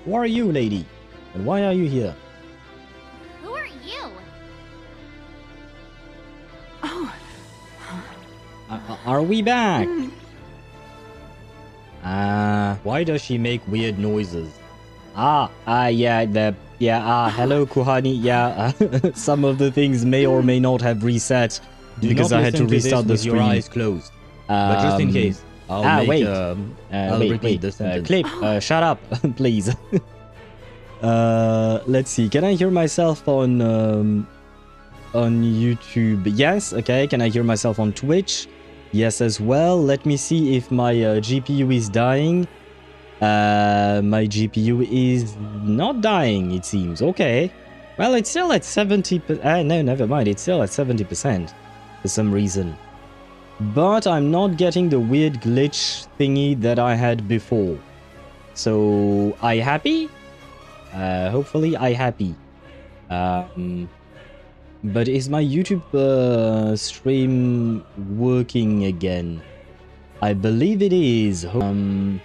Who are you, lady? And why are you here? Who are you? Oh. Are we back? Why does she make weird noises? Hello, Kuhani, some of the things may or may not have reset because I had to restart the stream. Your eyes closed. But just in case, I'll repeat the sentence. Clip, shut up, please. Let's see, can I hear myself on YouTube? Yes, okay, can I hear myself on Twitch? Yes as well. Let me see if my GPU is dying. My GPU is not dying, it seems. Okay. Well, it's still at 70%. No, never mind. It's still at 70% for some reason. But I'm not getting the weird glitch thingy that I had before. So, I happy? Hopefully, I happy. But is my YouTube stream working again? I believe it is. Okay,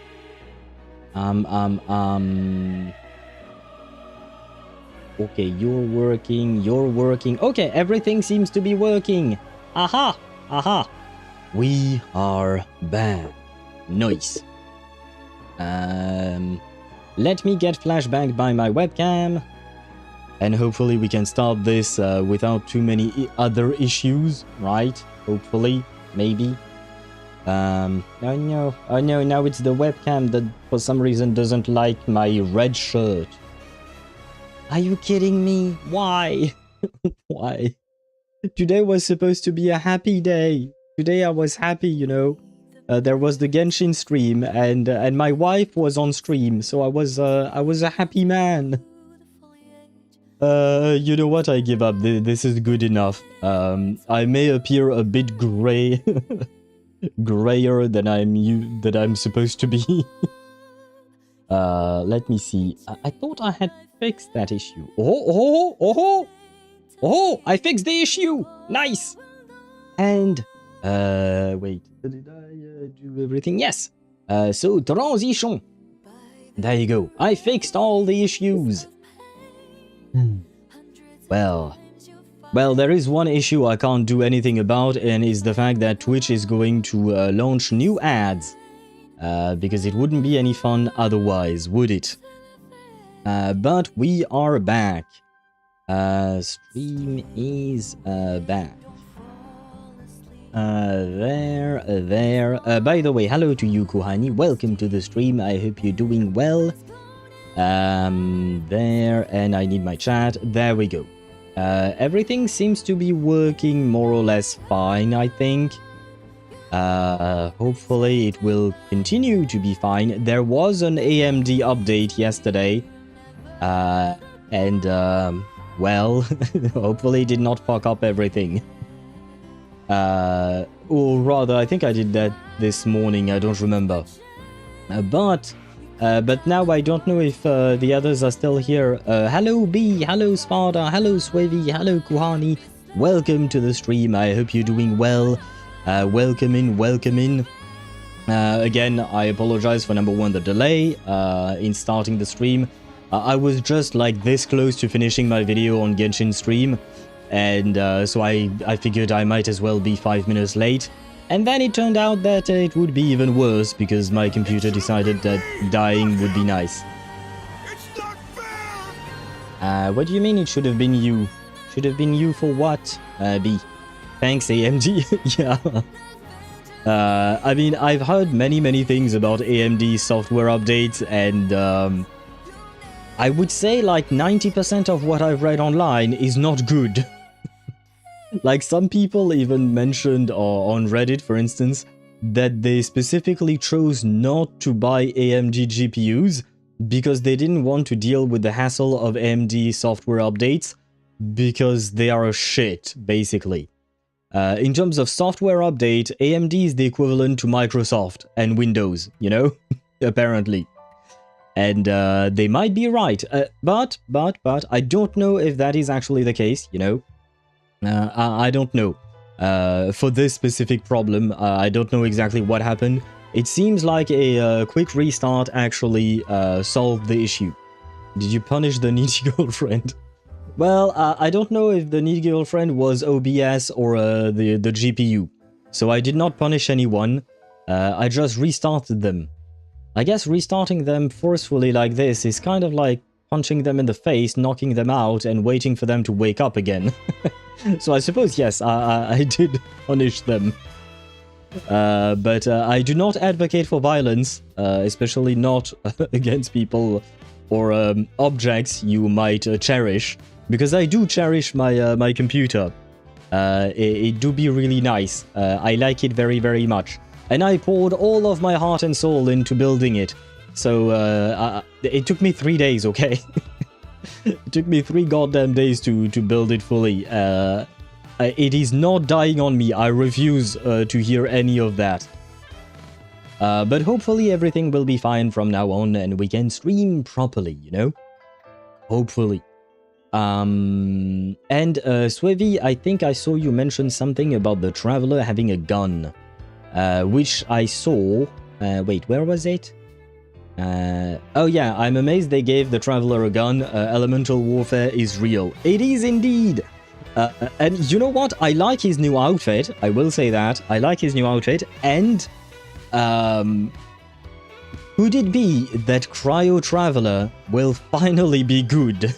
you're working. Okay, everything seems to be working. Aha! We are back. Nice. Let me get flashbanged by my webcam. And hopefully we can start this without too many other issues, right? Hopefully, maybe. Oh no, now it's the webcam that for some reason doesn't like my red shirt. Are you kidding me? Why? Why? Today was supposed to be a happy day. Today I was happy, you know. There was the Genshin stream and my wife was on stream, so I was a happy man. You know what? I give up. This is good enough. I may appear a bit gray. Grayer than I'm supposed to be. Let me see. I thought I had fixed that issue. Oh, I fixed the issue. Nice. And wait, did I do everything? Yes. So transition. There you go. I fixed all the issues. Well, there is one issue I can't do anything about, and is the fact that Twitch is going to launch new ads. Because it wouldn't be any fun otherwise, would it? But we are back. Stream is back. There. By the way, hello to you, Kuhani. Welcome to the stream. I hope you're doing well. There, and I need my chat. There we go. Everything seems to be working more or less fine, I think. Hopefully it will continue to be fine. There was an AMD update yesterday. Well, hopefully it did not fuck up everything. Or rather, I think I did that this morning, I don't remember. But now I don't know if the others are still here. Hello B, hello Sparta, hello Swavy, hello Kuhani. Welcome to the stream, I hope you're doing well. Welcome in. Again, I apologize for number one, the delay in starting the stream. I was just like this close to finishing my video on Genshin stream. And so I figured I might as well be 5 minutes late. And then it turned out that it would be even worse because my computer decided that dying would be nice. It's not fair! What do you mean it should have been you? Should have been you for what? B. Thanks, AMD. Yeah. I mean, I've heard many things about AMD software updates, and I would say like 90% of what I've read online is not good. Like some people even mentioned on Reddit, for instance, that they specifically chose not to buy AMD GPUs because they didn't want to deal with the hassle of AMD software updates because they are a shit, basically. In terms of software update, AMD is the equivalent to Microsoft and Windows, you know? Apparently. And they might be right, but I don't know if that is actually the case, you know? I don't know. For this specific problem, I don't know exactly what happened. It seems like a quick restart actually solved the issue. Did you punish the needy girlfriend? Well, I don't know if the needy girlfriend was OBS or the GPU. So I did not punish anyone. I just restarted them. I guess restarting them forcefully like this is kind of like punching them in the face, knocking them out, and waiting for them to wake up again. So I suppose, yes, I did punish them. But I do not advocate for violence, especially not against people or objects you might cherish, because I do cherish my computer. It do be really nice. I like it very, very much. And I poured all of my heart and soul into building it. So it took me 3 days, okay? It took me 3 goddamn days to build it fully. It is not dying on me. I refuse to hear any of that. But hopefully everything will be fine from now on and we can stream properly, you know? Hopefully. And Swevi, I think I saw you mention something about the Traveler having a gun. Which I saw... wait, where was it? Oh yeah, I'm amazed they gave the Traveler a gun. Elemental warfare is real. It is indeed! And you know what? I like his new outfit. I will say that. I like his new outfit. And... could it be that Cryo Traveler will finally be good?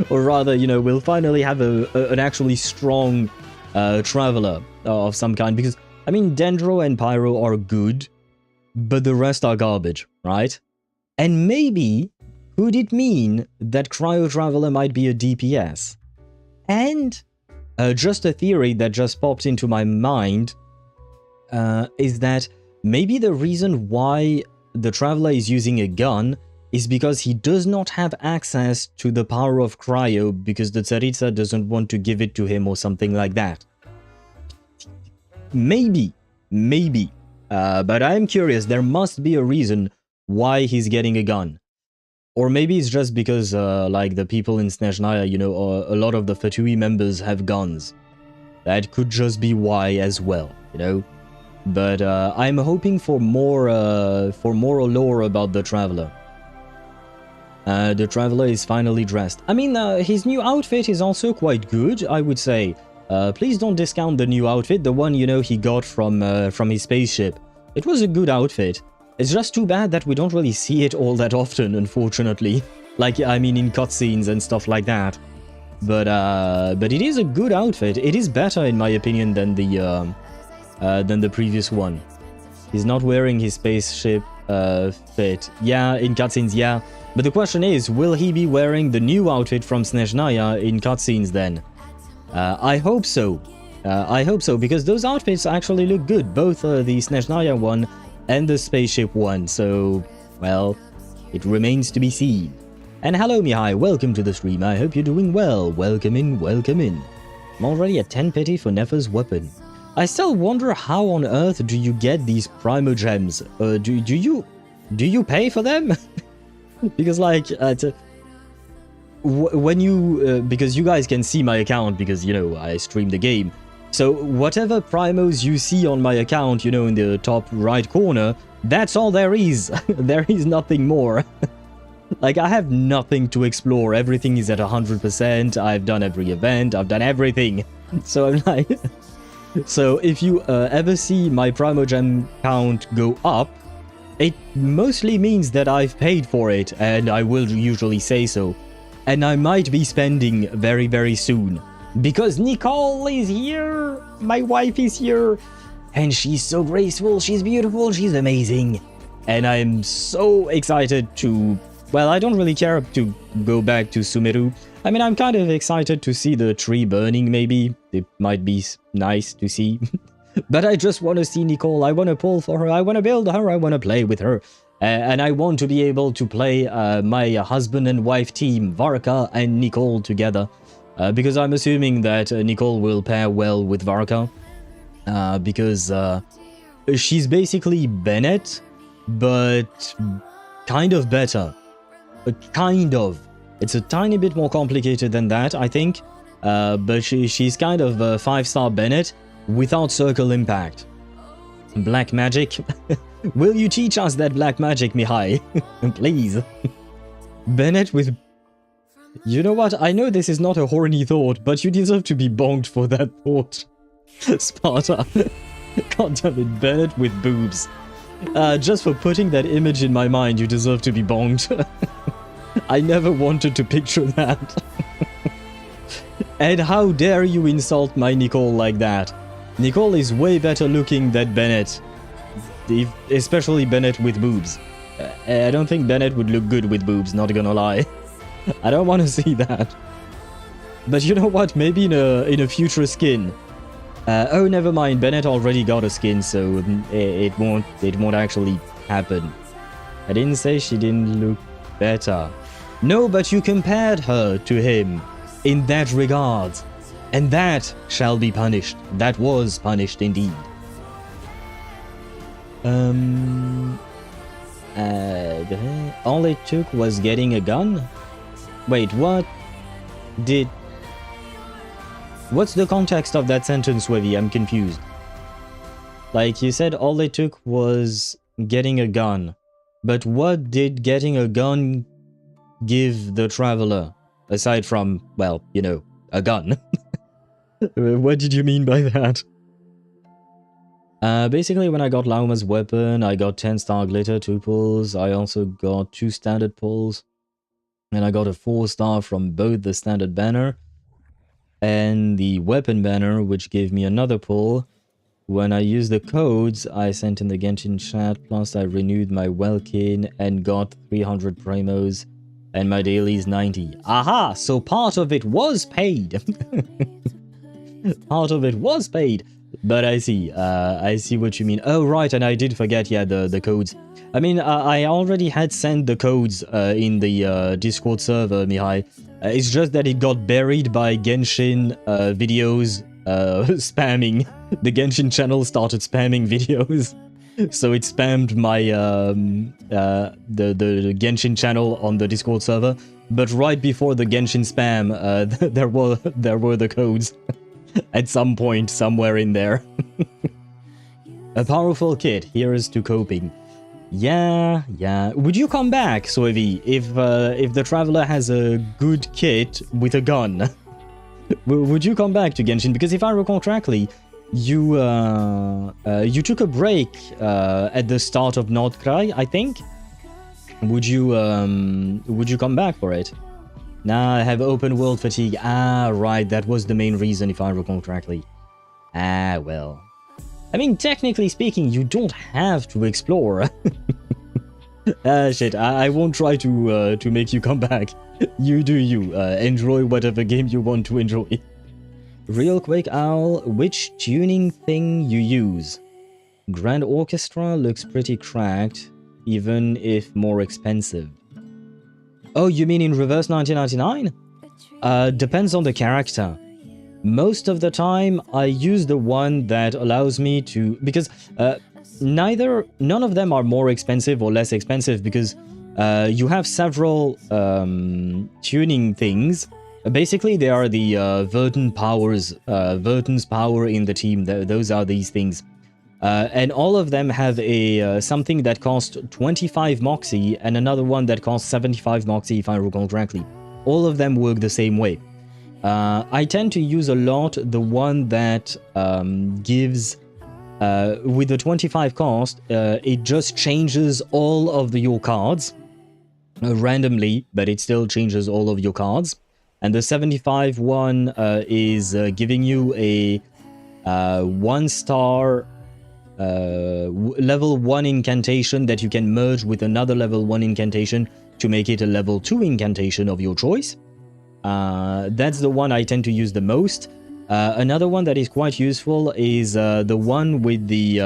Or rather, you know, will finally have an actually strong Traveler of some kind? Because, I mean, Dendro and Pyro are good, but the rest are garbage, right? And maybe, could it mean that Cryo Traveler might be a DPS? And just a theory that just popped into my mind is that maybe the reason why the Traveler is using a gun is because he does not have access to the power of Cryo because the Tsaritsa doesn't want to give it to him or something like that. Maybe. But I'm curious, there must be a reason why he's getting a gun. Or maybe it's just because, like, the people in Snezhnaya, you know, a lot of the Fatui members have guns. That could just be why as well, you know? But I'm hoping for more lore about the Traveler. The Traveler is finally dressed. I mean, his new outfit is also quite good, I would say. Please don't discount the new outfit, the one, you know, he got from his spaceship. It was a good outfit. It's just too bad that we don't really see it all that often, unfortunately. Like, I mean, in cutscenes and stuff like that. But it is a good outfit. It is better, in my opinion, than the previous one. He's not wearing his spaceship fit. Yeah, in cutscenes, yeah. But the question is, will he be wearing the new outfit from Snezhnaya in cutscenes then? I hope so. I hope so, because those outfits actually look good. Both the Snezhnaya one and the spaceship one. So, well, it remains to be seen. And hello, Mihai. Welcome to the stream. I hope you're doing well. Welcome in, welcome in. I'm already at 10 pity for Nefer's weapon. I still wonder how on earth do you get these primogems? Do you pay for them? Because like when you because you guys can see my account because, you know, I stream the game. So whatever primos you see on my account, you know, in the top right corner, that's all there is. There is nothing more. Like, I have nothing to explore. Everything is at 100%. I've done every event. I've done everything. So I'm like... So if you ever see my primogem count go up, it mostly means that I've paid for it, and I will usually say so. And I might be spending very, very soon. Because Nicole is here! My wife is here! And she's so graceful, she's beautiful, she's amazing. And I'm so excited to... Well, I don't really care to go back to Sumeru. I mean, I'm kind of excited to see the tree burning, maybe. It might be nice to see. But I just want to see Nicole. I want to pull for her. I want to build her. I want to play with her. And I want to be able to play my husband and wife team, Varka and Nicole, together. Because I'm assuming that Nicole will pair well with Varka. Because she's basically Bennett, but kind of better. Kind of. It's a tiny bit more complicated than that, I think. But she's kind of 5-star Bennett without circle impact. Black magic? Will you teach us that black magic, Mihai? Please. Bennett with... You know what? I know this is not a horny thought, but you deserve to be bonked for that thought. Sparta. God damn it, Bennett with boobs. Just for putting that image in my mind, you deserve to be bonked. I never wanted to picture that. And how dare you insult my Nicole like that? Nicole is way better looking than Bennett. Especially Bennett with boobs. I don't think Bennett would look good with boobs, not gonna lie. I don't want to see that. But you know what? Maybe in a future skin. Oh, never mind. Bennett already got a skin, so it won't actually happen. I didn't say she didn't look better. No, but you compared her to him in that regard. And that shall be punished. That was punished indeed. All it took was getting a gun? Wait, what? What's the context of that sentence, Webby? I'm confused. Like, you said all it took was getting a gun. But what did getting a gun give the traveler? Aside from, well, you know, a gun. What did you mean by that? Basically, when I got Lauma's weapon, I got 10-star glitter, 2 pulls. I also got 2 standard pulls. And I got a 4-star from both the standard banner and the weapon banner, which gave me another pull. When I used the codes I sent in the Genshin chat, plus I renewed my Welkin and got 300 promos, and my daily is 90. Aha! So part of it was paid! Part of it was paid! But I see what you mean. Oh, right, and I did forget, yeah, the codes. I mean, I already had sent the codes in the Discord server, Mihai. It's just that it got buried by Genshin videos spamming. The Genshin channel started spamming videos. So it spammed my the Genshin channel on the Discord server. But right before the Genshin spam, there were the codes. At some point, somewhere in there. A powerful kit, here's to coping. Yeah. Would you come back, Soevi, if the traveler has a good kit with a gun? Would you come back to Genshin? Because if I recall correctly, you took a break at the start of Nordcry, I think. Would you come back for it? Nah, I have open world fatigue. Ah, right, that was the main reason, if I recall correctly. Ah, well. I mean, technically speaking, you don't have to explore. Shit, I won't try to make you come back. You do you. Enjoy whatever game you want to enjoy. Real quick, Owl, which tuning thing you use? Grand Orchestra looks pretty cracked, even if more expensive. Oh, you mean in reverse 1999? Depends on the character. Most of the time, I use the one that allows me to... Because none of them are more expensive or less expensive, because you have several tuning things. Basically, they are the Verton powers, Verton's power in the team. Those are these things. And all of them have a something that costs 25 Moxie and another one that costs 75 Moxie, if I recall correctly. All of them work the same way. I tend to use a lot the one that gives, with the 25 cost, it just changes all of your cards randomly, but it still changes all of your cards. And the 75 one is giving you a 1-star level 1 incantation that you can merge with another level 1 incantation to make it a level 2 incantation of your choice. That's the one I tend to use the most. Another one that is quite useful is the one with the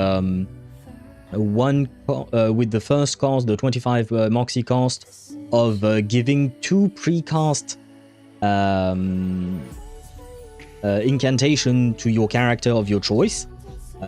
with the first cost, the 25 Moxie cost, of giving 2 precast incantation to your character of your choice.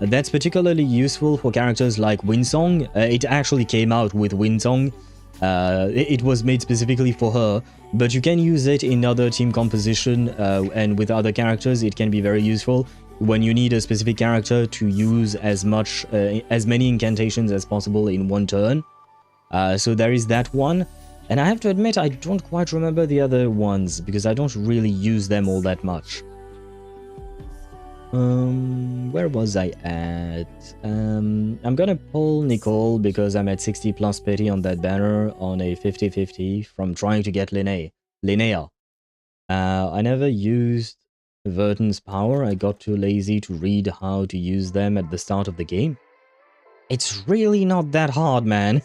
That's particularly useful for characters like Winsong. It actually came out with Winsong. It was made specifically for her, but you can use it in other team composition and with other characters. It can be very useful when you need a specific character to use as many incantations as possible in one turn. So there is that one. And I have to admit, I don't quite remember the other ones, because I don't really use them all that much. Where was I at? I'm gonna pull Nicole, because I'm at 60 plus pity on that banner on a 50-50 from trying to get Linnea. I never used Verton's power. I got too lazy to read how to use them at the start of the game. It's really not that hard, man.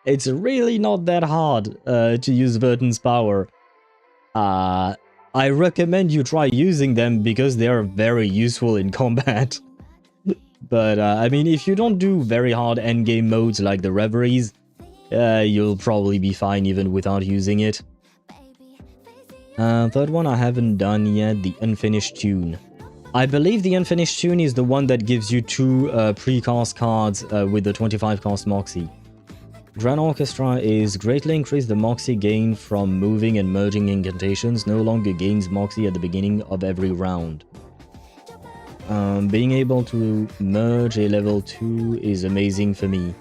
It's really not that hard to use Verton's power. I recommend you try using them because they are very useful in combat. But, I mean, if you don't do very hard endgame modes like the Reveries, you'll probably be fine even without using it. Third one I haven't done yet, the Unfinished Tune. I believe the Unfinished Tune is the one that gives you 2 precast cards with the 25 cost Moxie. Grand Orchestra is greatly increased the Moxie gain from moving and merging incantations, no longer gains Moxie at the beginning of every round. Being able to merge a level 2 is amazing for me.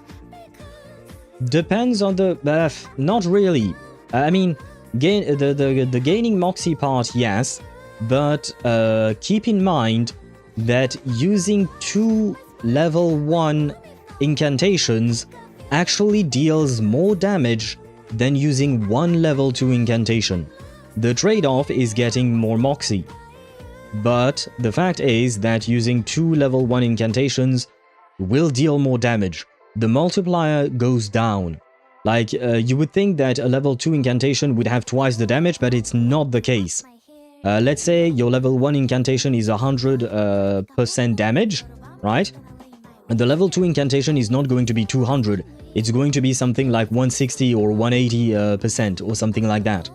Depends on the... not really. I mean, the gaining Moxie part, yes, but keep in mind that using 2 level 1 incantations actually deals more damage than using 1 level 2 incantation. The trade-off is getting more Moxie. But the fact is that using 2 level 1 incantations will deal more damage. The multiplier goes down. Like, you would think that a level 2 incantation would have twice the damage, but it's not the case. Let's say your level 1 incantation is 100% damage, right? And the level 2 incantation is not going to be 200. It's going to be something like 160 or 180% or something like that.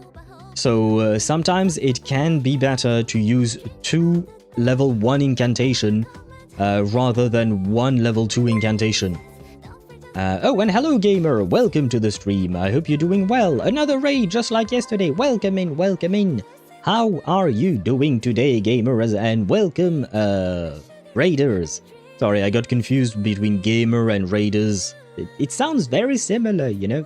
So sometimes it can be better to use 2 level 1 incantation rather than 1 level 2 incantation. Oh, and hello gamer, welcome to the stream. I hope you're doing well. Another raid just like yesterday. Welcome in, welcome in. How are you doing today, gamers? And welcome, raiders. Sorry, I got confused between gamer and raiders. It sounds very similar, you know.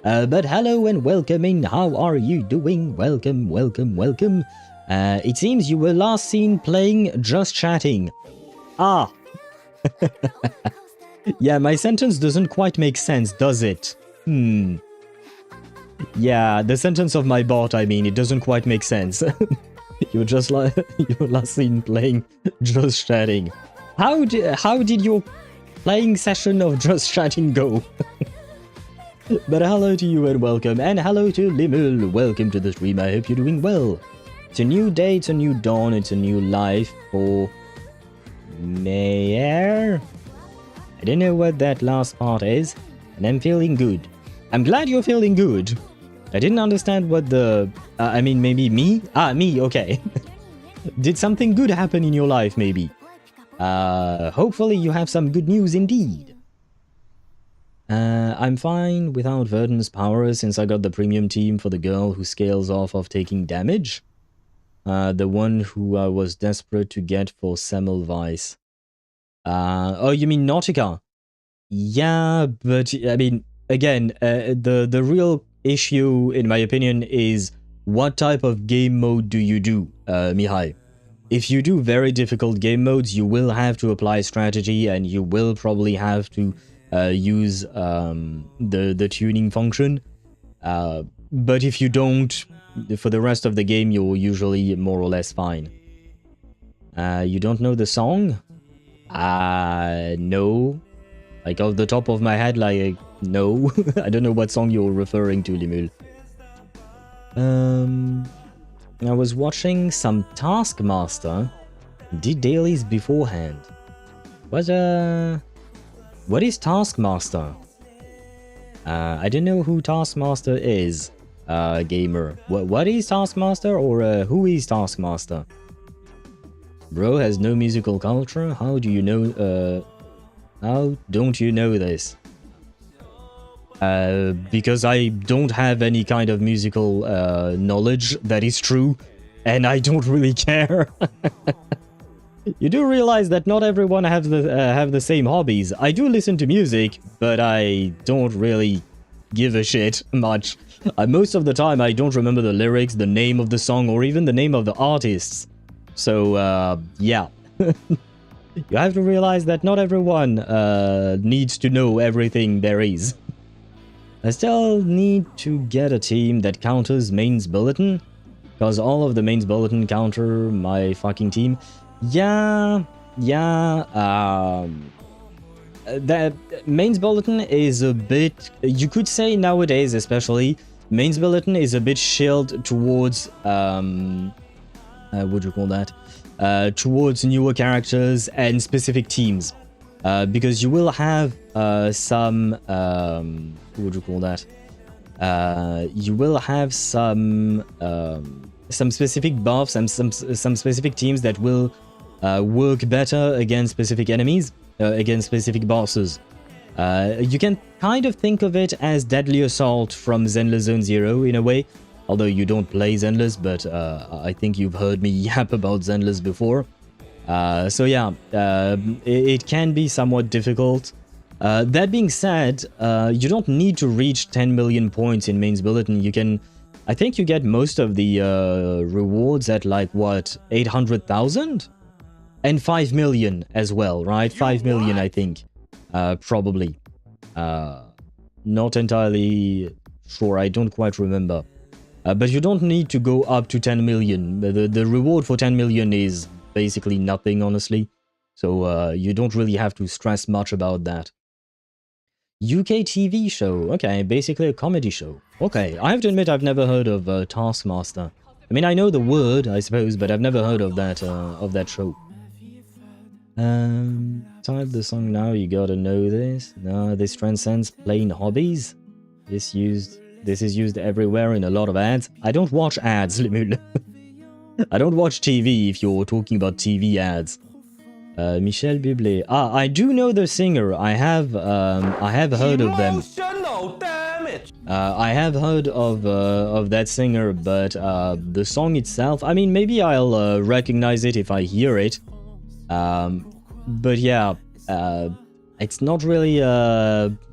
But hello and welcome in. How are you doing? Welcome, welcome, welcome. It seems you were last seen playing Just Chatting. Ah. Yeah, my sentence doesn't quite make sense, does it? Yeah, the sentence of my bot, I mean, it doesn't quite make sense. You were just like, you were last seen playing Just Chatting. How did your playing session of Just Chatting go? But hello to you and welcome, and hello to Limul. Welcome to the stream. I hope you're doing well. It's a new day, it's a new dawn, it's a new life for Mayor. I don't know what that last part is, and I'm feeling good. I'm glad you're feeling good. I didn't understand what the... I mean, maybe me? Ah, me, okay. Did something good happen in your life, maybe? Hopefully you have some good news indeed. I'm fine without Verton's power since I got the premium team for the girl who scales off of taking damage. The one who I was desperate to get for Semmelweis. Oh, you mean Nautica? Yeah, but I mean, again, the real issue, in my opinion, is what type of game mode do you do, Mihai? If you do very difficult game modes, you will have to apply strategy and you will probably have to use the tuning function. But if you don't, for the rest of the game, you're usually more or less fine. You don't know the song? No. Like, off the top of my head, like, no. I don't know what song you're referring to, Limul. I was watching some Taskmaster. Did dailies beforehand. What is Taskmaster? I don't know who Taskmaster is, gamer. What is Taskmaster, or who is Taskmaster? Bro has no musical culture? How do you know, how don't you know this? Because I don't have any kind of musical knowledge, that is true, and I don't really care. You do realize that not everyone have the same hobbies. I do listen to music, but I don't really give a shit much. Most of the time, I don't remember the lyrics, the name of the song, or even the name of the artists. So, yeah. You have to realize that not everyone needs to know everything there is. I still need to get a team that counters mains bulletin, because all of the mains bulletin counter my fucking team. Yeah, that mains bulletin is a bit, you could say nowadays especially, mains bulletin is a bit shielded towards, what would you call that? Towards newer characters and specific teams. Because you will have some, what would you call that? You will have some specific buffs and some specific teams that will work better against specific enemies, against specific bosses. You can kind of think of it as Deadly Assault from Zenless Zone Zero in a way, although you don't play Zenless, but I think you've heard me yap about Zenless before. So yeah, it can be somewhat difficult. That being said, you don't need to reach 10 million points in mains bulletin. You can, I think you get most of the rewards at like what, 800,000? And 5 million as well, right? 5 million, I think, probably. Not entirely sure, I don't quite remember. But you don't need to go up to 10 million. The reward for 10 million is basically nothing, honestly. So you don't really have to stress much about that. UK TV show. Okay, basically a comedy show. Okay, I have to admit I've never heard of Taskmaster. I mean, I know the word, I suppose, but I've never heard of that show. Type the song now, you gotta know this. No, this transcends plain hobbies. This is used everywhere in a lot of ads. I don't watch ads, I don't watch TV if you're talking about TV ads. Michel Bublé. Ah, I do know the singer. I have heard of them. I have heard of that singer, but the song itself, I mean, maybe I'll recognize it if I hear it. But yeah, it's not really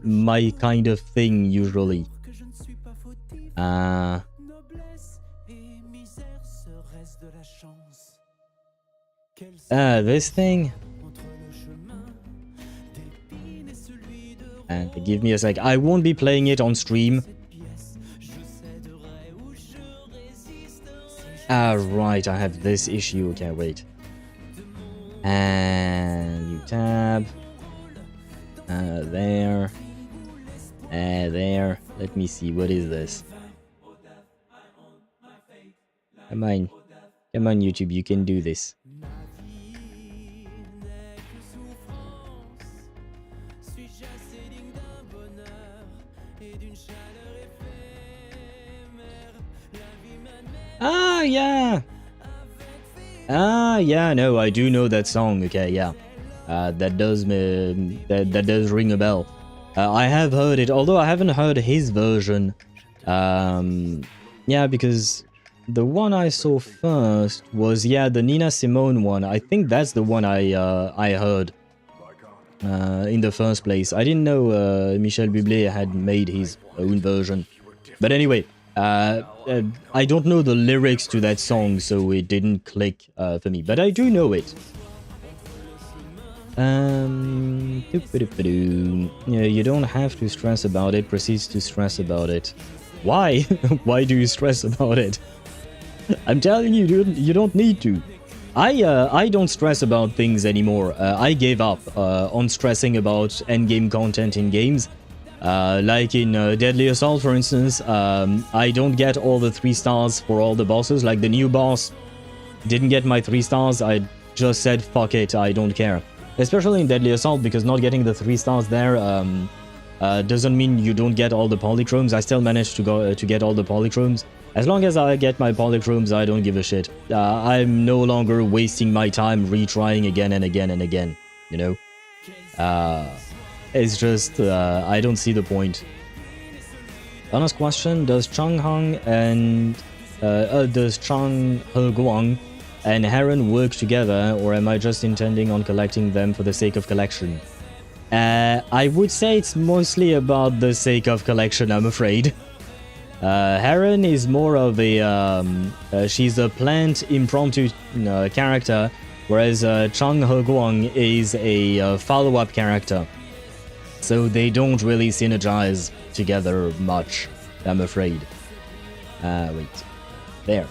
my kind of thing usually. This thing. And give me a sec. I won't be playing it on stream. Right, I have this issue. Okay, wait. And you tab. There. There. Let me see. What is this? Come on. Come on, YouTube. You can do this. Ah, yeah. Ah, yeah, no, I do know that song. Okay, yeah. That does ring a bell. I have heard it, although I haven't heard his version. Yeah, because the one I saw first was, yeah, the Nina Simone one. I think that's the one I heard in the first place. I didn't know Michel Bublé had made his own version. But anyway, I don't know the lyrics to that song, so it didn't click for me. But I do know it. Yeah, you don't have to stress about it. Proceeds to stress about it. Why? Why do you stress about it? I'm telling you, you don't need to. I don't stress about things anymore. I gave up on stressing about endgame content in games. Like in Deadly Assault, for instance, I don't get all the 3 stars for all the bosses. Like the new boss didn't get my 3 stars. I just said, fuck it, I don't care. Especially in Deadly Assault, because not getting the 3 stars there doesn't mean you don't get all the polychromes. I still managed to get all the polychromes. As long as I get my polychromes, I don't give a shit. I'm no longer wasting my time retrying again and again and again, you know? It's just, I don't see the point. Honest question, does Chang He Guang and Heron work together, or am I just intending on collecting them for the sake of collection? I would say it's mostly about the sake of collection, I'm afraid. Heron is more of a... she's a plant impromptu character, whereas Chang He-guang is a follow-up character. So they don't really synergize together much, I'm afraid. Wait. There.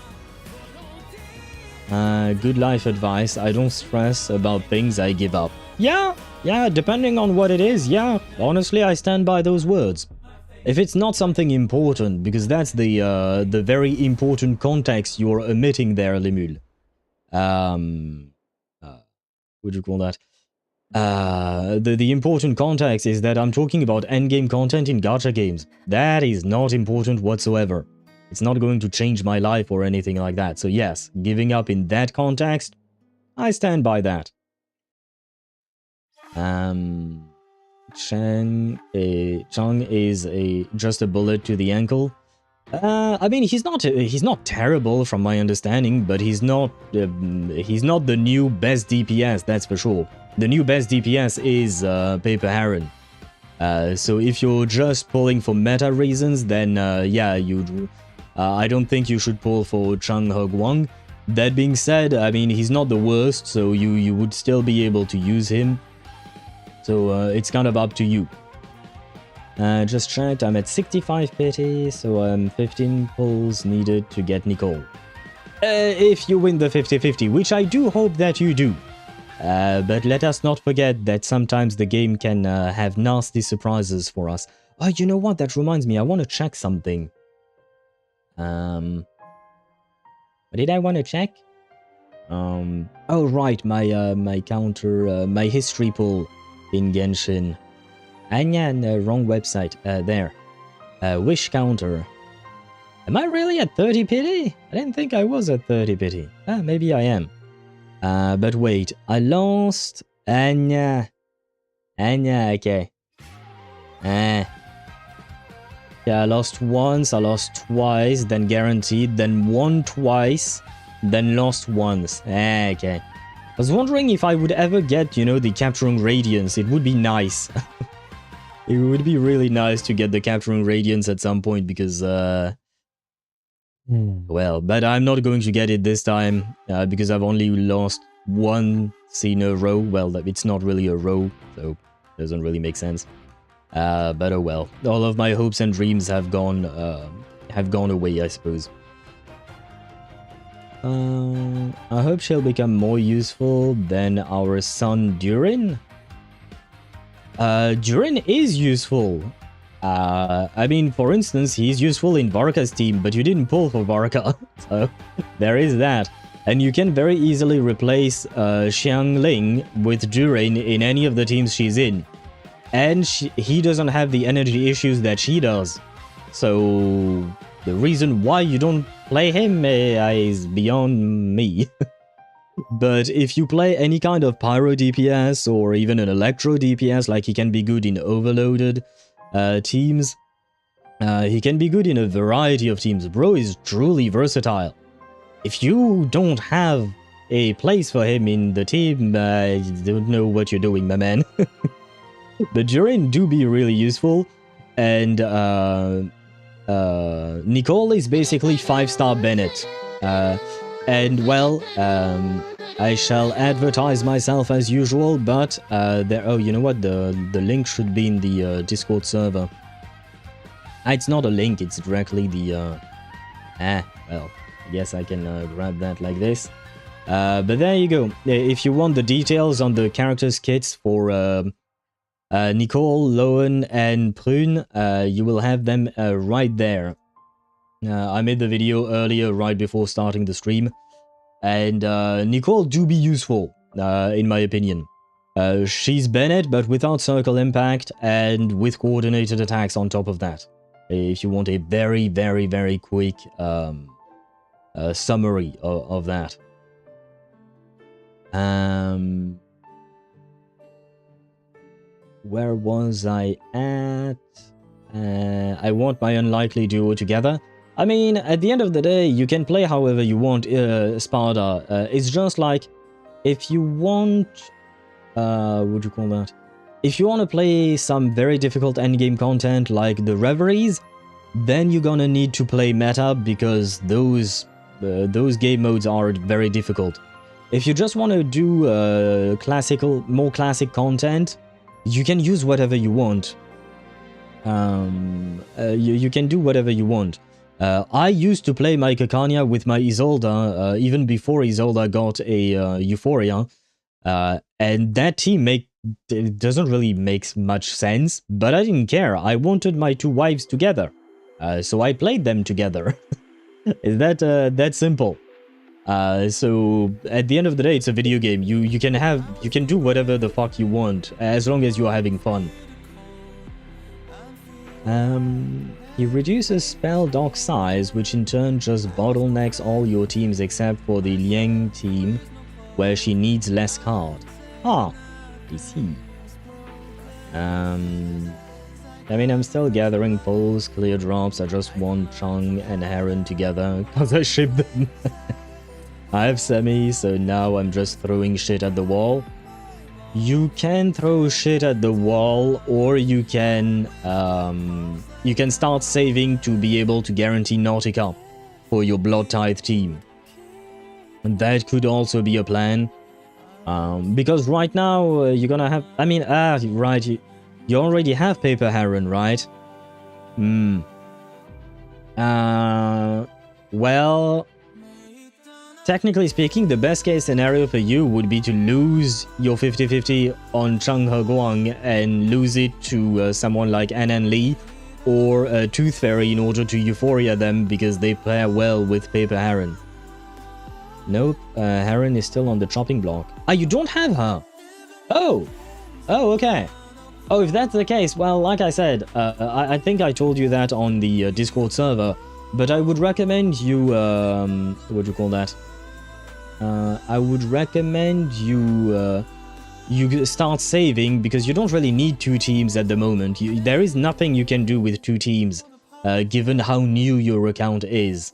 Good life advice. I don't stress about things, I give up. Yeah, depending on what it is, yeah. Honestly, I stand by those words. If it's not something important, because that's the very important context you're omitting there, Lemul. What would you call that? The important context is that I'm talking about endgame content in gacha games. That is not important whatsoever. It's not going to change my life or anything like that. So yes, giving up in that context, I stand by that. Chang is just a bullet to the ankle. I mean, he's not terrible from my understanding, but he's not the new best DPS, that's for sure. The new best DPS is Paper Heron. So if you're just pulling for meta reasons, then yeah, I don't think you should pull for Chang He-guang. That being said, I mean, he's not the worst, so you would still be able to use him. So it's kind of up to you. Just checked, I'm at 65 pity, so 15 pulls needed to get Nicole. If you win the 50-50, which I do hope that you do. But let us not forget that sometimes the game can have nasty surprises for us. Oh, you know what? That reminds me, I want to check something. What did I want to check? Oh right, my counter, my history pull in Genshin. Yeah, wrong website. There. Wish counter. Am I really at 30 pity? I didn't think I was at 30 pity. Maybe I am. But wait, I lost... Anya, okay. Yeah, I lost once, I lost twice, then guaranteed, then won twice, then lost once. Okay. I was wondering if I would ever get, you know, the Capturing Radiance. It would be nice. It would be really nice to get the Capturing Radiance at some point because, well, but I'm not going to get it this time because I've only lost once in a row. Well, it's not really a row, so it doesn't really make sense. But oh well. All of my hopes and dreams have gone away, I suppose. I hope she'll become more useful than our son Durin. Durin is useful. I mean, for instance, he's useful in Varka's team, but you didn't pull for Varka, so there is that. And you can very easily replace Xiangling with Durin in any of the teams she's in. And he doesn't have the energy issues that she does. So the reason why you don't play him is beyond me. But if you play any kind of Pyro DPS or even an Electro DPS, like he can be good in overloaded teams, he can be good in a variety of teams. Bro is truly versatile. If you don't have a place for him in the team, I don't know what you're doing, my man. But Durin do be really useful, and Nicole is basically 5-star Bennett. And well, I shall advertise myself as usual, but oh, you know what? The link should be in the Discord server. It's not a link; it's directly the. Well, I guess I can grab that like this. But there you go. If you want the details on the characters' kits for Nicole, Lowen, and Prune, you will have them right there. I made the video earlier, right before starting the stream, and Nicole do be useful, in my opinion. She's Bennett, but without circle impact, and with coordinated attacks on top of that. If you want a very, very, very quick summary of that. Where was I at? I want my unlikely duo together. I mean, at the end of the day, you can play however you want, Sparta. It's just like, if you want... what do you call that? if you want to play some very difficult endgame content like the Reveries, then you're gonna need to play meta because those game modes are very difficult. If you just want to do more classic content, you can use whatever you want. You can do whatever you want. I used to play my Caconia with my Isolde, even before Isolde got a Euphoria, and that team doesn't really make much sense, but I didn't care. I wanted my two wives together, so I played them together. Is that simple? So at the end of the day, it's a video game. You can do whatever the fuck you want as long as you're having fun. He reduces spell dock size, which in turn just bottlenecks all your teams except for the Liang team, where she needs less card. Ah, I see. I mean, I'm still gathering pulls, clear drops. I just want Chung and Heron together because I ship them. I have Semi, so now I'm just throwing shit at the wall. You can throw shit at the wall, or you can start saving to be able to guarantee Nautica for your Blood Tithe team. And that could also be a plan. Because right now, you're gonna have... I mean, right, you already have Paper Heron, right? Well... Technically speaking, the best case scenario for you would be to lose your 50-50 on Cheng He Guang and lose it to someone like Anan Li or Tooth Fairy in order to Euphoria them because they pair well with Paper Heron. Nope, Heron is still on the chopping block. Ah, you don't have her! Oh, okay. Oh, if that's the case, well, like I said, I think I told you that on the Discord server, but I would recommend you, what do you call that? I would recommend you you start saving because you don't really need two teams at the moment. There is nothing you can do with two teams, given how new your account is.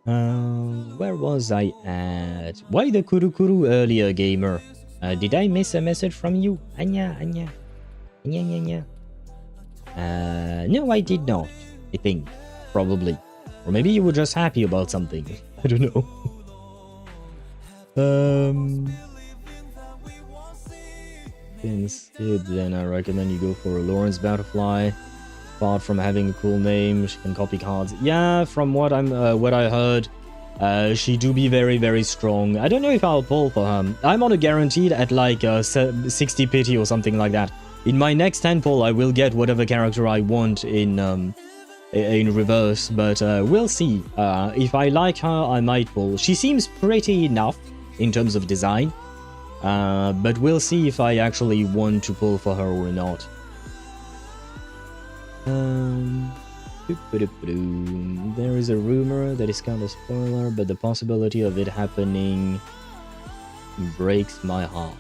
Where was I at? Why the Kurukuru earlier, gamer? Did I miss a message from you? Anya. No, I did not. I think. Probably. Or maybe you were just happy about something. I don't know. Instead, then I recommend you go for a Lawrence Butterfly. Apart from having a cool name, she can copy cards. Yeah, from what I heard, she do be very, very strong. I don't know if I'll pull for her. I'm on a guaranteed at like 60 pity or something like that. In my next 10 pull, I will get whatever character I want in reverse, but we'll see. If I like her, I might pull. She seems pretty enough in terms of design, but we'll see if I actually want to pull for her or not. There is a rumor that is kind of spoiler, but the possibility of it happening breaks my heart.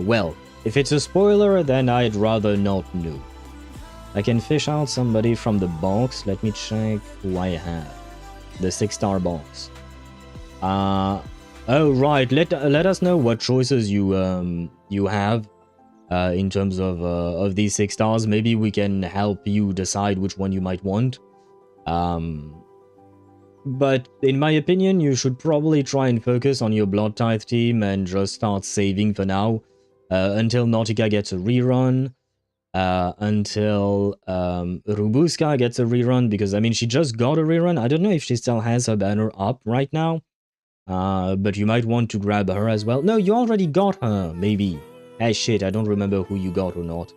Well, if it's a spoiler, then I'd rather not know. I can fish out somebody from the box. Let me check who I have. The 6-star box. Oh right. Let us know what choices you have in terms of these 6 stars. Maybe we can help you decide which one you might want. But in my opinion, you should probably try and focus on your Blood Tithe team and just start saving for now until Nautica gets a rerun. Until Rubuska gets a rerun, because I mean she just got a rerun. I don't know if she still has her banner up right now, but you might want to grab her as well. No, you already got her, maybe. Hey shit, I don't remember who you got or not.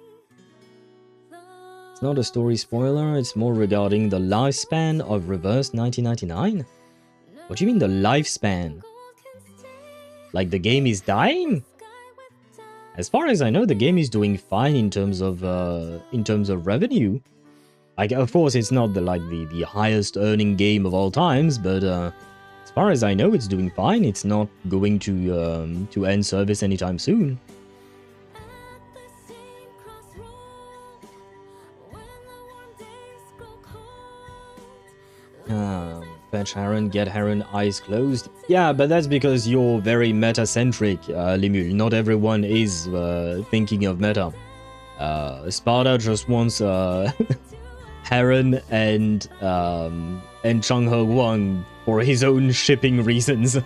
It's not a story spoiler, it's more regarding the lifespan of Reverse 1999. What do you mean the lifespan? Like the game is dying? As far as I know, the game is doing fine in terms of revenue. Like, of course, it's not the highest earning game of all times, but as far as I know, it's doing fine. It's not going to end service anytime soon. Fetch Heron, get Heron, eyes closed. Yeah, but that's because you're very meta-centric, Lemul. Not everyone is thinking of meta. Sparta just wants Heron and Chang He Wang for his own shipping reasons.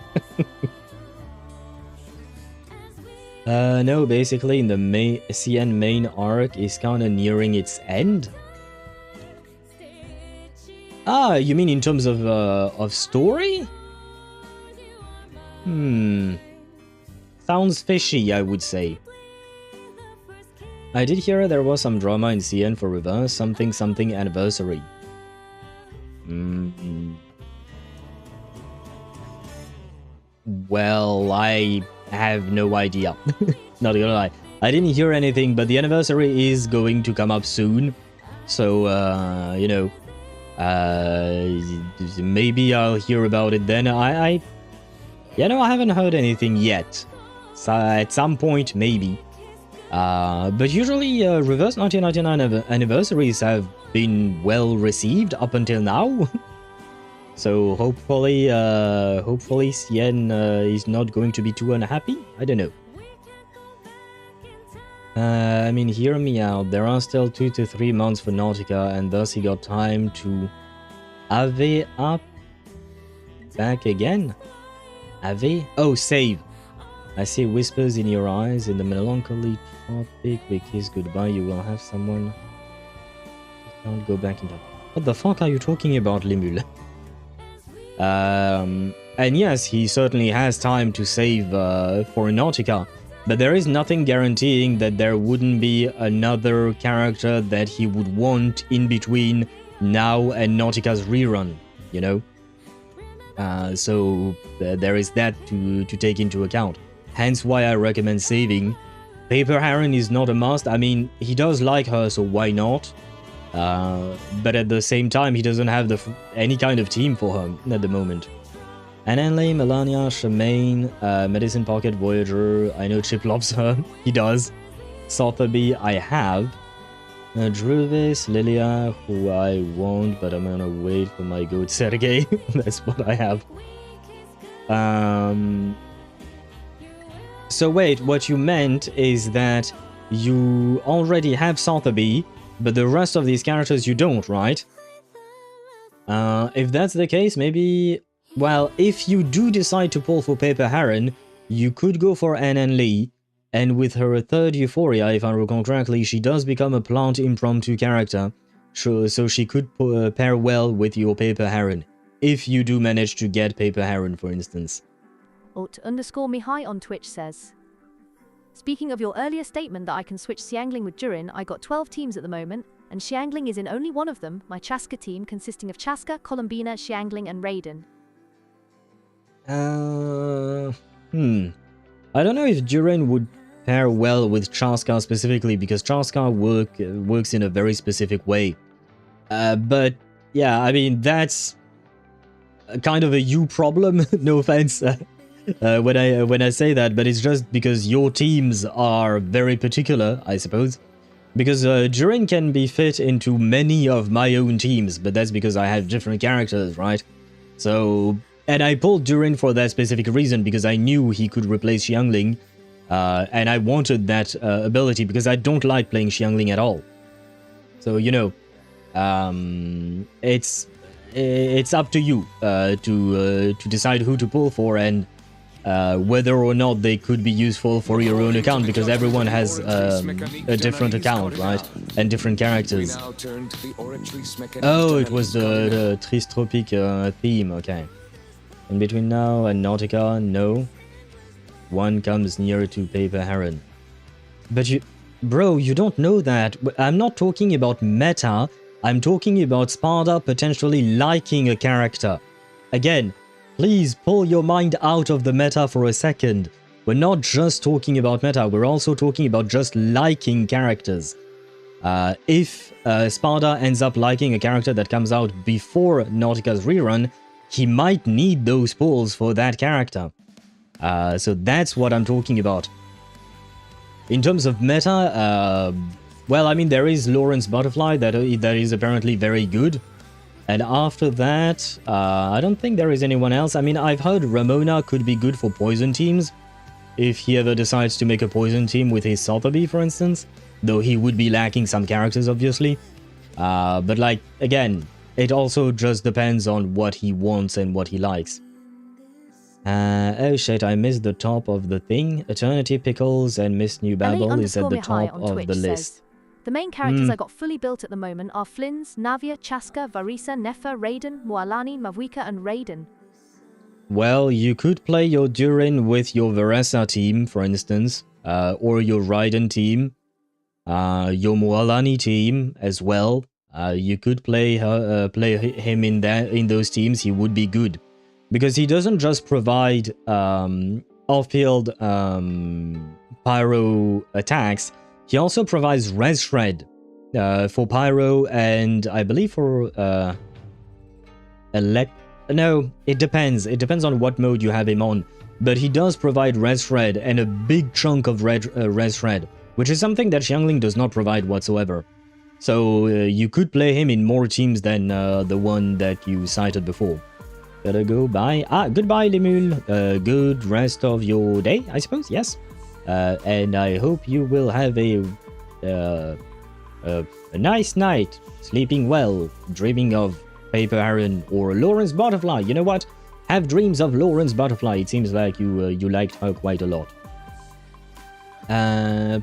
No, basically in the CN main arc is kinda nearing its end. Ah, you mean in terms of story? Sounds fishy, I would say. I did hear there was some drama in CN for Reverse, something anniversary. Well, I have no idea. Not gonna lie. I didn't hear anything, but the anniversary is going to come up soon. So, you know, maybe I'll hear about it then. I haven't heard anything yet. So at some point, maybe. But usually, Reverse 1999 anniversaries have been well received up until now. So hopefully Cien is not going to be too unhappy. I don't know. I mean, hear me out. There are still 2 to 3 months for Nautica, and thus he got time to Ave up back again. Ave? Oh, save. I see whispers in your eyes. In the melancholy topic, we kiss goodbye. You will have someone. You can't go back in time. What the fuck are you talking about, Lemul? And yes, he certainly has time to save for Nautica, but there is nothing guaranteeing that there wouldn't be another character that he would want in between now and Nautica's rerun, you know? So there is that to take into account. Hence why I recommend saving. Paper Heron is not a must. I mean, he does like her, so why not? But at the same time, he doesn't have any kind of team for her at the moment. Ananle, Melania, Shemaine, Medicine Pocket, Voyager. I know Chip loves her. He does. Sotheby, I have. Druvis, Lilia, who I won't, but I'm gonna wait for my goat Sergei. That's what I have. So wait, what you meant is that you already have Sotheby, but the rest of these characters you don't, right? If that's the case, maybe... Well, if you do decide to pull for Paper Heron, you could go for Anan Lee, and with her third Euphoria, if I recall correctly, she does become a plant impromptu character, so she could pair well with your Paper Heron, if you do manage to get Paper Heron, for instance. Alt_Mihai on Twitch says, speaking of your earlier statement that I can switch Xiangling with Durin, I got 12 teams at the moment, and Xiangling is in only one of them, my Chaska team consisting of Chaska, Columbina, Xiangling and Raiden. I don't know if Durin would pair well with Chaska specifically, because Chaska works in a very specific way. But yeah, I mean, that's kind of a you problem, no offense. When I say that, but it's just because your teams are very particular, I suppose. Because Durin can be fit into many of my own teams, but that's because I have different characters, right? So, and I pulled Durin for that specific reason, because I knew he could replace Xiangling, and I wanted that ability, because I don't like playing Xiangling at all. So, you know, it's up to you to decide who to pull for, and whether or not they could be useful for your own account, because everyone has a different account, right? And different characters. Oh, it was the Tristropic theme, okay. In between now and Nautica, no. One comes nearer to Paper Heron. But bro, you don't know that. I'm not talking about meta, I'm talking about Sparta potentially liking a character. Again, please pull your mind out of the meta for a second. We're not just talking about meta, we're also talking about just liking characters. If Sparta ends up liking a character that comes out before Nautica's rerun, he might need those pulls for that character. So that's what I'm talking about. In terms of meta, well, I mean, there is Lawrence Butterfly that is apparently very good. And after that, I don't think there is anyone else. I mean, I've heard Ramona could be good for poison teams, if he ever decides to make a poison team with his Sotheby, for instance. Though he would be lacking some characters, obviously. But like, again, it also just depends on what he wants and what he likes. Oh shit, I missed the top of the thing. Eternity Pickles and Miss New Babble is at the top of the list. The main characters I got fully built at the moment are Flynn's, Navia, Chaska, Varisa, Nefa, Raiden, Moalani, Mavuika, and Raiden. Well, you could play your Durin with your Varesa team, for instance, or your Raiden team, your Moalani team as well. You could play him in those teams. He would be good because he doesn't just provide off-field pyro attacks. He also provides Res Shred for Pyro and I believe for No, it depends. It depends on what mode you have him on. But he does provide Res Shred and a big chunk of Res Shred, which is something that Xiangling does not provide whatsoever. So you could play him in more teams than the one that you cited before. Gotta go bye. Goodbye, Lemul. Good rest of your day, I suppose. Yes. And I hope you will have a nice night, sleeping well, dreaming of Paper Heron or Lawrence Butterfly. You know what? Have dreams of Lawrence Butterfly. It seems like you liked her quite a lot.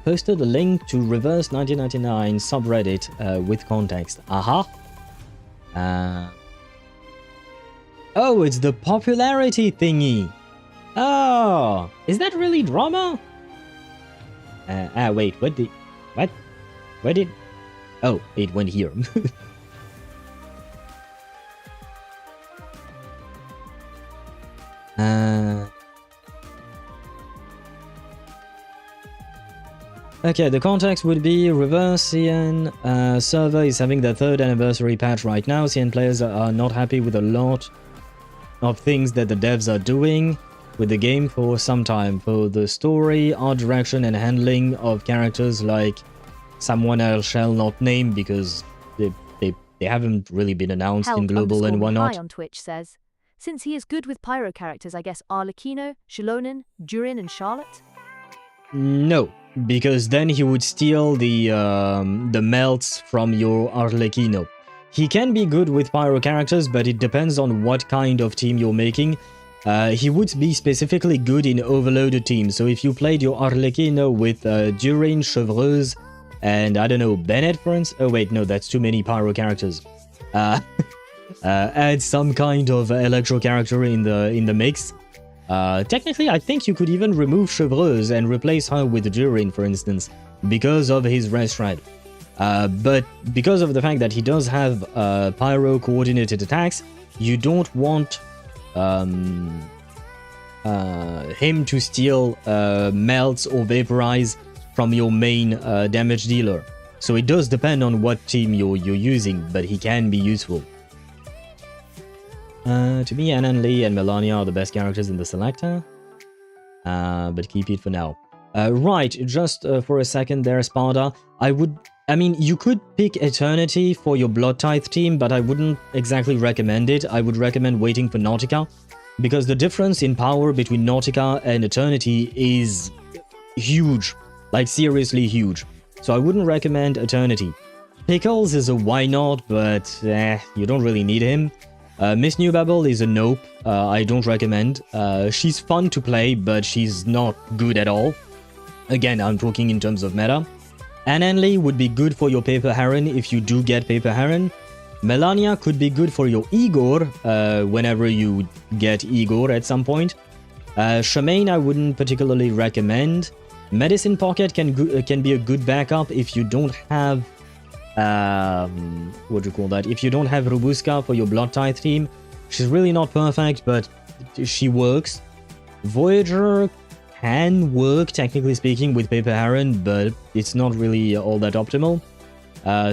Posted a link to Reverse 1999 subreddit with context. Aha. Oh, it's the popularity thingy. Oh, is that really drama? Wait, what? Where did... Oh, it went here. Okay, the context would be Reverse CN server is having their 3rd anniversary patch right now. CN players are not happy with a lot of things that the devs are doing with the game for some time. For the story, art direction, and handling of characters like someone I shall not name because they haven't really been announced in global and whatnot. On Twitch says, since he is good with pyro characters, I guess Arlecchino, Shilonin, Durin, and Charlotte? No, because then he would steal the melts from your Arlecchino. He can be good with pyro characters, but it depends on what kind of team you're making. He would be specifically good in overloaded teams. So if you played your Arlecchino with Durin, Chevreuse, and I don't know, Bennett, for instance. Oh wait, no, that's too many pyro characters. Add some kind of electro character in the mix. Technically, I think you could even remove Chevreuse and replace her with Durin, for instance, because of his Res Shred. But because of the fact that he does have pyro coordinated attacks, you don't want him to steal melts or vaporize from your main damage dealer. So it does depend on what team you're using, but he can be useful. To me, Anan Lee and Melania are the best characters in the selector, but keep it for now. Right, just for a second there, Sparta. I mean, you could pick Eternity for your Blood Tithe team, but I wouldn't exactly recommend it. I would recommend waiting for Nautica, because the difference in power between Nautica and Eternity is huge. Like, seriously huge. So I wouldn't recommend Eternity. Pickles is a why not, but you don't really need him. Miss New Babble is a nope. I don't recommend. She's fun to play, but she's not good at all. Again, I'm talking in terms of meta. Ananli would be good for your Paper Heron if you do get Paper Heron. Melania could be good for your Igor whenever you get Igor at some point. Shamaine I wouldn't particularly recommend. Medicine Pocket can be a good backup if you don't have what do you call that? If you don't have Robuska for your Blood Tithe team. She's really not perfect, but she works. Voyager can work, technically speaking, with Paper Heron, but it's not really all that optimal.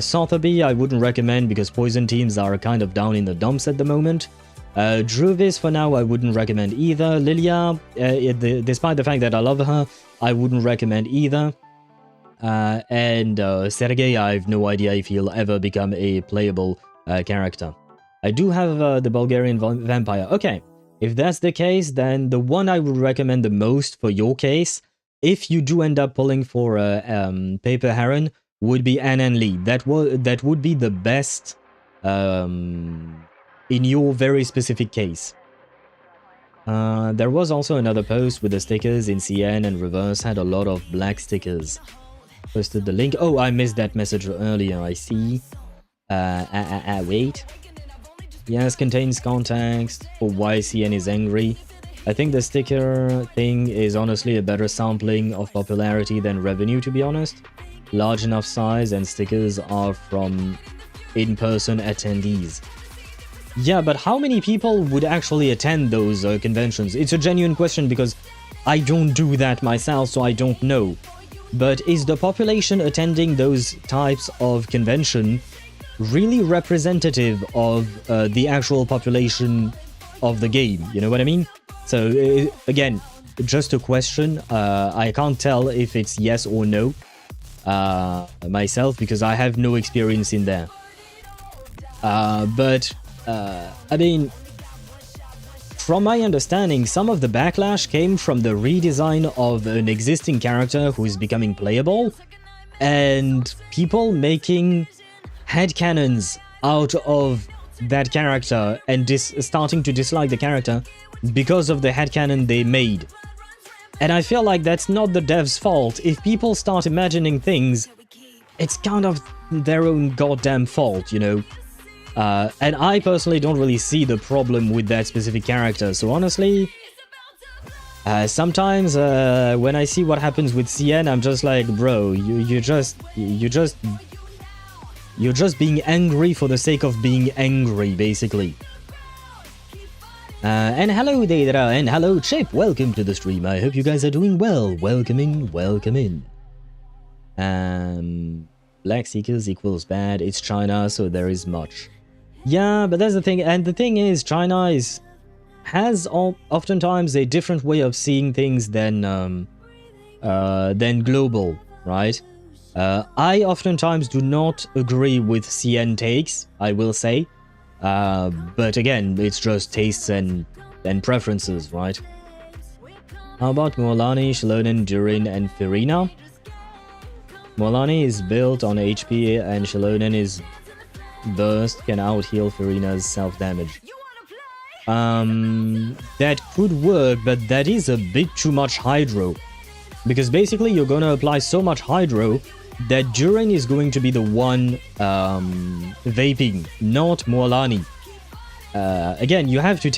Sotheby I wouldn't recommend because poison teams are kind of down in the dumps at the moment. Druvis for now I wouldn't recommend either. Lilia, despite the fact that I love her, I wouldn't recommend either. And Sergei, I have no idea if he'll ever become a playable character. I do have the Bulgarian vampire. Okay, if that's the case, then the one I would recommend the most for your case, if you do end up pulling for Paper Heron, would be Anan Lee. That would be the best in your very specific case. There was also another post with the stickers in CN, and Reverse had a lot of black stickers. Posted the link. Oh, I missed that message earlier, I see. Wait. Yes, contains context for why CN is angry. I think the sticker thing is honestly a better sampling of popularity than revenue, to be honest. Large enough size and stickers are from in-person attendees. Yeah, but how many people would actually attend those conventions? It's a genuine question because I don't do that myself, so I don't know. But is the population attending those types of convention really representative of the actual population of the game? You know what I mean? So, again, just a question. I can't tell if it's yes or no myself because I have no experience in there. But I mean, from my understanding, some of the backlash came from the redesign of an existing character who is becoming playable, and people making headcanons out of that character and starting to dislike the character because of the headcanon they made. And I feel like that's not the devs' fault. If people start imagining things, it's kind of their own goddamn fault, you know? And I personally don't really see the problem with that specific character. So honestly, sometimes when I see what happens with CN, I'm just like, bro, you're just being angry for the sake of being angry, basically. And hello Deidra, and hello Chip, welcome to the stream. I hope you guys are doing well. Welcome in, welcome in. Black Seekers equals bad. It's China, so there is much. Yeah, but that's the thing, and the thing is, China has oftentimes a different way of seeing things than global, right? I oftentimes do not agree with CN takes, I will say, but again, it's just tastes and preferences, right? How about Mualani, Shilonen, Durin, and Firina? Mualani is built on HP, and Shilonen is burst, can out-heal Firina's self-damage. That could work, but that is a bit too much Hydro. Because basically you're gonna apply so much Hydro that Durin is going to be the one vaping, not Mualani. Again, you have to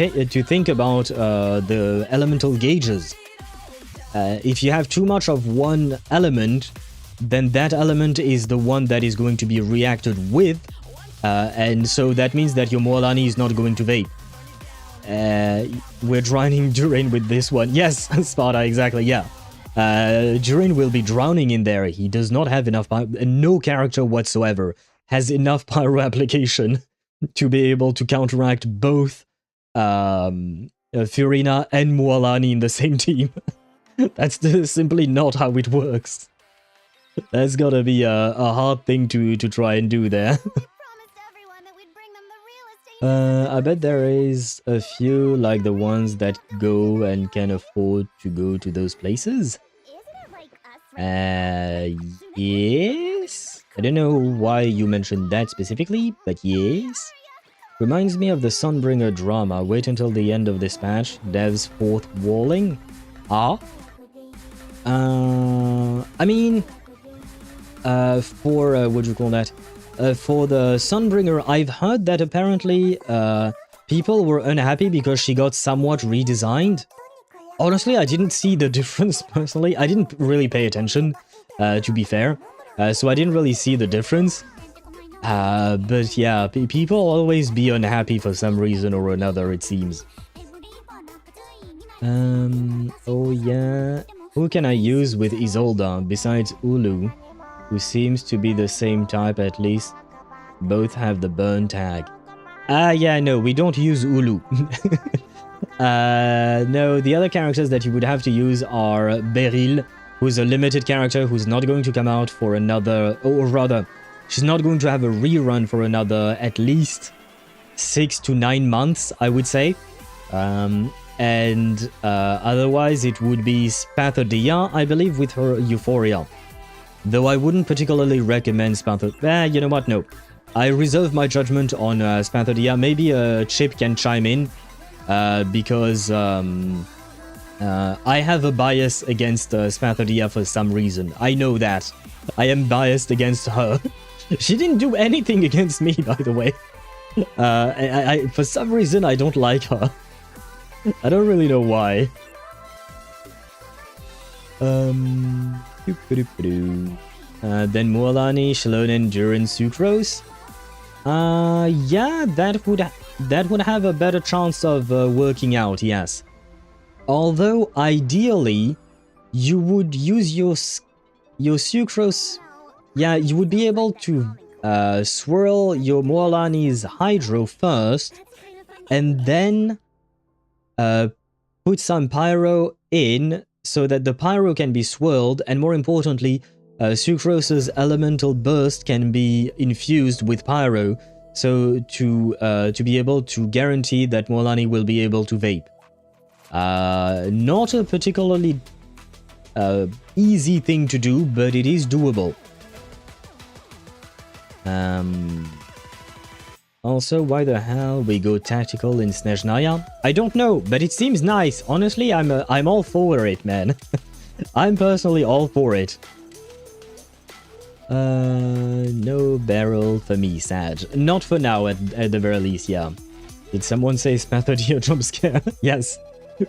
think about the elemental gauges. If you have too much of one element, then that element is the one that is going to be reacted with, and so that means that your Mualani is not going to vape. We're drowning Durin with this one. Yes, Sparta, exactly, yeah. Durin will be drowning in there. He does not have enough no character whatsoever has enough pyro application to be able to counteract both Firina and Mualani in the same team. That's simply not how it works. That's gotta be a hard thing to try and do there. I bet there is a few like the ones that go and can afford to go to those places. Yes. I don't know why you mentioned that specifically, but yes. Reminds me of the Sunbringer drama. Wait until the end of this patch. Dev's fourth walling. I mean, for what do you call that? For the Sunbringer, I've heard that apparently people were unhappy because she got somewhat redesigned. Honestly, I didn't see the difference personally. I didn't really pay attention, to be fair. So I didn't really see the difference. But yeah, people always be unhappy for some reason or another, it seems. Oh yeah. Who can I use with Isolda besides Ulu? Who seems to be the same type at least. Both have the burn tag. Yeah, no, we don't use Ulu. No, the other characters that you would have to use are Beryl, who's a limited character who's not going to come out for another, or rather, she's not going to have a rerun for another at least 6 to 9 months, I would say. And otherwise it would be Spathodia, I believe, with her Euphoria. Though I wouldn't particularly recommend Spathodia. You know what? No. I reserve my judgment on Spathodia. Maybe Chip can chime in, because I have a bias against Spathodia for some reason. I know that. I am biased against her. She didn't do anything against me, by the way. For some reason, I don't like her. I don't really know why. Then Mualani, Shalonen, Durin, Sucrose. Yeah, that would have a better chance of working out, yes. Although, ideally, you would use your Sucrose... Yeah, you would be able to swirl your Mualani's Hydro first, and then put some Pyro in, so that the Pyro can be swirled, and more importantly, Sucrose's Elemental Burst can be infused with Pyro, so to be able to guarantee that Mualani will be able to vape. Not a particularly easy thing to do, but it is doable. Also, why the hell we go tactical in Snezhnaya? I don't know, but it seems nice. Honestly, I'm all for it, man. I'm personally all for it. No barrel for me, sad. Not for now, at the very least, yeah. Did someone say Spathodia jump scare? Yes,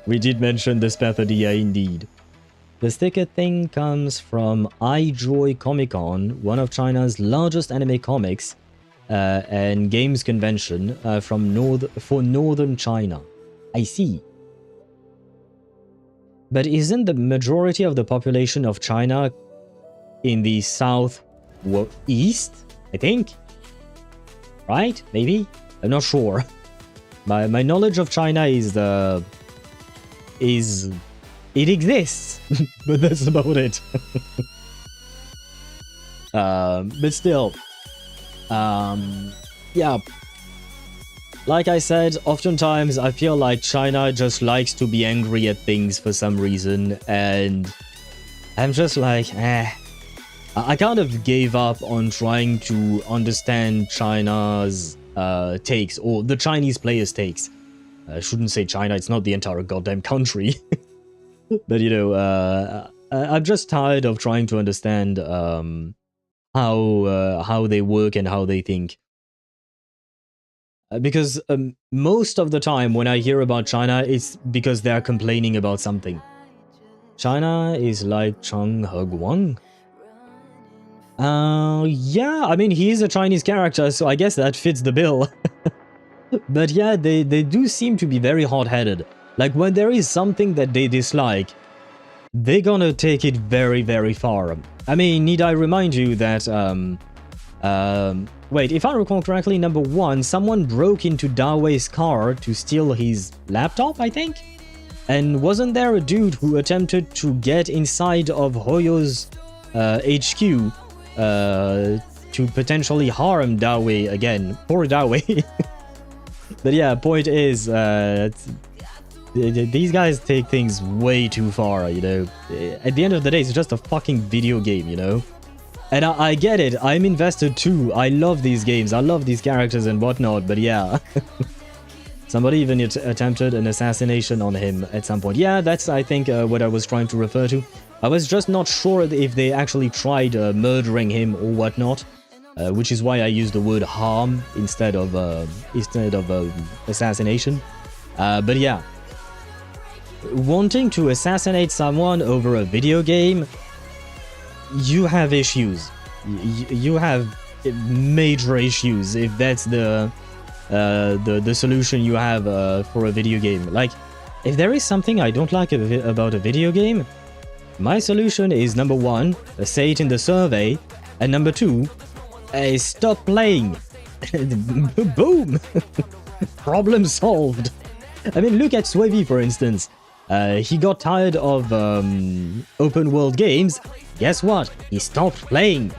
we did mention the Spathodia indeed. The sticker thing comes from iJoy Comic Con, one of China's largest anime comics and games convention for northern China. I see. But isn't the majority of the population of China in the southeast? I think. Right? Maybe? I'm not sure. My knowledge of China is it exists, but that's about it. But still, yeah. Like I said, oftentimes I feel like China just likes to be angry at things for some reason, and I'm just like, I kind of gave up on trying to understand China's takes, or the Chinese players' takes. I shouldn't say China, it's not the entire goddamn country. But, you know, I'm just tired of trying to understand how they work and how they think. Because most of the time when I hear about China, it's because they're complaining about something. China is like Cheng He-guang. Yeah, I mean, he is a Chinese character, so I guess that fits the bill. But yeah, they do seem to be very hot-headed. Like, when there is something that they dislike, they're gonna take it very, very far. I mean, need I remind you that, wait, if I recall correctly, number one, someone broke into Dawei's car to steal his laptop, I think? And wasn't there a dude who attempted to get inside of HoYo's HQ to potentially harm Dawei again? Poor Dawei. But yeah, point is, these guys take things way too far, you know? At the end of the day, it's just a fucking video game, you know? And I get it, I'm invested too, I love these games, I love these characters and whatnot, but yeah. Somebody even attempted an assassination on him at some point. Yeah, that's, I think, what I was trying to refer to. I was just not sure if they actually tried murdering him or whatnot, which is why I used the word harm instead of assassination. But yeah. Wanting to assassinate someone over a video game, you have issues. You have major issues if that's the solution you have for a video game. Like, if there is something I don't like about a video game, my solution is number one, say it in the survey, and number two, stop playing. Boom! Problem solved. I mean, look at Swavey, for instance. He got tired of open world games. Guess what? He stopped playing.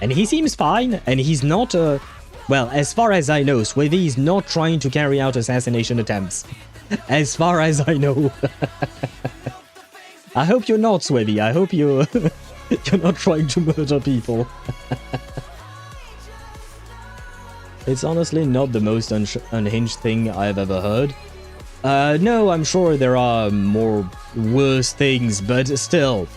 And he seems fine, and he's not Well, as far as I know, Swevy is not trying to carry out assassination attempts. As far as I know. I hope you're not, Swevy. I hope you're not trying to murder people. It's honestly not the most unhinged thing I've ever heard. No, I'm sure there are more worse things, but still,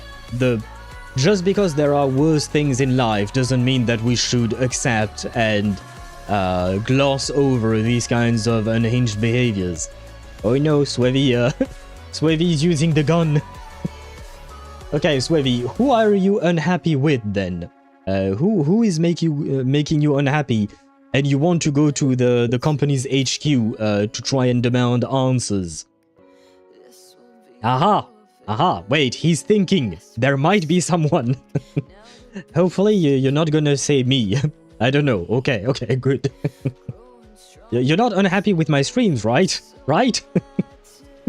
just because there are worse things in life doesn't mean that we should accept and gloss over these kinds of unhinged behaviors. Oh no, Swevy, Swevy is using the gun. Okay, Swevy, who are you unhappy with then? Who is making you unhappy? And you want to go to the company's HQ to try and demand answers. Aha! Aha, wait, he's thinking. There might be someone. Hopefully you're not gonna say me. I don't know. Okay, good. You're not unhappy with my streams, right? Right?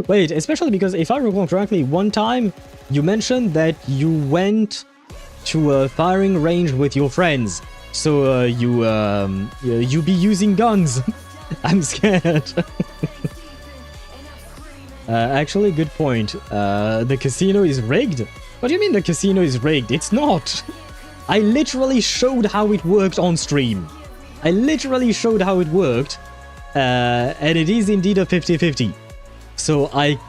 Wait, especially because if I recall correctly, one time you mentioned that you went to a firing range with your friends. So you be using guns. I'm scared. Actually, good point. The casino is rigged? What do you mean the casino is rigged? It's not. I literally showed how it worked on stream. I literally showed how it worked. And it is indeed a 50-50. So I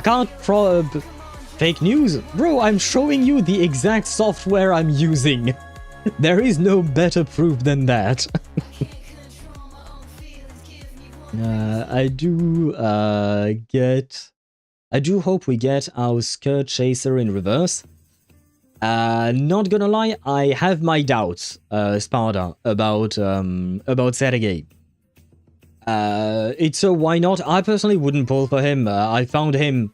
can't probe fake news. Bro, I'm showing you the exact software I'm using. There is no better proof than that. I do hope we get our skirt chaser in reverse. Not gonna lie, I have my doubts, Sparta, about Sergei. It's a why not? I personally wouldn't pull for him. I found him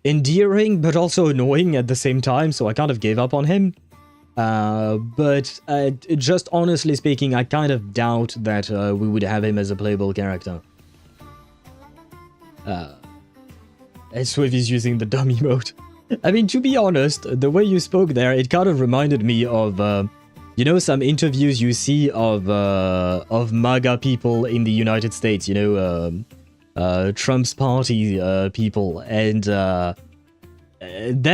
endearing but also annoying at the same time, so I kind of gave up on him. But just honestly speaking, I kind of doubt that we would have him as a playable character. And Swift is using the dummy mode. I mean, to be honest, the way you spoke there, it kind of reminded me of, you know, some interviews you see of MAGA people in the United States, you know, Trump's party people, and that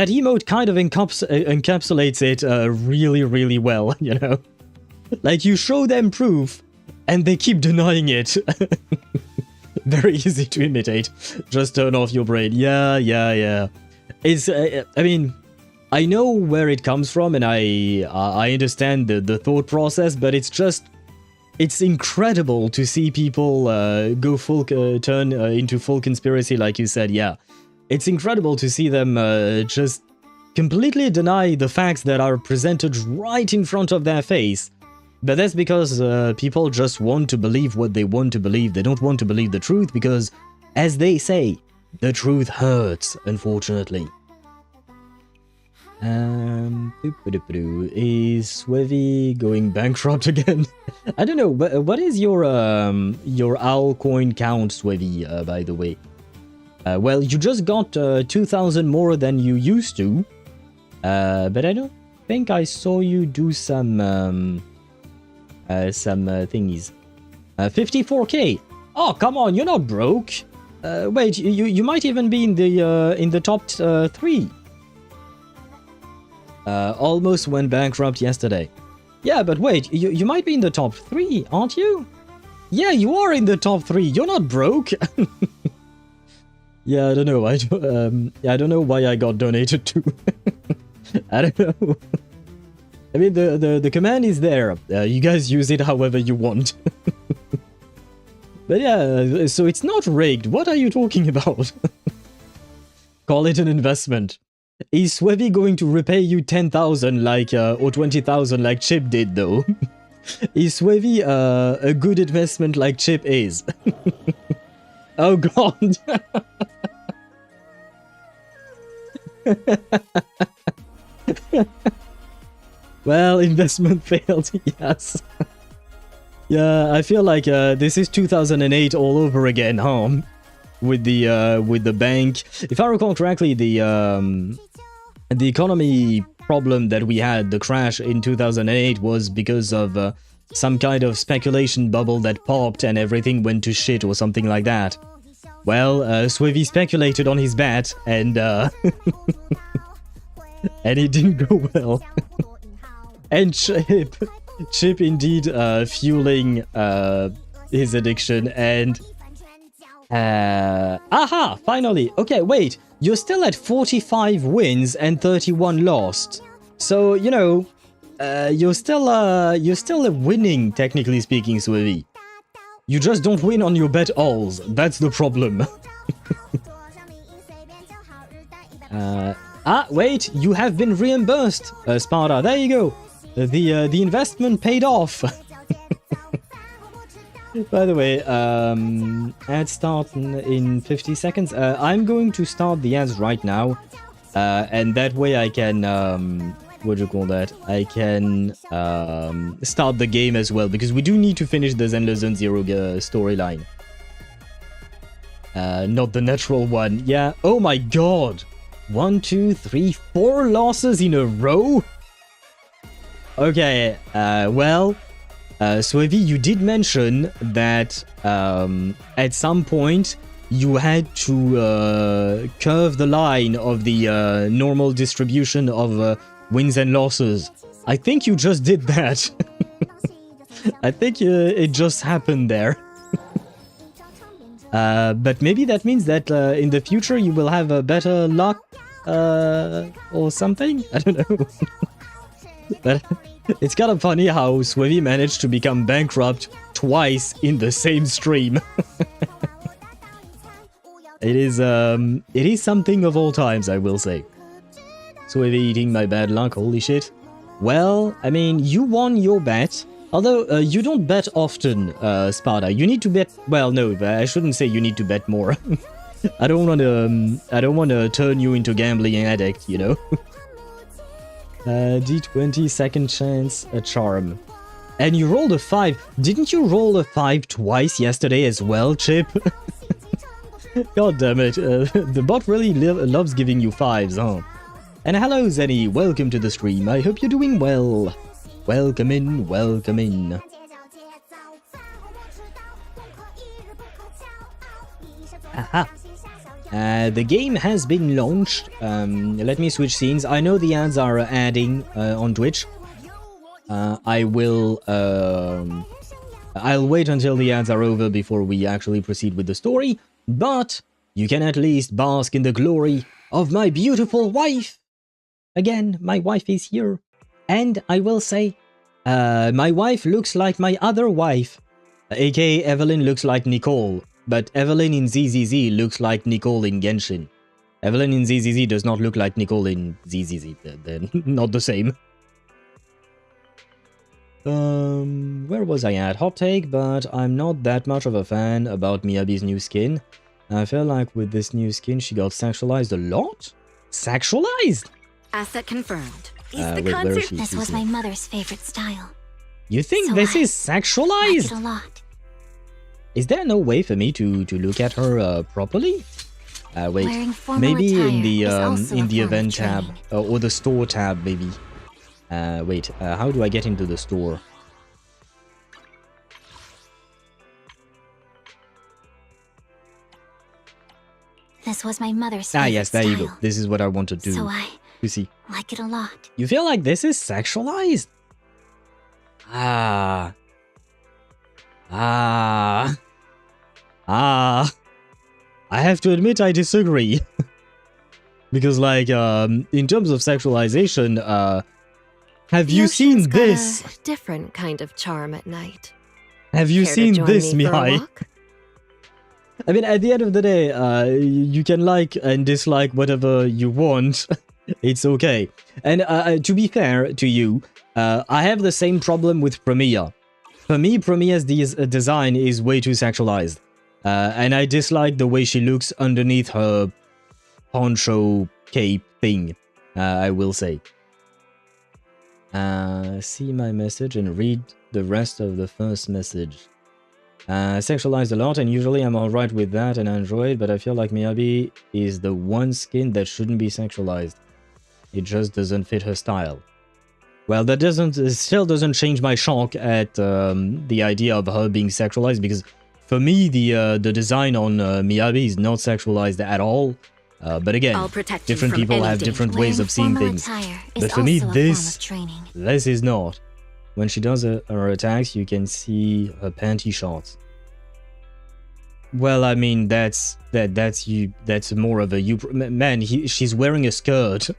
emote kind of encapsulates it really, really well, you know? Like, you show them proof, and they keep denying it. Very easy to imitate. Just turn off your brain. Yeah. It's, I mean, I know where it comes from, and I understand the thought process, but it's just, it's incredible to see people go full, turn into full conspiracy, like you said, yeah. It's incredible to see them just completely deny the facts that are presented right in front of their face. But that's because people just want to believe what they want to believe. They don't want to believe the truth because, as they say, the truth hurts, unfortunately. Is Swevy going bankrupt again? I don't know, but what is your owl coin count, Swevy, by the way? Well, you just got 2,000 more than you used to, but I don't think I saw you do some thingies. 54k. Oh, come on, you're not broke. Wait, you might even be in the top 3. Almost went bankrupt yesterday. Yeah, but wait, you might be in the top 3, aren't you? Yeah, you are in the top 3. You're not broke. Yeah, I don't know. I don't know why I got donated to. I don't know. I mean, the command is there. You guys use it however you want. But yeah, so it's not rigged. What are you talking about? Call it an investment. Is Swevy going to repay you 10,000 like, or 20,000 like Chip did though? Is Swevy a good investment like Chip is? Oh god. Well, investment failed, yes. Yeah, I feel like this is 2008 all over again, huh? With the bank. If I recall correctly, the economy problem that we had, the crash in 2008, was because of some kind of speculation bubble that popped and everything went to shit or something like that. Well, Swivy speculated on his bet and and it didn't go well. And Chip indeed fueling his addiction and aha, finally. Okay, wait. You're still at 45 wins and 31 lost. So, you know, you're still winning, technically speaking, Swivy. You just don't win on your bet alls. That's the problem. Wait, you have been reimbursed, Sparta. There you go. The investment paid off. By the way, ads start in 50 seconds. I'm going to start the ads right now, and that way I can, what do you call that? I can start the game as well, because we do need to finish the Zenless Zone Zero storyline. Not the natural one. Yeah. Oh my god. 1, 2, 3, 4 losses in a row? Okay, well, Swivy, you did mention that at some point you had to curve the line of the normal distribution of wins and losses. I think you just did that. I think it just happened there. But maybe that means that in the future you will have a better luck or something? I don't know. But it's kind of funny how Swivy managed to become bankrupt twice in the same stream. It is something of all times, I will say. Swivy eating my bad luck, holy shit. Well, I mean, you won your bet. Although, you don't bet often, Sparta. You need to bet... Well, no, I shouldn't say you need to bet more. I don't want to turn you into gambling addict, you know? D20, second chance, a charm. And you rolled a 5. Didn't you roll a 5 twice yesterday as well, Chip? God damn it. The bot really loves giving you 5s, huh? And hello, Zenny. Welcome to the stream. I hope you're doing well. Welcome in, welcome in. Aha. The game has been launched. Let me switch scenes. I know the ads are adding on Twitch. I will... I'll wait until the ads are over before we actually proceed with the story. But you can at least bask in the glory of my beautiful wife. Again, my wife is here. And I will say, my wife looks like my other wife. aka Evelyn looks like Nicole. But Evelyn in ZZZ looks like Nicole in Genshin. Evelyn in ZZZ does not look like Nicole in ZZZ. They're not the same. Where was I at? Hot take, but I'm not that much of a fan about Miyabi's new skin. I feel like with this new skin, she got sexualized a lot? Sexualized? Asset confirmed. Is the concert? This was my mother's favorite style. You think this is sexualized? Like it a lot. Is there no way for me to look at her properly? Wait, maybe in the event tab or the store tab, maybe. Wait, how do I get into the store? This was my mother's favorite yes, there style. you go. This is what I want to do. So I You see. like it a lot. You feel like this is sexualized? I have to admit I disagree. Because like, in terms of sexualization, have you seen this? Got a different kind of charm at night. Have you Care seen to join this, me for a Mihai? walk? I mean, at the end of the day, you can like and dislike whatever you want. It's okay. And to be fair to you, I have the same problem with Promeia. For me, Promea's design is way too sexualized. And I dislike the way she looks underneath her poncho cape thing, I will say. See my message and read the rest of the first message. Sexualized a lot, and usually I'm alright with that and I enjoy it, but I feel like Miyabi is the one skin that shouldn't be sexualized. It just doesn't fit her style. Well, that still doesn't change my shock at the idea of her being sexualized, because for me, the design on Miyabi is not sexualized at all. But again, different people have different ways of seeing things. But for me, this is not. When she does her attacks, you can see her panty shots. Well, I mean, that's more of a man. She's wearing a skirt.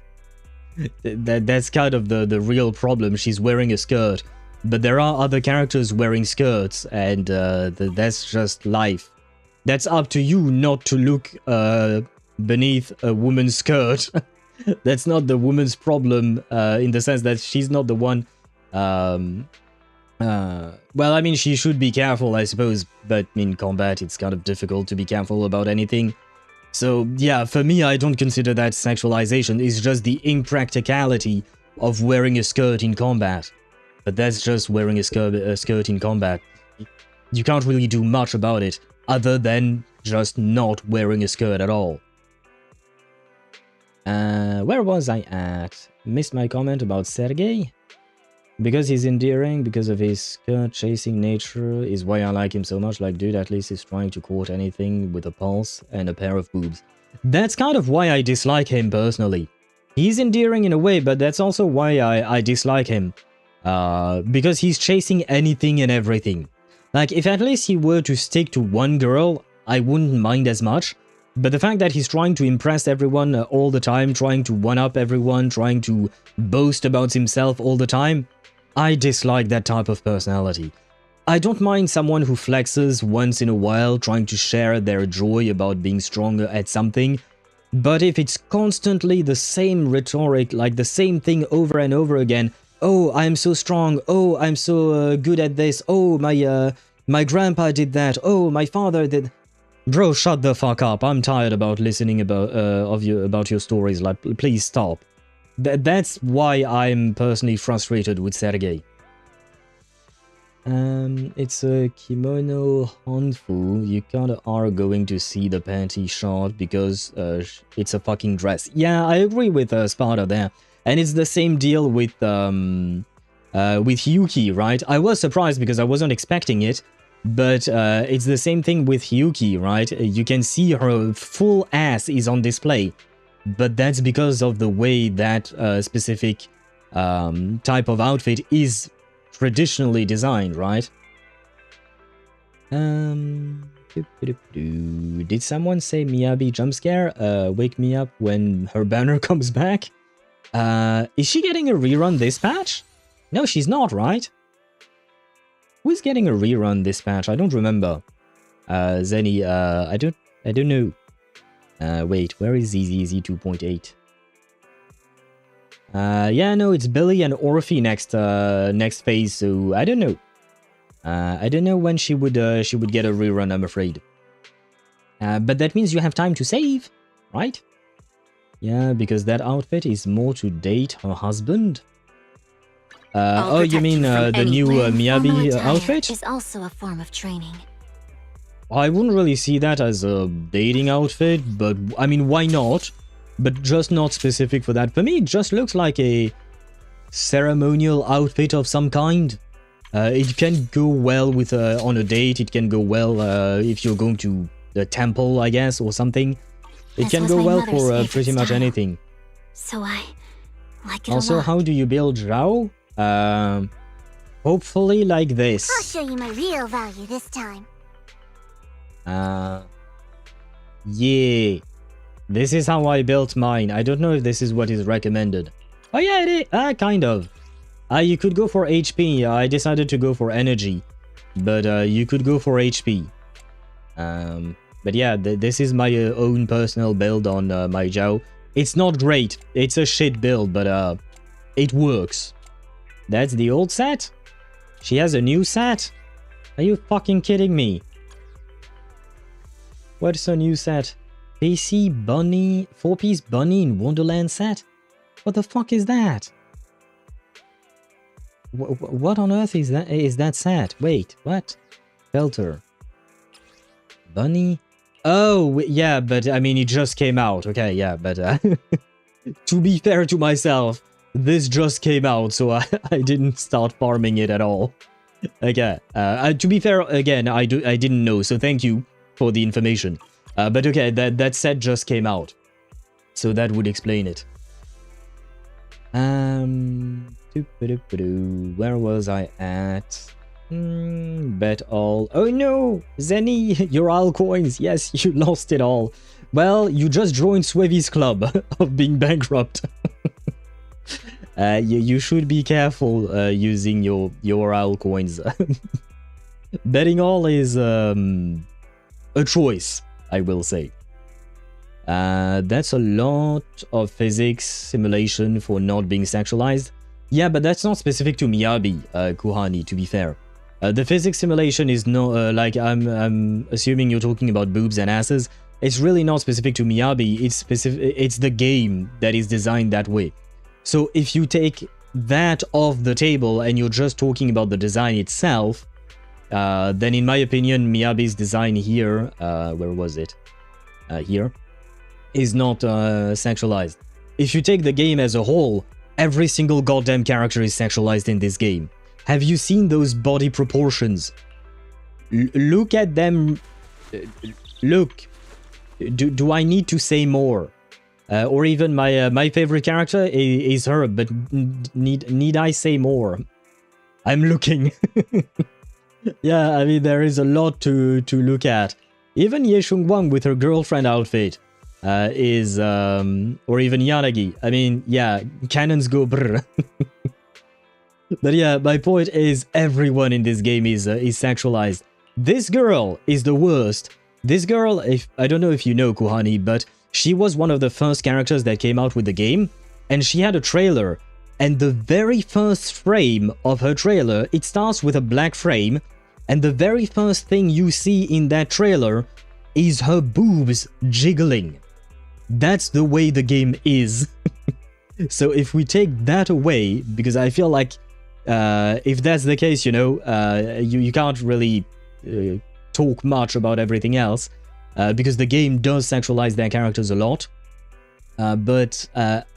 That's kind of the real problem. She's wearing a skirt, but there are other characters wearing skirts, and that's just life. That's up to you not to look beneath a woman's skirt. That's not the woman's problem, in the sense that she's not the one. Well, I mean, she should be careful, I suppose, but in combat it's kind of difficult to be careful about anything. So yeah, for me, I don't consider that sexualization. It's just the impracticality of wearing a skirt in combat. But that's just wearing a skirt in combat. You can't really do much about it, other than just not wearing a skirt at all. Where was I at? Missed my comment about Sergei? Because he's endearing, because of his skirt-chasing nature, is why I like him so much. Like, dude, at least he's trying to court anything with a pulse and a pair of boobs. That's kind of why I dislike him, personally. He's endearing in a way, but that's also why I dislike him. Because he's chasing anything and everything. Like, if at least he were to stick to one girl, I wouldn't mind as much. But the fact that he's trying to impress everyone all the time, trying to one-up everyone, trying to boast about himself all the time, I dislike that type of personality. I don't mind someone who flexes once in a while, trying to share their joy about being stronger at something, but if it's constantly the same rhetoric, like the same thing over and over again, oh, I'm so strong, oh, I'm so good at this, oh, my grandpa did that, oh, my father did... Bro, shut the fuck up, I'm tired about listening about your stories, like, please stop. That's why I'm personally frustrated with Sergei. It's a kimono hanfu. You kinda are going to see the panty shot because it's a fucking dress. Yeah, I agree with Sparta there. And it's the same deal with Hyuki, right? I was surprised because I wasn't expecting it. But it's the same thing with Hyuki, right? You can see her full ass is on display. But that's because of the way that specific type of outfit is traditionally designed, right? Did someone say Miyabi jump scare? Wake me up when her banner comes back? Is she getting a rerun this patch? No, she's not, right? Who's getting a rerun this patch? I don't remember. Zenny, I don't know. Wait, where is ZZZ 2.8? Yeah, no, it's Billy and Orphe next phase, so I don't know. I don't know when she would get a rerun, I'm afraid. But that means you have time to save, right? Yeah, because that outfit is more to date her husband. Oh, you mean the new Miyabi outfit? Is also a form of training. I wouldn't really see that as a dating outfit, but I mean, why not? But just not specific for that. For me, it just looks like a ceremonial outfit of some kind. It can go well with on a date. It can go well if you're going to the temple, I guess, or something. It can go well for pretty much anything. So I like it also, how do you build Zhao? Hopefully like this. I'll show you my real value this time. Yeah. This is how I built mine. I don't know if this is what is recommended. Oh yeah, it is. Kind of. You could go for HP. I decided to go for energy. But you could go for HP. But yeah, this is my own personal build on my Zhao. It's not great. It's a shit build, but it works. That's the old set? She has a new set? Are you fucking kidding me? What's a new set? PC Bunny, 4-piece Bunny in Wonderland set? What the fuck is that? What on earth is that set? Wait, what? Filter. Bunny? Oh, yeah, but I mean, it just came out. Okay, yeah, but to be fair to myself, this just came out, so I didn't start farming it at all. Okay, to be fair, again, I didn't know, so thank you for the information. But okay, that set just came out, so that would explain it. Where was I at? Bet all. Oh no, Zenny, your all coins. Yes, you lost it all. Well, you just joined Swevy's club of being bankrupt. You should be careful using your owl coins. Betting all is a choice, I will say. That's a lot of physics simulation for not being sexualized. Yeah, but that's not specific to Miyabi, Kuhani, to be fair. The physics simulation is no like I'm assuming you're talking about boobs and asses. It's really not specific to Miyabi. It's the game that is designed that way. So if you take that off the table and you're just talking about the design itself, then in my opinion, Miyabi's design here, where was it? Here, is not sexualized. If you take the game as a whole, every single goddamn character is sexualized in this game. Have you seen those body proportions? Look at them. Look. Do I need to say more? Or even my favorite character is her, but need I say more? I'm looking. Yeah, I mean, there is a lot to look at. Even Ye Shungwang with her girlfriend outfit is, or even Yanagi. I mean, yeah, cannons go brr. But yeah, my point is everyone in this game is sexualized. This girl is the worst. This girl, I don't know if you know Kuhani, but she was one of the first characters that came out with the game, and she had a trailer, and the very first frame of her trailer, it starts with a black frame, and the very first thing you see in that trailer is her boobs jiggling. That's the way the game is. So if we take that away, because I feel like if that's the case, you know, you can't really talk much about everything else, because the game does sexualize their characters a lot. But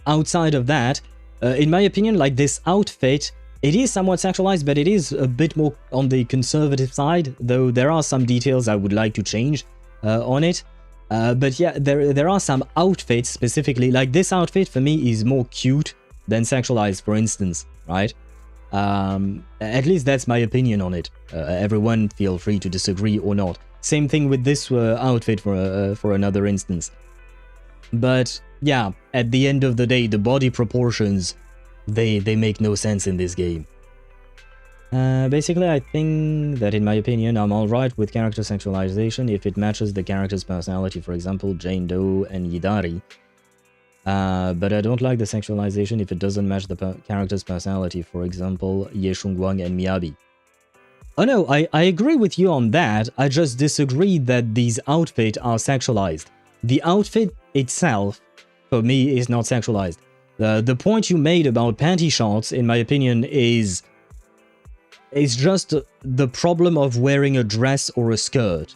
outside of that, in my opinion, like this outfit, it is somewhat sexualized, but it is a bit more on the conservative side, though there are some details I would like to change on it. But yeah, there are some outfits specifically, like this outfit for me is more cute than sexualized, for instance, right? At least that's my opinion on it. Everyone feel free to disagree or not. Same thing with this outfit for another instance. But yeah, at the end of the day, the body proportions, they make no sense in this game. Basically, I think that in my opinion, I'm alright with character sexualization if it matches the character's personality, for example, Jane Doe and Yidari. But I don't like the sexualization if it doesn't match the character's personality, for example, Ye Shungwang and Miyabi. Oh no, I agree with you on that, I just disagree that these outfits are sexualized. The outfit itself, for me, is not sexualized. The point you made about panty shots, in my opinion, is just the problem of wearing a dress or a skirt.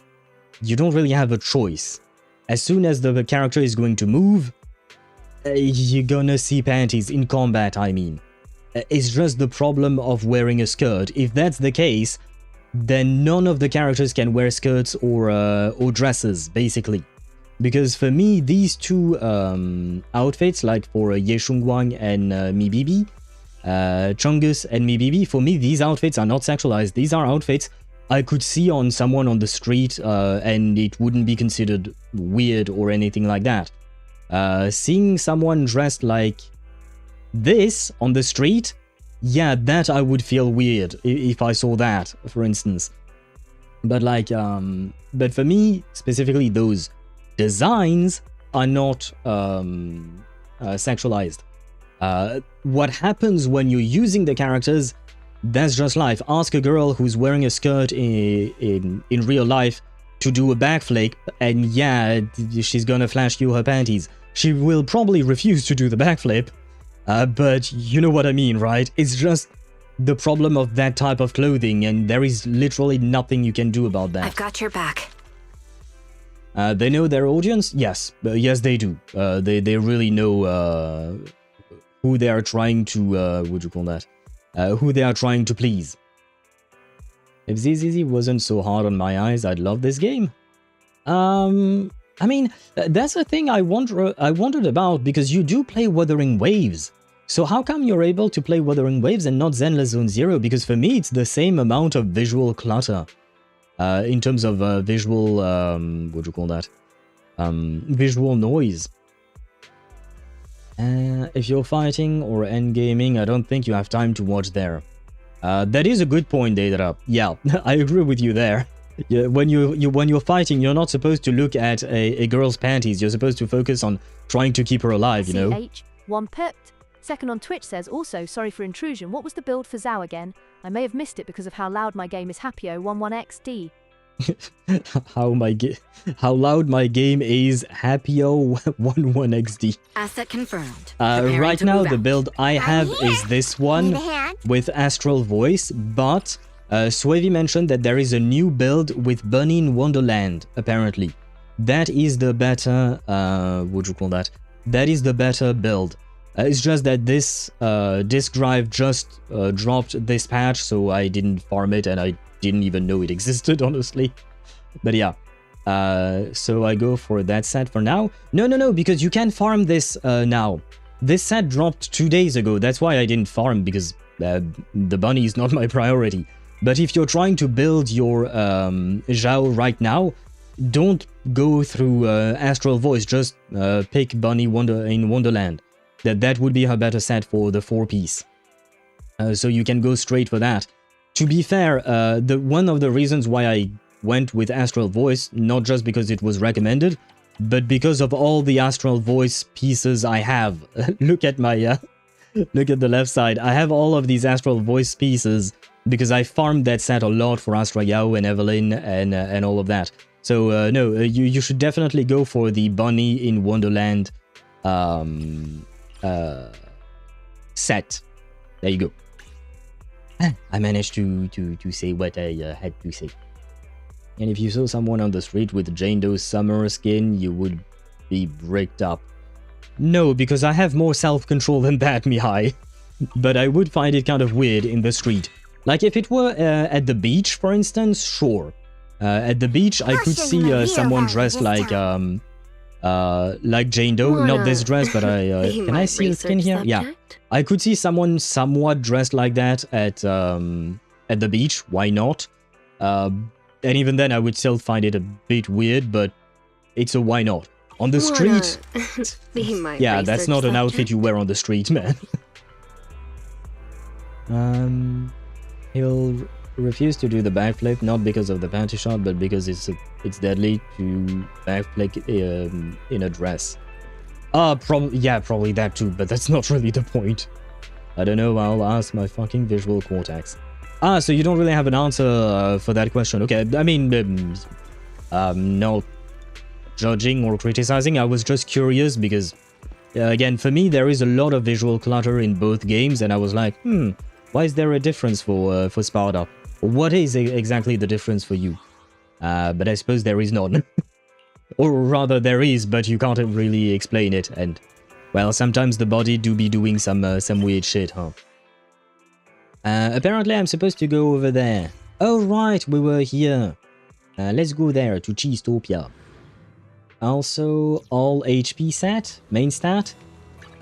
You don't really have a choice. As soon as the character is going to move, you're gonna see panties in combat, I mean. It's just the problem of wearing a skirt. If that's the case, then none of the characters can wear skirts or dresses, basically. Because for me, these two outfits, like for Ye Shungwang and Mibibi, Chungus and Mibibi, for me, these outfits are not sexualized. These are outfits I could see on someone on the street and it wouldn't be considered weird or anything like that. Seeing someone dressed like this on the street, yeah, that I would feel weird if I saw that, for instance. But like, but for me, specifically, those designs are not sexualized. What happens when you're using the characters, that's just life. Ask a girl who's wearing a skirt in real life to do a backflip, and yeah, she's gonna flash you her panties. She will probably refuse to do the backflip, but you know what I mean, right? It's just the problem of that type of clothing, and there is literally nothing you can do about that. I've got your back. They know their audience? Yes. Yes, they do. They really know who they are trying to, what do you call that? Who they are trying to please. If ZZZ wasn't so hard on my eyes, I'd love this game. I mean, that's a thing I wondered about, because you do play Wuthering Waves. So how come you're able to play Wuthering Waves and not Zenless Zone Zero? Because for me, it's the same amount of visual clutter. In terms of visual, what do you call that? Visual noise. If you're fighting or endgaming, I don't think you have time to watch there. That is a good point, Deidara. Yeah, I agree with you there. Yeah, when you're fighting, you're not supposed to look at a girl's panties. You're supposed to focus on trying to keep her alive, you know? CH1 Pipped. Second on Twitch says, also, sorry for intrusion, what was the build for Zhao again? I may have missed it because of how loud my game is. Happio11XD. How loud my game is. Happio11XD. Asset confirmed. Right now, the build I have is this one with Astral Voice, but Swavy mentioned that there is a new build with Bunny in Wonderland, apparently. That is the better, what do you call that? That is the better build. It's just that this disk drive just dropped this patch, so I didn't farm it and I didn't even know it existed, honestly. But yeah, so I go for that set for now. No, because you can farm this now. This set dropped 2 days ago, that's why I didn't farm, because the bunny is not my priority. But if you're trying to build your Zhao right now, don't go through Astral Voice, just pick Bunny in Wonderland. That would be a better set for the 4-piece. So you can go straight for that. To be fair, one of the reasons why I went with Astral Voice, not just because it was recommended, but because of all the Astral Voice pieces I have. Look at my look at the left side. I have all of these Astral Voice pieces because I farmed that set a lot for Astra Yao and Evelyn and all of that. So no, you should definitely go for the Bunny in Wonderland set. There you go. I managed to say what I had to say. And if you saw someone on the street with Jane Doe's summer skin, you would be bricked up. No, because I have more self-control than that, Mihai. But I would find it kind of weird in the street. Like if it were at the beach, for instance, sure. At the beach, I could see someone dressed like Jane Doe. Not this dress, but can I see the skin here? Yeah, I could see someone somewhat dressed like that at the beach. Why not? And even then, I would still find it a bit weird, but it's a why not. On the street, yeah, that's not an outfit you wear on the street, man. He'll refuse to do the backflip, not because of the panty shot, but because it's deadly to backflip in a dress. Probably that too, but that's not really the point. I don't know, I'll ask my fucking visual cortex. So you don't really have an answer for that question. Okay, I mean, not judging or criticizing, I was just curious because, again, for me, there is a lot of visual clutter in both games, and I was like, why is there a difference for Sparta? What is exactly the difference for you? But I suppose there is none. Or rather, there is, but you can't really explain it, and, well, sometimes the body do be doing some weird shit, huh? Apparently I'm supposed to go over there. Oh right, we were here. Let's go there to Cheesetopia. Also, all HP set, main stat.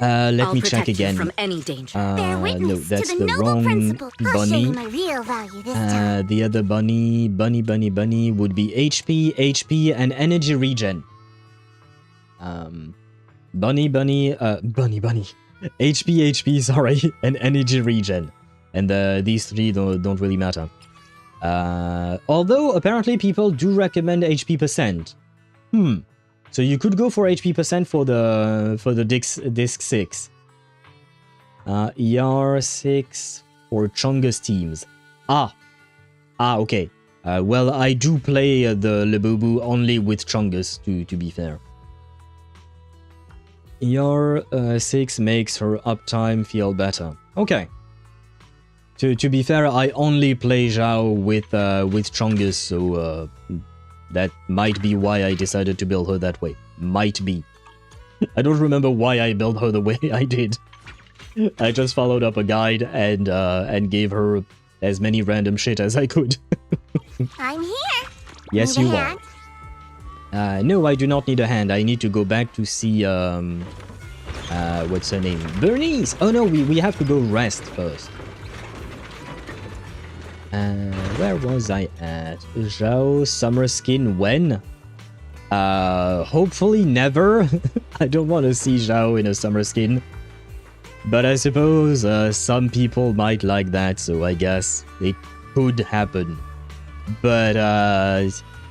Let me check again. From any danger. No, that's the wrong bunny. The other bunny would be HP, and energy regen. Bunny. HP, sorry, and energy regen. And these three don't really matter. Although apparently people do recommend HP percent. So you could go for HP percent for the disc 6. ER6 for Chungus teams. Okay. Well, I do play the Labubu only with Chungus, to be fair. ER6 makes her uptime feel better. Okay. To be fair, I only play Zhao with Chungus, so that might be why I decided to build her that way. Might be. I don't remember why I built her the way I did. I just followed up a guide and gave her as many random shit as I could. I'm here. Yes, Need you a are. hand? No, I do not need a hand. I need to go back to see, what's her name? Bernice! Oh no, we have to go rest first. Where was I at? Zhao, summer skin, when? Hopefully never. I don't want to see Zhao in a summer skin. But I suppose, some people might like that, so I guess it could happen. But,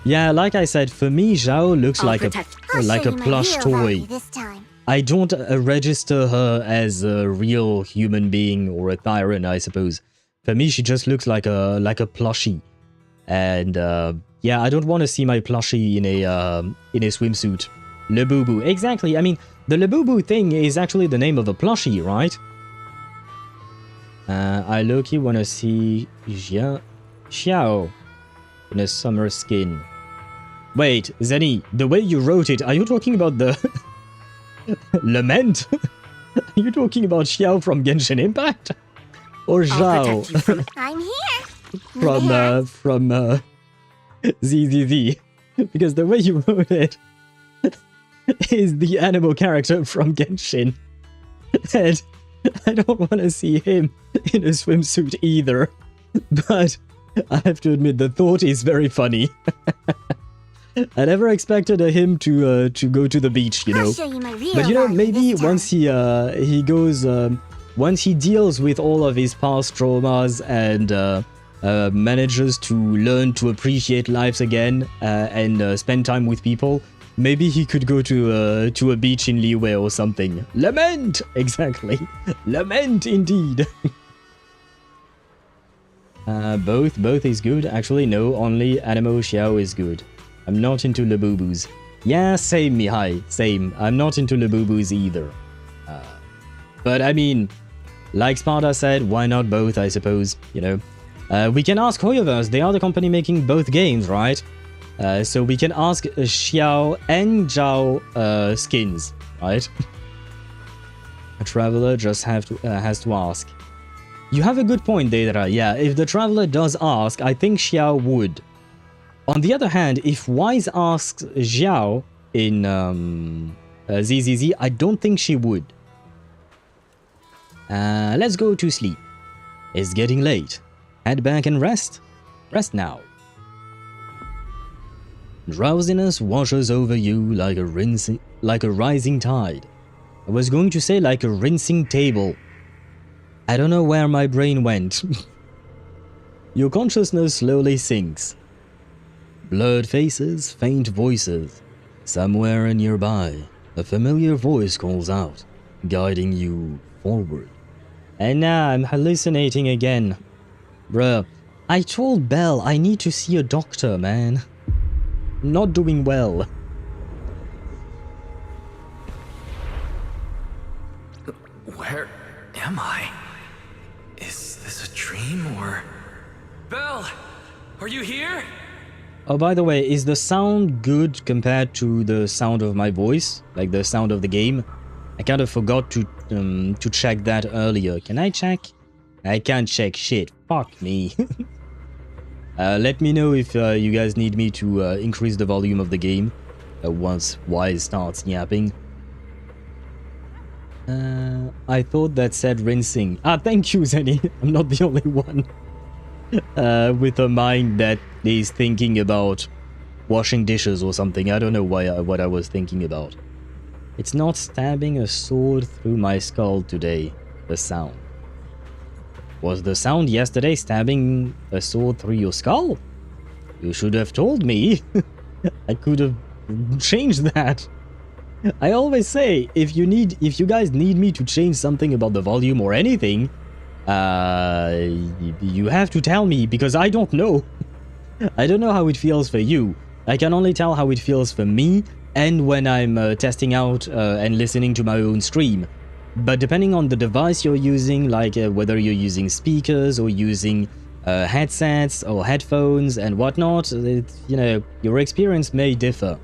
yeah, like I said, for me, Zhao looks I'll like a show you my plush real toy. value this time. I don't register her as a real human being or a tyrant, I suppose. For me, she just looks like a plushie. And, yeah, I don't want to see my plushie in a swimsuit. Labubu. Exactly. I mean, the Labubu thing is actually the name of a plushie, right? I low-key want to see Xiao in a summer skin. Wait, Zenny, the way you wrote it, are you talking about the Lament? Are you talking about Xiao from Genshin Impact? Or I'll protect you Zhao from I'm here. from ZZZ? Because the way you wrote it is the animal character from Genshin. And I don't want to see him in a swimsuit either. But I have to admit, the thought is very funny. I never expected him to go to the beach, you know. I'll show you my real But you know, value maybe this time. once he goes, once he deals with all of his past traumas and manages to learn to appreciate life again and spend time with people, maybe he could go to a beach in Liyue or something. Lament! Exactly. Lament indeed. Both is good. Actually, no, only Animo Xiao is good. I'm not into Labubus. Yeah, same, Mihai. Same. I'm not into Labubus either. But I mean, like Sparta said, why not both, I suppose, you know? We can ask HoYoVerse. They are the company making both games, right? So we can ask Xiao and Zhao skins, right? A traveler just has to ask. You have a good point, Deidara. Yeah, if the traveler does ask, I think Xiao would. On the other hand, if Wise asks Xiao in ZZZ, I don't think she would. Let's go to sleep. It's getting late. Head back and rest. Rest now. Drowsiness washes over you like a rising tide. I was going to say like a rinsing table. I don't know where my brain went. Your consciousness slowly sinks. Blurred faces, faint voices. Somewhere nearby, a familiar voice calls out, guiding you forward. And now I'm hallucinating again. Bruh, I told Belle I need to see a doctor, man. I'm not doing well. Where am I? Is this a dream or... Belle! Are you here? Oh, by the way, is the sound good compared to the sound of my voice? Like the sound of the game? I kind of forgot to check that earlier. Can I check? I can't check shit. Fuck me. Let me know if you guys need me to increase the volume of the game once Wise starts yapping. I thought that said rinsing. Ah, thank you, Zenny. I'm not the only one with a mind that is thinking about washing dishes or something. I don't know what I was thinking about. It's not stabbing a sword through my skull today. The sound. Was the sound yesterday stabbing a sword through your skull? You should have told me. I could have changed that. I always say, if you guys need me to change something about the volume or anything, you have to tell me, because I don't know. I don't know how it feels for you. I can only tell how it feels for me, and when I'm testing out and listening to my own stream. But depending on the device you're using, like whether you're using speakers or using headsets or headphones and whatnot, you know, your experience may differ.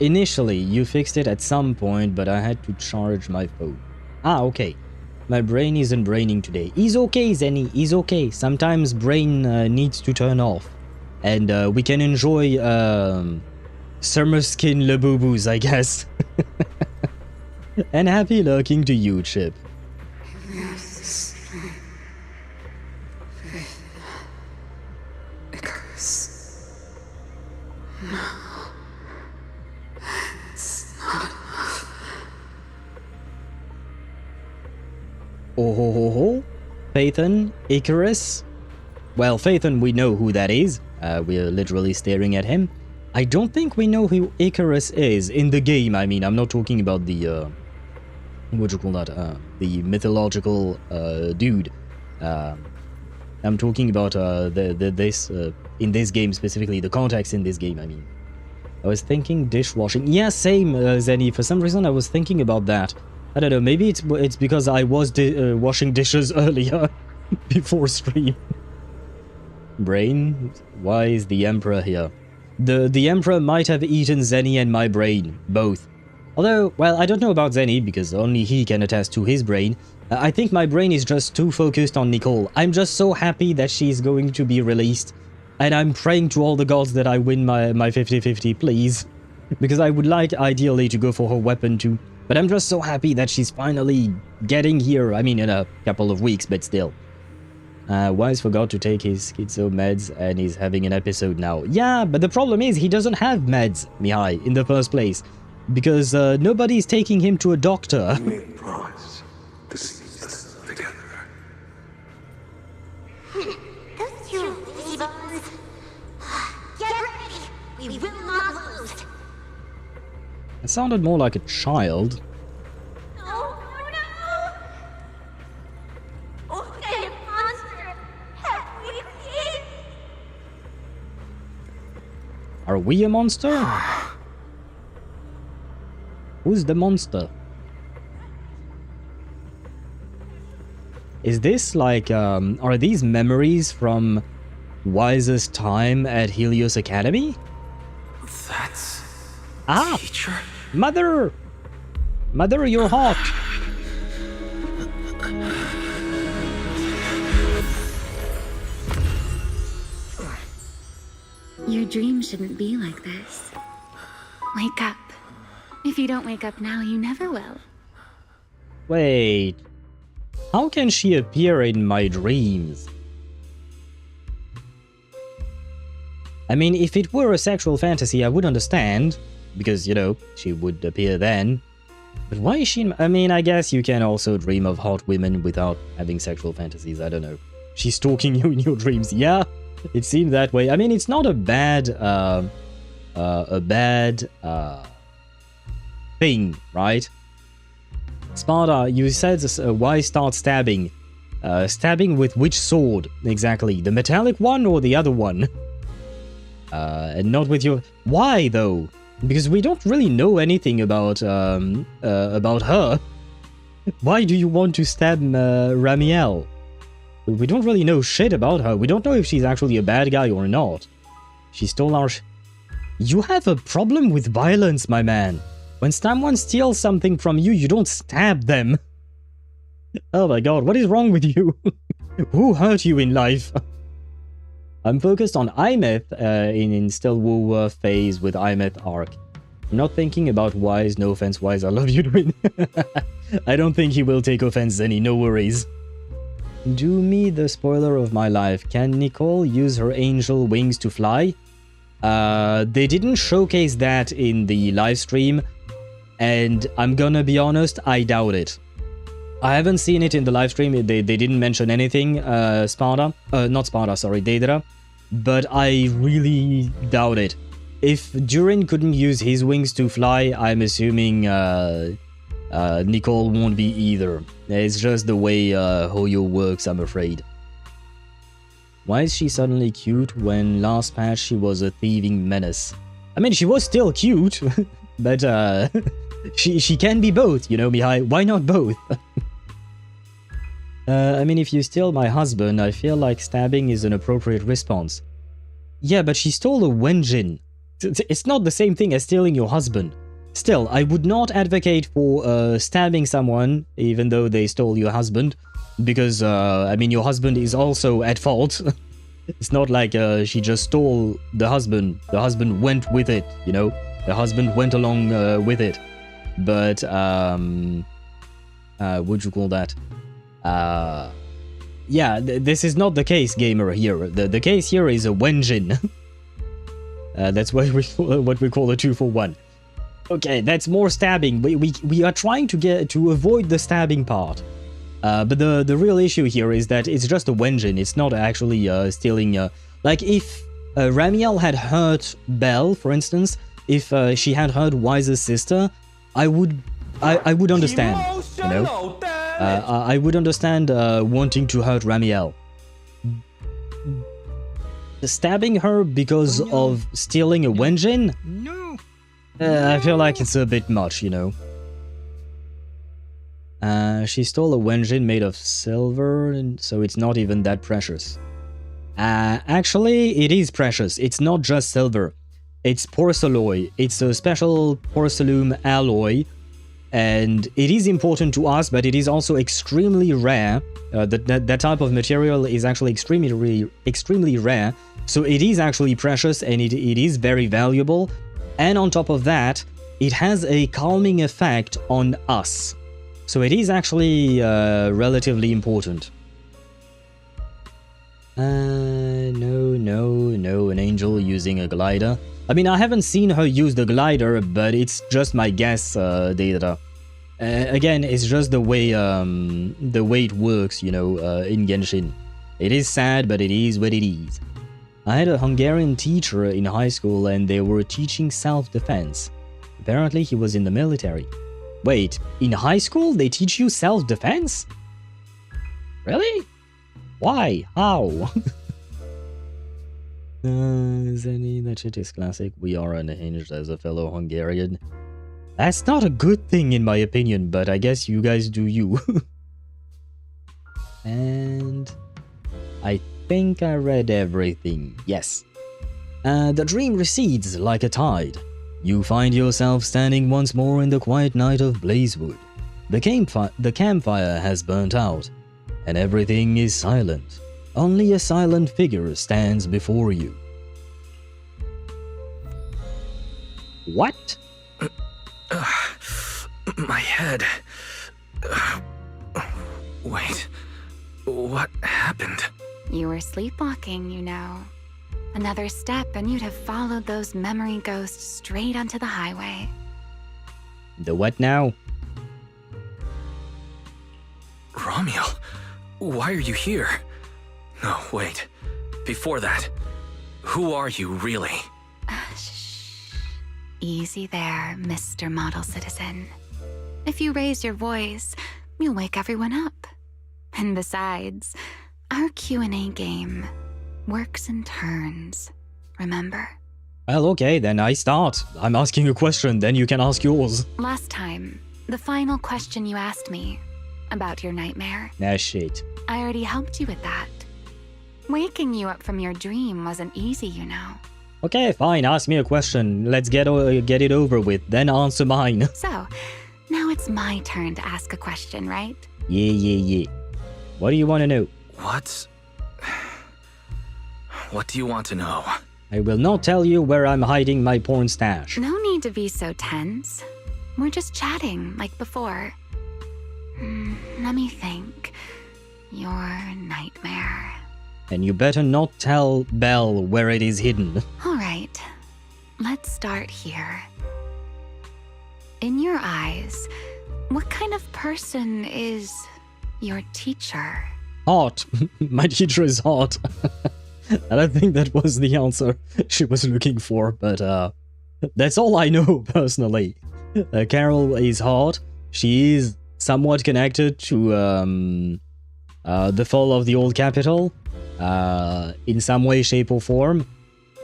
Initially, you fixed it at some point, but I had to charge my phone. Ah, okay. My brain isn't braining today. He's okay, Zenny. He's okay. Sometimes brain needs to turn off. And we can enjoy summer skin Labubu's, I guess. And happy lurking to you, Chip. Oh ho ho ho. Phaethon, Icarus. Well, Phaethon, we know who that is. We're literally staring at him. I don't think we know who Icarus is in the game. I mean, I'm not talking about the what you call that? The mythological dude. I'm talking about this in this game specifically, the context in this game. I mean, I was thinking dishwashing. Yeah, same, Zenny. For some reason, I was thinking about that. I don't know. Maybe it's because I was washing dishes earlier before stream. Brain, why is the Emperor here? The Emperor might have eaten Zenny and my brain, both. Although, well, I don't know about Zenny because only he can attest to his brain. I think my brain is just too focused on Nicole. I'm just so happy that she's going to be released. And I'm praying to all the gods that I win my 50-50, please. Because I would like, ideally, to go for her weapon too. But I'm just so happy that she's finally getting here. I mean, in a couple of weeks, but still. Wise forgot to take his schizo meds and he's having an episode now. Yeah, but the problem is he doesn't have meds, Mihai, in the first place. Because nobody's taking him to a doctor. We made a promise to see us together. Those two lazy bones. Get ready! We will not lose! It sounded more like a child. No, no! Oh, that monster! Have we seen? Are we a monster? Who's the monster? Is this like, are these memories from Wise's time at Helios Academy? That's... Ah! Teacher? Mother! Mother, you're hot! Your dream shouldn't be like this. Wake up. If you don't wake up now, you never will. Wait. How can she appear in my dreams? I mean, if it were a sexual fantasy, I would understand. Because, you know, she would appear then. But why is she... I mean, I guess you can also dream of hot women without having sexual fantasies. I don't know. She's stalking you in your dreams. Yeah, it seemed that way. I mean, it's not a bad... thing, right? Sparta, you said why start stabbing? Stabbing with which sword, exactly? The metallic one or the other one? And not with your... Why, though? Because we don't really know anything about her. Why do you want to stab Ramiel? We don't really know shit about her. We don't know if she's actually a bad guy or not. She stole our... You have a problem with violence, my man. When someone steals something from you, you don't stab them. Oh my god, what is wrong with you? Who hurt you in life? I'm focused on Imeth in still woo phase with Imeth arc. I'm not thinking about Wise, no offense Wise, I love you twin. I don't think he will take offense any, no worries. Do me the spoiler of my life. Can Nicole use her angel wings to fly? They didn't showcase that in the live stream. And I'm gonna be honest, I doubt it. I haven't seen it in the live stream. They didn't mention anything, Sparta. Not Sparta, sorry, Daedra. But I really doubt it. If Durin couldn't use his wings to fly, I'm assuming Nicole won't be either. It's just the way Hoyo works, I'm afraid. Why is she suddenly cute when last patch she was a thieving menace? I mean, she was still cute, but she can be both, you know, Mihai. Why not both? I mean, if you steal my husband, I feel like stabbing is an appropriate response. Yeah, but she stole a Wenjin. It's not the same thing as stealing your husband. Still, I would not advocate for stabbing someone even though they stole your husband, because, I mean, your husband is also at fault. It's not like she just stole the husband. The husband went with it, you know? The husband went along with it. But, what'd you call that? Yeah, this is not the case, gamer, here. The case here is a wenjin. That's what we call a 2-for-1. Okay, that's more stabbing. We are trying to avoid the stabbing part. But the real issue here is that it's just a wenjin. It's not actually stealing. Like if Ramiel had hurt Belle, for instance, if she had hurt Wise's sister, I would understand. You know, I would understand wanting to hurt Ramiel. Stabbing her because of stealing a wenjin? No. I feel like it's a bit much, you know. She stole a wenjin made of silver, and so it's not even that precious. Actually, it is precious. It's not just silver. It's porcelain. It's a special porcelain alloy, and it is important to us, but it is also extremely rare. That type of material is actually extremely rare, so it is actually precious, and it is very valuable. And on top of that, it has a calming effect on us. So it is actually relatively important. No, an angel using a glider. I mean, I haven't seen her use the glider, but it's just my guess, Data. Again, it's just the way it works, you know, in Genshin. It is sad, but it is what it is. I had a Hungarian teacher in high school, and they were teaching self-defense. Apparently, he was in the military. Wait, in high school they teach you self-defense? Really? Why? How? Zeni, that shit is classic. We are unhinged as a fellow Hungarian. That's not a good thing in my opinion, but I guess you guys do you. And I think I read everything. Yes. The dream recedes like a tide. You find yourself standing once more in the quiet night of Blazewood. The campfire has burnt out, and everything is silent. Only a silent figure stands before you. What? My head. Wait. What happened? You were sleepwalking, you know. Another step and you'd have followed those memory ghosts straight onto the highway. The what now? Ramiel, why are you here? No, wait. Before that, who are you really? Shh. Easy there, Mr. Model Citizen. If you raise your voice, you'll wake everyone up. And besides, our Q&A game works in turns, remember? Well, okay, then I start. I'm asking a question, then you can ask yours. Last time, the final question you asked me about your nightmare. Nah, shit. I already helped you with that. Waking you up from your dream wasn't easy, you know. Okay, fine, ask me a question. Let's get it over with, then answer mine. So, now it's my turn to ask a question, right? Yeah. What do you want to know? What do you want to know? I will not tell you where I'm hiding my porn stash. No need to be so tense. We're just chatting, like before. Let me think. Your nightmare. And you better not tell Belle where it is hidden. Alright, let's start here. In your eyes, what kind of person is your teacher? Hot. My teacher is hot. I don't think that was the answer she was looking for, but that's all I know personally. Carol is hot. She is somewhat connected to the fall of the old capital in some way, shape, or form,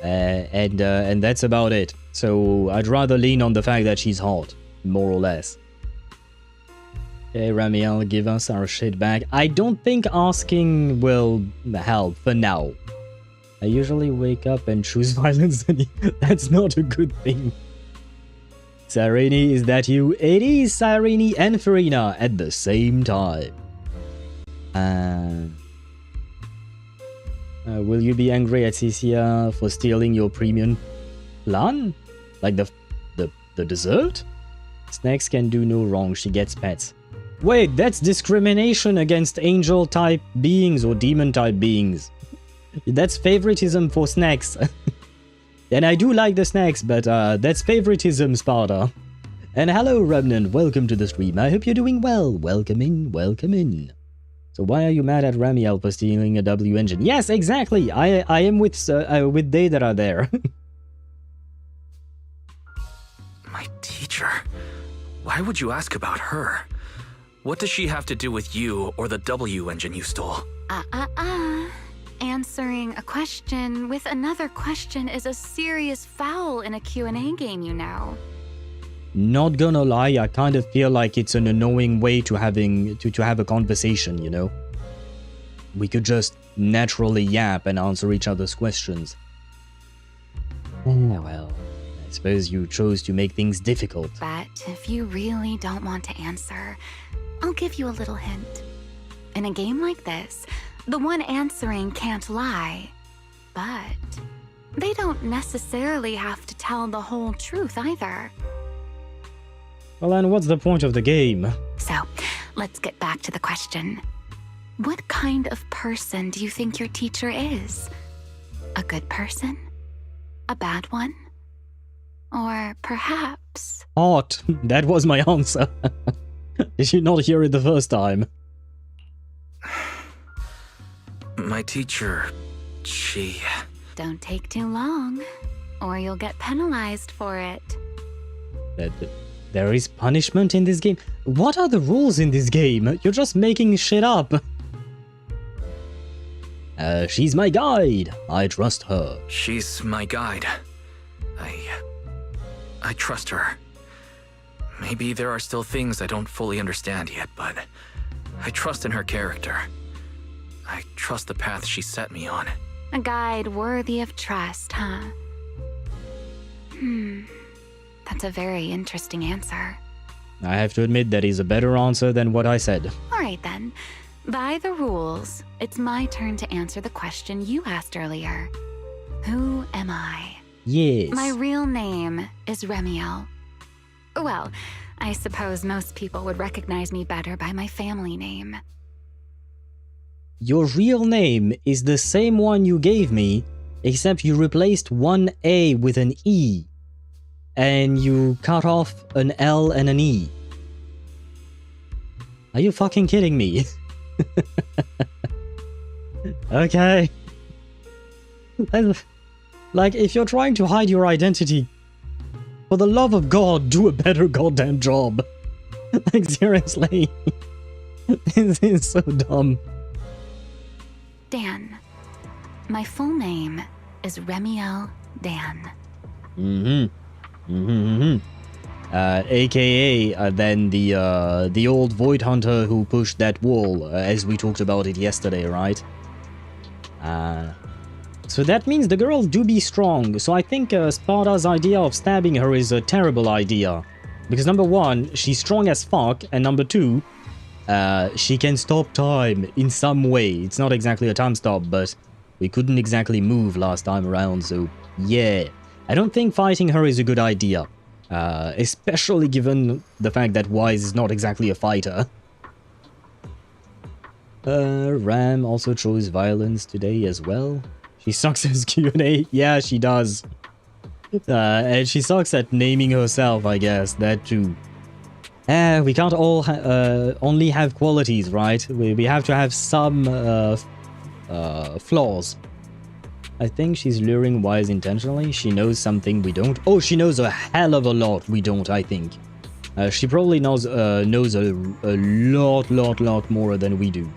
and that's about it. So I'd rather lean on the fact that she's hot, more or less. Okay, Ramiel, give us our shit back. I don't think asking will help for now. I usually wake up and choose violence. That's not a good thing. Cyrene, is that you? It is Cyrene and Farina at the same time. Will you be angry at Cecilia for stealing your premium plan? Like the dessert? Snacks can do no wrong, she gets pets. Wait, that's discrimination against angel-type beings or demon-type beings. That's favoritism for snacks. And I do like the snacks, but that's favoritism, Sparta. And hello, Remnant, welcome to the stream. I hope you're doing well. Welcome in, welcome in. So why are you mad at Ramiel for stealing a W engine? Yes, exactly. I am with Daedra there. My teacher? Why would you ask about her? What does she have to do with you or the W engine you stole? Answering a question with another question is a serious foul in a Q&A game, you know. Not gonna lie, I kind of feel like it's an annoying way to have a conversation, you know? We could just naturally yap and answer each other's questions. Well, I suppose you chose to make things difficult. But if you really don't want to answer, I'll give you a little hint. In a game like this, the one answering can't lie. But they don't necessarily have to tell the whole truth either. Well, then what's the point of the game? So, let's get back to the question. What kind of person do you think your teacher is? A good person? A bad one? Or perhaps... Hot. That was my answer. Did you not hear it the first time? My teacher, she... Don't take too long, or you'll get penalized for it. There is punishment in this game? What are the rules in this game? You're just making shit up. She's my guide. I trust her. She's my guide. I trust her. Maybe there are still things I don't fully understand yet, but I trust in her character. I trust the path she set me on. A guide worthy of trust, huh? That's a very interesting answer. I have to admit that is a better answer than what I said. All right then. By the rules, it's my turn to answer the question you asked earlier. Who am I? Yes. My real name is Ramiel. Well, I suppose most people would recognize me better by my family name. Your real name is the same one you gave me, except you replaced one A with an E. And you cut off an L and an E. Are you fucking kidding me? Okay. Like, if you're trying to hide your identity, for the love of God, do a better goddamn job. Like, seriously. This is so dumb. Dan. My full name is Ramiel Dan. AKA then the old Void Hunter who pushed that wall, as we talked about it yesterday, right? So that means the girls do be strong, so I think Sparta's idea of stabbing her is a terrible idea. Because number one, she's strong as fuck, and number two, she can stop time in some way. It's not exactly a time stop, but we couldn't exactly move last time around, so yeah. I don't think fighting her is a good idea, especially given the fact that Wise is not exactly a fighter. Ram also chose violence today as well. She sucks at Q&A. Yeah, she does. And she sucks at naming herself, I guess, that too. We can't all only have qualities, right? We have to have some flaws. I think she's luring Wise intentionally. She knows something we don't. Oh, she knows a hell of a lot we don't, I think. She probably knows a lot more than we do.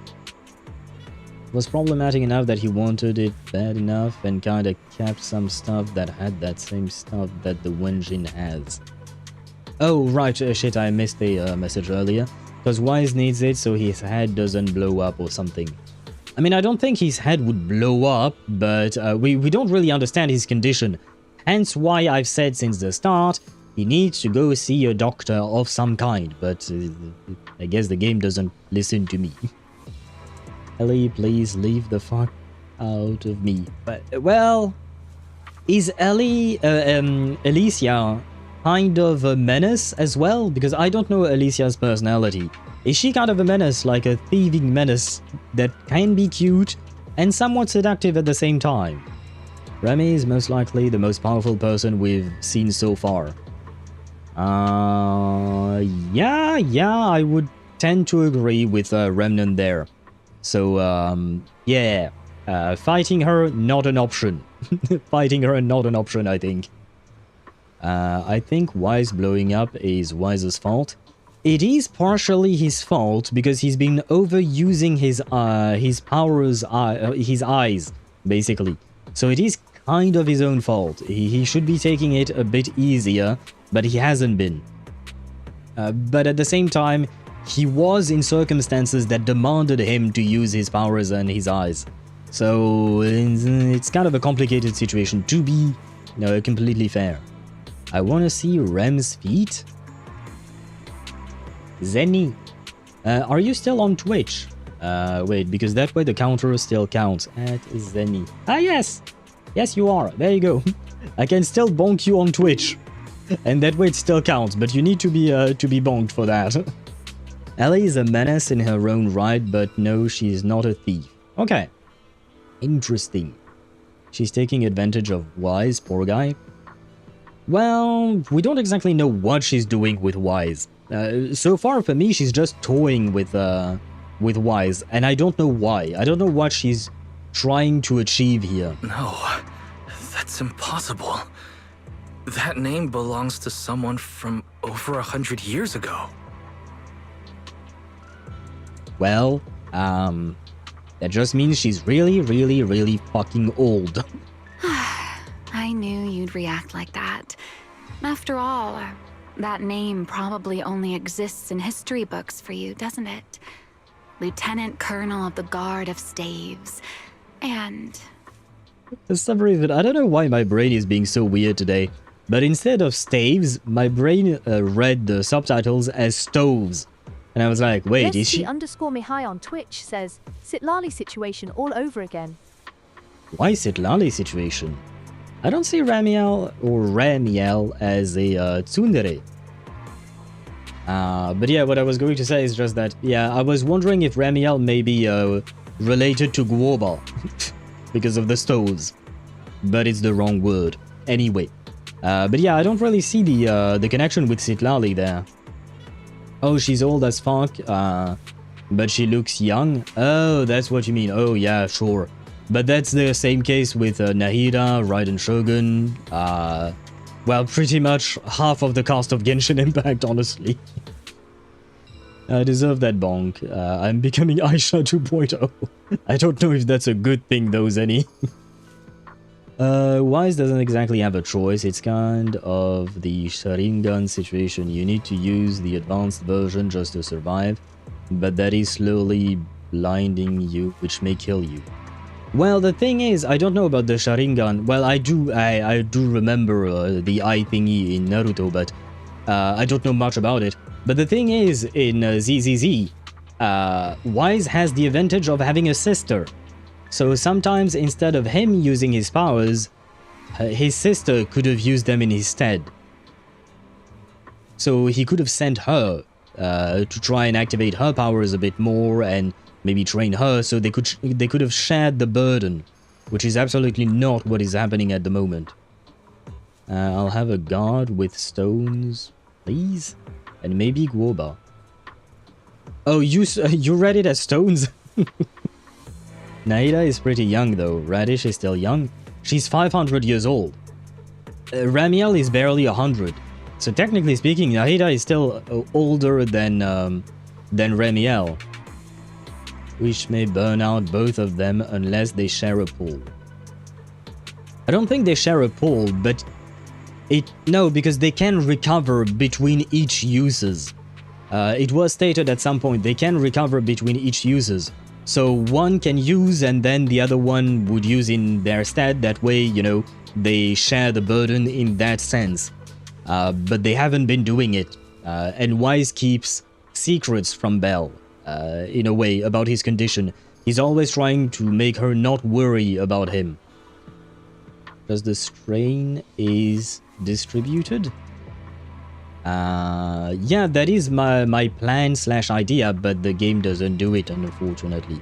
It was problematic enough that he wanted it bad enough and kinda kept some stuff that had that same stuff that the Wenjin has. Oh, right, shit, I missed the message earlier. Because Wise needs it so his head doesn't blow up or something. I mean, I don't think his head would blow up, but we don't really understand his condition. Hence why I've said since the start, he needs to go see a doctor of some kind, but I guess the game doesn't listen to me. Ellie, please leave the fuck out of me. But, well, is Ellie, Alicia kind of a menace as well? Because I don't know Alicia's personality. Is she kind of a menace, like a thieving menace that can be cute and somewhat seductive at the same time? Remy is most likely the most powerful person we've seen so far. Yeah, I would tend to agree with Remnant there. So, yeah, fighting her, not an option. Fighting her, not an option, I think. I think Wise blowing up is Wise's fault. It is partially his fault because he's been overusing his powers, his eyes, basically. So it is kind of his own fault. He should be taking it a bit easier, but he hasn't been. But at the same time, he was in circumstances that demanded him to use his powers and his eyes. So it's kind of a complicated situation, to be completely fair. I want to see Rem's feet. Zenny, are you still on Twitch? Wait, because that way the counter still counts. At Zenny. Ah, yes! Yes, you are. There you go. I can still bonk you on Twitch. And that way it still counts, but you need to be bonked for that. Ellie is a menace in her own right, but no, she's not a thief. Okay. Interesting. She's taking advantage of Wise, poor guy. Well, we don't exactly know what she's doing with Wise. So far for me, she's just toying with Wise, and I don't know why. I don't know what she's trying to achieve here. No, that's impossible. That name belongs to someone from over 100 years ago. Well, that just means she's really fucking old. I knew you'd react like that. After all, that name probably only exists in history books for you, doesn't it? Lieutenant Colonel of the Guard of Staves. And... For some reason, I don't know why my brain is being so weird today, but instead of staves, my brain read the subtitles as stoves. And I was like, wait, is she... _Mihai on Twitch says, Sitlali situation all over again. Why Sitlali situation? I don't see Ramiel or Ramiel as a tsundere. But yeah, what I was going to say is just that, yeah, I was wondering if Ramiel may be related to Guoba because of the stoves. But it's the wrong word. Anyway. But yeah, I don't really see the connection with Sitlali there. Oh, she's old as fuck, but she looks young. Oh, that's what you mean. Oh, yeah, sure. But that's the same case with Nahida, Raiden Shogun, well, pretty much half of the cast of Genshin Impact, honestly. I deserve that bonk. I'm becoming Aisha 2.0. I don't know if that's a good thing though, Zenny. Wise doesn't exactly have a choice. It's kind of the Sharingan situation. You need to use the advanced version just to survive, but that is slowly blinding you, which may kill you. Well, the thing is, I don't know about the Sharingan. Well, I do remember the eye thingy in Naruto, but I don't know much about it. But the thing is, in ZZZ, Wise has the advantage of having a sister. So sometimes, instead of him using his powers, his sister could have used them in his stead. So he could have sent her to try and activate her powers a bit more and maybe train her, so they could have shared the burden, which is absolutely not what is happening at the moment. I'll have a guard with stones, please, and maybe Guoba. Oh, you read it as stones? Naida is pretty young though. Radish is still young. She's 500 years old. Ramiel is barely 100. So technically speaking, Naida is still older than Ramiel, which may burn out both of them unless they share a pool. I don't think they share a pool, but no, because they can recover between each uses. It was stated at some point they can recover between each uses. So one can use and then the other one would use in their stead. That way, you know, they share the burden in that sense. But they haven't been doing it. And Wise keeps secrets from Belle, in a way, about his condition. He's always trying to make her not worry about him. Because the strain is distributed? Yeah, that is my plan / idea, but the game doesn't do it, unfortunately.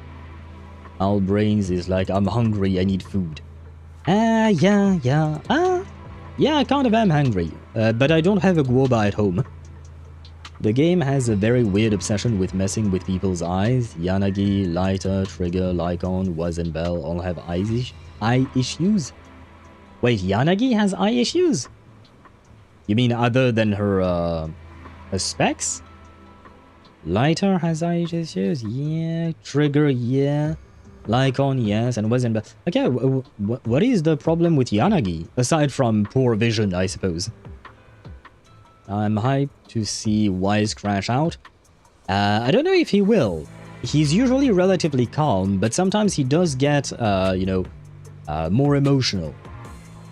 Our brains is like, I'm hungry, I need food. Yeah, I kind of am hungry, but I don't have a guoba at home. The game has a very weird obsession with messing with people's eyes. Yanagi, Lighter, Trigger, Lycon, Wise and Belle all have eye issues? Wait, Yanagi has eye issues? You mean other than her specs? Lighter has eye issues? Yeah. Trigger, yeah. Lycon, yes. And Wise and Belle. Okay, what is the problem with Yanagi? Aside from poor vision, I suppose. I'm hyped to see Wise crash out. I don't know if he will. He's usually relatively calm, but sometimes he does get, you know, more emotional.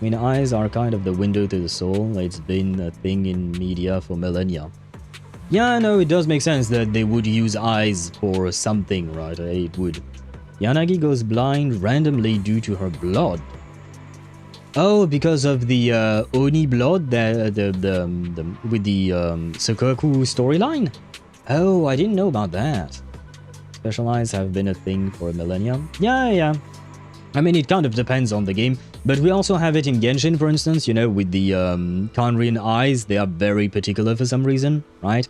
I mean, eyes are kind of the window to the soul. It's been a thing in media for millennia. Yeah, no, it does make sense that they would use eyes for something, right? It would. Yanagi goes blind randomly due to her blood. Oh, because of the Oni blood, with the Sukaku storyline? Oh, I didn't know about that. Special eyes have been a thing for a millennium. Yeah. I mean, it kind of depends on the game, but we also have it in Genshin, for instance, you know, with the Conrian eyes. They are very particular for some reason, right?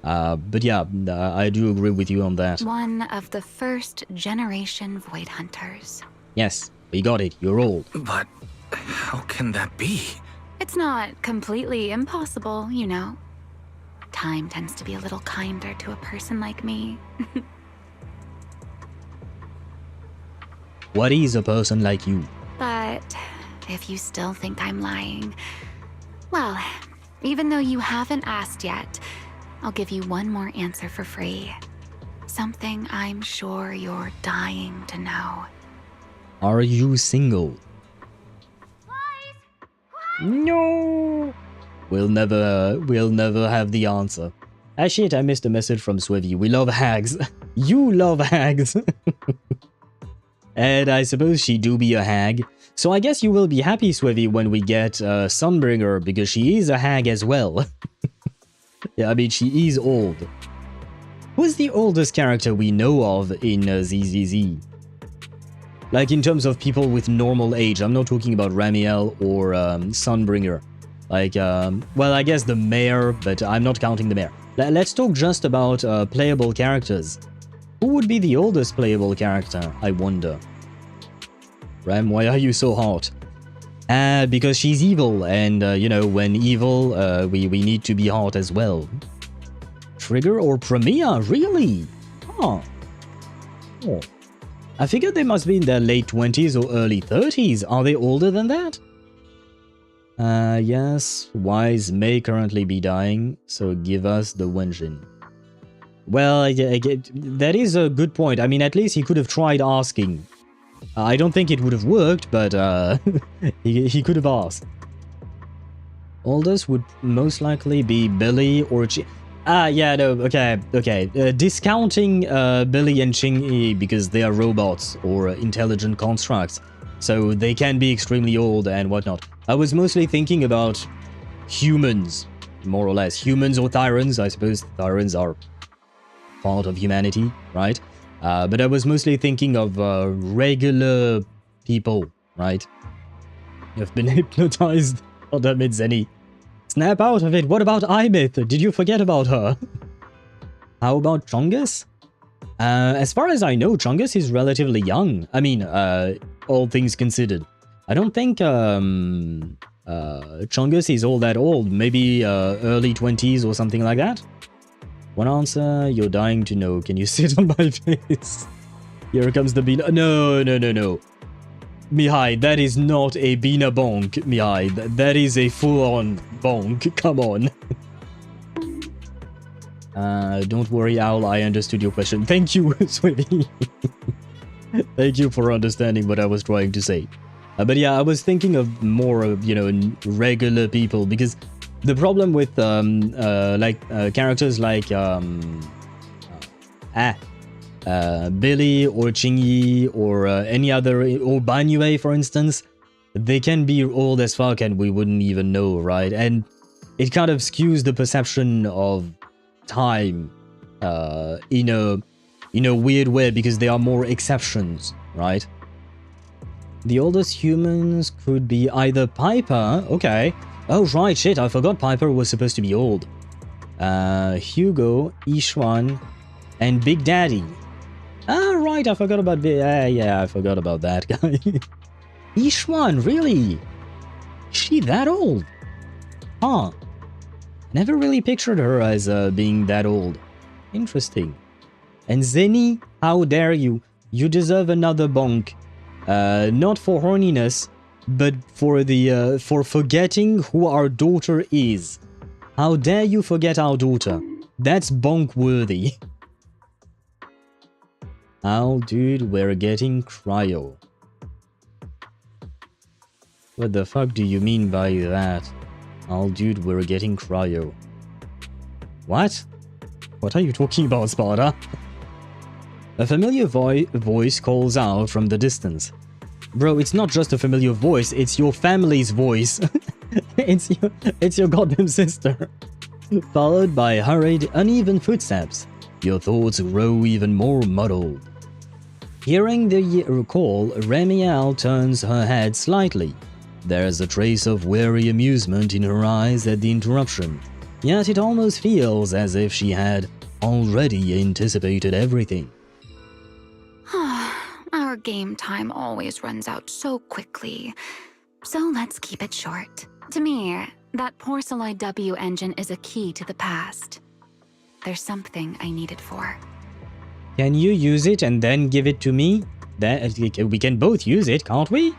But yeah, I do agree with you on that. One of the first generation Void Hunters. Yes, we got it. You're old. But how can that be? It's not completely impossible, you know. Time tends to be a little kinder to a person like me. What is a person like you? But if you still think I'm lying, well, even though you haven't asked yet, I'll give you one more answer for free. Something I'm sure you're dying to know. Are you single? No. We'll never have the answer. Ah shit, I missed a message from Swevy. We love hags. You love hags. And I suppose she do be a hag. So I guess you will be happy, Swevy, when we get Sunbringer, because she is a hag as well. Yeah, I mean, she is old. Who's the oldest character we know of in ZZZ? Like, in terms of people with normal age. I'm not talking about Ramiel or Sunbringer. Like, well, I guess the mayor, but I'm not counting the mayor. Let's talk just about playable characters. Who would be the oldest playable character, I wonder? Ram, why are you so hot? Because she's evil, and, you know, when evil, we need to be hot as well. Trigger or Promeia? Really? Huh. Oh. I figured they must be in their late 20s or early 30s. Are they older than that? Yes, Wise may currently be dying, so give us the Wenjin. Well, that is a good point. I mean, at least he could have tried asking. I don't think it would have worked, but he could have asked. Oldest would most likely be Billy or yeah, no, okay. Discounting Billy and Ching-Yi because they are robots or intelligent constructs, so they can be extremely old and whatnot. I was mostly thinking about humans, more or less. Humans or Thyrans. I suppose Thyrans are part of humanity, right? But I was mostly thinking of regular people, right? You've been hypnotized. Oh, that means any. Snap out of it. What about Imyth? Did you forget about her? How about Chongus? As far as I know, Chongus is relatively young. I mean, all things considered. I don't think Chongus is all that old. Maybe early 20s or something like that. One answer, you're dying to know. Can you sit on my face? Here comes the Bina. No. Mihai, that is not a Bina bonk, Mihai. That is a full-on bonk. Come on. Don't worry, Owl, I understood your question. Thank you, Sweetie. Thank you for understanding what I was trying to say. But yeah, I was thinking of more of, you know, regular people, because the problem with characters like Billy or Qingyi or any other, or Banyue, for instance, they can be old as fuck and we wouldn't even know, right? And it kind of skews the perception of time in a weird way, because there are more exceptions, right? The oldest humans could be either Piper, okay. Oh right, shit, I forgot Piper was supposed to be old. Hugo, Ishwan, and Big Daddy. Ah, right, I forgot about yeah, I forgot about that guy. Ishwan, really? Is she that old? Huh. Never really pictured her as being that old. Interesting. And Zeni, how dare you? You deserve another bonk. Not for horniness, but for the for forgetting who our daughter is. How dare you forget our daughter? That's bonk worthy. Oh, dude, we're getting cryo. What the fuck do you mean by that? Oh, dude, we're getting cryo. What? What are you talking about, Sparta? A familiar voice calls out from the distance. Bro, it's not just a familiar voice, it's your family's voice. it's your goddamn sister. Followed by hurried, uneven footsteps. Your thoughts grow even more muddled. Hearing the call, Ramiel turns her head slightly. There's a trace of weary amusement in her eyes at the interruption, yet it almost feels as if she had already anticipated everything. Our game time always runs out so quickly, so let's keep it short. To me, that Porceloid W engine is a key to the past. There's something I need it for. Can you use it and then give it to me? We can both use it, can't we?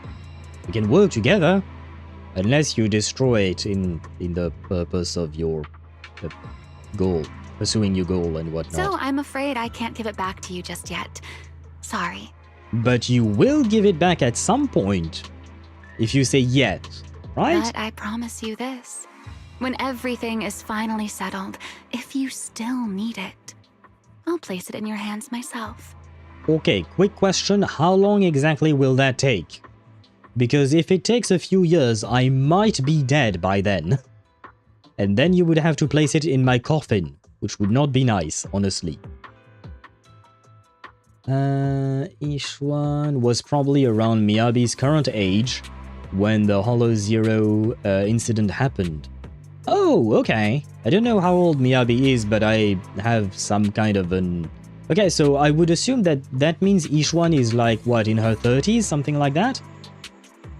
We can work together. Unless you destroy it in the purpose of your goal, pursuing your goal and whatnot. So I'm afraid I can't give it back to you just yet. Sorry. But you will give it back at some point. If you say yes, right? But I promise you this. When everything is finally settled, if you still need it, I'll place it in your hands myself. Okay, quick question. How long exactly will that take? Because if it takes a few years, I might be dead by then. And then you would have to place it in my coffin, which would not be nice, honestly. Ishwan was probably around Miyabi's current age when the HoYoZero incident happened. Oh, okay. I don't know how old Miyabi is, but I have some kind of an... Okay, so I would assume that that means Ishwan is like, what, in her 30s? Something like that?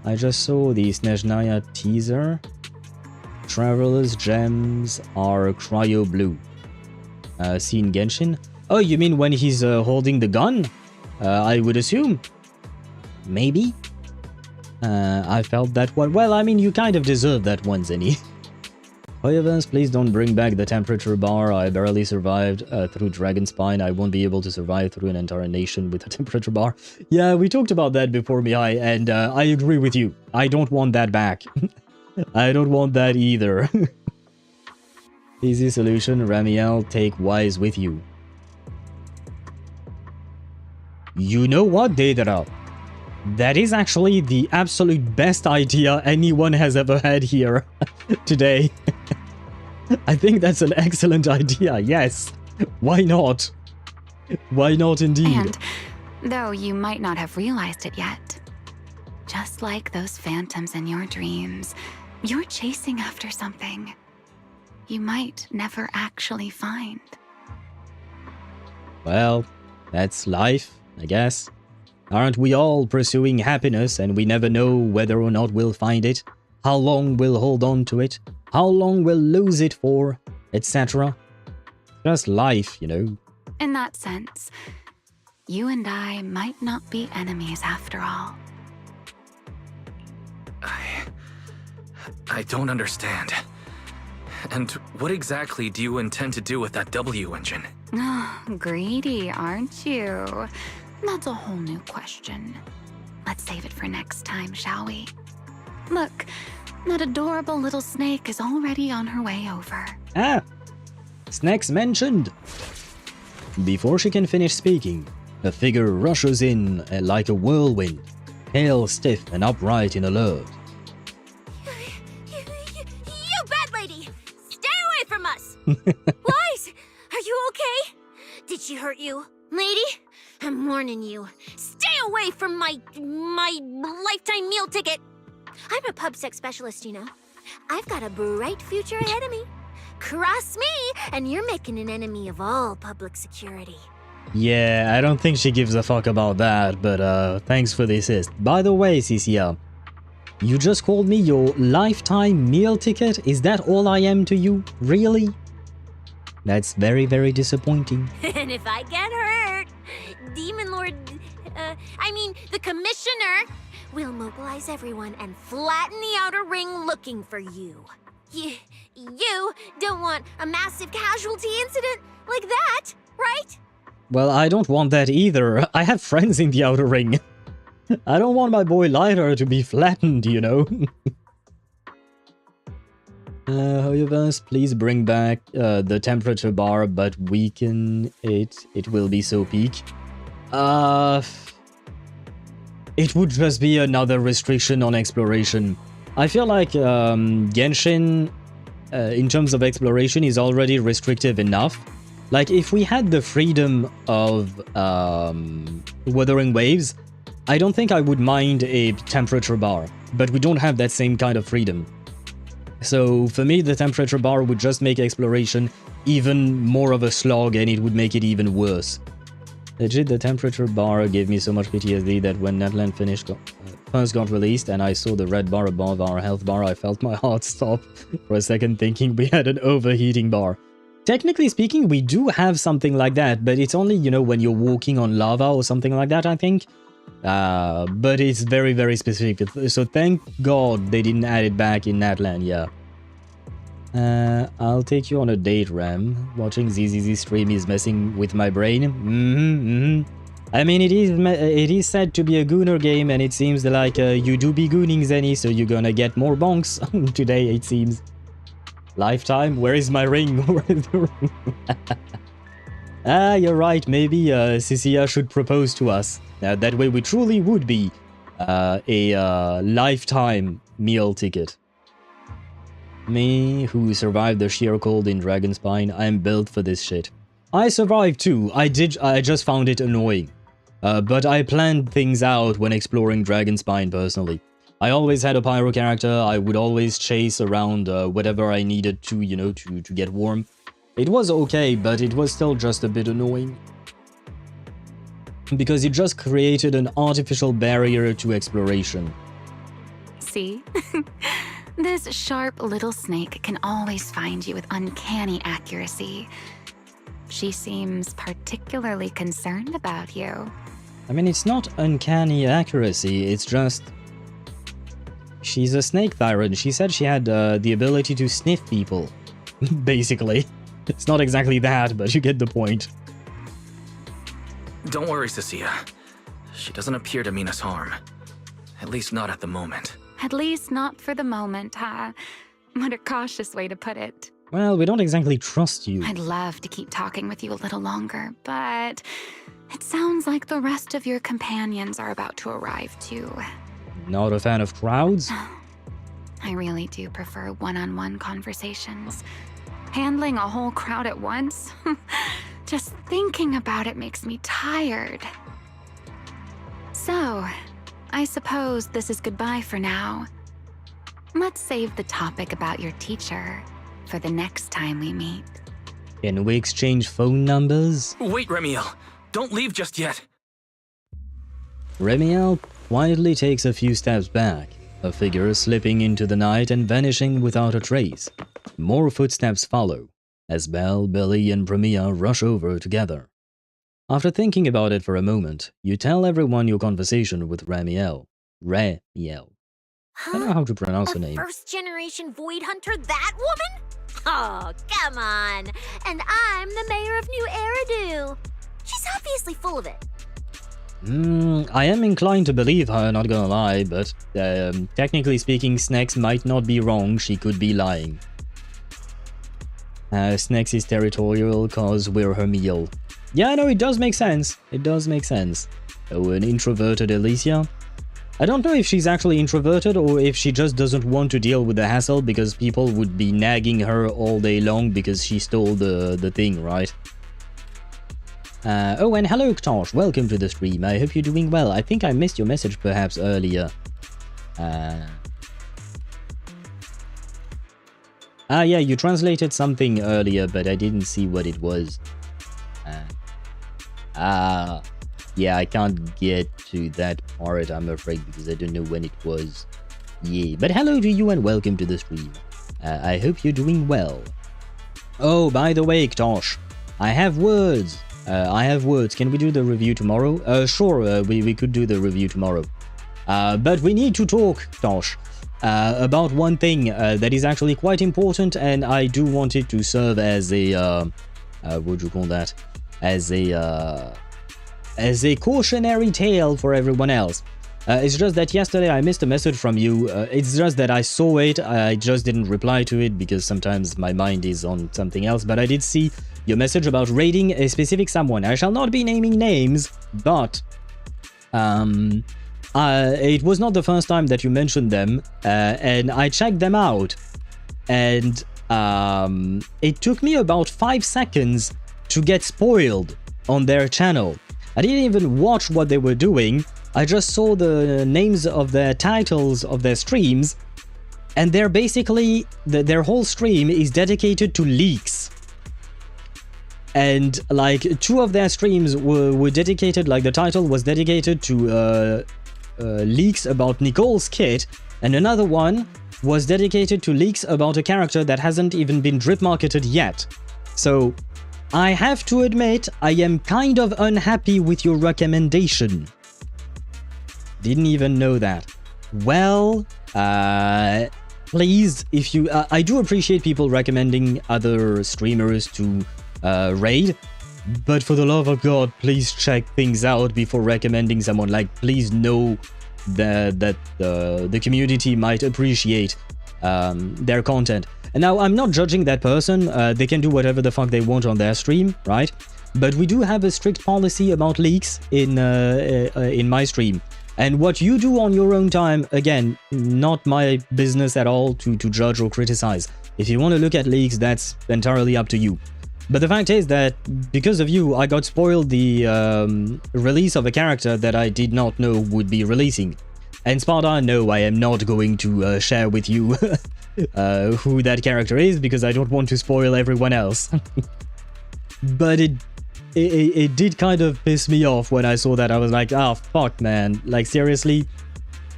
I just saw the Snezhnaya teaser. Traveler's gems are cryo blue. Seen Genshin? Oh, you mean when he's holding the gun? I would assume. Maybe? I felt that one. Well, I mean, you kind of deserve that one, Zenny. HoYoVerse, please don't bring back the temperature bar. I barely survived through Dragonspine. I won't be able to survive through an entire nation with a temperature bar. Yeah, we talked about that before, Mihai, and I agree with you. I don't want that back. I don't want that either. Easy solution, Ramiel, take Wise with you. You know what, Daedra? That is actually the absolute best idea anyone has ever had here today. I think that's an excellent idea, yes. Why not? Why not indeed? And, though you might not have realized it yet, just like those phantoms in your dreams, you're chasing after something you might never actually find. Well, that's life, I guess. Aren't we all pursuing happiness and we never know whether or not we'll find it? How long we'll hold on to it? How long we'll lose it for? Etc. Just life, you know. In that sense, you and I might not be enemies after all. I don't understand. And what exactly do you intend to do with that W engine? Oh, greedy, aren't you? That's a whole new question. Let's save it for next time, shall we? Look, that adorable little snake is already on her way over. Ah! Snakes mentioned! Before she can finish speaking, a figure rushes in like a whirlwind, pale, stiff, and upright in alert. You bad lady! Stay away from us! Wise, are you okay? Did she hurt you? Lady, I'm warning you. Stay away from my lifetime meal ticket! I'm a pub sex specialist, you know. I've got a bright future ahead of me. Cross me, and you're making an enemy of all public security. Yeah, I don't think she gives a fuck about that, but thanks for the assist. By the way, Cecilia, you just called me your lifetime meal ticket? Is that all I am to you? Really? That's very, very disappointing. And if I get hurt, Demon Lord, the Commissioner will mobilize everyone and flatten the outer ring looking for you. You don't want a massive casualty incident like that, right? Well, I don't want that either. I have friends in the outer ring. I don't want my boy Lighter to be flattened, you know. HoYoVerse, please bring back the temperature bar, but weaken it. It will be so peak. It would just be another restriction on exploration. I feel like Genshin, in terms of exploration, is already restrictive enough. Like, if we had the freedom of weathering waves, I don't think I would mind a temperature bar, but we don't have that same kind of freedom. So for me, the temperature bar would just make exploration even more of a slog, and it would make it even worse. Legit, the temperature bar gave me so much PTSD that when Netland first got released and I saw the red bar above our health bar, I felt my heart stop for a second, thinking we had an overheating bar. Technically speaking, we do have something like that, but it's only, you know, when you're walking on lava or something like that, I think. But it's very, very specific. So thank God they didn't add it back in Natland, yeah. I'll take you on a date, Ram. Watching ZZZ stream is messing with my brain. I mean, it is said to be a gooner game, and it seems like you do be gooning, Zenny, so you're gonna get more bonks today, it seems. Lifetime? Where is my ring? Where is the ring? You're right. Maybe Cecilia should propose to us. That way we truly would be a lifetime meal ticket. Me, who survived the sheer cold in Dragonspine, I'm built for this shit. I survived too. I just found it annoying. But I planned things out when exploring Dragonspine personally. I always had a pyro character. I would always chase around whatever I needed to, you know, to get warm. It was okay, but it was still just a bit annoying. Because it just created an artificial barrier to exploration. See? This sharp little snake can always find you with uncanny accuracy. She seems particularly concerned about you. I mean, it's not uncanny accuracy, it's just... She's a snake tyrant. She said she had the ability to sniff people, basically. It's not exactly that, but you get the point. Don't worry, Cecilia. She doesn't appear to mean us harm. At least not at the moment. At least not for the moment, huh? What a cautious way to put it. Well, we don't exactly trust you. I'd love to keep talking with you a little longer, but it sounds like the rest of your companions are about to arrive too. Not a fan of crowds? I really do prefer one-on-one conversations. Handling a whole crowd at once? Just thinking about it makes me tired. So, I suppose this is goodbye for now. Let's save the topic about your teacher for the next time we meet. Can we exchange phone numbers? Wait, Ramiel. Don't leave just yet. Ramiel quietly takes a few steps back, a figure slipping into the night and vanishing without a trace. More footsteps follow, as Belle, Billy, and Promeia rush over together. After thinking about it for a moment, you tell everyone your conversation with Ramiel. Ramiel. I don't know how to pronounce her name. First-generation Void Hunter, that woman? Oh, come on. And I'm the mayor of New Eridu. She's obviously full of it. I am inclined to believe her, not gonna lie, but technically speaking, Snex might not be wrong, she could be lying. Snex is territorial cause we're her meal. Yeah, no, it does make sense. It does make sense. Oh, an introverted Alicia? I don't know if she's actually introverted or if she just doesn't want to deal with the hassle because people would be nagging her all day long because she stole the thing, right? Oh, and hello, Ktosh. Welcome to the stream. I hope you're doing well. I think I missed your message perhaps earlier. Yeah, you translated something earlier, but I didn't see what it was. Yeah, I can't get to that part, I'm afraid, because I don't know when it was. Yeah, but hello to you and welcome to the stream. I hope you're doing well. Oh, by the way, Ktosh, I have words. Can we do the review tomorrow? Sure, we could do the review tomorrow. But we need to talk, Ktosh, about one thing that is actually quite important, and I do want it to serve as a, what would you call that? As a cautionary tale for everyone else. It's just that yesterday I missed a message from you. It's just that I saw it, I just didn't reply to it because sometimes my mind is on something else, but I did see your message about raiding a specific someone. I shall not be naming names, but it was not the first time that you mentioned them, and I checked them out, and it took me about 5 seconds to get spoiled on their channel. I didn't even watch what they were doing, I just saw the names of their titles of their streams, and they're basically, their whole stream is dedicated to leaks. And like 2 of their streams were dedicated, like the title was dedicated to leaks about Nicole's kit, and another one was dedicated to leaks about a character that hasn't even been drip marketed yet. So I have to admit, I am kind of unhappy with your recommendation. Didn't even know that. Well, please, if you... I do appreciate people recommending other streamers to raid, but for the love of God, please check things out before recommending someone. Like, please know that the community might appreciate their content. And now, I'm not judging that person. They can do whatever the fuck they want on their stream, right? But we do have a strict policy about leaks in my stream. And what you do on your own time, again, not my business at all to judge or criticize. If you want to look at leaks, that's entirely up to you. But the fact is that, because of you, I got spoiled the release of a character that I did not know would be releasing. And Sparta, no, I am not going to share with you who that character is, because I don't want to spoil everyone else. But it did kind of piss me off when I saw that. I was like, ah, fuck, man. Like, seriously?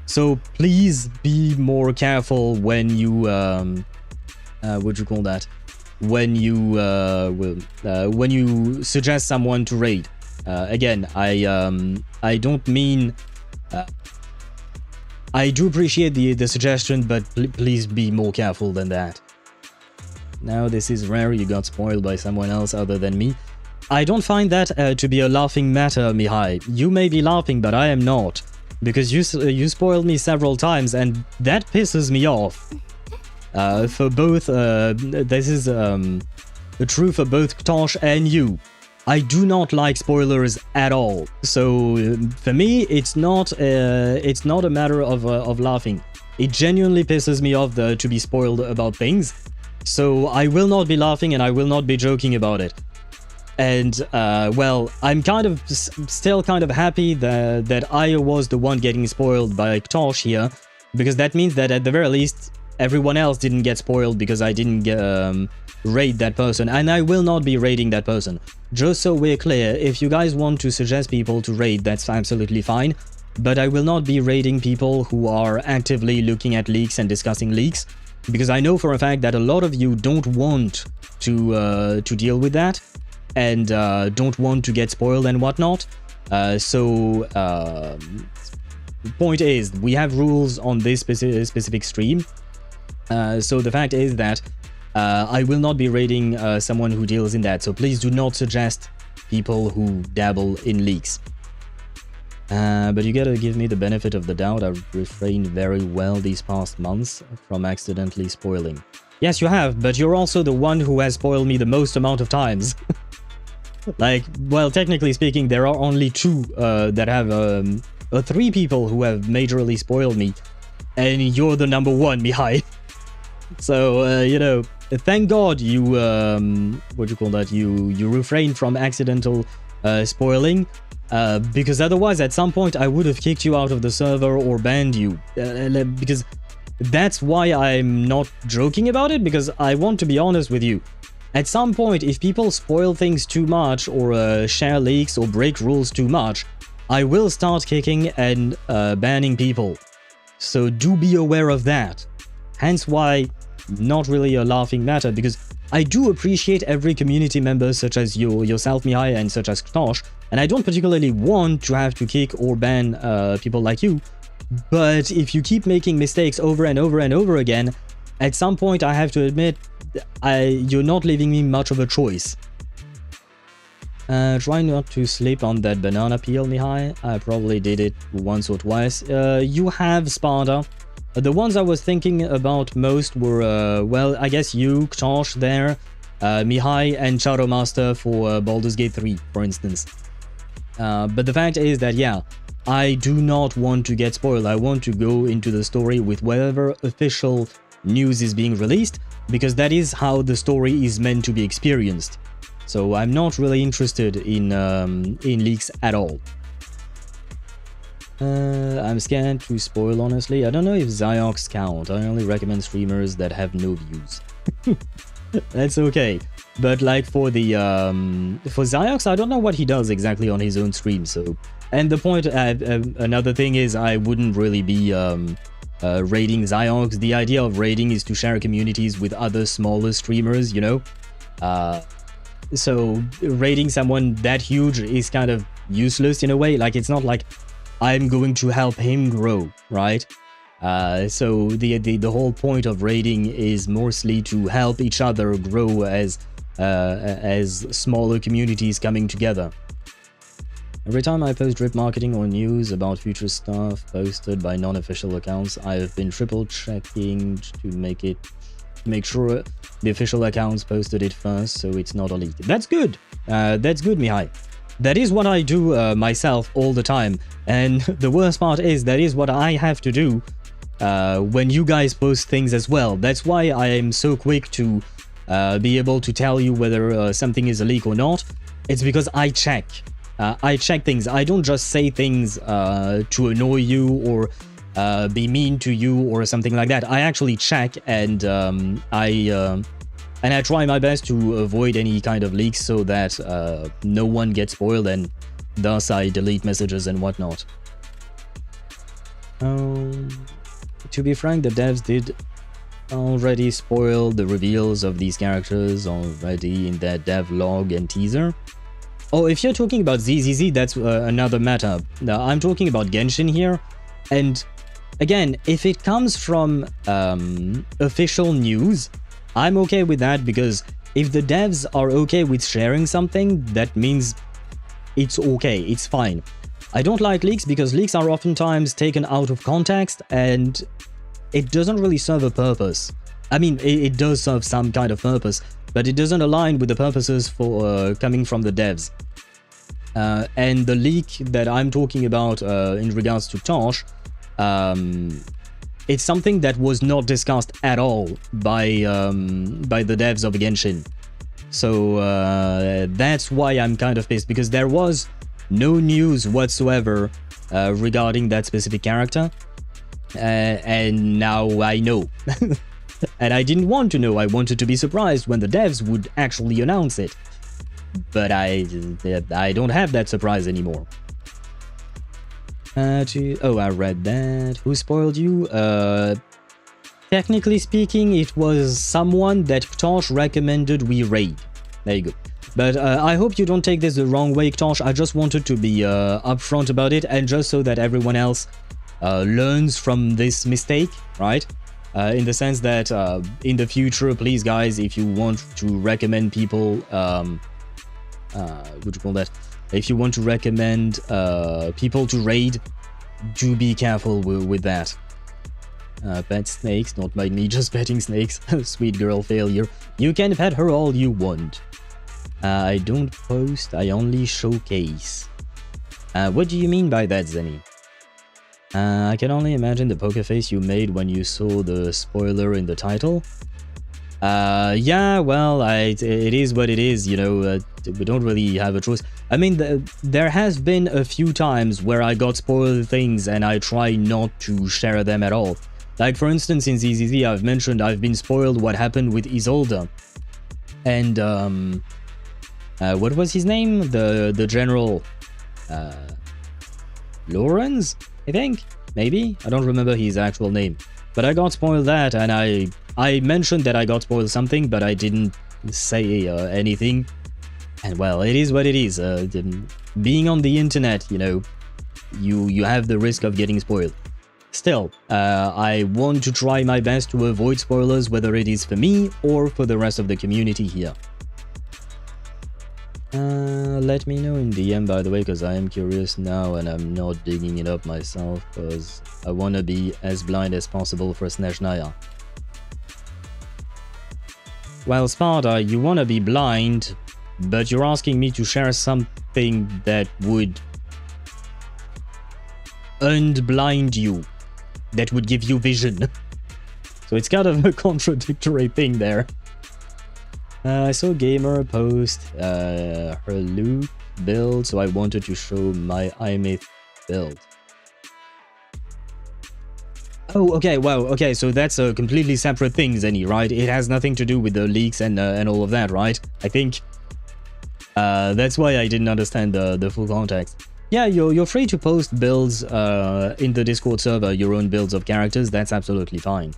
So please be more careful when you, what do you call that? When you suggest someone to raid. Again, I don't mean... I do appreciate the suggestion, but please be more careful than that. Now, this is rare, you got spoiled by someone else other than me. I don't find that to be a laughing matter, Mihai. You may be laughing, but I am not. Because you spoiled me several times, and that pisses me off. For both, this is true for both Tosh and you. I do not like spoilers at all. So for me, it's not a matter of laughing. It genuinely pisses me off to be spoiled about things. So I will not be laughing and I will not be joking about it. And well, I'm kind of still kind of happy that I was the one getting spoiled by Tosh here, because that means that at the very least everyone else didn't get spoiled because I didn't raid that person, and I will not be raiding that person. Just so we're clear, if you guys want to suggest people to raid, that's absolutely fine, but I will not be raiding people who are actively looking at leaks and discussing leaks, because I know for a fact that a lot of you don't want to deal with that, and don't want to get spoiled and whatnot. So the point is, we have rules on this specific stream. So the fact is that I will not be raiding someone who deals in that, so please do not suggest people who dabble in leaks. But you gotta give me the benefit of the doubt. I've refrained very well these past months from accidentally spoiling. Yes, you have, but you're also the one who has spoiled me the most amount of times. Like, well, technically speaking, there are only 2 that have 3 people who have majorly spoiled me, and you're the number 1, Mihai. So, you know, thank God you, what do you call that, you refrained from accidental spoiling, because otherwise at some point I would have kicked you out of the server or banned you, because that's why I'm not joking about it, because I want to be honest with you. At some point, if people spoil things too much, or share leaks, or break rules too much, I will start kicking and banning people. So do be aware of that. Hence why, not really a laughing matter, because I do appreciate every community member such as yourself, Mihai, and such as Knosh, and I don't particularly want to have to kick or ban people like you, but if you keep making mistakes over and over and over again, at some point I have to admit, you're not leaving me much of a choice. Try not to sleep on that banana peel, Mihai. I probably did it once or twice. You have Sparta. The ones I was thinking about most were, well, I guess you, Ktosh there, Mihai, and Shadow Master for Baldur's Gate 3, for instance. But the fact is that, yeah, I do not want to get spoiled. I want to go into the story with whatever official news is being released, because that is how the story is meant to be experienced. So I'm not really interested in leaks at all. I'm scared to spoil, honestly. I don't know if Ziox count. I only recommend streamers that have no views. That's okay. But like for the for Ziox, I don't know what he does exactly on his own stream. So, and the point, another thing is, I wouldn't really be raiding Ziox. The idea of raiding is to share communities with other smaller streamers, you know. So raiding someone that huge is kind of useless in a way. Like, it's not like I'm going to help him grow, right? So the whole point of raiding is mostly to help each other grow as smaller communities coming together. Every time I post drip marketing or news about future stuff posted by non-official accounts, I have been triple checking to make sure the official accounts posted it first, so it's not a leak. That's good. That's good, Mihai. That is what I do myself all the time, and the worst part is that is what I have to do when you guys post things as well. That's why I am so quick to be able to tell you whether something is a leak or not. It's because I check. I check things. I don't just say things to annoy you or be mean to you or something like that. I actually check, and I try my best to avoid any kind of leaks so that no one gets spoiled, and thus I delete messages and whatnot. To be frank, the devs did already spoil the reveals of these characters already in their dev log and teaser. Oh, if you're talking about ZZZ, that's another matter. Now, I'm talking about Genshin here, and again, if it comes from official news, I'm okay with that, because if the devs are okay with sharing something, that means it's okay, it's fine. I don't like leaks because leaks are oftentimes taken out of context and it doesn't really serve a purpose. I mean, it does serve some kind of purpose, but it doesn't align with the purposes for coming from the devs. And the leak that I'm talking about in regards to Tosh, it's something that was not discussed at all by the devs of Genshin. So that's why I'm kind of pissed, because there was no news whatsoever regarding that specific character, and now I know. And I didn't want to know. I wanted to be surprised when the devs would actually announce it, but I don't have that surprise anymore. Oh, I read that. Who spoiled you? Technically speaking, it was someone that Ktosh recommended we raid. There you go. But I hope you don't take this the wrong way, Ktosh. I just wanted to be upfront about it, and just so that everyone else learns from this mistake, right? in the sense that in the future, please guys, if you want to recommend people, what do you call that? If you want to recommend people to raid, do be careful with that. Pet snakes, not by me, just petting snakes. Sweet girl failure. You can pet her all you want. I don't post, I only showcase. What do you mean by that, Zenny? I can only imagine the poker face you made when you saw the spoiler in the title. Yeah, well, it is what it is, you know, we don't really have a choice. I mean, there has been a few times where I got spoiled things and I try not to share them at all. Like, for instance, in ZZZ, I've mentioned I've been spoiled what happened with Isolde. And, what was his name? The general, Lawrence, I think? Maybe? I don't remember his actual name. But I got spoiled that, and I mentioned that I got spoiled something, but I didn't say anything. And well, it is what it is. Being on the internet, you know, you have the risk of getting spoiled. Still, I want to try my best to avoid spoilers, whether it is for me or for the rest of the community here. Let me know in DM, by the way, because I am curious now and I'm not digging it up myself, because I want to be as blind as possible for Snezhnaya. Well, Sparta, you want to be blind, but you're asking me to share something that would unblind you, that would give you vision. So it's kind of a contradictory thing there. I saw Gamer post her loot build, so I wanted to show my iMyth build. Oh, okay, wow, okay, so that's a completely separate thing, Zenny, right? It has nothing to do with the leaks and all of that, right? I think that's why I didn't understand the full context. Yeah, you're free to post builds in the Discord server, your own builds of characters, that's absolutely fine.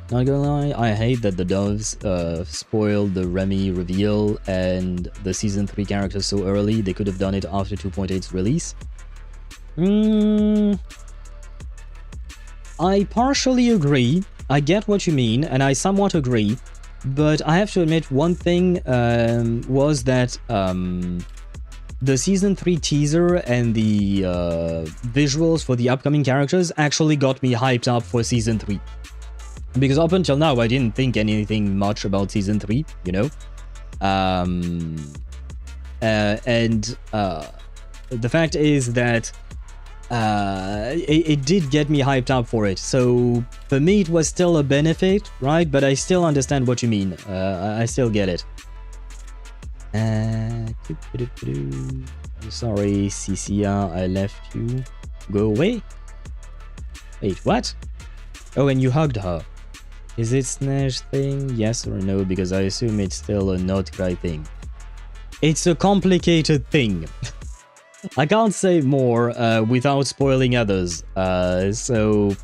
Not gonna lie, I hate that the doves spoiled the Remy reveal and the Season 3 characters so early. They could have done it after 2.8's release. I partially agree. I get what you mean, and I somewhat agree. But I have to admit, one thing was that the Season 3 teaser and the visuals for the upcoming characters actually got me hyped up for Season 3. Because up until now, I didn't think anything much about Season 3, you know? The fact is that it did get me hyped up for it. So for me, it was still a benefit, right? But I still understand what you mean. I still get it. Sorry, Cecilia, I left you. Go away? Wait, what? Oh, and you hugged her. Is it Snezh thing? Yes or no? Because I assume it's still a not cry thing. It's a complicated thing. I can't say more without spoiling others. So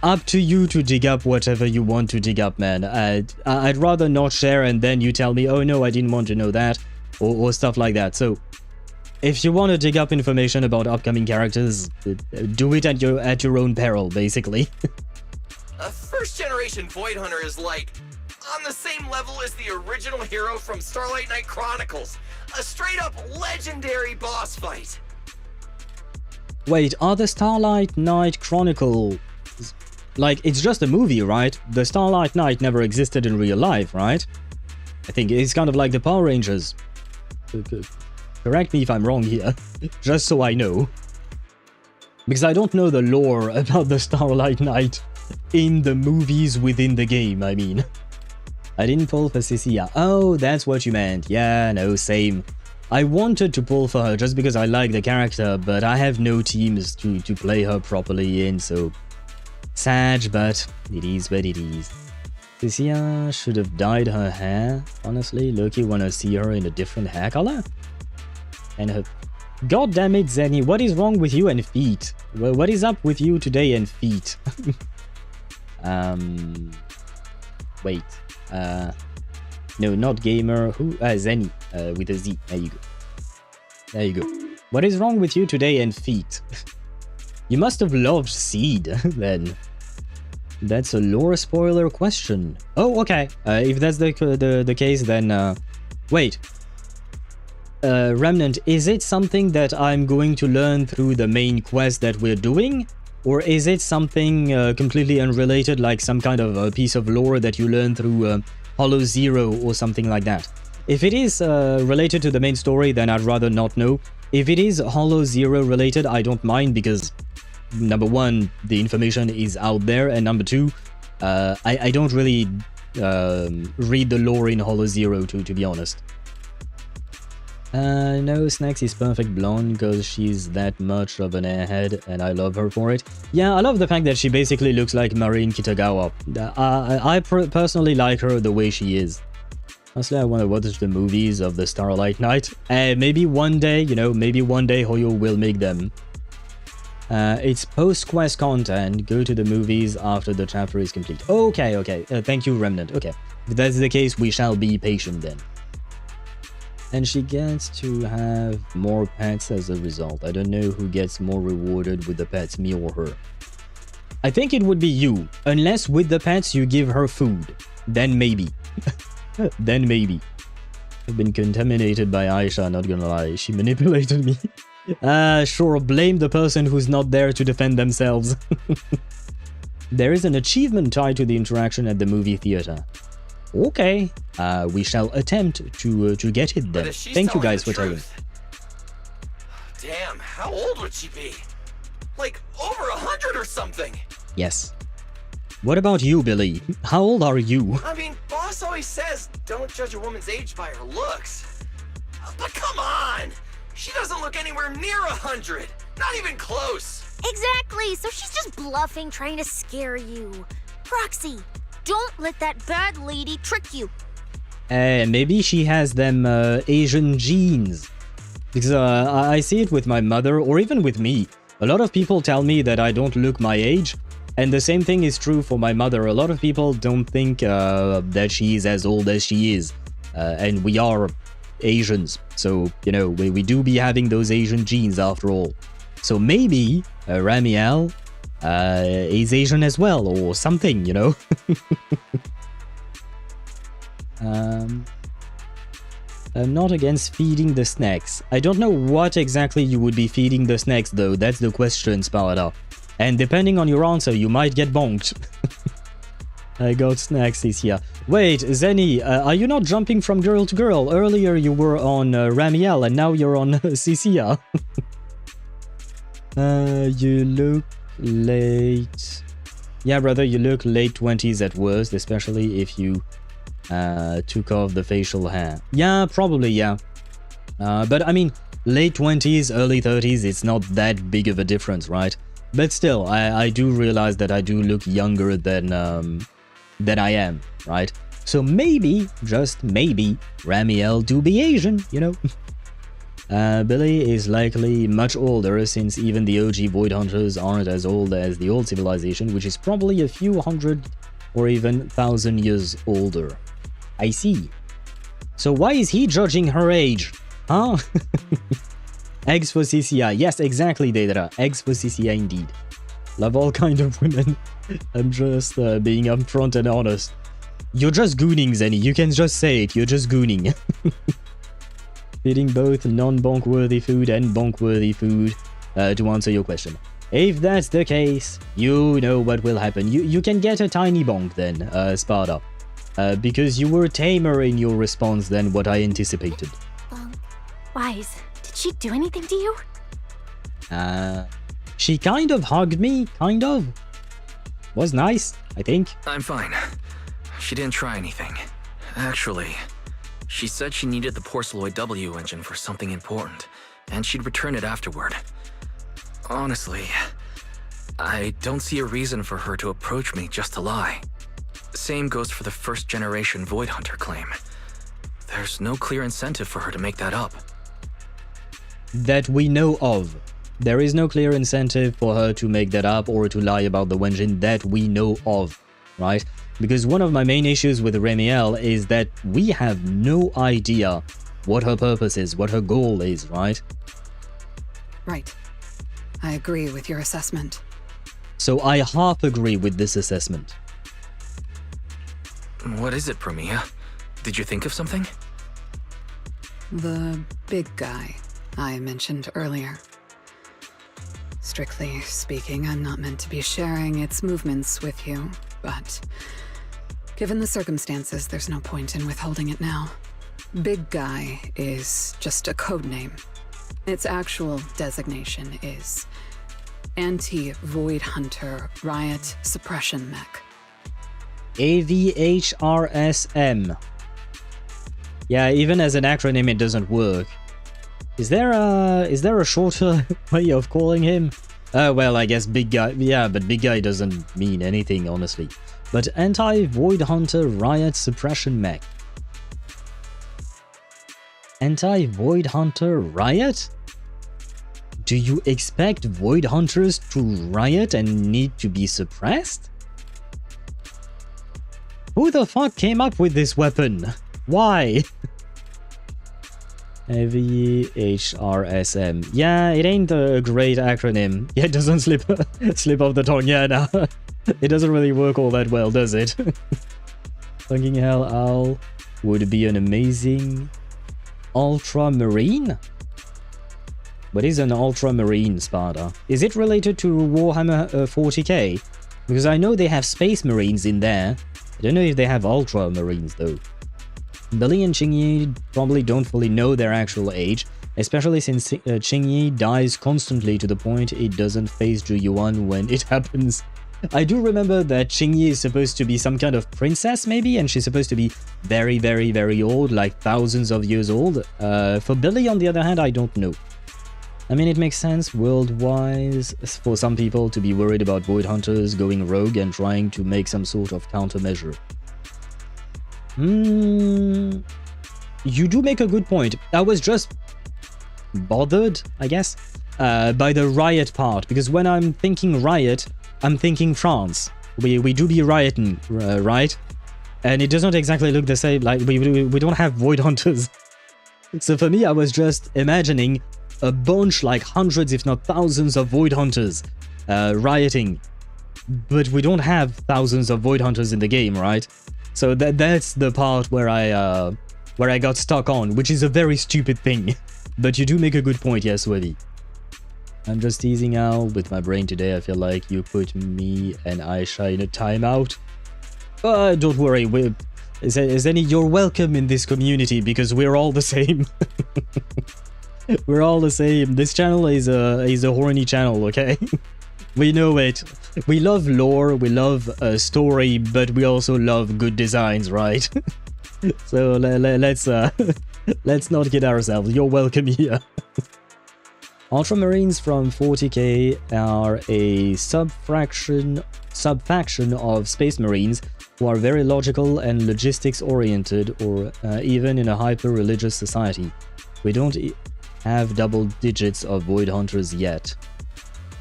up to you to dig up whatever you want to dig up, man. I'd rather not share and then you tell me, oh no, I didn't want to know that, or stuff like that. So if you want to dig up information about upcoming characters, do it at your own peril, basically. A first-generation Void Hunter is like on the same level as the original hero from Starlight Knight Chronicles. A straight-up legendary boss fight. Wait, are the Starlight Knight Chronicles... Like, it's just a movie, right? The Starlight Knight never existed in real life, right? I think it's kind of like the Power Rangers. Correct me if I'm wrong here, just so I know. Because I don't know the lore about the Starlight Knight in the movies within the game, I mean. I didn't pull for Cecilia. Oh, that's what you meant. Yeah, no, same. I wanted to pull for her just because I like the character, but I have no teams to play her properly in, so... Sad, but it is what it is. Cecilia should have dyed her hair. Honestly, Loki wanna see her in a different hair color? And her... God damn it, Zenny, what is wrong with you and feet? Well, what is up with you today and feet? Wait. No, not gamer. Who? Zenny, with a Z. There you go. There you go. What is wrong with you today and feet? You must have loved Seed, then. That's a lore spoiler question. Oh, okay. If that's the case, then wait. Remnant, is it something that I'm going to learn through the main quest that we're doing? Or is it something completely unrelated, like some kind of a piece of lore that you learn through HoYoZero or something like that? If it is related to the main story, then I'd rather not know. If it is HoYoZero related, I don't mind because, number one, the information is out there, and number two, I don't really read the lore in HoYoZero, to be honest. No, Snacks is perfect blonde because she's that much of an airhead and I love her for it. Yeah, I love the fact that she basically looks like Marin Kitagawa. I personally like her the way she is. Honestly, I want to watch the movies of the Starlight Knight. Maybe one day, you know, maybe one day Hoyo will make them. It's post-quest content. Go to the movies after the chapter is complete. Okay, okay. Thank you, Remnant. Okay. If that's the case, we shall be patient then. And she gets to have more pets as a result. I don't know who gets more rewarded with the pets, me or her. I think it would be you. Unless with the pets you give her food. Then maybe. Then maybe. I've been contaminated by Aisha, not gonna lie. She manipulated me. Sure, blame the person who's not there to defend themselves. There is an achievement tied to the interaction at the movie theater. Okay, we shall attempt to get it then. Thank you guys for telling. Damn, how old would she be? Like over 100 or something. Yes. What about you, Billy? How old are you? I mean, boss always says don't judge a woman's age by her looks. But come on! She doesn't look anywhere near 100. Not even close. Exactly, so she's just bluffing, trying to scare you. Proxy, don't let that bad lady trick you. Maybe she has them Asian genes. Because I see it with my mother, or even with me. A lot of people tell me that I don't look my age. And the same thing is true for my mother. A lot of people don't think that she is as old as she is. And we are Asians. So, you know, we do be having those Asian genes after all. So maybe Ramiel is Asian as well, or something, you know? I'm not against feeding the snacks. I don't know what exactly you would be feeding the snacks, though. That's the question, Sparta. And depending on your answer, you might get bonked. I got snacks this year. Wait, Zenny, are you not jumping from girl to girl? Earlier you were on Ramiel, and now you're on Cecilia. You look late. Yeah, brother, you look late 20s at worst, especially if you took off the facial hair. Yeah, probably, yeah. But I mean, late 20s, early 30s, it's not that big of a difference, right? But still, I do realize that I do look younger than I am, right? So maybe, just maybe, Ramiel do be Asian, you know? Billy is likely much older, since even the OG Void Hunters aren't as old as the old civilization, which is probably a few hundred or even 1,000 years older. I see. So why is he judging her age? Huh? Eggs for CCI. Yes, exactly, Daedra. Eggs for CCI indeed. Love all kind of women. I'm just being upfront and honest. You're just gooning, Zenny. You can just say it. You're just gooning. Feeding both non-bonk-worthy food and bonk-worthy food to answer your question. If that's the case, you know what will happen. You can get a tiny bonk then, Sparta. Because you were tamer in your response than what I anticipated. Wise, did she do anything to you? She kind of hugged me, kind of. Was nice, I think. I'm fine. She didn't try anything. Actually, she said she needed the Porceloid W engine for something important, and she'd return it afterward. Honestly, I don't see a reason for her to approach me just to lie. Same goes for the first generation Void Hunter claim. There's no clear incentive for her to make that up. That we know of. There is no clear incentive for her to make that up or to lie about the engine that we know of, right? Because one of my main issues with Ramiel is that we have no idea what her purpose is, what her goal is, right? Right. I agree with your assessment. So I half agree with this assessment. What is it, Promeia? Did you think of something? The big guy I mentioned earlier. Strictly speaking, I'm not meant to be sharing its movements with you, but given the circumstances, there's no point in withholding it now. Big Guy is just a code name. Its actual designation is Anti-Void Hunter Riot Suppression Mech. AVHRSM. Yeah, even as an acronym it doesn't work. Is there a shorter way of calling him? Well, I guess Big Guy. Yeah, but Big Guy doesn't mean anything, honestly. But Anti-Void Hunter Riot Suppression Mech. Anti-Void Hunter Riot? Do you expect Void Hunters to riot and need to be suppressed? Who the fuck came up with this weapon? Why? AVHRSM. Yeah, it ain't a great acronym. Yeah, it doesn't slip off the tongue. Yeah, no. It doesn't really work all that well, does it? Fucking hell, Owl would be an amazing ultramarine? What is an ultramarine, Sparta? Is it related to Warhammer 40k? Because I know they have space marines in there. I don't know if they have ultramarines though. Billy and Qingyi probably don't fully know their actual age, especially since Qingyi dies constantly to the point it doesn't phase Zhu when it happens. I do remember that Qingyi is supposed to be some kind of princess maybe, and she's supposed to be very, very, very old, like thousands of years old. For Billy, on the other hand, I don't know. I mean, it makes sense world-wise for some people to be worried about Void Hunters going rogue and trying to make some sort of countermeasure. You do make a good point. I was just bothered, I guess, by the riot part, because when I'm thinking riot, I'm thinking France. We do be rioting, right? And it doesn't exactly look the same, like we don't have Void Hunters. So for me, I was just imagining a bunch, like hundreds if not thousands of Void Hunters rioting. But we don't have thousands of Void Hunters in the game, right? So that's the part where I got stuck on, which is a very stupid thing. But you do make a good point, yes, Webby. I'm just teasing out with my brain today. I feel like you put me and Aisha in a timeout. Don't worry, you're welcome in this community because we're all the same. We're all the same. This channel is a horny channel, okay? We know it. We love lore, we love story, but we also love good designs, right? So let's not kid ourselves. You're welcome here. Ultramarines from 40k are a subfaction of Space Marines who are very logical and logistics oriented, or even in a hyper-religious society. We don't have double digits of Void Hunters yet.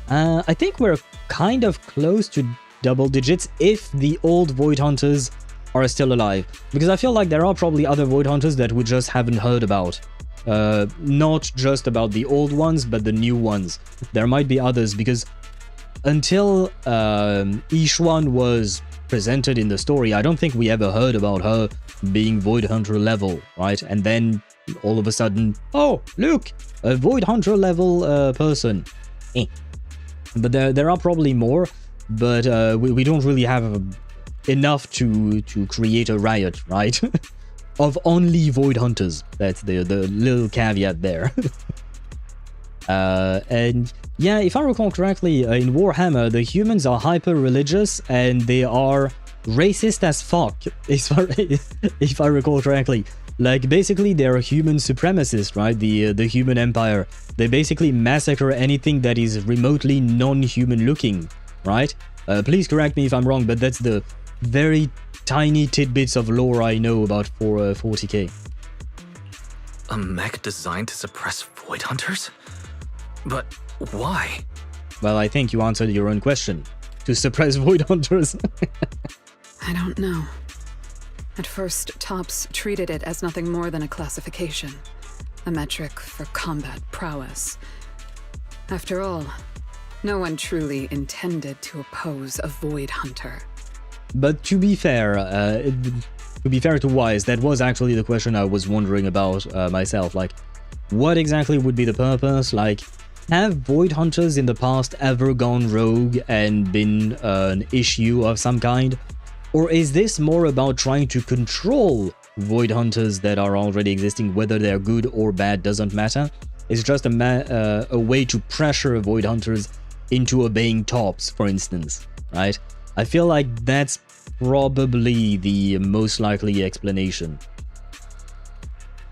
I think we're kind of close to double digits if the old Void Hunters are still alive. Because I feel like there are probably other Void Hunters that we just haven't heard about. Not just about the old ones, but the new ones. There might be others, because until Ishwan was presented in the story, I don't think we ever heard about her being Void Hunter level, right? And then all of a sudden, oh, look, a Void Hunter level person. But there are probably more, but we don't really have enough to create a riot, right? Of only Void Hunters. That's the little caveat there. And yeah, if I recall correctly, in Warhammer, the humans are hyper-religious and they are racist as fuck, if I recall correctly. Like, basically, they're human supremacists, right? The human empire. They basically massacre anything that is remotely non-human looking, right? Please correct me if I'm wrong, but that's the very tiny tidbits of lore I know about for 40k. A mech designed to suppress Void Hunters? But why? Well, I think you answered your own question. To suppress Void Hunters. I don't know. At first, Tops treated it as nothing more than a classification, a metric for combat prowess. After all, No one truly intended to oppose a Void Hunter. But to be fair, to Wise, that was actually the question I was wondering about myself. Like, what exactly would be the purpose? Like, have Void Hunters in the past ever gone rogue and been an issue of some kind? Or is this more about trying to control Void Hunters that are already existing, whether they're good or bad doesn't matter? It's just a way to pressure Void Hunters into obeying tops, for instance, right? I feel like that's probably the most likely explanation.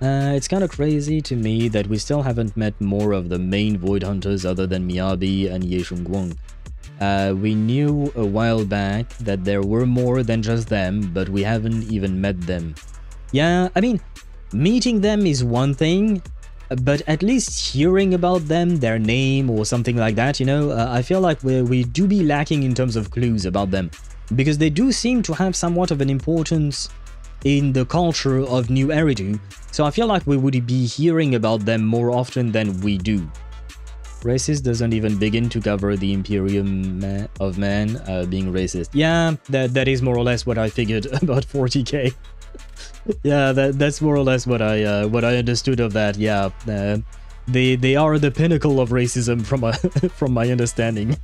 It's kind of crazy to me that we still haven't met more of the main Void Hunters other than Miyabi and Ye Shunguang. We knew a while back that there were more than just them, but we haven't even met them. Yeah, I mean, meeting them is one thing, but at least hearing about them, their name or something like that, you know, I feel like we do be lacking in terms of clues about them, because they do seem to have somewhat of an importance in the culture of New Eridu, so I feel like we would be hearing about them more often than we do. Racist doesn't even begin to cover the Imperium of Man being racist. Yeah, that is more or less what I figured about 40k. Yeah, that's more or less what I understood of that. Yeah, they are the pinnacle of racism from my understanding.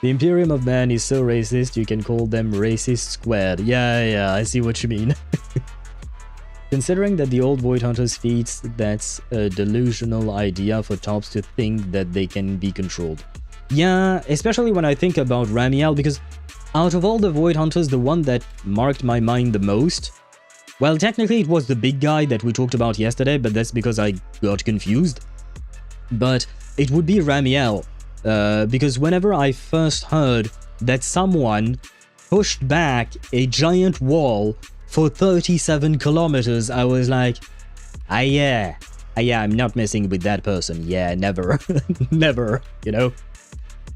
The Imperium of Man is so racist you can call them racist squared. Yeah, I see what you mean. Considering that the old Void Hunters feats, that's a delusional idea for tops to think that they can be controlled. Yeah, especially when I think about Ramiel, because out of all the Void Hunters, the one that marked my mind the most, well, technically it was the big guy that we talked about yesterday, but that's because I got confused. But it would be Ramiel, because whenever I first heard that someone pushed back a giant wall for 37 kilometers, I was like, yeah, I'm not messing with that person. Yeah, never, never, you know?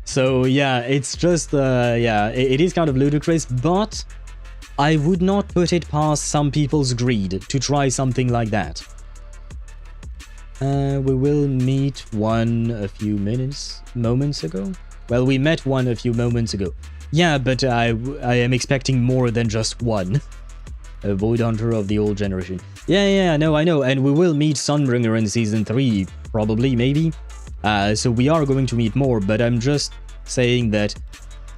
So yeah, it's just, yeah, it is kind of ludicrous, but I would not put it past some people's greed to try something like that. We will meet one a few moments ago. Well, we met one a few moments ago. Yeah, but I am expecting more than just one. A Void Hunter of the old generation. Yeah, no, I know, and we will meet Sunbringer in Season 3, probably, maybe. So we are going to meet more, but I'm just saying that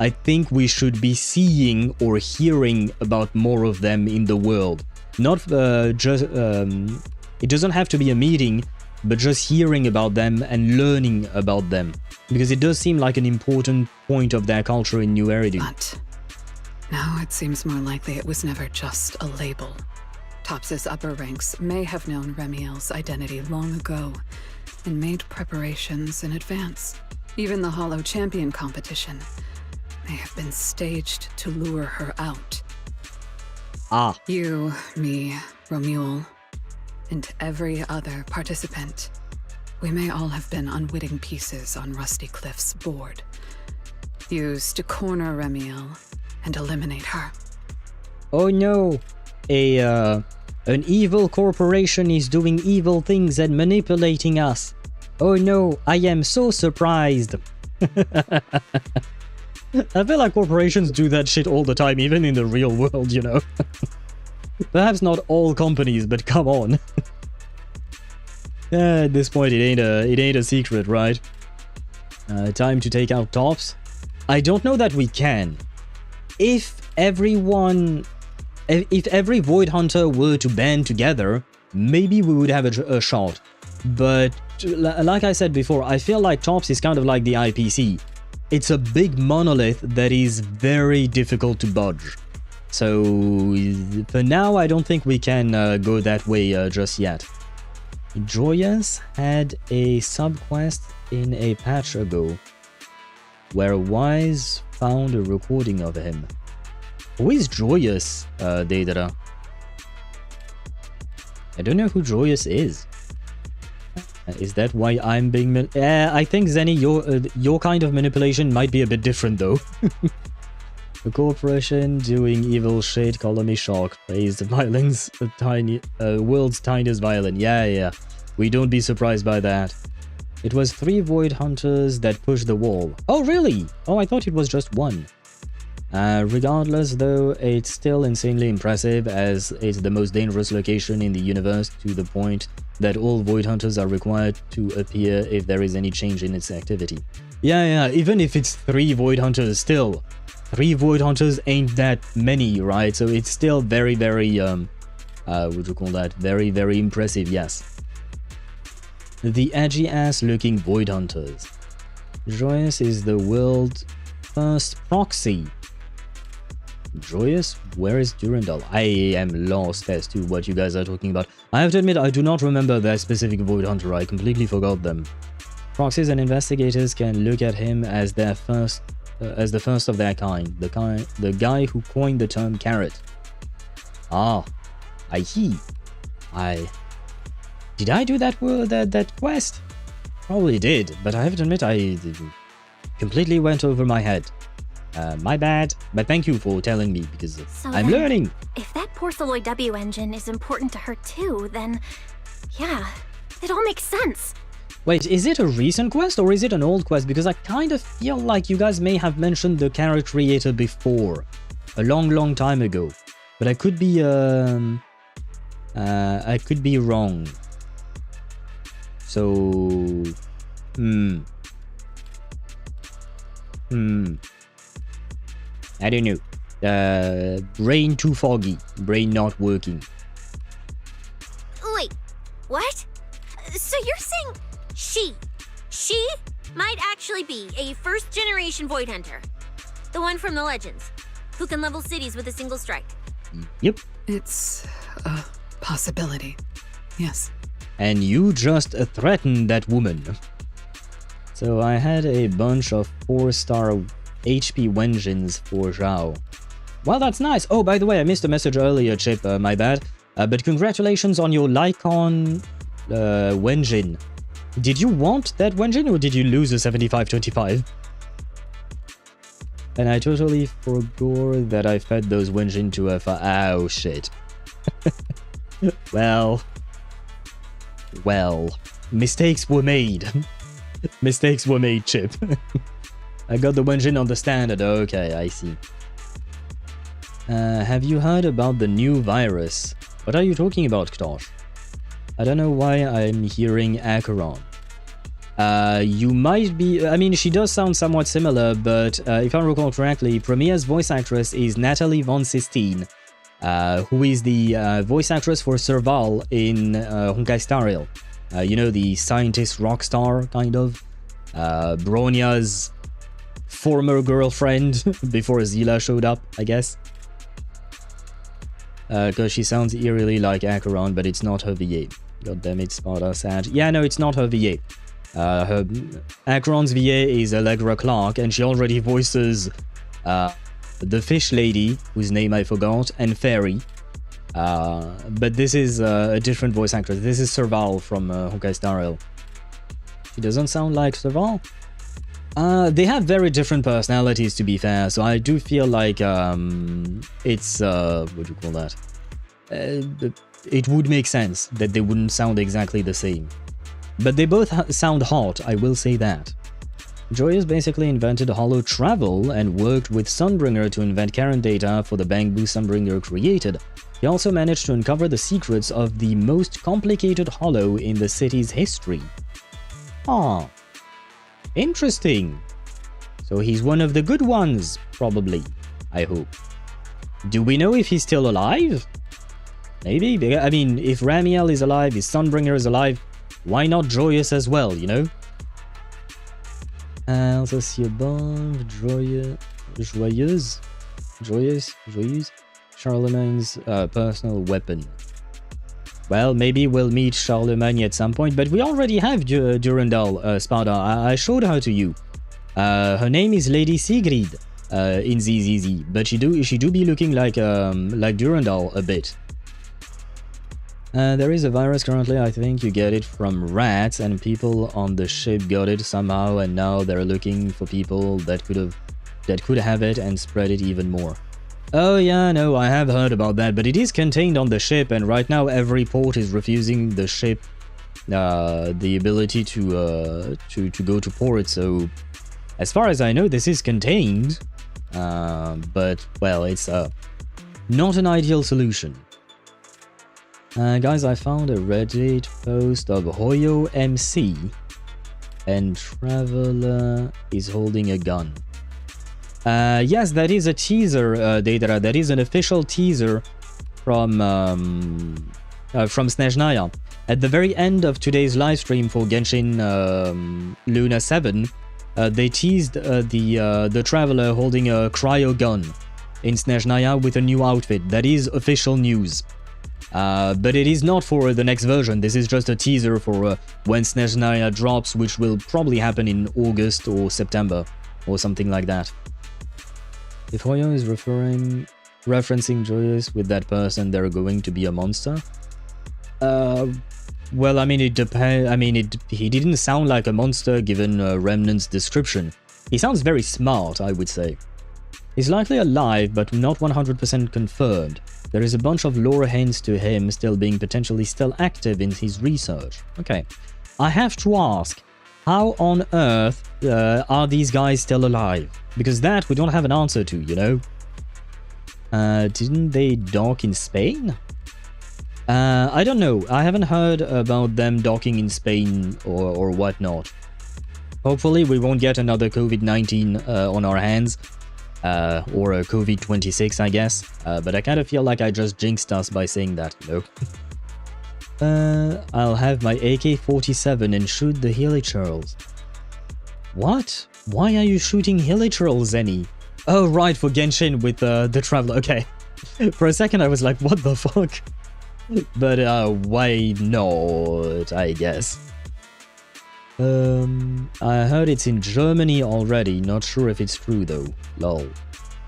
I think we should be seeing or hearing about more of them in the world. Not just... it doesn't have to be a meeting, but just hearing about them and learning about them. Because it does seem like an important point of their culture in New Eridu. But now it seems more likely it was never just a label. Tops's upper ranks may have known Ramiel's identity long ago and made preparations in advance. Even the Hollow Champion competition may have been staged to lure her out. Ah. You, me, Ramiel, and every other participant. We may all have been unwitting pieces on Rusty Cliff's board, used to corner Ramiel and eliminate her. Oh no, an evil corporation is doing evil things and manipulating us. Oh no, I am so surprised. I feel like corporations do that shit all the time, even in the real world, you know. Perhaps not all companies, but come on. At this point, it ain't a secret, right? Time to take out Tops. I don't know that we can. If every Void Hunter were to band together, maybe we would have a shot. But like I said before, I feel like Tops is kind of like the IPC. It's a big monolith that is very difficult to budge. So for now, I don't think we can go that way just yet. Joyous had a subquest in a patch ago, where Wise found a recording of him. Who is Joyous, Deidara? I don't know who Joyous is. Is that why I'm being... I think, Zenny, your kind of manipulation might be a bit different, though. The corporation doing evil shit, color me shocked. Praise the violence, the world's tiniest violin. Yeah. We don't be surprised by that. It was 3 Void Hunters that pushed the wall. Oh, really? Oh, I thought it was just 1. Regardless, though, it's still insanely impressive as it's the most dangerous location in the universe to the point that all Void Hunters are required to appear if there is any change in its activity. Yeah, even if it's 3 Void Hunters, still, 3 Void Hunters ain't that many, right? So it's still very, very, what would you call that? Very, very impressive, yes. The edgy-ass looking Void Hunters. Joyous is the world's first proxy. Joyous? Where is Durandal? I am lost as to what you guys are talking about. I have to admit, I do not remember that specific Void Hunter. I completely forgot them. Proxies and investigators can look at him as their first, as the first of their kind. The guy who coined the term carrot. Ah, Did I do that quest? Probably did, but I have to admit I completely went over my head. My bad, but thank you for telling me because So I'm then, learning. If that Porceloid W engine is important to her too, then yeah, it all makes sense. Wait, is it a recent quest or is it an old quest? Because I kind of feel like you guys may have mentioned the carrot creator before, a long time ago, but I could be wrong. So, I don't know. Brain too foggy. Brain not working. Wait, what? So you're saying she might actually be a first-generation Void Hunter? The one from the Legends, who can level cities with a single strike? Yep. It's a possibility. Yes. And you just threatened that woman. So I had a bunch of 4-star HP Wenjins for Zhao. Well, that's nice. Oh, by the way, I missed a message earlier, Chip, my bad. But congratulations on your Lycon Wenjin. Did you want that Wenjin or did you lose a 75-25? And I totally forgot that I fed those Wenjin to a oh, shit. Well, mistakes were made. Mistakes were made, Chip. I got the Wenjin on the standard. Okay, I see. Have you heard about the new virus? What are you talking about, Ktosh? I don't know why I'm hearing Acheron. You might be... I mean, she does sound somewhat similar, but if I recall correctly, Promea's voice actress is Natalie von Sistine, who is the voice actress for Serval in Honkai Star Rail. You know, the scientist rock star, kind of. Bronia's former girlfriend before Zila showed up, I guess. Because she sounds eerily like Acheron, but it's not her VA. God damn it, Sparta Sag. Yeah, no, it's not her VA. Acheron's VA is Allegra Clark, and she already voices the fish lady, whose name I forgot, and Fairy. But this is a different voice actress. This is Serval from Honkai Star Rail. She doesn't sound like Serval. They have very different personalities, to be fair, so I do feel like it's, what do you call that? It would make sense that they wouldn't sound exactly the same. But they both sound hot, I will say that. Joyous basically invented Holo Travel and worked with Sunbringer to invent current data for the Bangbu Sunbringer created. He also managed to uncover the secrets of the most complicated Holo in the city's history. Ah. Interesting. So he's one of the good ones, probably. I hope. Do we know if he's still alive? Maybe. I mean, if Ramiel is alive, if Sunbringer is alive, why not Joyous as well, you know? Also see above, Joyeuse, Charlemagne's personal weapon. Well, maybe we'll meet Charlemagne at some point, but we already have Durandal, Sparta. I showed her to you. Her name is Lady Sigrid in ZZZ, but she do be looking like Durandal a bit. There is a virus currently. I think you get it from rats, and people on the ship got it somehow, and now they're looking for people that could have it and spread it even more. Oh yeah, no, I have heard about that, but it is contained on the ship, and right now every port is refusing the ship the ability to go to port. So, as far as I know, this is contained, but well, it's not an ideal solution. Guys, I found a Reddit post of HoYoMC, and Traveler is holding a gun. Yes, that is a teaser, Deidara. That is an official teaser from Snezhnaya. At the very end of today's live stream for Genshin Luna 7, they teased the Traveler holding a cryo gun in Snezhnaya with a new outfit. That is official news. But it is not for the next version. This is just a teaser for when Snezhnaya drops, which will probably happen in August or September or something like that. If Hoyo is referencing Joyous with that person, they're going to be a monster. Well, I mean, it depends. I mean, he didn't sound like a monster given Remnant's description. He sounds very smart, I would say. He's likely alive, but not 100% confirmed. There is a bunch of lore hints to him still being potentially still active in his research. Okay. I have to ask, how on earth are these guys still alive? Because that we don't have an answer to, you know? Didn't they dock in Spain? I don't know. I haven't heard about them docking in Spain or whatnot. Hopefully we won't get another COVID-19 on our hands. Or a COVID-26, I guess. But I kind of feel like I just jinxed us by saying that, you know? I'll have my AK-47 and shoot the Hilichurls. What? Why are you shooting Hilichurls, Zenny? Oh, right, for Genshin with the Traveler. Okay. For a second I was like, what the fuck? But why not, I guess. I heard it's in Germany already. Not sure if it's true though. Lol.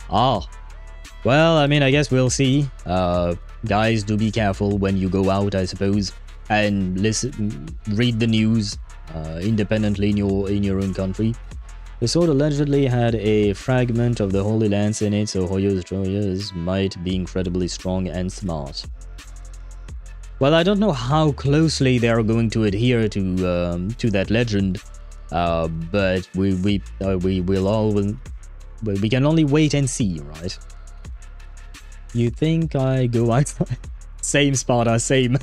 Ah. Well, I mean, I guess we'll see. Guys, do be careful when you go out, I suppose, and read the news independently in your own country. The sword allegedly had a fragment of the Holy Lance in it, so Hoyo's Joyas might be incredibly strong and smart. Well, I don't know how closely they are going to adhere to that legend, but we can only wait and see, right? You think I go outside? Same, Sparta, same.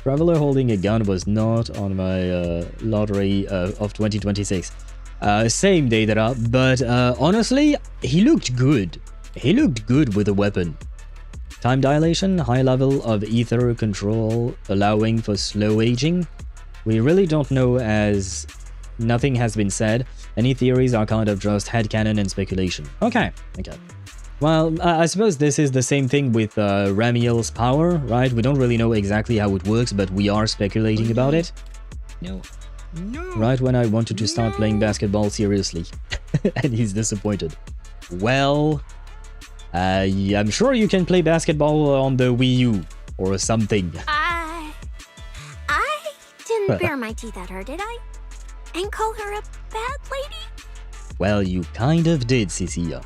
Traveler holding a gun was not on my lottery of 2026. Same, Deidara, but honestly, he looked good. He looked good with a weapon. Time dilation, high level of ether control, allowing for slow aging. We really don't know, as nothing has been said. Any theories are kind of just headcanon and speculation. Okay. Well, I suppose this is the same thing with Ramiel's power, right? We don't really know exactly how it works, but we are speculating about it. No. Right when I wanted to start playing basketball seriously. And he's disappointed. Well... I'm sure you can play basketball on the Wii U or something. I didn't bare my teeth at her, did I? And call her a bad lady? Well, you kind of did, Cecilia.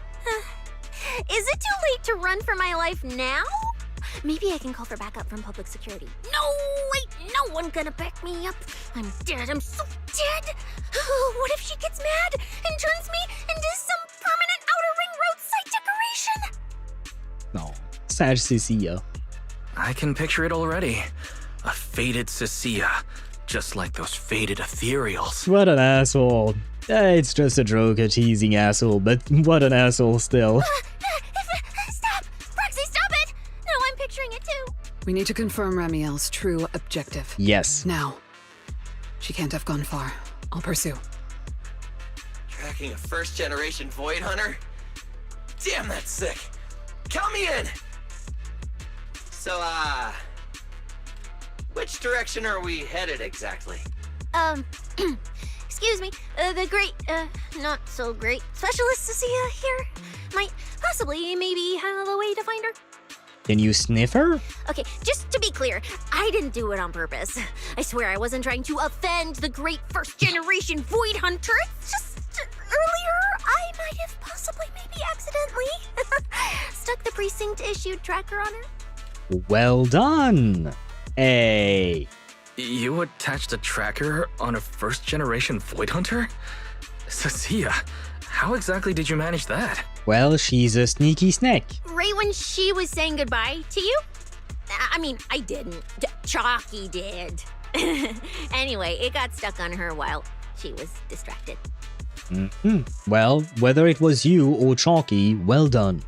Is it too late to run for my life now? Maybe I can call for backup from public security. No, wait, no one gonna back me up. I'm dead, I'm so dead. What if she gets mad and turns me into some permanent outer ring roadside decoration? No, sad Cecilia. I can picture it already. A faded Cecilia, just like those faded Ethereals. What an asshole. It's just a joke, a teasing asshole, but what an asshole still. Stop! Proxy, stop it! No, I'm picturing it too. We need to confirm Ramiel's true objective. Yes. Now. She can't have gone far. I'll pursue. Tracking a first-generation Void Hunter? Damn, that's sick. Count me in! So, which direction are we headed exactly? Excuse me, the great, not so great specialist Cecilia here might possibly maybe have a way to find her. Can you sniff her? Okay, just to be clear, I didn't do it on purpose. I swear I wasn't trying to offend the great first-generation Void Hunter. It's just earlier I might have possibly maybe accidentally stuck the precinct-issued tracker on her. Well done. Hey. You attached a tracker on a first-generation Void Hunter? Cecilia, how exactly did you manage that? Well, she's a sneaky snake. Right when she was saying goodbye to you? I mean, I didn't. Chalky did. Anyway, it got stuck on her while she was distracted. Well, whether it was you or Chalky, well done.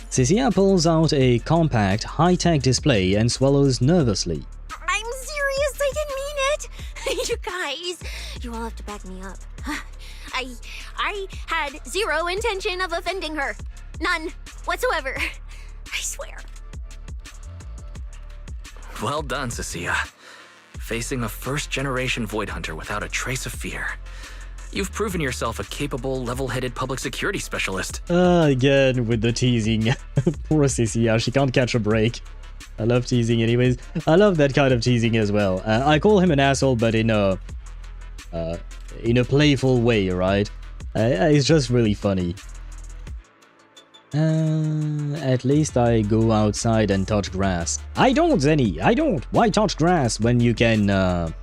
Cecilia pulls out a compact, high-tech display and swallows nervously. I'm serious, I didn't mean it. You guys, you all have to back me up. I had zero intention of offending her. None whatsoever. I swear. Well done, Cecilia. Facing a first-generation Void Hunter without a trace of fear. You've proven yourself a capable, level-headed public security specialist. Again with the teasing. Poor Cecilia, she can't catch a break. I love teasing anyways. I love that kind of teasing as well. I call him an asshole, but in a playful way, right? It's just really funny. At least I go outside and touch grass. I don't, Zenny, I don't. Why touch grass when you can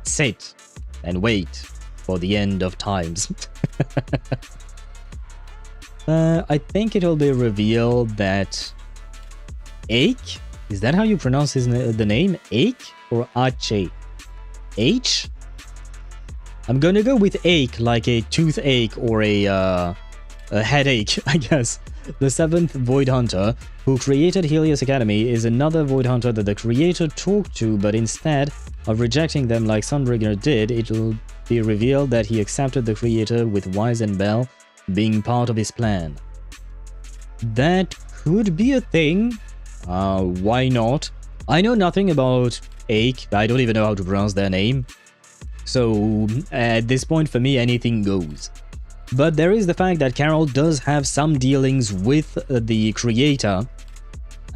sit and wait for the end of times? I think it'll be revealed that Ache, is that how you pronounce the name? Ache or Ache? H? I'm gonna go with ache, like a toothache or a headache, I guess. The 7th Void Hunter, who created Helios Academy, is another Void Hunter that the creator talked to, but instead of rejecting them like Sunbringer did, it'll be revealed that he accepted the creator with Wise and Belle being part of his plan. That could be a thing. Why not? I know nothing about Ache. I don't even know how to pronounce their name. So, at this point, for me, anything goes. But there is the fact that Carol does have some dealings with the creator.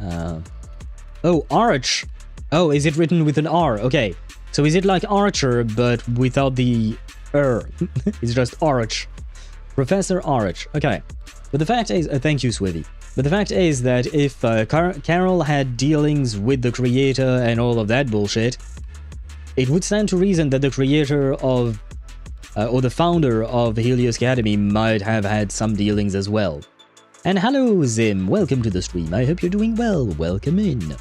Oh, Arch! Oh, is it written with an R? Okay. So is it like Archer, but without the It's just Arch. Professor Arch. Okay. But the fact is... thank you, Swivy. But the fact is that if Carol had dealings with the creator and all of that bullshit, it would stand to reason that the creator of... or the founder of Helios Academy might have had some dealings as well. And hello, Zim. Welcome to the stream. I hope you're doing well. Welcome in.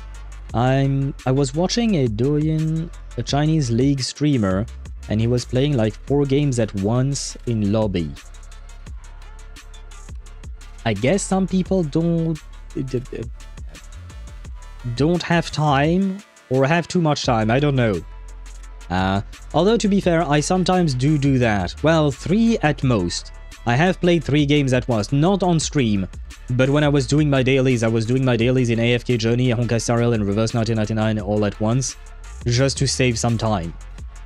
I was watching a Chinese League streamer, and he was playing like 4 games at once in lobby. I guess some people don't have time, or have too much time, I don't know. Although to be fair, I sometimes do that. Well, 3 at most. I have played 3 games at once, not on stream, but when I was doing my dailies, I was doing my dailies in AFK Journey, Honkai Star Rail, and Reverse 1999 all at once, just to save some time.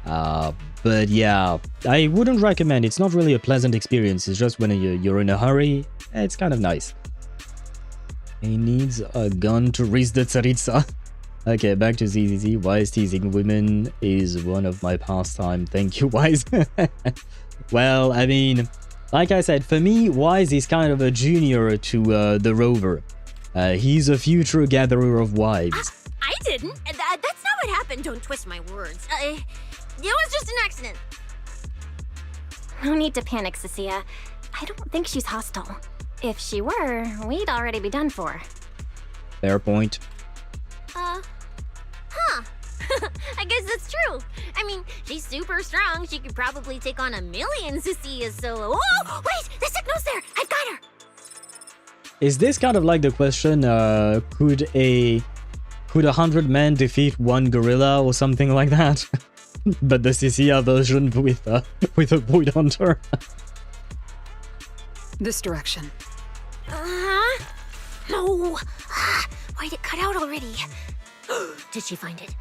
But yeah, I wouldn't recommend. It's not really a pleasant experience. It's just when you're in a hurry, it's kind of nice. He needs a gun to reach the Tsaritsa. Okay, back to ZZZ. Wise teasing women is one of my pastime. Thank you, Wise. Well, I mean, like I said, for me, Wise is kind of a junior to the Rover. He's a future gatherer of wives. I didn't. That's not what happened. Don't twist my words. It was just an accident. No need to panic, Cecilia. I don't think she's hostile. If she were, we'd already be done for. Fair point. I guess that's true. I mean, she's super strong. She could probably take on 1,000,000 Cecilia solo. Oh, wait! The signal's there! I've got her! Is this kind of like the question, could 100 men defeat 1 gorilla or something like that? But the Cecilia version with a Void Hunter. This direction. No! Why'd it cut out already? Did she find it?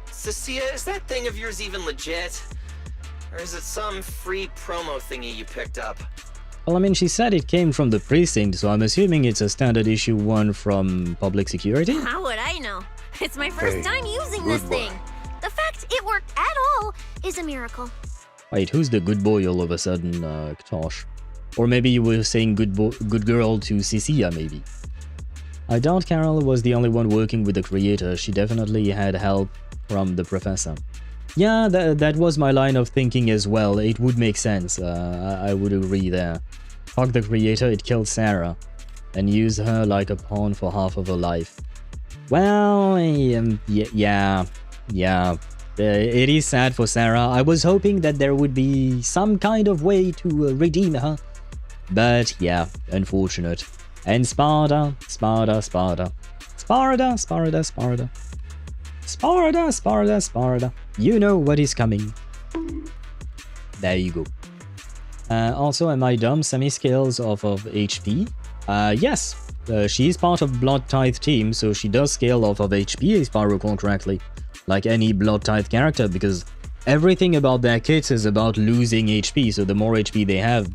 Cecilia, is that thing of yours even legit? Or is it some free promo thingy you picked up? Well, I mean, she said it came from the precinct, so I'm assuming it's a standard issue 1 from public security? How would I know? It's my first time using this thing. The fact it worked at all is a miracle. Wait, who's the good boy all of a sudden, Ktosh? Or maybe you were saying good girl to Cecilia, maybe. I doubt Carol was the only one working with the creator. She definitely had help from the professor. Yeah, that was my line of thinking as well. It would make sense. I would agree there. Fuck the creator, it killed Sarah. And use her like a pawn for half of her life. Well, yeah. It is sad for Sarah. I was hoping that there would be some kind of way to redeem her. But yeah, unfortunate. And Sparta. You know what is coming. There you go. Also, am I dumb? Semi-scales off of HP? Yes. She is part of Blood Tithe team, so she does scale off of HP if I recall correctly. Like any Blood Tithe character, because everything about their kits is about losing HP, so the more HP they have,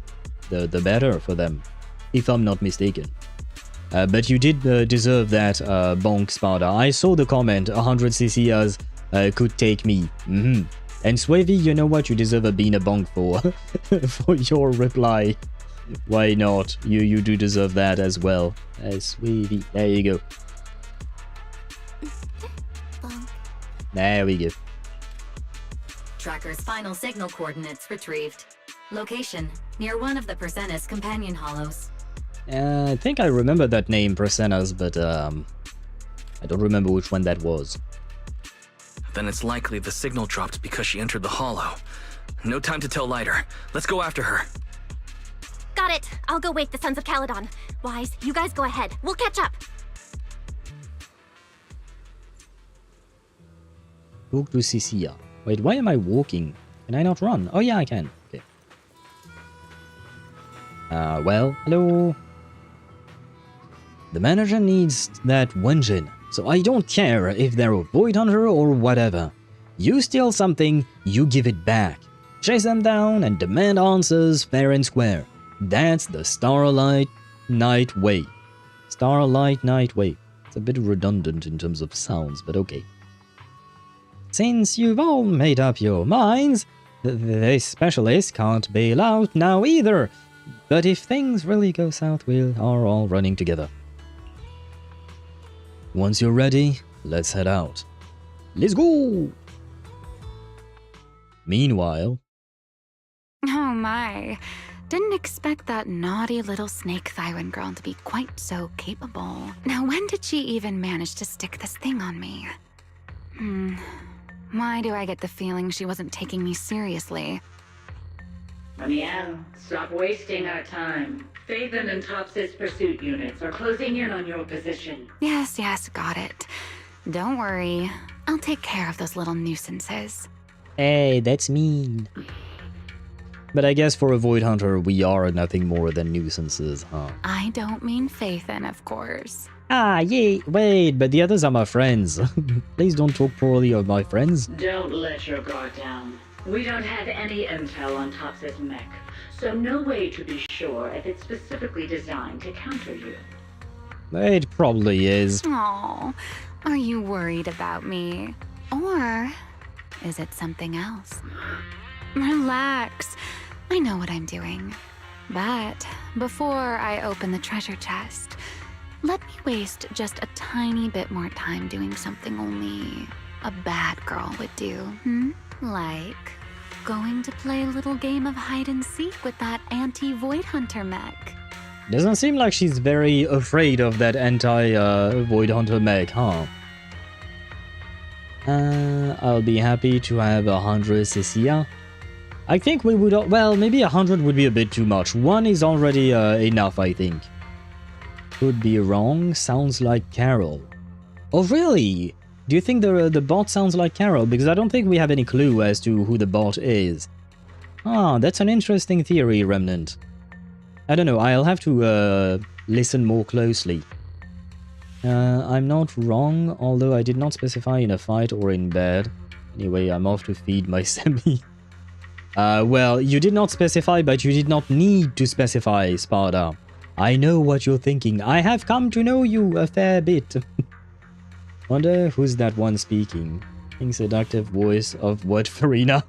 the better for them. If I'm not mistaken. But you did deserve that bonk, Sparta. I saw the comment, 100 CCs could take me. And Swavy, you know what? You deserve a bean a bonk for your reply. Why not? You do deserve that as well. Swavy, there you go. There we go. Tracker's final signal coordinates retrieved. Location, near one of the Persena's companion hollows. I think I remember that name, Persena's, but I don't remember which one that was. Then it's likely the signal dropped because she entered the hollow. No time to tell Lighter. Let's go after her. Got it. I'll go wake the Sons of Caledon. Wise, you guys go ahead. We'll catch up. Walk to Cecilia. Wait, why am I walking? Can I not run? Oh yeah, I can. Okay. Well, hello. The manager needs that engine, so I don't care if they're a Void Hunter or whatever. You steal something, you give it back. Chase them down and demand answers fair and square. That's the Starlight Night way. Starlight Night way. It's a bit redundant in terms of sounds, but okay. Since you've all made up your minds, this specialist can't bail out now either. But if things really go south, we are all running together. Once you're ready, let's head out. Let's go! Meanwhile... Oh my. Didn't expect that naughty little snake Thyran girl to be quite so capable. Now when did she even manage to stick this thing on me? Why do I get the feeling she wasn't taking me seriously? Ramiel, stop wasting our time. Phaethon and Tops's pursuit units are closing in on your position. Yes, got it. Don't worry. I'll take care of those little nuisances. Hey, that's mean. But I guess for a Void Hunter, we are nothing more than nuisances, huh? I don't mean Phaethon, of course. Ah, yeah, wait, but the others are my friends. Please don't talk poorly of my friends. Don't let your guard down. We don't have any intel on Tops's mech, so no way to be sure if it's specifically designed to counter you. It probably is. Aw, are you worried about me? Or is it something else? Relax. I know what I'm doing. But before I open the treasure chest, let me waste just a tiny bit more time doing something only a bad girl would do, Like going to play a little game of hide and seek with that anti-Void Hunter mech. Doesn't seem like she's very afraid of that anti-Void Hunter mech, huh? I'll be happy to have 100 Cecilia. I think we would... Well, maybe 100 would be a bit too much. 1 is already enough, I think. Could be wrong. Sounds like Carol. Oh, really? Do you think the bot sounds like Carol? Because I don't think we have any clue as to who the bot is. Ah, that's an interesting theory, Remnant. I don't know. I'll have to listen more closely. I'm not wrong, although I did not specify in a fight or in bed. Anyway, I'm off to feed my semi. Well, you did not specify, but you did not need to specify, Sparta. I know what you're thinking. I have come to know you a fair bit. Wonder who's that one speaking? Seductive voice of what, Farina?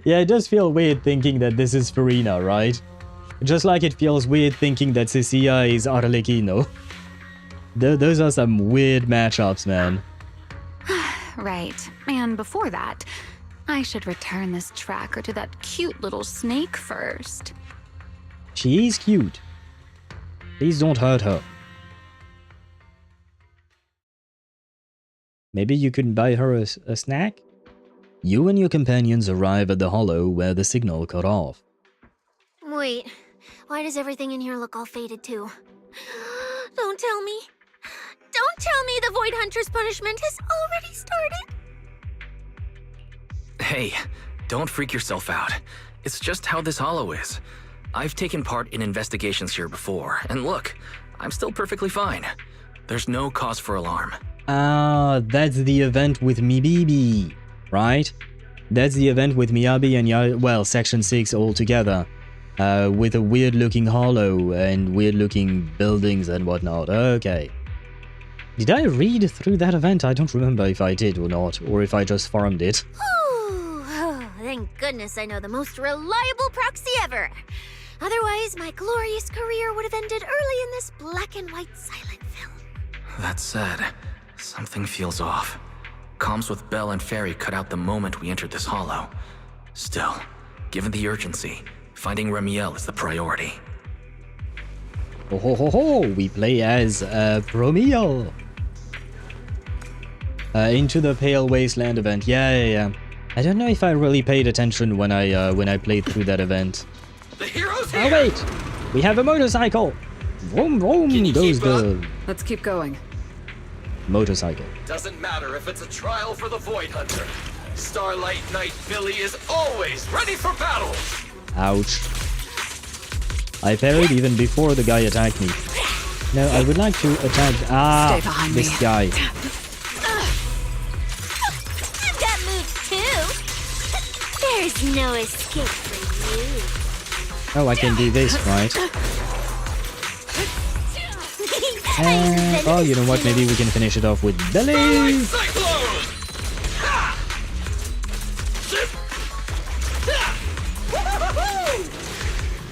Yeah, it does feel weird thinking that this is Farina, right? Just like it feels weird thinking that Cecilia is Arlecchino. Those are some weird matchups, man. right. And before that, I should return this tracker to that cute little snake first. She is cute. Please don't hurt her. Maybe you could buy her a snack? You and your companions arrive at the hollow where the signal cut off. Wait, why does everything in here look all faded too? Don't tell me. Don't tell me the Void Hunter's punishment has already started. Hey, don't freak yourself out. It's just how this hollow is. I've taken part in investigations here before, and look, I'm still perfectly fine. There's no cause for alarm. Ah, that's the event with Mibibi, right? That's the event with Miyabi and well, Section 6 all together. With a weird-looking hollow and weird-looking buildings and whatnot. Okay. Did I read through that event? I don't remember if I did or not, or if I just farmed it. Oh, thank goodness I know the most reliable proxy ever. Otherwise, my glorious career would have ended early in this black and white silent film. That said, something feels off. Comms with Belle and Fairy cut out the moment we entered this hollow. Still, given the urgency, finding Ramiel is the priority. Oh ho ho ho! We play as Promeia. Into the Pale Wasteland event. Yeah. I don't know if I really paid attention when I played through that event. The hero's here. Oh wait! We have a motorcycle! Vroom vroom goes the... Let's keep going. Motorcycle. Doesn't matter if it's a trial for the Void Hunter. Starlight Knight Billy is always ready for battle! Ouch. I parried even before the guy attacked me. No, I would like to attack... Ah, this guy. I've got moves too. There's no escape for you. Oh, I can do this, right? Oh, you know what? Maybe we can finish it off with Belly!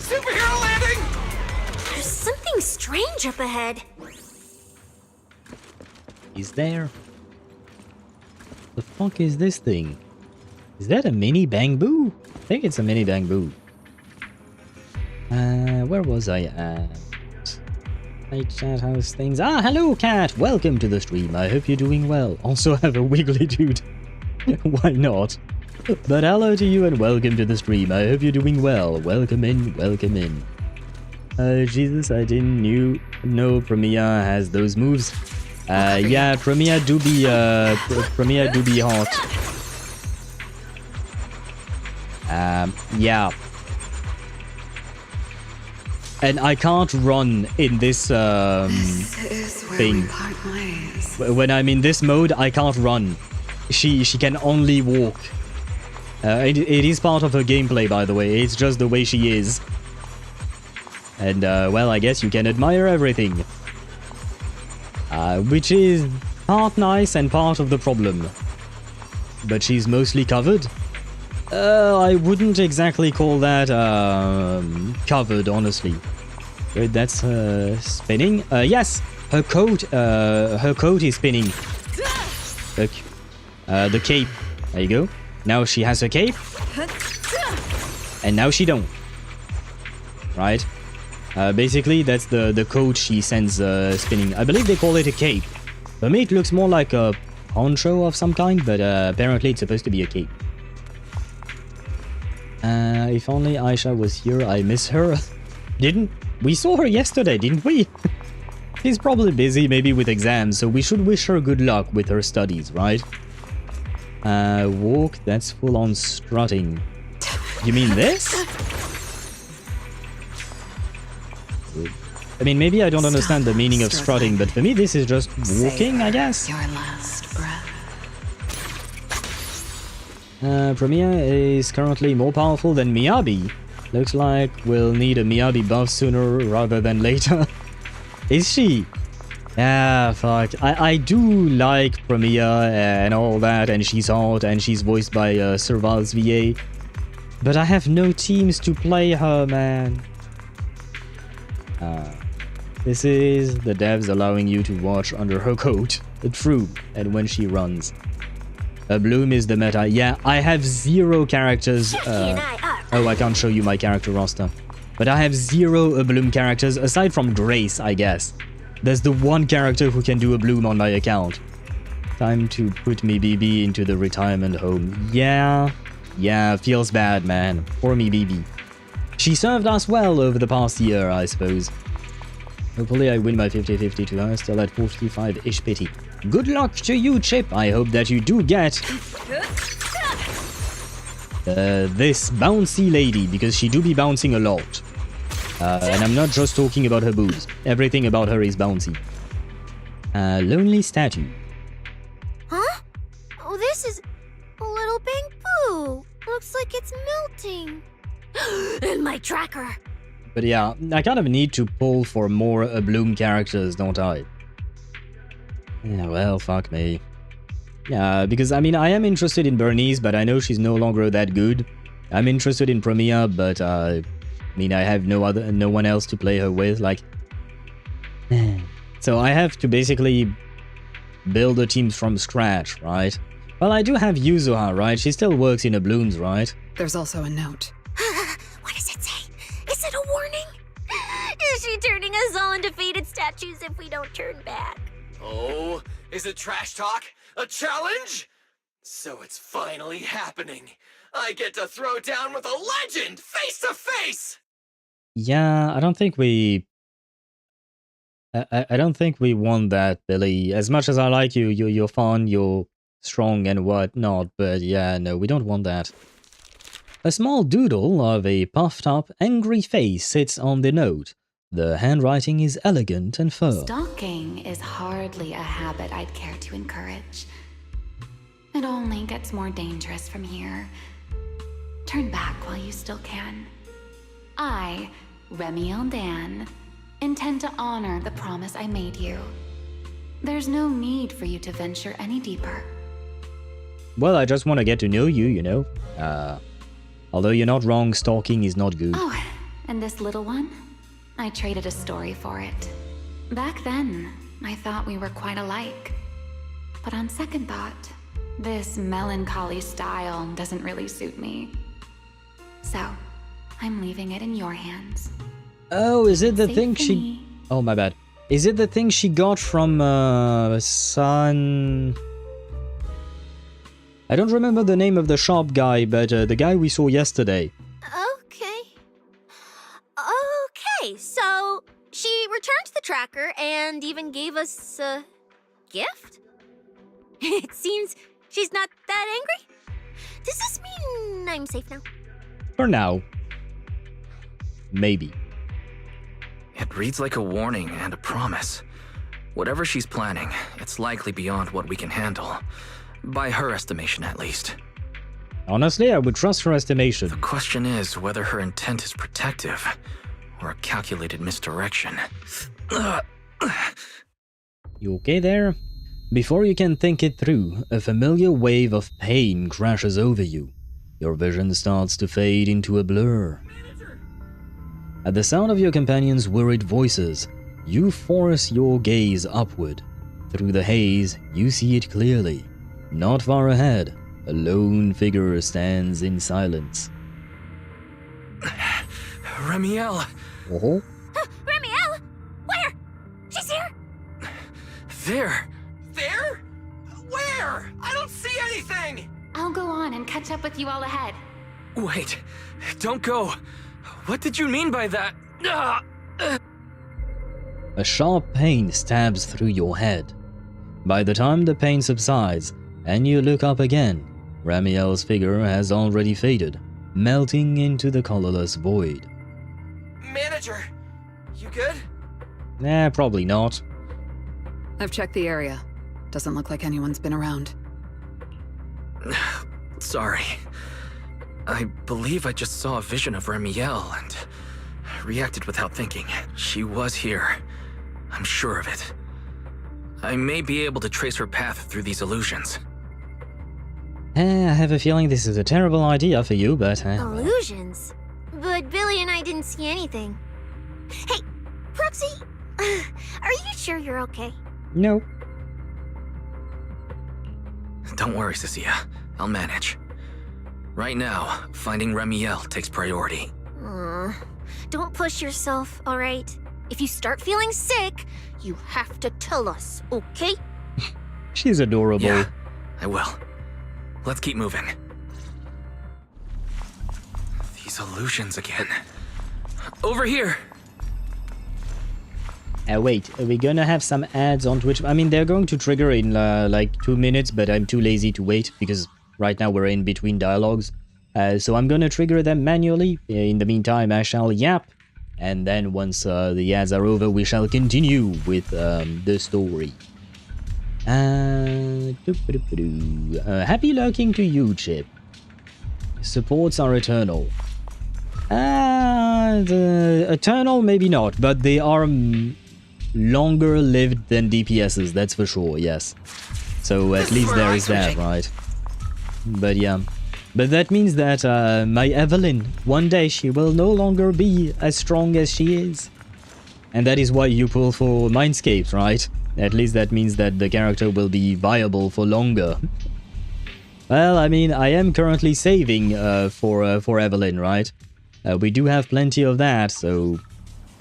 Superhero landing! There's something strange up ahead. Is there? The fuck is this thing? Is that a mini Bang-Boo? I think it's a mini Bang-Boo. Where was I at? Hey chat, how's things? Ah, hello cat! Welcome to the stream. I hope you're doing well. Also have a wiggly dude. Why not? But hello to you and welcome to the stream. I hope you're doing well. Welcome in, welcome in. Jesus, I didn't know Promiea has those moves. Yeah, Promiea do be hot. Yeah. And I can't run in this thing. When I'm in this mode, I can't run. She can only walk. It is part of her gameplay, by the way. It's just the way she is. And, well, I guess you can admire everything. Which is part nice and part of the problem. But she's mostly covered. I wouldn't exactly call that, covered, honestly. Wait, that's spinning? Yes! Her coat is spinning. Look. The cape. There you go. Now she has her cape. And now she don't. Right? Basically, that's the coat she sends spinning. I believe they call it a cape. For me, it looks more like a poncho of some kind, but apparently it's supposed to be a cape. If only Aisha was here, I miss her. We saw her yesterday, didn't we? She's probably busy, maybe with exams, so we should wish her good luck with her studies, right? Walk, that's full on strutting. You mean this? I mean, maybe I don't understand the meaning of strutting, but for me this is just walking, I guess? Your last breath. Promeia is currently more powerful than Miyabi. Looks like we'll need a Miyabi buff sooner rather than later. Is she? Ah, fuck. I do like Promeia and all that, and she's hot, and she's voiced by Serval's VA. But I have no teams to play her, man. This is the devs allowing you to watch under her coat. True, and when she runs. A bloom is the meta. Yeah, I have 0 characters. Oh, I can't show you my character roster. But I have 0 a bloom characters, aside from Grace, I guess. There's the one character who can do a bloom on my account. Time to put me BB into the retirement home. Yeah, feels bad, man. Poor me BB. She served us well over the past year, I suppose. Hopefully I win by 50-50 to her, still at 45-ish pity. Good luck to you, Chip. I hope that you do get this bouncy lady, because she do be bouncing a lot. And I'm not just talking about her boobs. Everything about her is bouncy. Lonely statue. Huh? Oh, this is a little bamboo. Looks like it's melting. And my tracker. But yeah, I kind of need to pull for more bloom characters, don't I? Yeah, well, fuck me. Yeah, because I mean, I am interested in Bernice, but I know she's no longer that good. I'm interested in Promeia, but I mean, I have no one else to play her with, like. So I have to basically build a team from scratch, right? Well, I do have Yuzuha, right? She still works in the blooms, right? There's also a note. What does it say? Is it a warning? Is she turning us all into faded statues if we don't turn back? Oh, is it trash talk? A challenge? So it's finally happening. I get to throw down with a legend face to face! Yeah, I don't think we... I don't think we want that, Billy. As much as I like you, you're fun, you're strong and whatnot, but yeah, no, we don't want that. A small doodle of a puffed-up, angry face sits on the note. The handwriting is elegant and firm. Stalking is hardly a habit I'd care to encourage. It only gets more dangerous from here. Turn back while you still can. I, Ramiel Dan, intend to honor the promise I made you. There's no need for you to venture any deeper. Well, I just want to get to know you, you know. Although you're not wrong, stalking is not good. Oh, and this little one? I traded a story for it. Back then, I thought we were quite alike. But on second thought, this melancholy style doesn't really suit me. So, I'm leaving it in your hands. Oh, is it the thing she... Oh, my bad. Is it the thing she got from, Sun... I don't remember the name of the shop guy, but the guy we saw yesterday. Okay, so she returned the tracker and even gave us a gift? It seems she's not that angry. Does this mean I'm safe now? For now. Maybe. It reads like a warning and a promise. Whatever she's planning, it's likely beyond what we can handle. By her estimation, at least. Honestly, I would trust her estimation. The question is whether her intent is protective or a calculated misdirection. You okay there? Before you can think it through, a familiar wave of pain crashes over you. Your vision starts to fade into a blur. At the sound of your companion's worried voices, you force your gaze upward. Through the haze, you see it clearly. Not far ahead, a lone figure stands in silence. Ramiel! Oh? Ramiel! Where? She's here! There! There? Where? I don't see anything! I'll go on and catch up with you all ahead. Wait, don't go! What did you mean by that? A sharp pain stabs through your head. By the time the pain subsides, and you look up again, Ramiel's figure has already faded, melting into the colorless void. Manager, you good? Nah, probably not. I've checked the area. Doesn't look like anyone's been around. Sorry. I believe I just saw a vision of Ramiel and reacted without thinking. She was here. I'm sure of it. I may be able to trace her path through these illusions. I have a feeling this is a terrible idea for you, but... Illusions? But Billy and I didn't see anything. Hey, Proxy, are you sure you're okay? No. Don't worry, Cecilia. I'll manage. Right now, finding Ramiel takes priority. Don't push yourself, alright? If you start feeling sick, you have to tell us, okay? She's adorable. Yeah, I will. Let's keep moving. These illusions again. Over here! Wait, are we gonna have some ads on Twitch? I mean, they're going to trigger in like 2 minutes, but I'm too lazy to wait because right now we're in between dialogues. So I'm gonna trigger them manually. In the meantime, I shall yap. And then once the ads are over, we shall continue with the story. Happy lurking to you, Chip. Supports are eternal. The eternal, maybe not, but they are longer lived than DPSs, that's for sure, yes. So at least there is that, right? But yeah. But that means that my Evelyn, one day she will no longer be as strong as she is. And that is why you pull for Mindscapes, right? At least that means that the character will be viable for longer. Well, I mean, I am currently saving for Evelyn, right? We do have plenty of that, so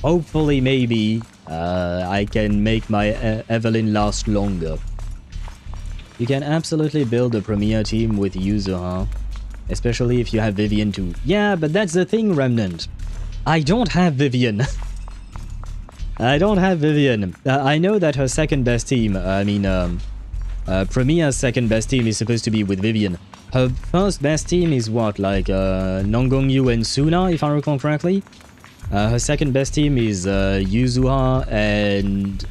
hopefully maybe I can make my Evelyn last longer. You can absolutely build a Promeia team with Yuzuha, especially if you have Vivian too. Yeah, but that's the thing, Remnant. I don't have Vivian. I don't have Vivian. I know that her second best team, Promia's second best team is supposed to be with Vivian. Her first best team is what, like Nongongyu and Suna, if I recall correctly? Her second best team is Yuzuha and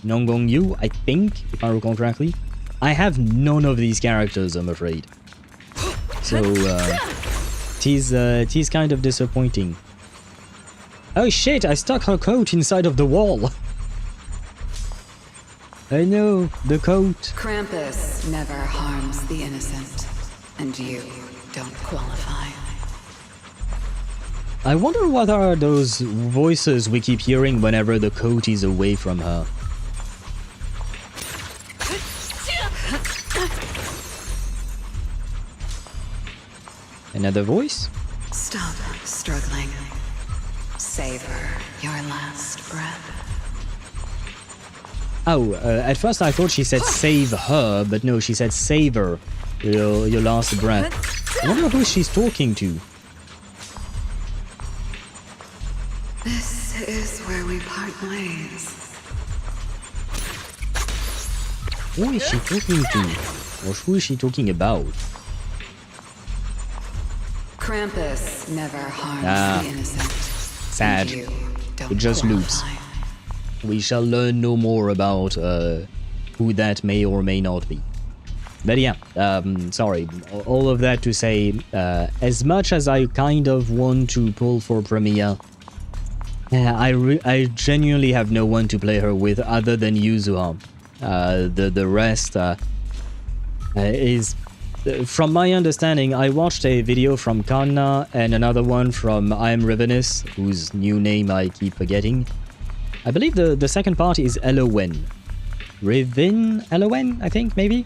Nongongyu, I think, if I recall correctly. I have none of these characters, I'm afraid. So, it is kind of disappointing. Oh shit, I stuck her coat inside of the wall. I know, the coat. Krampus never harms the innocent, and you don't qualify. I wonder what are those voices we keep hearing whenever the coat is away from her. Another voice? Stop struggling. Savor your last breath. Oh, at first I thought she said save her, but no, she said savor your last breath. I wonder who she's talking to. This is where we part ways. Who is she talking to? Or who is she talking about? Krampus never harms the innocent. Sad. It just loops. We shall learn no more about who that may or may not be. But yeah, sorry, all of that to say, as much as I kind of want to pull for Promeia, I genuinely have no one to play her with other than Yuzuha. The rest is... From my understanding, I watched a video from Kanna and another one from I'm Ravenous, whose new name I keep forgetting. I believe the second part is Elowin. Rivin Elowin, I think, maybe?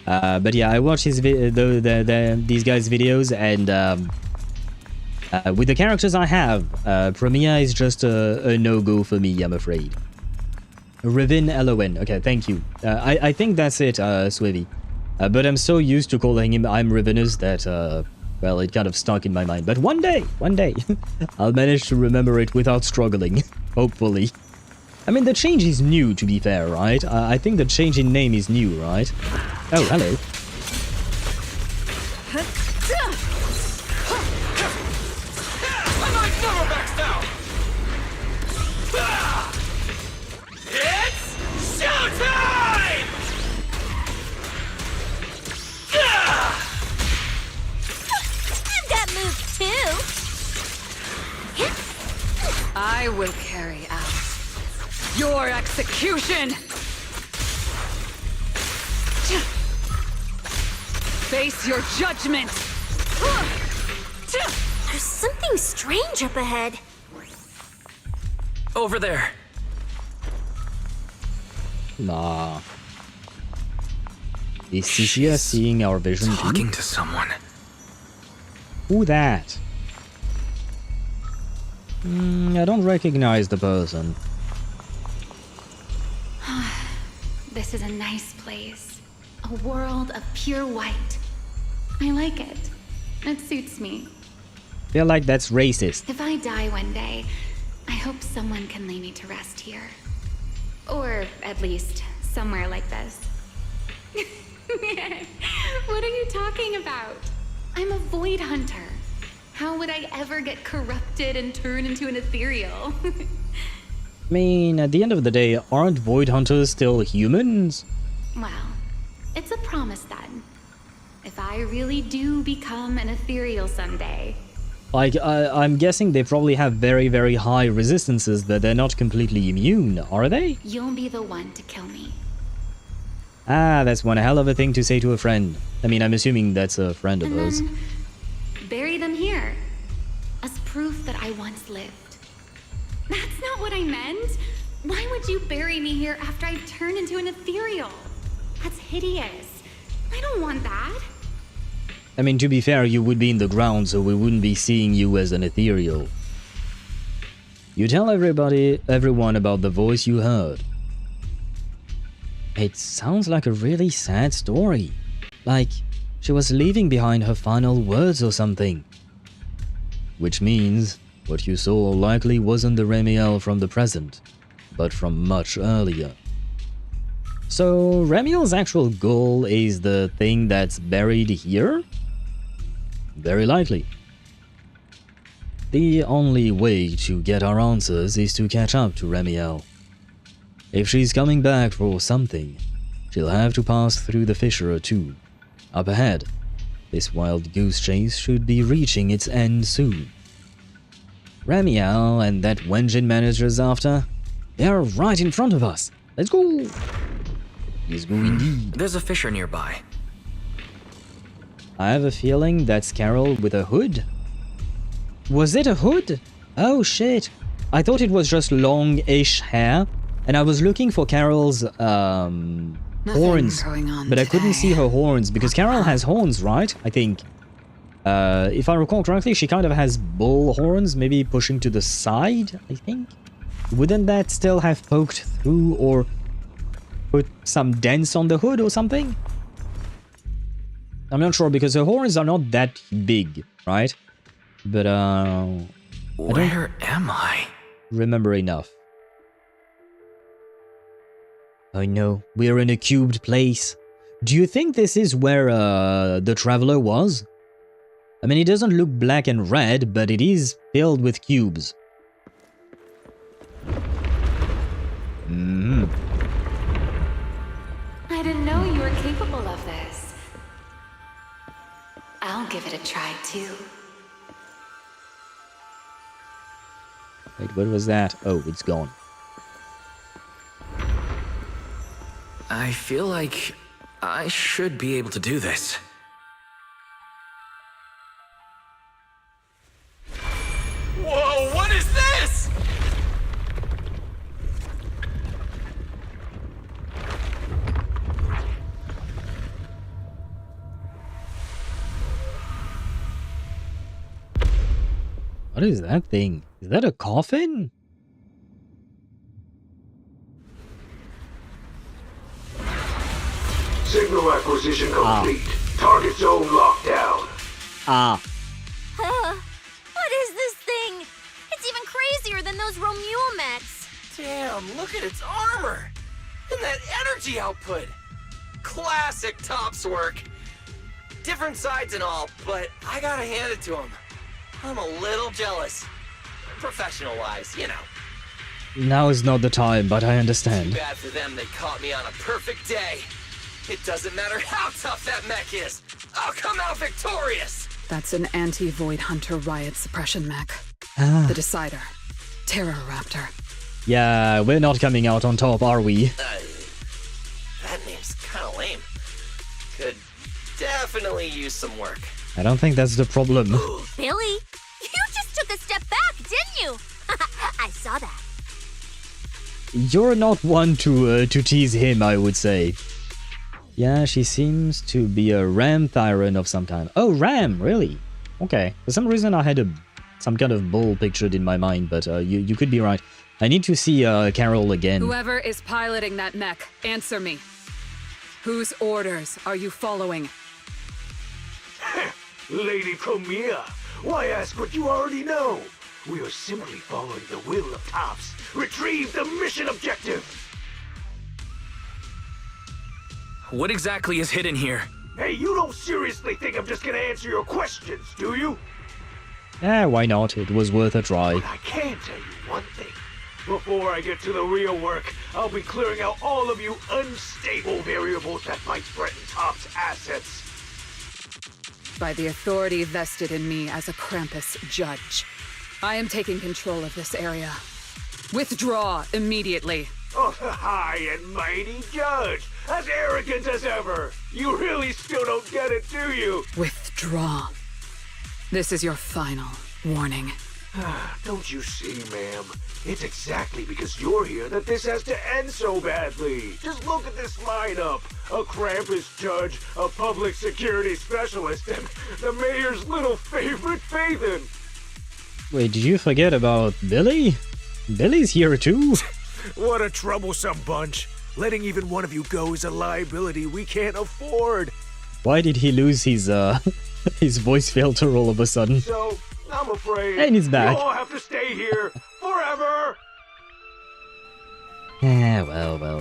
But yeah, I watched these guys' videos, and with the characters I have, Promeia is just a no-go for me, I'm afraid. Rivin Elowin, okay, thank you. I think that's it, Swivy. But I'm so used to calling him I'm Ravenous that, well, it kind of stuck in my mind. But one day, I'll manage to remember it without struggling, hopefully. I mean, the change is new, to be fair, right? I think the change in name is new, right? Oh, hello. It's showtime! I've got moves too. I will carry out your execution! Face your judgment! There's something strange up ahead. Over there. Is Cecilia seeing our vision too? Talking to someone. Who that? I don't recognize the person. This is a nice place. A world of pure white. I like it. It suits me. Feel like that's racist. If I die one day, I hope someone can lay me to rest here. Or at least somewhere like this. What are you talking about? I'm a void hunter. How would I ever get corrupted and turn into an ethereal? I mean, at the end of the day, aren't void hunters still humans? Well, it's a promise then. If I really do become an ethereal someday. Like, I'm guessing they probably have very, very high resistances, but they're not completely immune, are they? You'll be the one to kill me. Ah, that's one hell of a thing to say to a friend. I mean, I'm assuming that's a friend of hers. Then bury them here. As proof that I once lived. That's not what I meant. Why would you bury me here after I've turned into an ethereal? That's hideous. I don't want that. I mean, to be fair, you would be in the ground, so we wouldn't be seeing you as an ethereal. You tell everyone about the voice you heard. It sounds like a really sad story. Like, she was leaving behind her final words or something. Which means, what you saw likely wasn't the Ramiel from the present, but from much earlier. So, Ramiel's actual goal is the thing that's buried here? Very likely. The only way to get our answers is to catch up to Ramiel. If she's coming back for something, she'll have to pass through the fissure too. Up ahead, this wild goose chase should be reaching its end soon. Ramiel and that Wenjin manager's after, they're right in front of us. Let's go! Let's go indeed. There's a fissure nearby. I have a feeling that's Carol with a hood. Was it a hood? Oh shit. I thought it was just long-ish hair, and I was looking for Carol's horns, but I couldn't see her horns, because Carol has horns, right? I think. If I recall correctly, she kind of has bull horns, maybe pushing to the side, I think. Wouldn't that still have poked through or put some dents on the hood or something? I'm not sure, because her horns are not that big, right? But, where am I? Remember enough. I know, we're in a cubed place. Do you think this is where, the Traveler was? I mean, it doesn't look black and red, but it is filled with cubes. I didn't know you were capable of this. I'll give it a try too. Wait, what was that? Oh, it's gone. I feel like I should be able to do this. Whoa, what is this? What is that thing? Is that a coffin? Signal acquisition complete. Target zone locked down. What is this thing? It's even crazier than those Ramiel mechs. Damn, look at its armor. And that energy output. Classic Topps work. Different sides and all, but I gotta hand it to him. I'm a little jealous. Professional-wise, you know. Now is not the time, but I understand. Too bad for them they caught me on a perfect day. It doesn't matter how tough that mech is. I'll come out victorious. That's an anti-Void Hunter riot suppression mech. The Decider. Terror Raptor. Yeah, we're not coming out on top, are we? That name's kind of lame. Could definitely use some work. I don't think that's the problem. Billy, you just took a step back, didn't you? I saw that. You're not one to tease him, I would say. Yeah, she seems to be a ram tyrant of some kind. Oh, ram, really? Okay. For some reason I had some kind of bull pictured in my mind, but you could be right. I need to see Carol again. Whoever is piloting that mech, answer me. Whose orders are you following? Lady Promeia, why ask what you already know? We are simply following the will of Tops. Retrieve the mission objective! What exactly is hidden here? Hey, you don't seriously think I'm just gonna answer your questions, do you? Yeah, why not? It was worth a try. But I can tell you one thing. Before I get to the real work, I'll be clearing out all of you unstable variables that might threaten Top's assets. By the authority vested in me as a Krampus judge, I am taking control of this area. Withdraw immediately. Oh, the high and mighty judge! As arrogant as ever! You really still don't get it, do you? Withdraw. This is your final warning. Don't you see, ma'am? It's exactly because you're here that this has to end so badly. Just look at this lineup. A Krampus judge, a public security specialist, and the mayor's little favorite, Phaethon. Wait, did you forget about Billy? Billy's here too? What a troublesome bunch. Letting even one of you go is a liability we can't afford. Why did he lose his his voice filter all of a sudden? So, I'm afraid and he's back. You all have to stay here forever. Yeah, well. Now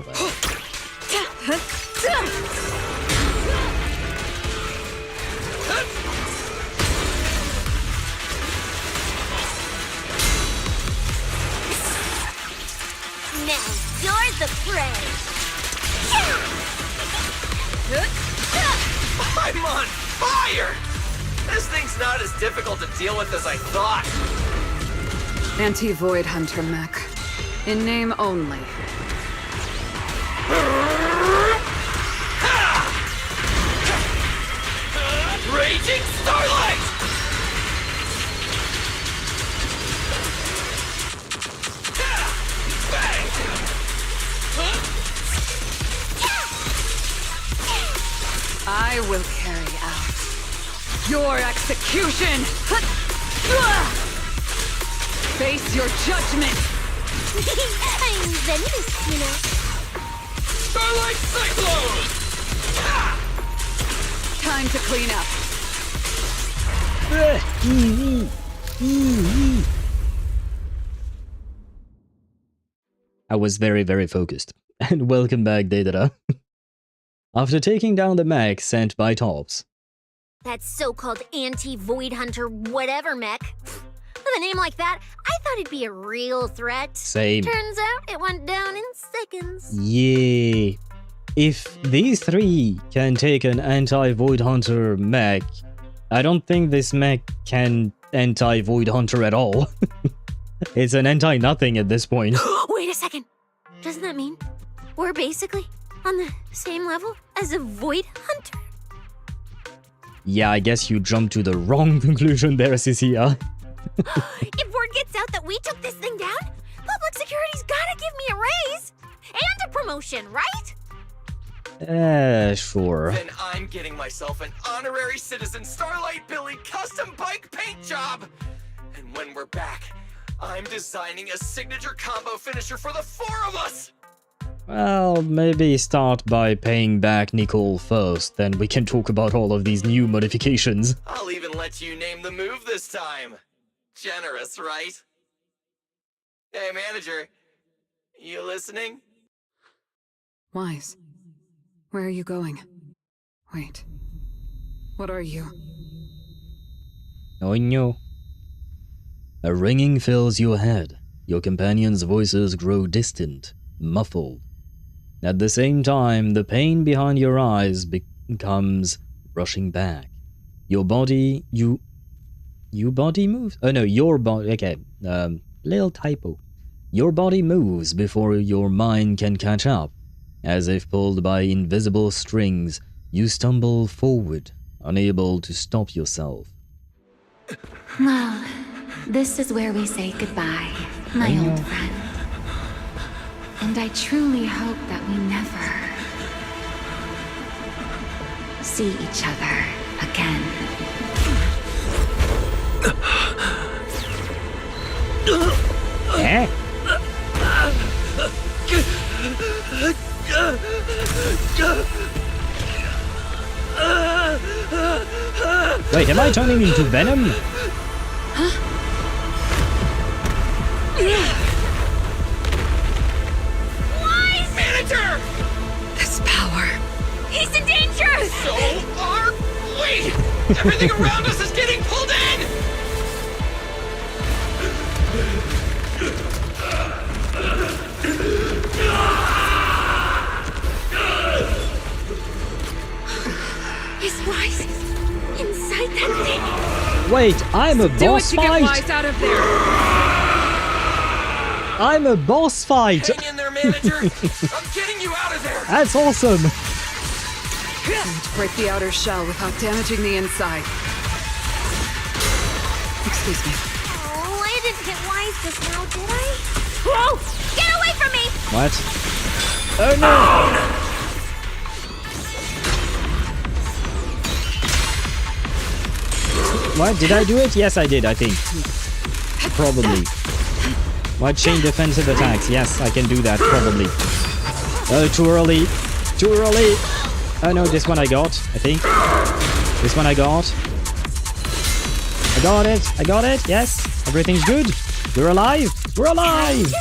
you're the prey. I'm on fire! This thing's not as difficult to deal with as I thought. Anti-Void Hunter mech. In name only. Raging Starlight! I will carry out your execution! Face your judgment! I'm Zenless, you know. Starlight Cyclone! Time to clean up. I was very focused. And welcome back, Daedra. After taking down the mech sent by Tops. That so-called anti-Void Hunter whatever mech. With a name like that, I thought it'd be a real threat. Same. Turns out it went down in seconds. Yeah. If these three can take an anti-Void Hunter mech, I don't think this mech can anti-Void Hunter at all. It's an anti-nothing at this point. Wait a second. Doesn't that mean we're basically on the same level as a Void Hunter? Yeah, I guess you jumped to the wrong conclusion there, Cecilia. If word gets out that we took this thing down, public security's gotta give me a raise! And a promotion, right? Sure. Then I'm getting myself an honorary citizen Starlight Billy custom bike paint job! And when we're back, I'm designing a signature combo finisher for the four of us! Well, maybe start by paying back Nicole first, then we can talk about all of these new modifications. I'll even let you name the move this time. Generous, right? Hey, manager. You listening? Wise. Where are you going? Wait. What are you? Oh no. A ringing fills your head. Your companions' voices grow distant, muffled. At the same time, the pain behind your eyes becomes rushing back. Your body, your body moves? Oh no, your body, okay, little typo. Your body moves before your mind can catch up. As if pulled by invisible strings, you stumble forward, unable to stop yourself. Well, this is where we say goodbye, my old friend. And I truly hope that we never, see each other again. Eh? Wait, am I turning into Venom? Wise! Manager! This power. He's in danger! So are we! Everything around us is getting pulled in! Is Wise inside that thing? Wait, I'm a boss fight! Wise out of there! I'm a boss fight! Hang in there, manager! I'm getting you out of there! That's awesome! Break the outer shell without damaging the inside. Excuse me. Oh, I didn't hit Wise just now, did I? Whoa! Get away from me! What? Oh no! What? Did I do it? Yes, I did, I think. Probably. What? Chain defensive attacks. Yes, I can do that, probably. Oh, too early. Too early! Oh no, this one I got, I think. This one I got. I got it! I got it! Yes! Everything's good! We're alive! We're alive!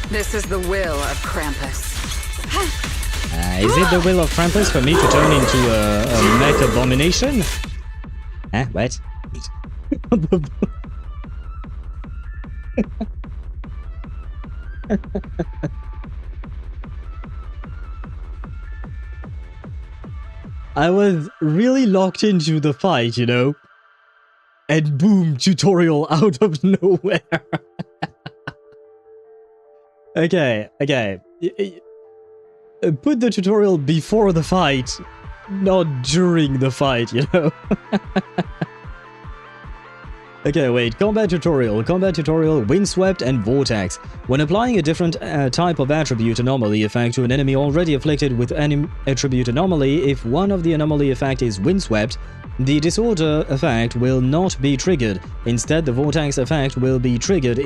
This is the will of Krampus. Is it the will of Krampus for me to turn into a mech abomination? Huh? What? I was really locked into the fight, you know? And boom, tutorial out of nowhere. Okay. Put the tutorial before the fight, not during the fight, you know? Okay, wait. Combat tutorial, windswept and vortex. When applying a different type of attribute anomaly effect to an enemy already afflicted with any attribute anomaly, if one of the anomaly effect is windswept, the disorder effect will not be triggered. Instead, the vortex effect will be triggered.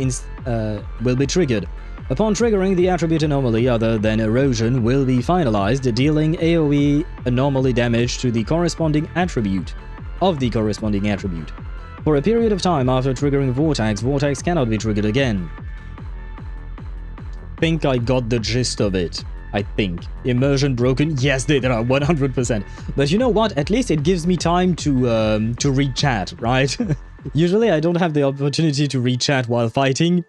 Upon triggering, the attribute anomaly other than erosion will be finalized, dealing AoE anomaly damage to the corresponding attribute For a period of time after triggering Vortex cannot be triggered again. Think I got the gist of it. I think. Immersion broken? Yes, they are 100%. But you know what? At least it gives me time to read chat, right? Usually I don't have the opportunity to read chat while fighting.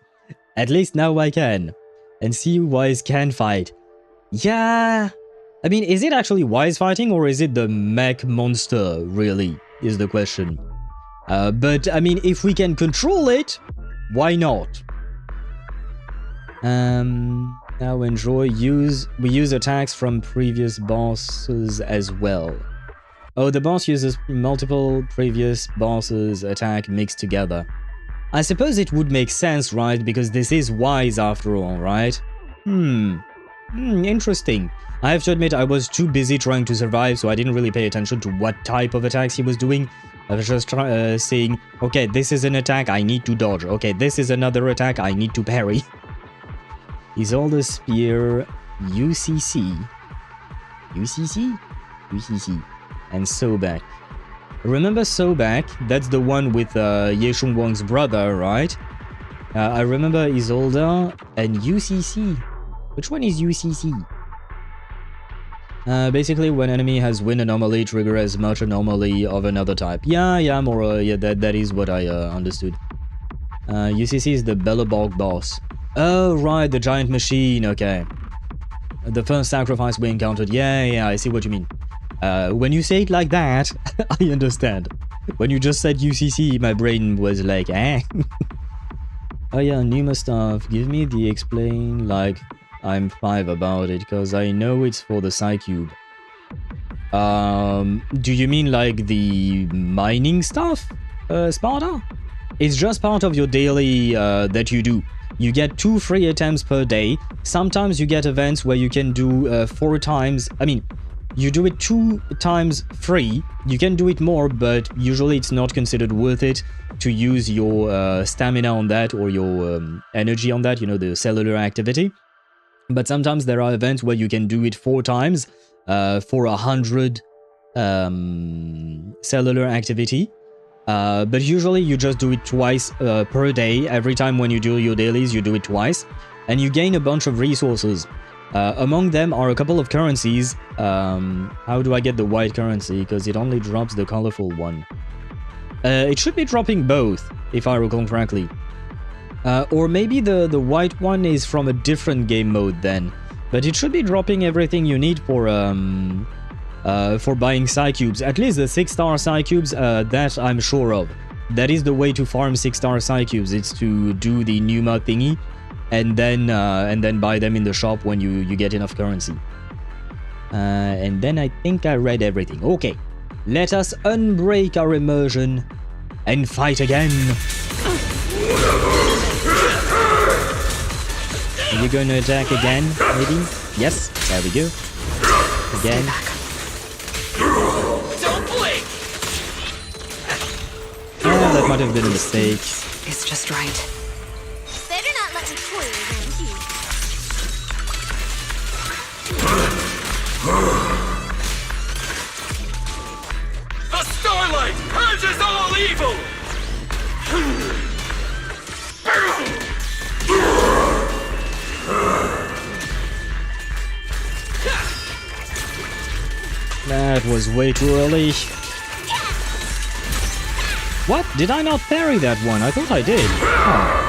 At least now I can. And see Wise can fight. Yeah. I mean, is it actually Wise fighting or is it the mech monster, really? Is the question. But, I mean, if we can control it, why not? Now enjoy. We use attacks from previous bosses as well. Oh, the boss uses multiple previous bosses' attack mixed together. I suppose it would make sense, right? Because this is Wise after all, right? Interesting. I have to admit I was too busy trying to survive, so I didn't really pay attention to what type of attacks he was doing. I was just saying, okay, this is an attack, I need to dodge. Okay, this is another attack, I need to parry. Isolde Spear, UCC, and Sobek. Remember Sobek? That's the one with Ye Shunguang's brother, right? I remember Isolde and UCC. Which one is UCC? Basically, when enemy has wind anomaly, trigger as much anomaly of another type. Yeah, that is what I understood. UCC is the Bellabog boss. Oh, right, the giant machine, okay. The first sacrifice we encountered. Yeah, I see what you mean. When you say it like that, I understand. When you just said UCC, my brain was like, eh? Oh yeah, Numa stuff. Give me the explain like I'm 5 about it, because I know it's for the Psycube. Do you mean like the mining stuff, Sparta? It's just part of your daily that you do. you get 2 free attempts per day. Sometimes you get events where you can do 4 times. I mean, you do it 2 times free. You can do it more, but usually it's not considered worth it to use your stamina on that or your energy on that, you know, the cellular activity. But sometimes there are events where you can do it 4 times for 100 cellular activity. But usually you just do it twice per day. Every time when you do your dailies, you do it twice. And you gain a bunch of resources. Among them are a couple of currencies. How do I get the white currency? Because it only drops the colorful one. It should be dropping both, if I recall correctly. Or maybe the white one is from a different game mode then. But it should be dropping everything you need for buying Psy Cubes. At least the 6-star Psy Cubes, that I'm sure of. That is the way to farm 6-star Psy Cubes. It's to do the Numa thingy and then buy them in the shop when you get enough currency. And then I think I read everything. Okay, let us unbreak our immersion and fight again. Are you going to attack again, maybe? Yes, there we go. Again. Don't blink! Oh, that might have been a mistake. It's just right. Better not let me toy around you. The Starlight purges all evil! That was way too early. What? Did I not parry that one? I thought I did. Oh.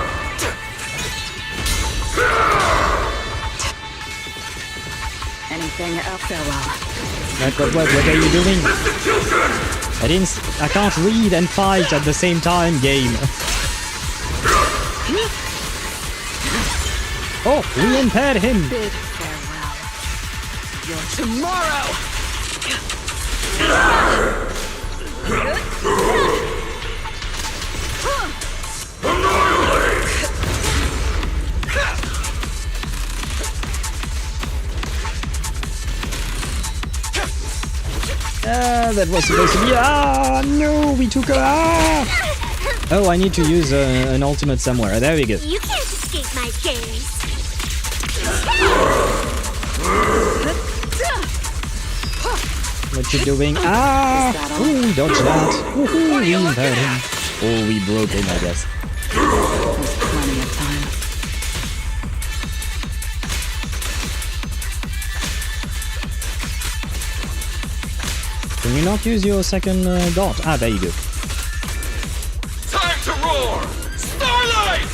Anything else? Farewell. What are you doing? I can't read and fight at the same time, game. Oh, we impaired him. Bid farewell. Your tomorrow! That was supposed to be. Ah, no, we took a. Ah! Oh, I need to use an ultimate somewhere. There we go. You can't escape my gaze. What you doing? Ah! Oh, we dodged that. Woohoo, we impaired him. Oh, we broke him, I guess. There's plenty of time. Can you not use your second dot? Ah, there you go. Time to roar! Starlight!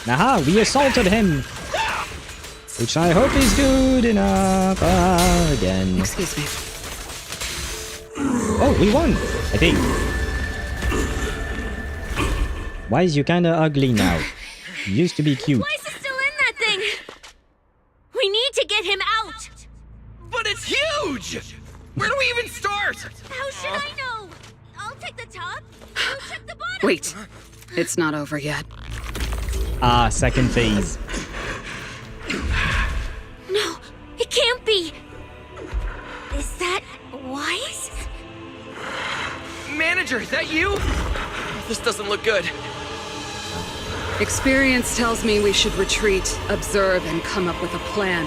Aha, we assaulted him! Which I hope is good enough again. Excuse me. Oh, we won! I think. Why is you kinda ugly now? You used to be cute. Why is he still in that thing? We need to get him out! But it's huge! Where do we even start? How should I know? I'll take the top. You check the bottom. Wait. It's not over yet. Ah, second phase. No, it can't be. Is that Wise? Manager, is that you? This doesn't look good. Experience tells me we should retreat, observe, and come up with a plan.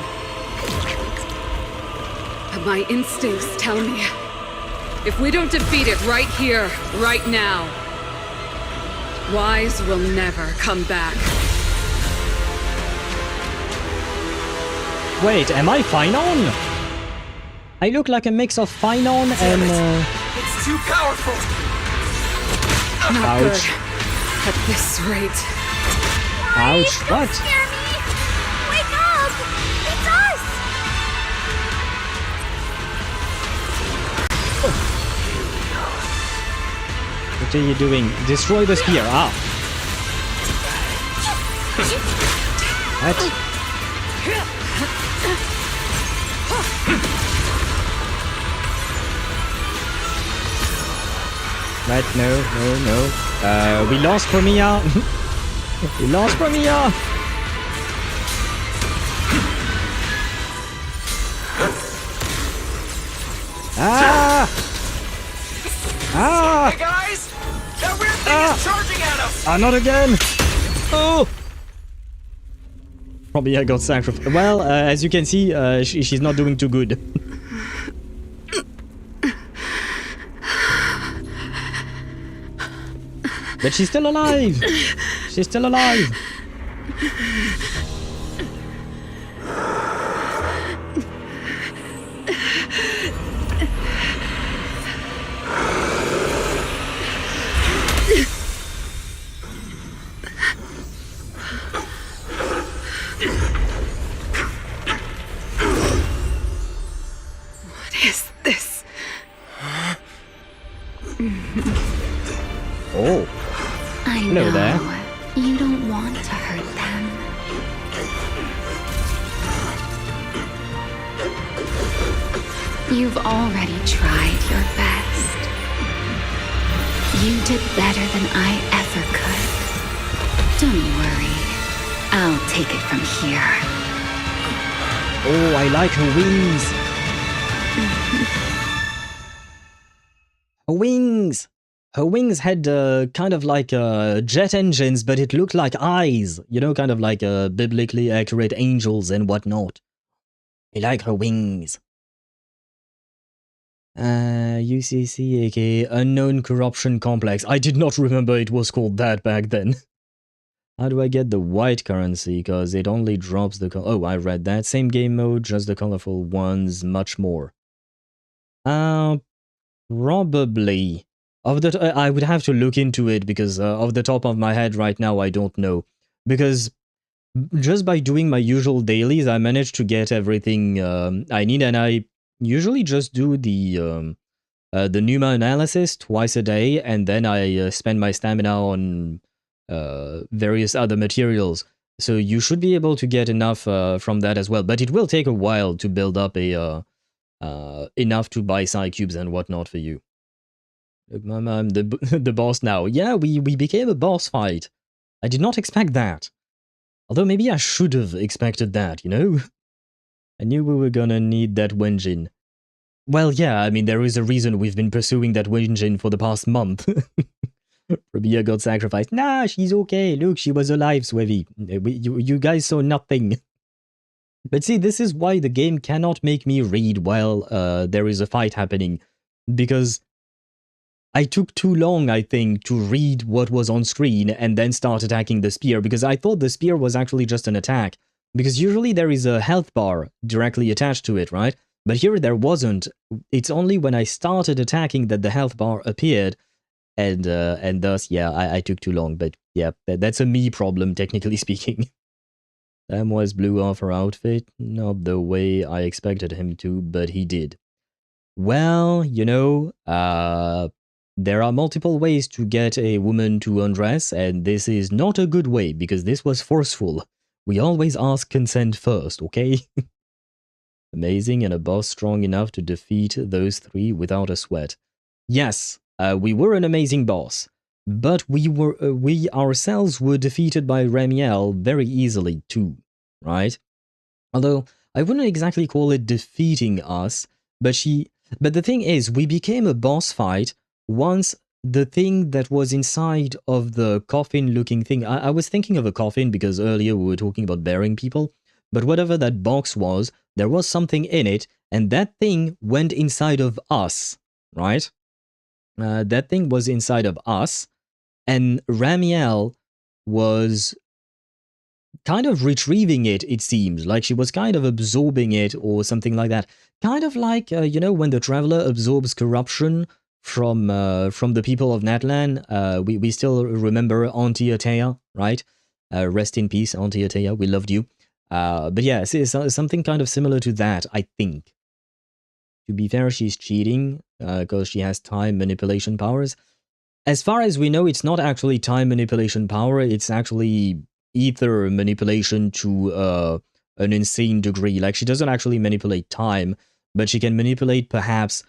But my instincts tell me, if we don't defeat it right here, right now, Wise will never come back. Wait, am I Phaethon? I look like a mix of Phaethon and... It's too powerful! Not Ouch. good. At this rate. Ouch, what? Don't scare me! Wake up! It's us! What are you doing? Destroy the spear. Ah. What? Right, no. We lost Promeia. We lost Promeia. Ah! Ah! Hey guys! That weird thing is charging at us! Ah, not again! Oh! Probably I got sacrificed. Well, as you can see, she's not doing too good. But she's still alive! She's still alive! Oh. I Hello know. there. You don't want to hurt them. You've already tried your best. You did better than I ever could. Don't worry. I'll take it from here. Oh, I like her wings. Her wings. Her wings had kind of like jet engines, but it looked like eyes. You know, kind of like biblically accurate angels and whatnot. I like her wings. UCC, aka Unknown Corruption Complex. I did not remember it was called that back then. How do I get the white currency? Because it only drops the... Oh, I read that. Same game mode, just the colorful ones, much more. Probably. I would have to look into it because off the top of my head right now, I don't know. Because just by doing my usual dailies, I managed to get everything I need, and I usually just do the Numa analysis twice a day, and then I spend my stamina on various other materials. So you should be able to get enough from that as well. But it will take a while to build up a enough to buy Psy cubes and whatnot for you. I'm the boss now. Yeah, we became a boss fight. I did not expect that. Although maybe I should have expected that, you know? I knew we were gonna need that Wenjin. Well, yeah, I mean, there is a reason we've been pursuing that Wenjin for the past month. Promeia got sacrificed. Nah, she's okay. Look, she was alive, Swevy. You guys saw nothing. But see, this is why the game cannot make me read while there is a fight happening. Because I took too long, I think, to read what was on screen and then start attacking the spear, because I thought the spear was actually just an attack. Because usually there is a health bar directly attached to it, right? But here there wasn't. It's only when I started attacking that the health bar appeared, and thus, yeah, I took too long. But yeah, that's a me problem, technically speaking. Samwise blew off her outfit, not the way I expected him to, but he did. Well, you know, there are multiple ways to get a woman to undress, and this is not a good way, because this was forceful. We always ask consent first, okay? Amazing, and a boss strong enough to defeat those three without a sweat. Yes, we were an amazing boss, but we ourselves were defeated by Ramiel very easily too, right? Although, I wouldn't exactly call it defeating us, but the thing is, we became a boss fight once the thing that was inside of the coffin-looking thing... I was thinking of a coffin because earlier we were talking about burying people, but whatever that box was, there was something in it, and that thing went inside of us, right? That thing was inside of us, and Ramiel was kind of retrieving it, it seems, like she was kind of absorbing it or something like that. Kind of like, you know, when the Traveler absorbs corruption from the people of Natlan. We still remember Auntie Atea, right? Rest in peace, Auntie Atea, we loved you. But yeah, it's something kind of similar to that, I think. To be fair, she's cheating, because she has time manipulation powers. As far as we know, it's not actually time manipulation power, it's actually ether manipulation to an insane degree. Like, she doesn't actually manipulate time, but she can manipulate, perhaps,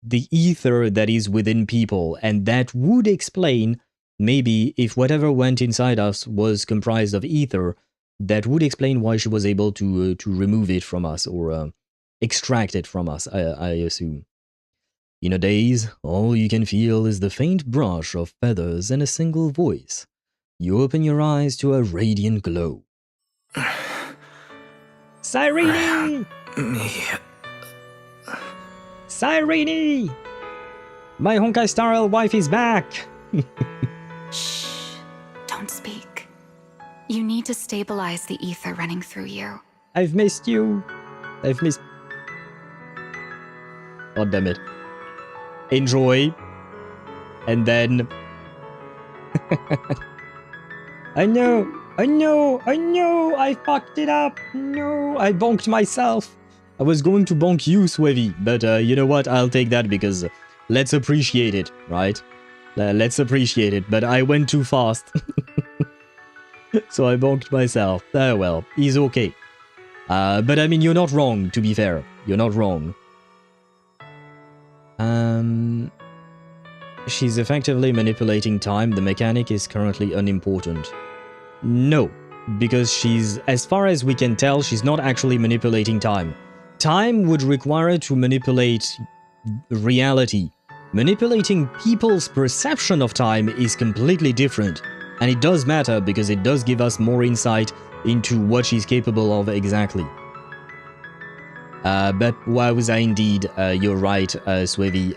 the ether that is within people, and that would explain, maybe, if whatever went inside us was comprised of ether, that would explain why she was able to remove it from us, or extract it from us, I assume. In a daze, all you can feel is the faint brush of feathers and a single voice. You open your eyes to a radiant glow. Cyrene! Cyrene! My Honkai Star wife is back! Shh. Don't speak. You need to stabilize the ether running through you. I've missed you. I've missed... God damn it. Enjoy. And then... I know, I fucked it up. No, I bonked myself. I was going to bonk you, Swevy, but you know what? I'll take that because let's appreciate it, right? Let's appreciate it, but I went too fast. So I bonked myself. Oh well, he's okay. But I mean, you're not wrong, to be fair. You're not wrong. She's effectively manipulating time. The mechanic is currently unimportant. No, because she's, as far as we can tell, she's not actually manipulating time. Time would require her to manipulate reality. Manipulating people's perception of time is completely different. And it does matter because it does give us more insight into what she's capable of exactly. But why was I indeed? You're right, Swevy.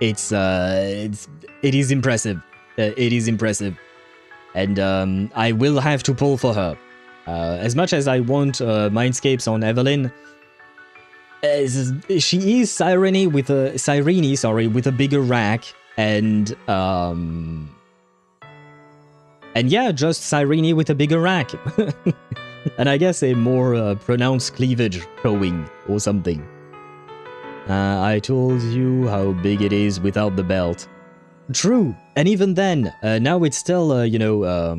It is impressive. It is impressive, and I will have to pull for her. As much as I want Mindscapes on Evelyn, she is Cyrene with a bigger rack, and yeah, just Cyrene with a bigger rack. And I guess a more pronounced cleavage showing or something. I told you how big it is without the belt. True, and even then, now it's still, you know,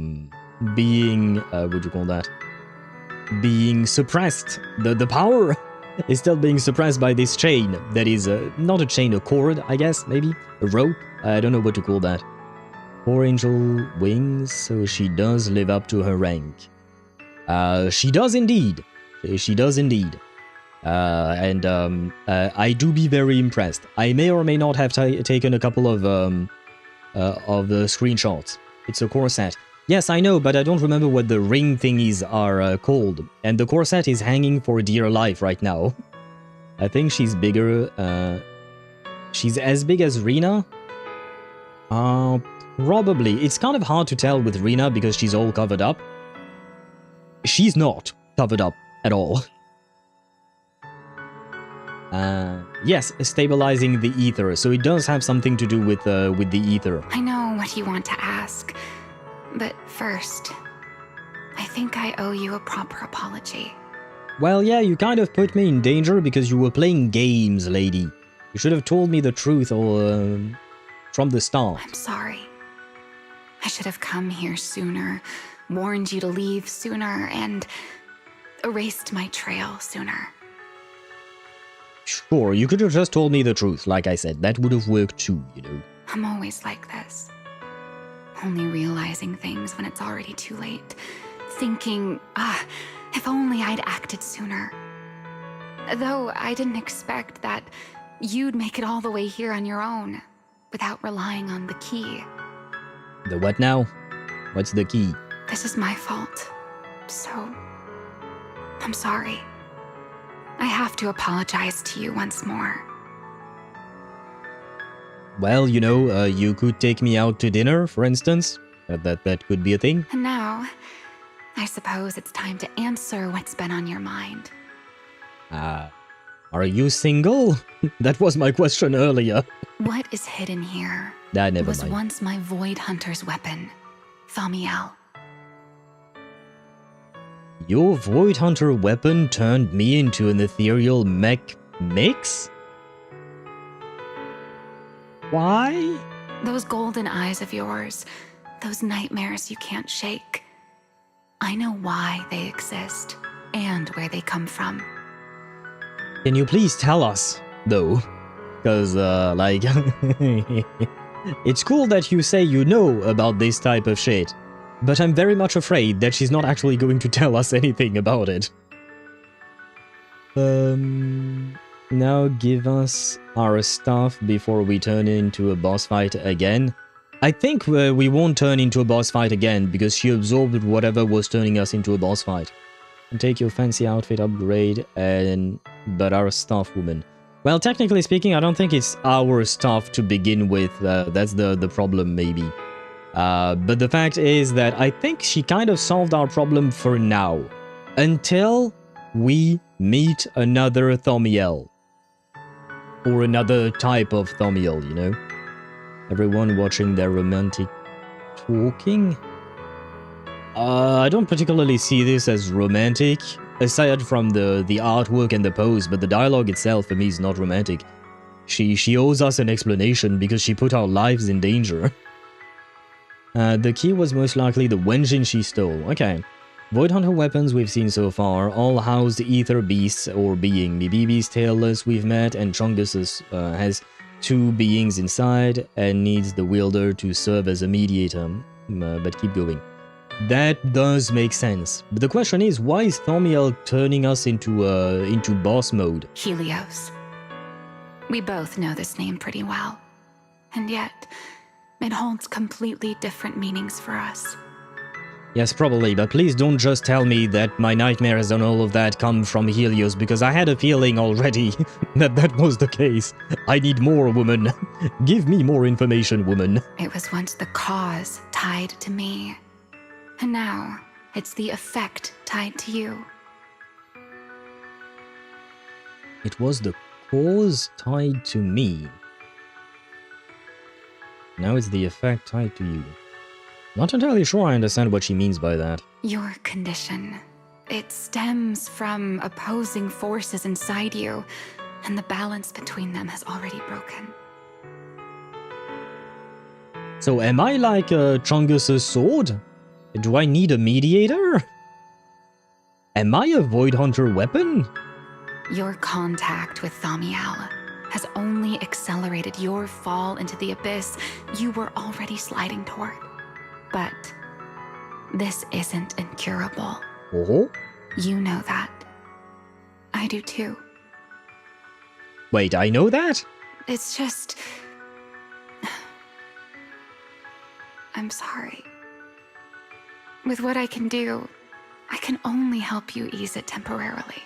being, what do you call that? Being suppressed. The power is still being suppressed by this chain that is not a chain, a cord, I guess, maybe? A rope? I don't know what to call that. 4 angel wings, so she does live up to her rank. She does indeed. She does indeed. And I do be very impressed. I may or may not have taken a couple of screenshots. It's a corset. Yes, I know, but I don't remember what the ring thingies are called. And the corset is hanging for dear life right now. I think she's bigger. She's as big as Rena? Probably. It's kind of hard to tell with Rena because she's all covered up. She's not covered up at all. Yes, stabilizing the ether. So it does have something to do with the ether. I know what you want to ask, but first, I think I owe you a proper apology. Well, yeah, you kind of put me in danger because you were playing games, lady. You should have told me the truth or from the start. I'm sorry. I should have come here sooner, warned you to leave sooner, and erased my trail sooner. Sure, you could have just told me the truth, like I said. That would have worked too, you know. I'm always like this. Only realizing things when it's already too late. Thinking, if only I'd acted sooner. Though I didn't expect that you'd make it all the way here on your own, without relying on the key. The what now? What's the key? This is my fault. So, I'm sorry. I have to apologize to you once more. Well, you know, you could take me out to dinner, for instance. That could be a thing. And now, I suppose it's time to answer what's been on your mind. Are you single? That was my question earlier. What is hidden here? Never was mind. Once my Void Hunter's weapon, Ramiel. Your Void Hunter weapon turned me into an ethereal mech mix? Why? Those golden eyes of yours, those nightmares you can't shake. I know why they exist and where they come from. Can you please tell us, though? Because, like, it's cool that you say you know about this type of shit, but I'm very much afraid that she's not actually going to tell us anything about it. Now give us our stuff before we turn into a boss fight again. I think we won't turn into a boss fight again because she absorbed whatever was turning us into a boss fight. And take your fancy outfit upgrade but our stuff, woman. Well, technically speaking, I don't think it's our stuff to begin with. That's the problem, maybe. But the fact is that I think she kind of solved our problem for now. Until we meet another Ramiel. Or another type of Ramiel, you know? Everyone watching their romantic talking? I don't particularly see this as romantic, aside from the artwork and the pose, but the dialogue itself for me is not romantic. She owes us an explanation because she put our lives in danger. The key was most likely the wenjin she stole. Okay. Void Hunter weapons we've seen so far all housed ether beasts or being. Bibibi's tailless we've met, and Chungus has 2 beings inside and needs the wielder to serve as a mediator. But keep going. That does make sense. But the question is, why is Ramiel turning us into boss mode? Helios. We both know this name pretty well. And yet, it holds completely different meanings for us. Yes, probably, but please don't just tell me that my nightmares and all of that come from Helios, because I had a feeling already that was the case. I need more, woman. Give me more information, woman. It was once the cause tied to me. And now, it's the effect tied to you. It was the cause tied to me. Now it's the effect tied to you. Not entirely sure I understand what she means by that. Your condition. It stems from opposing forces inside you, and the balance between them has already broken. So am I like Chungus' sword? Do I need a mediator? Am I a Void Hunter weapon? Your contact with Ramiel has only accelerated your fall into the abyss you were already sliding toward. But this isn't incurable. Oh? You know that. I do too. Wait, I know that? It's just... I'm sorry. With what I can do, I can only help you ease it temporarily.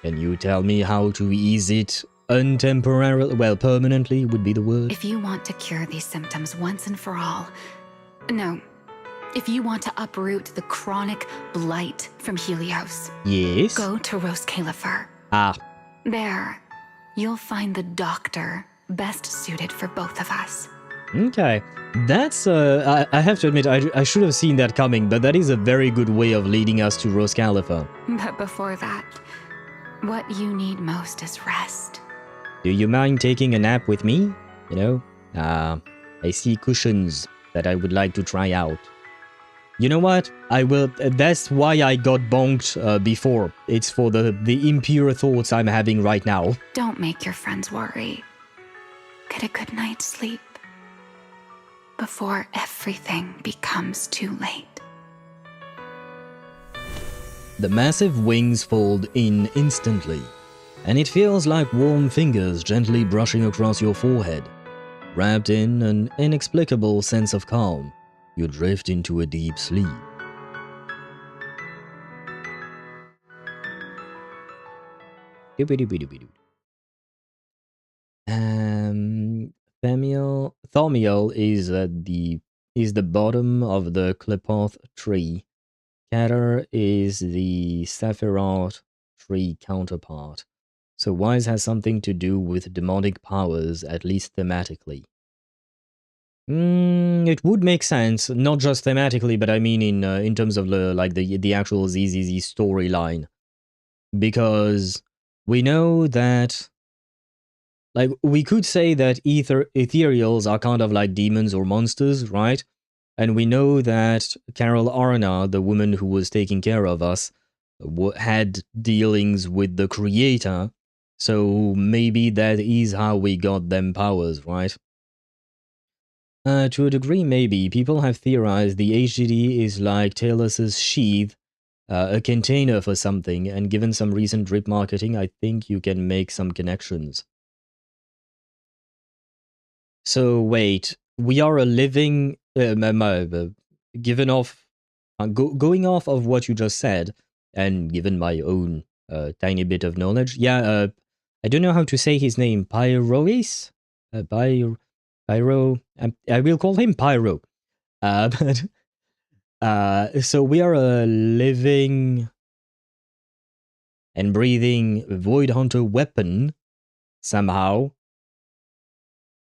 Can you tell me how to ease it untemporarily? Well, permanently would be the word. If you want to cure these symptoms once and for all... No. If you want to uproot the chronic blight from Helios... Yes? Go to Rose Califer. Ah. There, you'll find the doctor best suited for both of us. Okay. That's, I have to admit, I should have seen that coming, but that is a very good way of leading us to Rose Califer. But before that, what you need most is rest. Do you mind taking a nap with me? You know? I see cushions that I would like to try out. You know what? I will. That's why I got bonked before. It's for the impure thoughts I'm having right now. Don't make your friends worry. Get a good night's sleep before everything becomes too late. The massive wings fold in instantly, and it feels like warm fingers gently brushing across your forehead. Wrapped in an inexplicable sense of calm, you drift into a deep sleep. Ramiel is the bottom of the Qlipoth tree. Kater is the Sephiroth tree counterpart. So Wise has something to do with demonic powers, at least thematically. It would make sense, not just thematically, but I mean in terms of the actual ZZZ storyline, because we know that, like, we could say that Ethereals are kind of like demons or monsters, right? And we know that Carol Arna, the woman who was taking care of us, had dealings with the Creator, So maybe that is how we got them powers, right? To a degree, maybe. People have theorized the HDD is like Talus's sheath, a container for something, and given some recent drip marketing, I think you can make some connections. So wait, we are a living, given off, going off of what you just said, and given my own tiny bit of knowledge, yeah, I don't know how to say his name, Pyrois? Pyro, I will call him Pyro. But so we are a living and breathing Void Hunter weapon somehow,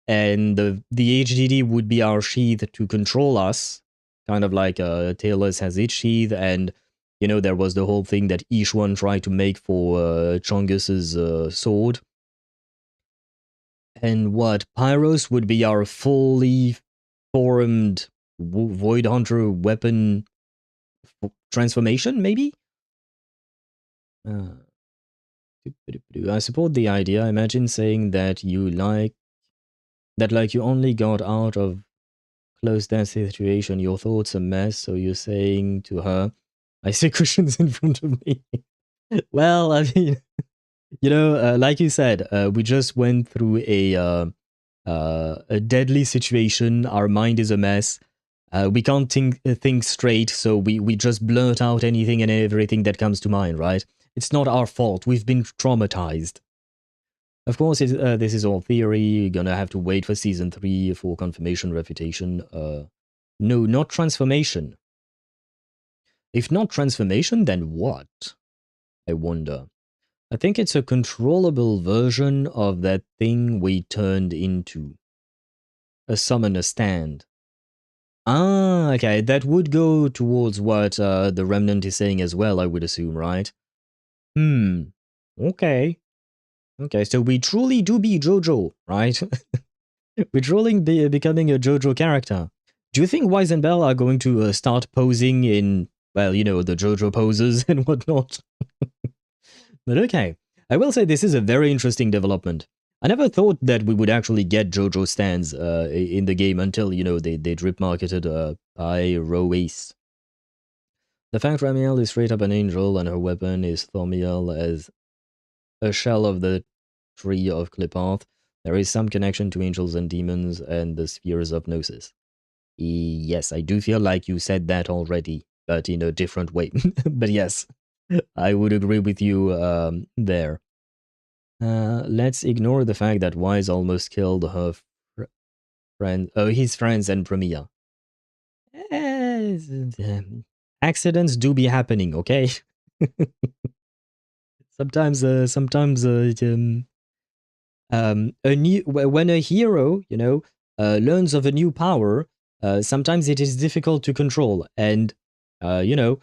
and the HDD would be our sheath to control us, kind of like Talus has its sheath, and you know there was the whole thing that Ishwan tried to make for Chongus's sword. And what, Pyros would be our fully formed Void Hunter weapon transformation, maybe? I support the idea. Imagine saying that you like you only got out of close death situation, your thoughts a mess, so you're saying to her, I see cushions in front of me. Well, I mean, you know, like you said, we just went through a deadly situation. Our mind is a mess. We can't think straight, so we just blurt out anything and everything that comes to mind, right? It's not our fault. We've been traumatized. Of course, this is all theory. You're gonna have to wait for Season 3 for confirmation refutation. No, not transformation. If not transformation, then what? I wonder. I think it's a controllable version of that thing we turned into. A summoner stand. Ah, okay, that would go towards what the Remnant is saying as well, I would assume, right? Okay. Okay, so we truly do be JoJo, right? We're truly becoming a JoJo character. Do you think Wise and Belle are going to start posing in, well, you know, the JoJo poses and whatnot? But okay, I will say this is a very interesting development. I never thought that we would actually get JoJo stands in the game until, you know, they drip marketed Pyrois. The fact Ramiel is straight up an angel and her weapon is Thaumiel as a shell of the Tree of Clipath, there is some connection to angels and demons and the spheres of Gnosis. Yes, I do feel like you said that already, but in a different way. But yes, I would agree with you there. Let's ignore the fact that Wise almost killed her his friends and Promeia. Accidents do be happening, okay? Sometimes when a hero, you know, learns of a new power, sometimes it is difficult to control, and you know,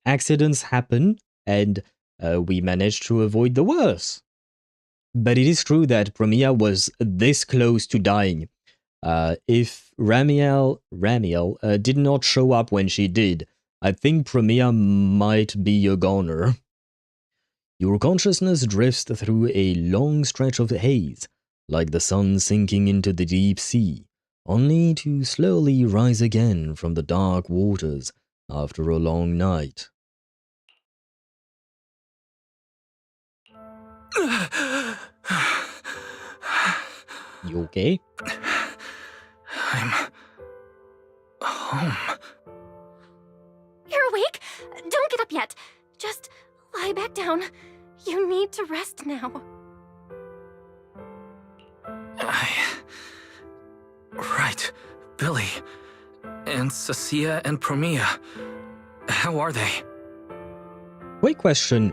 accidents happen, and we managed to avoid the worst. But it is true that Promeia was this close to dying. If Ramiel did not show up when she did, I think Promeia might be a goner. Your consciousness drifts through a long stretch of haze, like the sun sinking into the deep sea, only to slowly rise again from the dark waters after a long night. You okay? I'm home. You're awake? Don't get up yet. Just lie back down. You need to rest now. Right. Billy. And Sacia and Promiea. How are they? Quick question.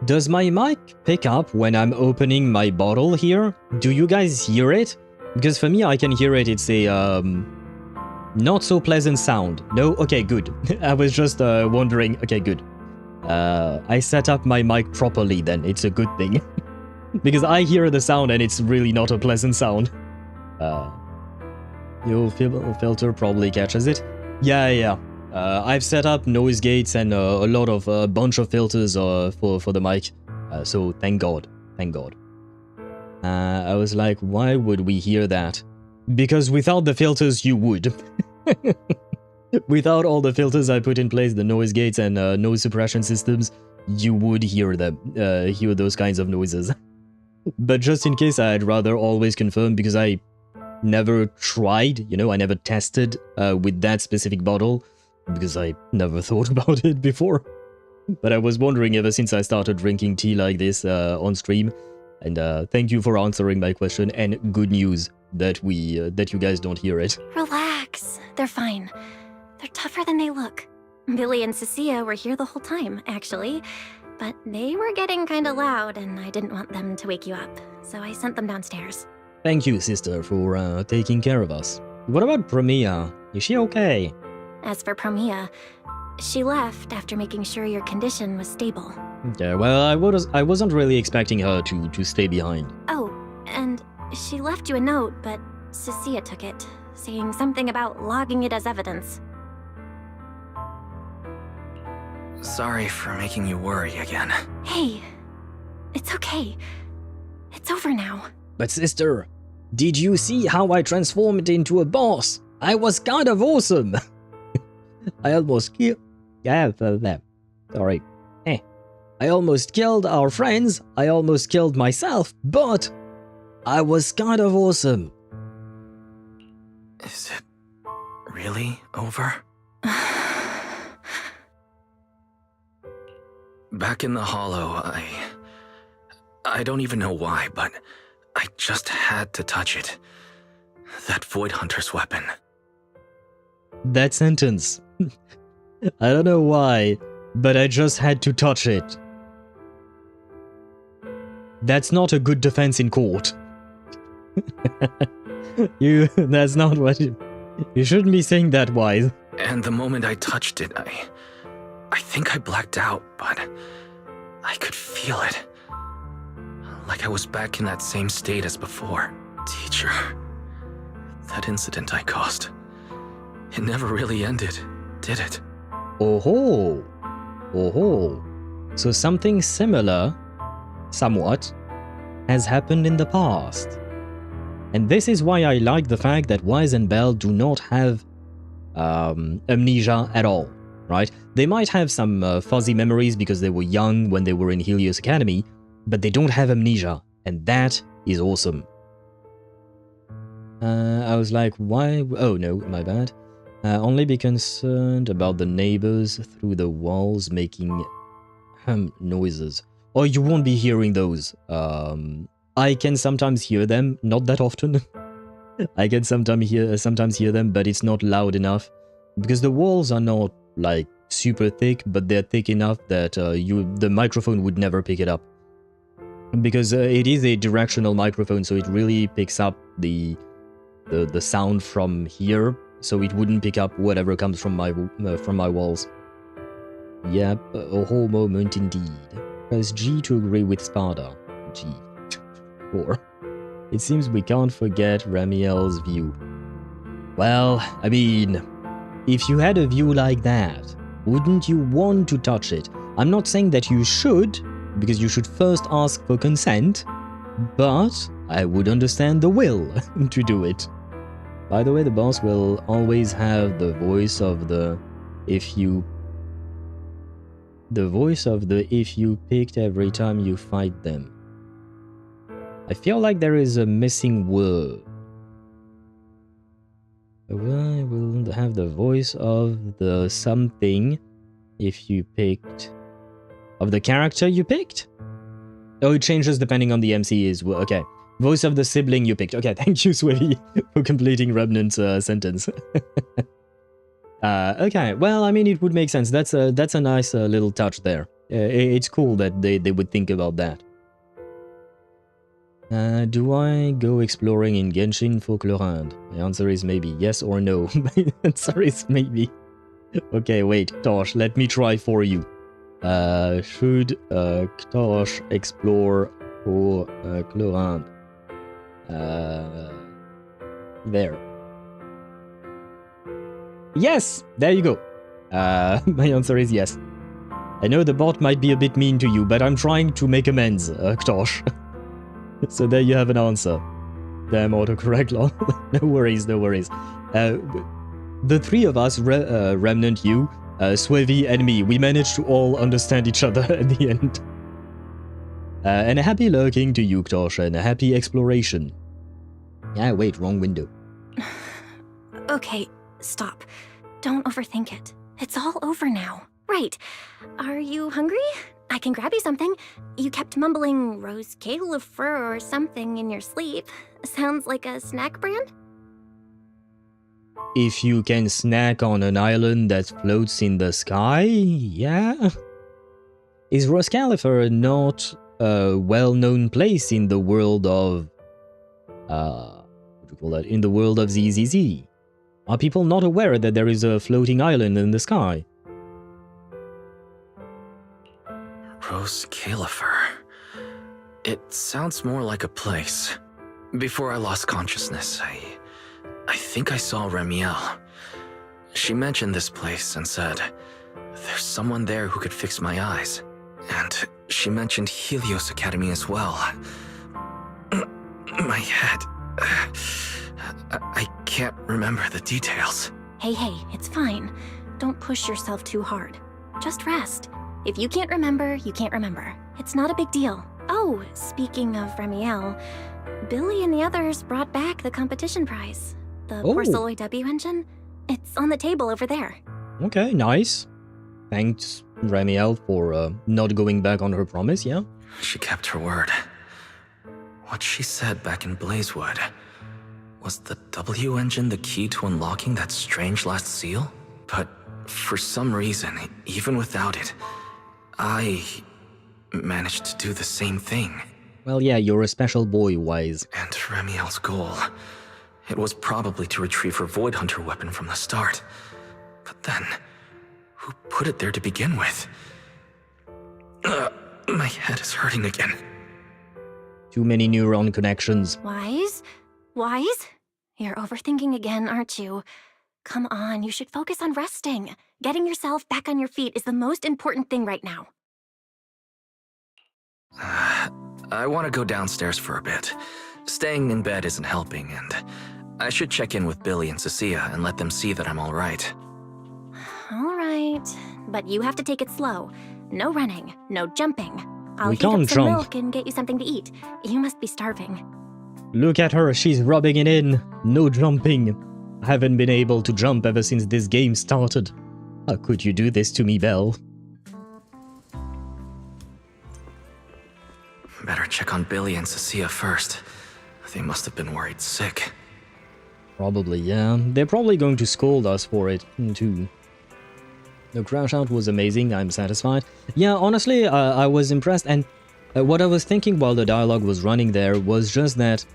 Does my mic pick up when I'm opening my bottle here? Do you guys hear it? Because for me, I can hear it. It's a, not so pleasant sound. No? Okay, good. I was just wondering. Okay, good. I set up my mic properly then. It's a good thing. Because I hear the sound and it's really not a pleasant sound. Your filter probably catches it. Yeah. I've set up noise gates and a lot of bunch of filters for the mic. So thank God. Thank God. I was like, why would we hear that? Because without the filters, you would. Without all the filters I put in place, the noise gates and noise suppression systems, you would hear them, hear those kinds of noises. But just in case, I'd rather always confirm, because I never tried, you know, I never tested with that specific bottle, because I never thought about it before. But I was wondering ever since I started drinking tea like this on stream. And thank you for answering my question, and good news that that you guys don't hear it. Relax. They're fine. They're tougher than they look. Billy and Cecilia were here the whole time, actually. But they were getting kinda loud, and I didn't want them to wake you up. So I sent them downstairs. Thank you, sister, for taking care of us. What about Promeia? Is she okay? As for Promiea, she left after making sure your condition was stable. Yeah, well, I wasn't really expecting her to stay behind. Oh, and she left you a note, but Cecilia took it, saying something about logging it as evidence. Sorry for making you worry again. Hey, it's okay. It's over now. But sister, did you see how I transformed into a boss? I was kind of awesome. I almost killed... Yeah, sorry. I almost killed our friends, I almost killed myself, but I was kind of awesome. Is it really over? Back in the hollow, I don't even know why, but I just had to touch it. That Void Hunter's weapon. That sentence. I don't know why, but I just had to touch it. That's not a good defense in court. That's not what you shouldn't be saying that, Wise. And the moment I touched it, I think I blacked out, but I could feel it. Like I was back in that same state as before. Teacher, that incident I caused, it never really ended, did it? Oh-ho. Oh-ho. So something similar, somewhat, has happened in the past. And this is why I like the fact that Wise and Belle do not have amnesia at all, right? They might have some fuzzy memories because they were young when they were in Helios Academy, but they don't have amnesia, and that is awesome. I was like, why? Oh no, my bad. Only be concerned about the neighbors through the walls making noises. Or you won't be hearing those. I can sometimes hear them, not that often. I can sometimes hear them, but it's not loud enough. Because the walls are not, like, super thick, but they're thick enough that the microphone would never pick it up. Because it is a directional microphone, so it really picks up the sound from here, so it wouldn't pick up whatever comes from my walls. Yep, a whole moment indeed. Press G to agree with Sparta. G. 4. It seems we can't forget Ramiel's view. Well, I mean, if you had a view like that, wouldn't you want to touch it? I'm not saying that you should, because you should first ask for consent, but I would understand the will to do it. By the way, the boss will always have the voice of the if you picked every time you fight them. I feel like there is a missing word. I will have the voice of the something if you picked... Of the character you picked? Oh, it changes depending on the MC as well. Okay. Voice of the sibling you picked. Okay, thank you, Swivy, for completing Remnant's sentence. Okay, well, I mean, it would make sense. That's a nice little touch there. It's cool that they would think about that. Do I go exploring in Genshin for Chlorinde? My answer is maybe yes or no. My answer is maybe. Okay, wait, Tosh, let me try for you. Should Tosh explore for Chlorinde? There. Yes! There you go. My answer is yes. I know the bot might be a bit mean to you, but I'm trying to make amends, Ktosh. So there you have an answer. Damn autocorrect, lol. No worries, no worries. The three of us, Remnant, you, Swevy, and me, we managed to all understand each other at the end. And a happy lurking to you, Ktosh, and a happy exploration. Yeah, wait, wrong window. Okay, stop. Don't overthink it. It's all over now. Right. Are you hungry? I can grab you something. You kept mumbling Rose Califer or something in your sleep. Sounds like a snack brand? If you can snack on an island that floats in the sky, yeah? Is Rose Califer not a well-known place in the world of... what do you call that? In the world of ZZZ? Are people not aware that there is a floating island in the sky? Rose Califer. It sounds more like a place. Before I lost consciousness, I think I saw Ramiel. She mentioned this place and said, there's someone there who could fix my eyes. And she mentioned Helios Academy as well. My head... I can't remember the details. Hey, it's fine. Don't push yourself too hard. Just rest. If you can't remember, you can't remember. It's not a big deal. Oh, speaking of Ramiel, Billy and the others brought back the competition prize. The Porceloid W engine. It's on the table over there. Okay, nice. Thanks, Ramiel, for not going back on her promise, yeah? She kept her word. What she said back in Blazewood. Was the W engine the key to unlocking that strange last seal? But for some reason, even without it, I managed to do the same thing. Well, yeah, you're a special boy, Wise. And Ramiel's goal. It was probably to retrieve her Void Hunter weapon from the start. But then, who put it there to begin with? My head is hurting again. Too many neuron connections. Wise? You're overthinking again, aren't you? Come on, you should focus on resting. Getting yourself back on your feet is the most important thing right now. I want to go downstairs for a bit. Staying in bed isn't helping, and I should check in with Billy and Cecilia and let them see that I'm alright. Alright, but you have to take it slow. No running, no jumping. I'll heat can't up some jump. milk and get you something to eat. You must be starving. Look at her, she's rubbing it in. No jumping. I haven't been able to jump ever since this game started. How could you do this to me, Belle? Better check on Billy and Cecilia first. They must have been worried sick. Probably, yeah. They're probably going to scold us for it, too. The crash out was amazing, I'm satisfied. Yeah, honestly, I was impressed, and what I was thinking while the dialogue was running there was just that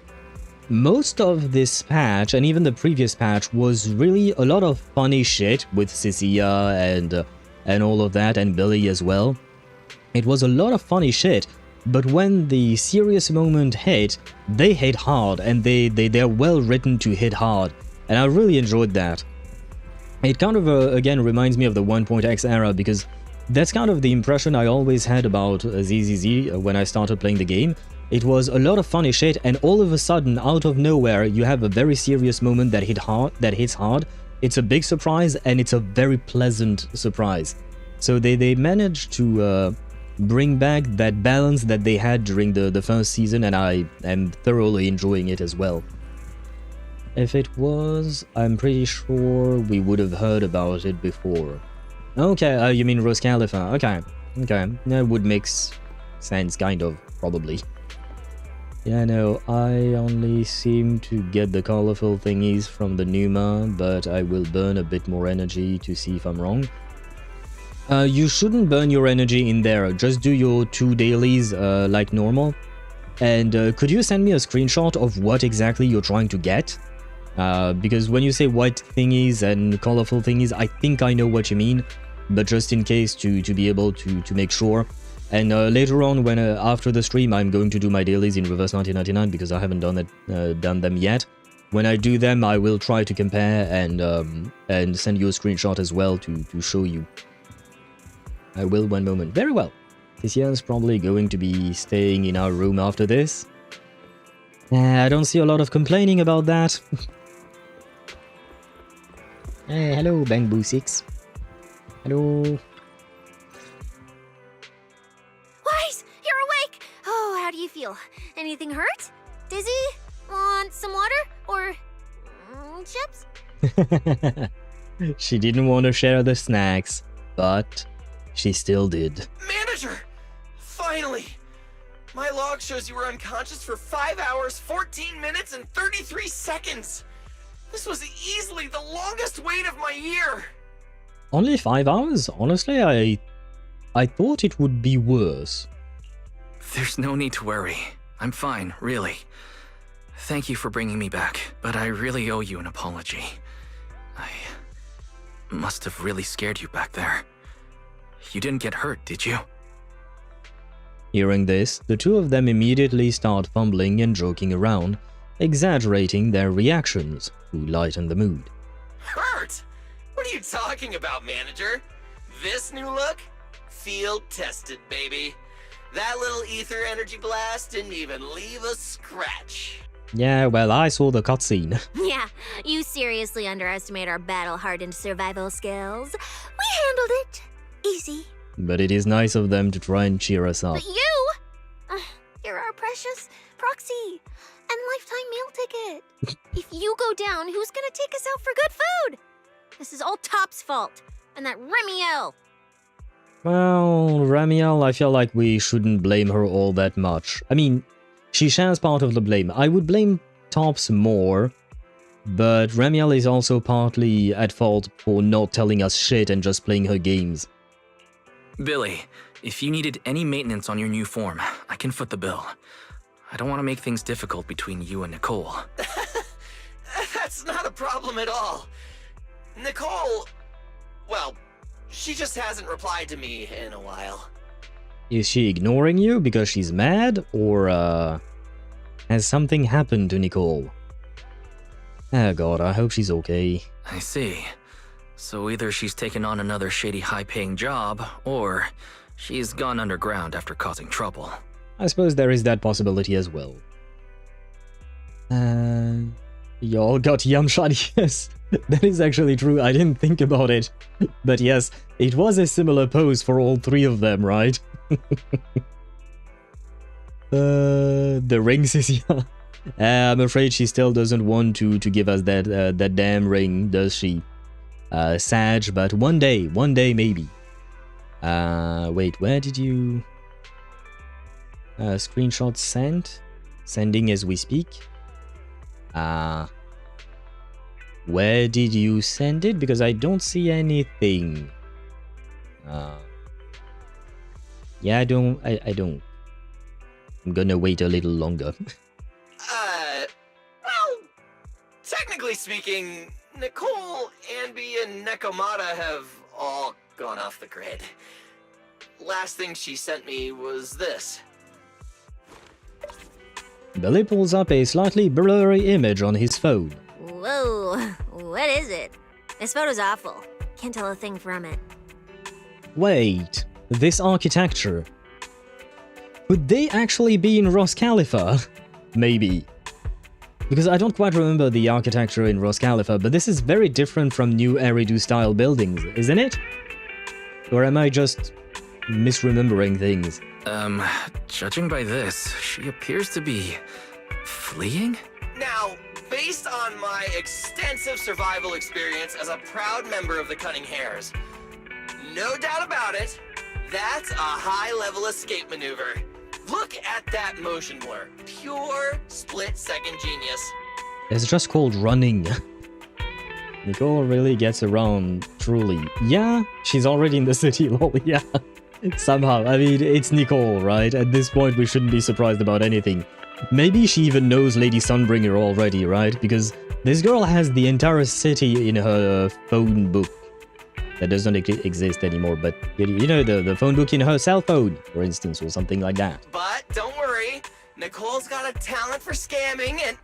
most of this patch, and even the previous patch, was really a lot of funny shit with Cecilia and all of that, and Billy as well. It was a lot of funny shit, but when the serious moment hit, they hit hard, and they're well written to hit hard, and I really enjoyed that. It kind of, again, reminds me of the 1.x era, because that's kind of the impression I always had about ZZZ when I started playing the game. It was a lot of funny shit, and all of a sudden, out of nowhere, you have a very serious moment that hits hard. It's a big surprise, and it's a very pleasant surprise. So they managed to bring back that balance that they had during the first season, and I am thoroughly enjoying it as well. If it was, I'm pretty sure we would have heard about it before. Okay, you mean Rose Califer. Okay, that would make sense, kind of, probably. Yeah, no, I only seem to get the colorful thingies from the Numa, but I will burn a bit more energy to see if I'm wrong. You shouldn't burn your energy in there, just do your 2 dailies like normal. And could you send me a screenshot of what exactly you're trying to get? Because when you say white thingies and colorful thingies, I think I know what you mean, but just in case to be able to make sure. And later on, when after the stream, I'm going to do my dailies in reverse 1999 because I haven't done them yet. when I do them, I will try to compare and send you a screenshot as well to show you. I will one moment. Very well. Tizian's probably going to be staying in our room after this. I don't see a lot of complaining about that. Hey, hello, Bangbu6. Hello. Wise, you're awake! Oh, how do you feel? Anything hurt? Dizzy? Want some water? Or chips? She didn't want to share the snacks, but she still did. Manager! Finally! My log shows you were unconscious for 5 hours, 14 minutes, and 33 seconds! This was easily the longest wait of my year! Only 5 hours? Honestly, I thought it would be worse. There's no need to worry. I'm fine, really. Thank you for bringing me back, but I really owe you an apology. I must have really scared you back there. You didn't get hurt, did you? Hearing this, the two of them immediately start fumbling and joking around, exaggerating their reactions to lighten the mood. Hurt? What are you talking about, manager? This new look? Field tested, baby. That little ether energy blast didn't even leave a scratch. Yeah, well, I saw the cutscene. Yeah, you seriously underestimate our battle-hardened survival skills. We handled it. Easy. But it is nice of them to try and cheer us up. But you? You're our precious Proxy and lifetime meal ticket. If you go down, who's gonna take us out for good food? This is all Top's fault. And that Ramiel. Well, Ramiel, I feel like we shouldn't blame her all that much. I mean, she shares part of the blame. I would blame Tops more, but Ramiel is also partly at fault for not telling us shit and just playing her games. Billy, if you needed any maintenance on your new form, I can foot the bill. I don't want to make things difficult between you and Nicole. That's not a problem at all. Nicole, well, she just hasn't replied to me in a while. Is she ignoring you because she's mad, or has something happened to Nicole? Oh god, I hope she's okay. I see. So either she's taken on another shady high-paying job, or she's gone underground after causing trouble. I suppose there is that possibility as well. Y'all got Yamshad, yes. That is actually true, I didn't think about it. But yes, it was a similar pose for all three of them, right? The rings is yeah. I'm afraid she still doesn't want to give us that damn ring, does she? Sad, but one day maybe. Wait, where did you... screenshot sent? Sending as we speak. Where did you send it? Because I don't see anything. Yeah, I don't. I'm gonna wait a little longer. Well, technically speaking, Nicole, Anby, and Nekomata have all gone off the grid. Last thing she sent me was this. Billy pulls up a slightly blurry image on his phone. Whoa, what is it? This photo's awful. Can't tell a thing from it. Wait, this architecture. Could they actually be in Ros Khalifa? Maybe. Because I don't quite remember the architecture in Ros Khalifa, but this is very different from new Eridu-style buildings, isn't it? Or am I just misremembering things? Judging by this, she appears to be fleeing? Now, based on my extensive survival experience as a proud member of the Cunning Hares, no doubt about it, that's a high-level escape maneuver. Look at that motion blur. Pure split-second genius. It's just called running. Nicole really gets around, truly. Yeah, she's already in the city, lol, yeah. Somehow, I mean, it's Nicole, right? At this point, we shouldn't be surprised about anything. Maybe she even knows Lady Sunbringer already, right? Because this girl has the entire city in her phone book. That doesn't exist anymore, but you know, the phone book in her cell phone, for instance, or something like that. But don't worry, Nicole's got a talent for scamming, and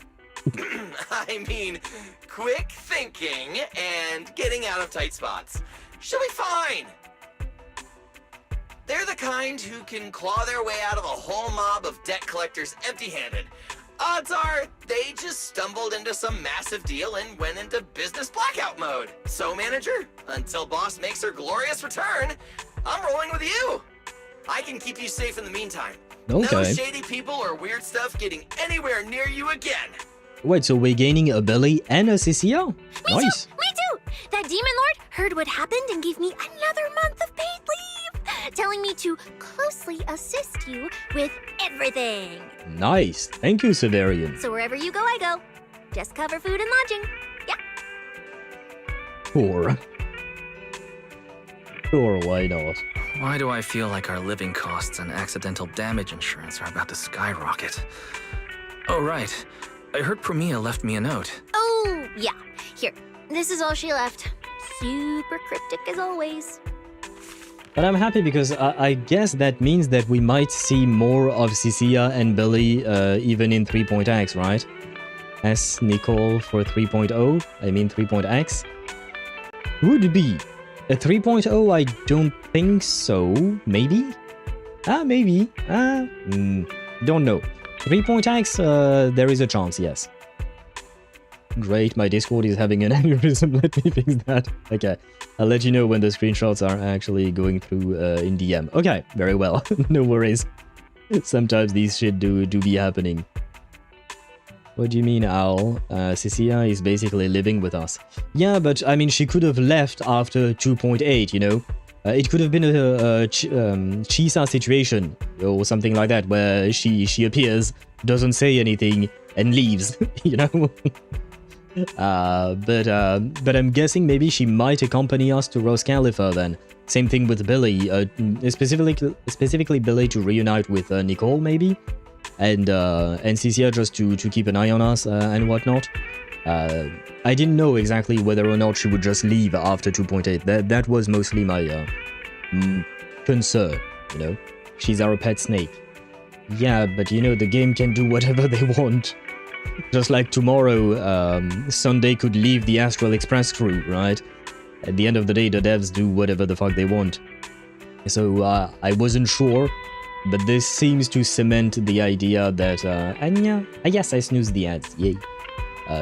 I mean, quick thinking and getting out of tight spots. She'll be fine. They're the kind who can claw their way out of a whole mob of debt collectors empty-handed. Odds are, they just stumbled into some massive deal and went into business blackout mode. So, manager, until boss makes her glorious return, I'm rolling with you. I can keep you safe in the meantime. Okay. No shady people or weird stuff getting anywhere near you again. Wait, so we're gaining a Billy and a Cecilia? Nice. Me too! That demon lord heard what happened and gave me another month of paid leave, telling me to closely assist you with everything. Nice. Thank you, Severian. So wherever you go, I go. Just cover food and lodging. Yeah. Sure. Sure, why not? Why do I feel like our living costs and accidental damage insurance are about to skyrocket? Oh, right. I heard Promeia left me a note. Oh, yeah. Here. This is all she left. Super cryptic as always. But I'm happy because I guess that means that we might see more of Cecilia and Billy even in 3.x, right? As Nicole for 3.0, I mean 3.x. Would be. A 3.0, I don't think so. Maybe? Maybe. Don't know. 3.x, there is a chance, yes. Great, my Discord is having an aneurysm. Let me fix that. Okay, I'll let you know when the screenshots are actually going through in DM. Okay, very well. No worries. Sometimes these shit do be happening. What do you mean, Owl? Cecilia is basically living with us. Yeah, but I mean, she could have left after 2.8, you know? It could have been a Chisa situation or something like that, where she appears, doesn't say anything, and leaves, you know? But I'm guessing maybe she might accompany us to Rose Califer then. Same thing with Billy, specifically Billy to reunite with Nicole maybe, and Cecilia just to keep an eye on us and whatnot. I didn't know exactly whether or not she would just leave after 2.8. That was mostly my concern, you know? She's our pet snake. Yeah, but you know, the game can do whatever they want. Just like tomorrow, Sunday could leave the Astral Express crew, right? At the end of the day, the devs do whatever the fuck they want. So, I wasn't sure, but this seems to cement the idea that, and yeah, I guess I snoozed the ads, yay.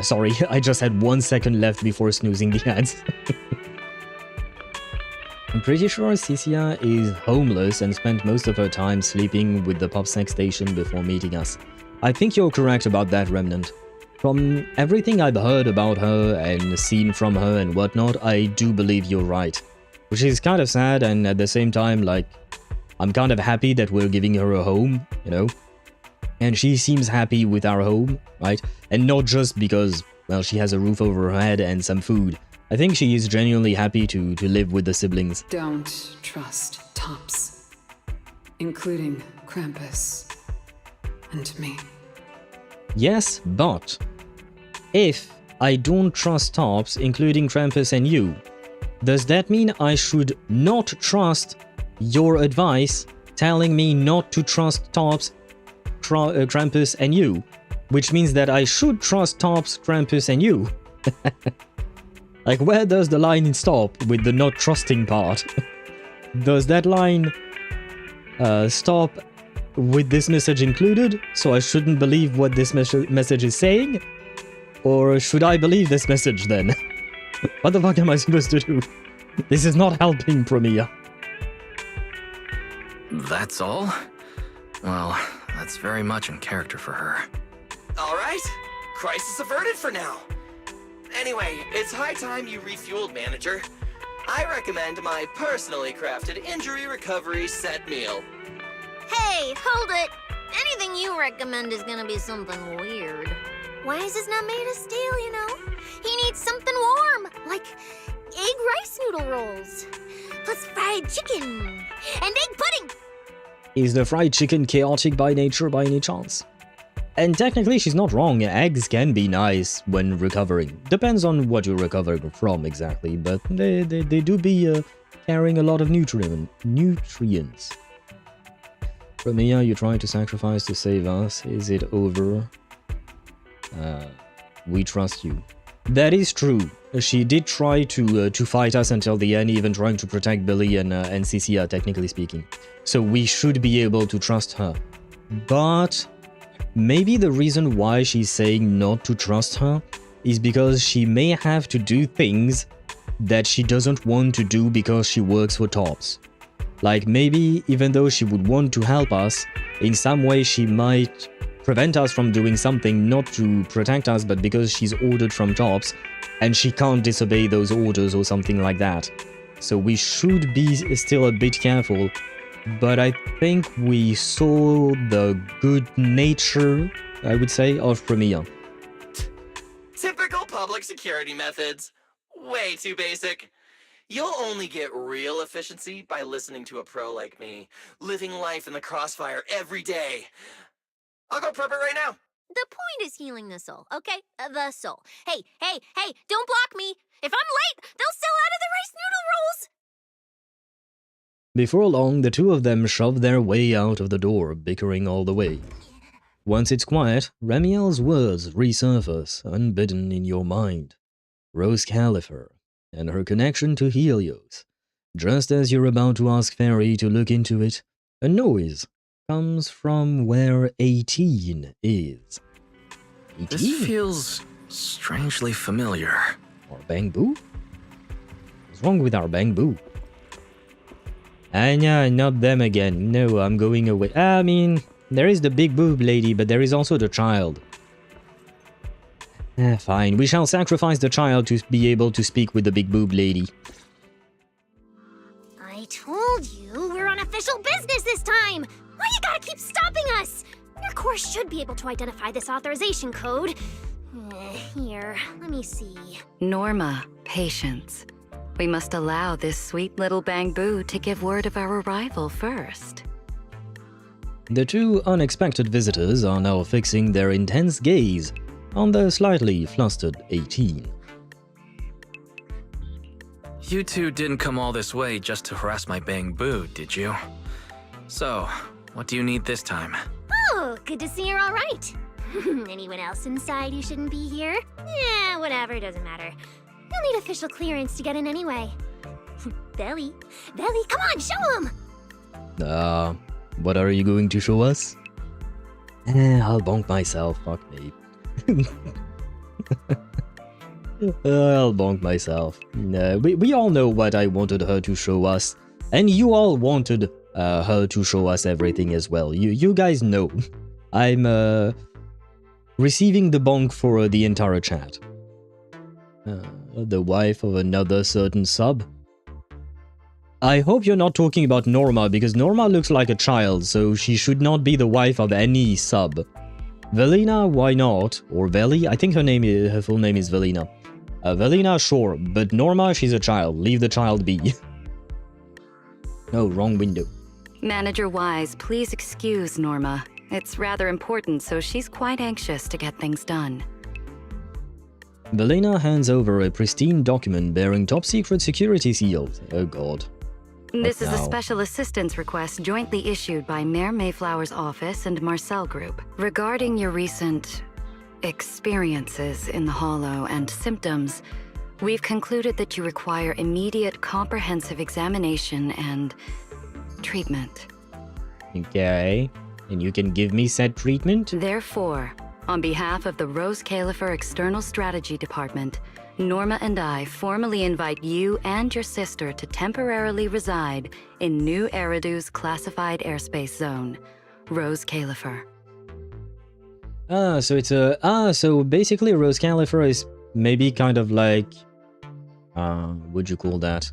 Sorry, I just had 1 second left before snoozing the ads. I'm pretty sure Cecilia is homeless and spent most of her time sleeping with the PopSec station before meeting us. I think you're correct about that, Remnant. From everything I've heard about her and seen from her and whatnot, I do believe you're right. Which is kind of sad, and at the same time, like, I'm kind of happy that we're giving her a home, you know? And she seems happy with our home, right? And not just because, well, she has a roof over her head and some food. I think she is genuinely happy to live with the siblings. Don't trust Tops, including Krampus and me. Yes, but if I don't trust Tops, including Krampus and you, does that mean I should not trust your advice telling me not to trust Tops, Krampus and you? Which means that I should trust Tops, Krampus and you. Like, where does the line stop with the not trusting part? Does that line stop with this message included, so I shouldn't believe what this message is saying? Or should I believe this message then? What the fuck am I supposed to do? This is not helping, Promeia. That's all? Well, that's very much in character for her. Alright, crisis averted for now. Anyway, it's high time you refueled, manager. I recommend my personally crafted injury recovery set meal. Hey, hold it! Anything you recommend is gonna be something weird. Wise is not made of steel, you know? He needs something warm, like egg rice noodle rolls, plus fried chicken, and egg pudding! Is the fried chicken chaotic by nature by any chance? And technically she's not wrong, eggs can be nice when recovering. Depends on what you're recovering from exactly, but they do be carrying a lot of nutrients. Promeia, you trying to sacrifice to save us? Is it over? we trust you. That is true. She did try to fight us until the end, even trying to protect Billy and Cicia, technically speaking. So we should be able to trust her. But maybe the reason why she's saying not to trust her is because she may have to do things that she doesn't want to do because she works for Tops. Like maybe even though she would want to help us, in some way she might prevent us from doing something not to protect us, but because she's ordered from Tops and she can't disobey those orders or something like that. So we should be still a bit careful, but I think we saw the good nature, I would say, of Promeia. Typical public security methods. Way too basic. You'll only get real efficiency by listening to a pro like me, living life in the crossfire every day. I'll go prep it right now. The point is healing the soul, okay? The soul. Hey, don't block me. If I'm late, they'll sell out of the rice noodle rolls. Before long, the two of them shove their way out of the door, bickering all the way. Once it's quiet, Ramiel's words resurface, unbidden in your mind. Rose Califer, and her connection to Helios. Just as you're about to ask Fairy to look into it, a noise comes from where 18 is. 18? This feels strangely familiar. Our Bang-Boo? What's wrong with our Bang-Boo? No, not them again. No, I'm going away. I mean, there is the big boob lady, but there is also the child. Fine, we shall sacrifice the child to be able to speak with the big boob lady. I told you we're on official business this time. Why you gotta keep stopping us? Your course should be able to identify this authorization code. Here, let me see. Norma, patience. We must allow this sweet little Bang-Boo to give word of our arrival first. The two unexpected visitors are now fixing their intense gaze on the slightly flustered 18. You two didn't come all this way just to harass my Bang-Boo, did you? So, what do you need this time? Oh, good to see you're all right. Anyone else inside who shouldn't be here? Yeah, whatever, doesn't matter. You'll need official clearance to get in anyway. Belly, come on, show him! What are you going to show us? I'll bonk myself, fuck me. I'll bonk myself. We all know what I wanted her to show us, and you all wanted her to show us everything as well. You guys know. I'm receiving the bonk for the entire chat. The wife of another certain sub? I hope you're not talking about Norma, because Norma looks like a child, so she should not be the wife of any sub. Velina, why not? Or Veli? I think her full name is Velina. Velina, sure, but Norma, she's a child. Leave the child be. No, wrong window. Manager Wise, please excuse Norma. It's rather important, so she's quite anxious to get things done. Velina hands over a pristine document bearing top-secret security seals. Oh god. This is a special assistance request jointly issued by Mayor Mayflower's office and Marcel Group regarding your recent experiences in the Hollow and symptoms. We've concluded that you require immediate comprehensive examination and treatment. Okay, and you can give me said treatment? Therefore, on behalf of the Rose Califer External Strategy Department, Norma and I formally invite you and your sister to temporarily reside in New Eridu's classified airspace zone, Rose Califer. So it's a... so basically Rose Califer is maybe kind of like... what'd you call that?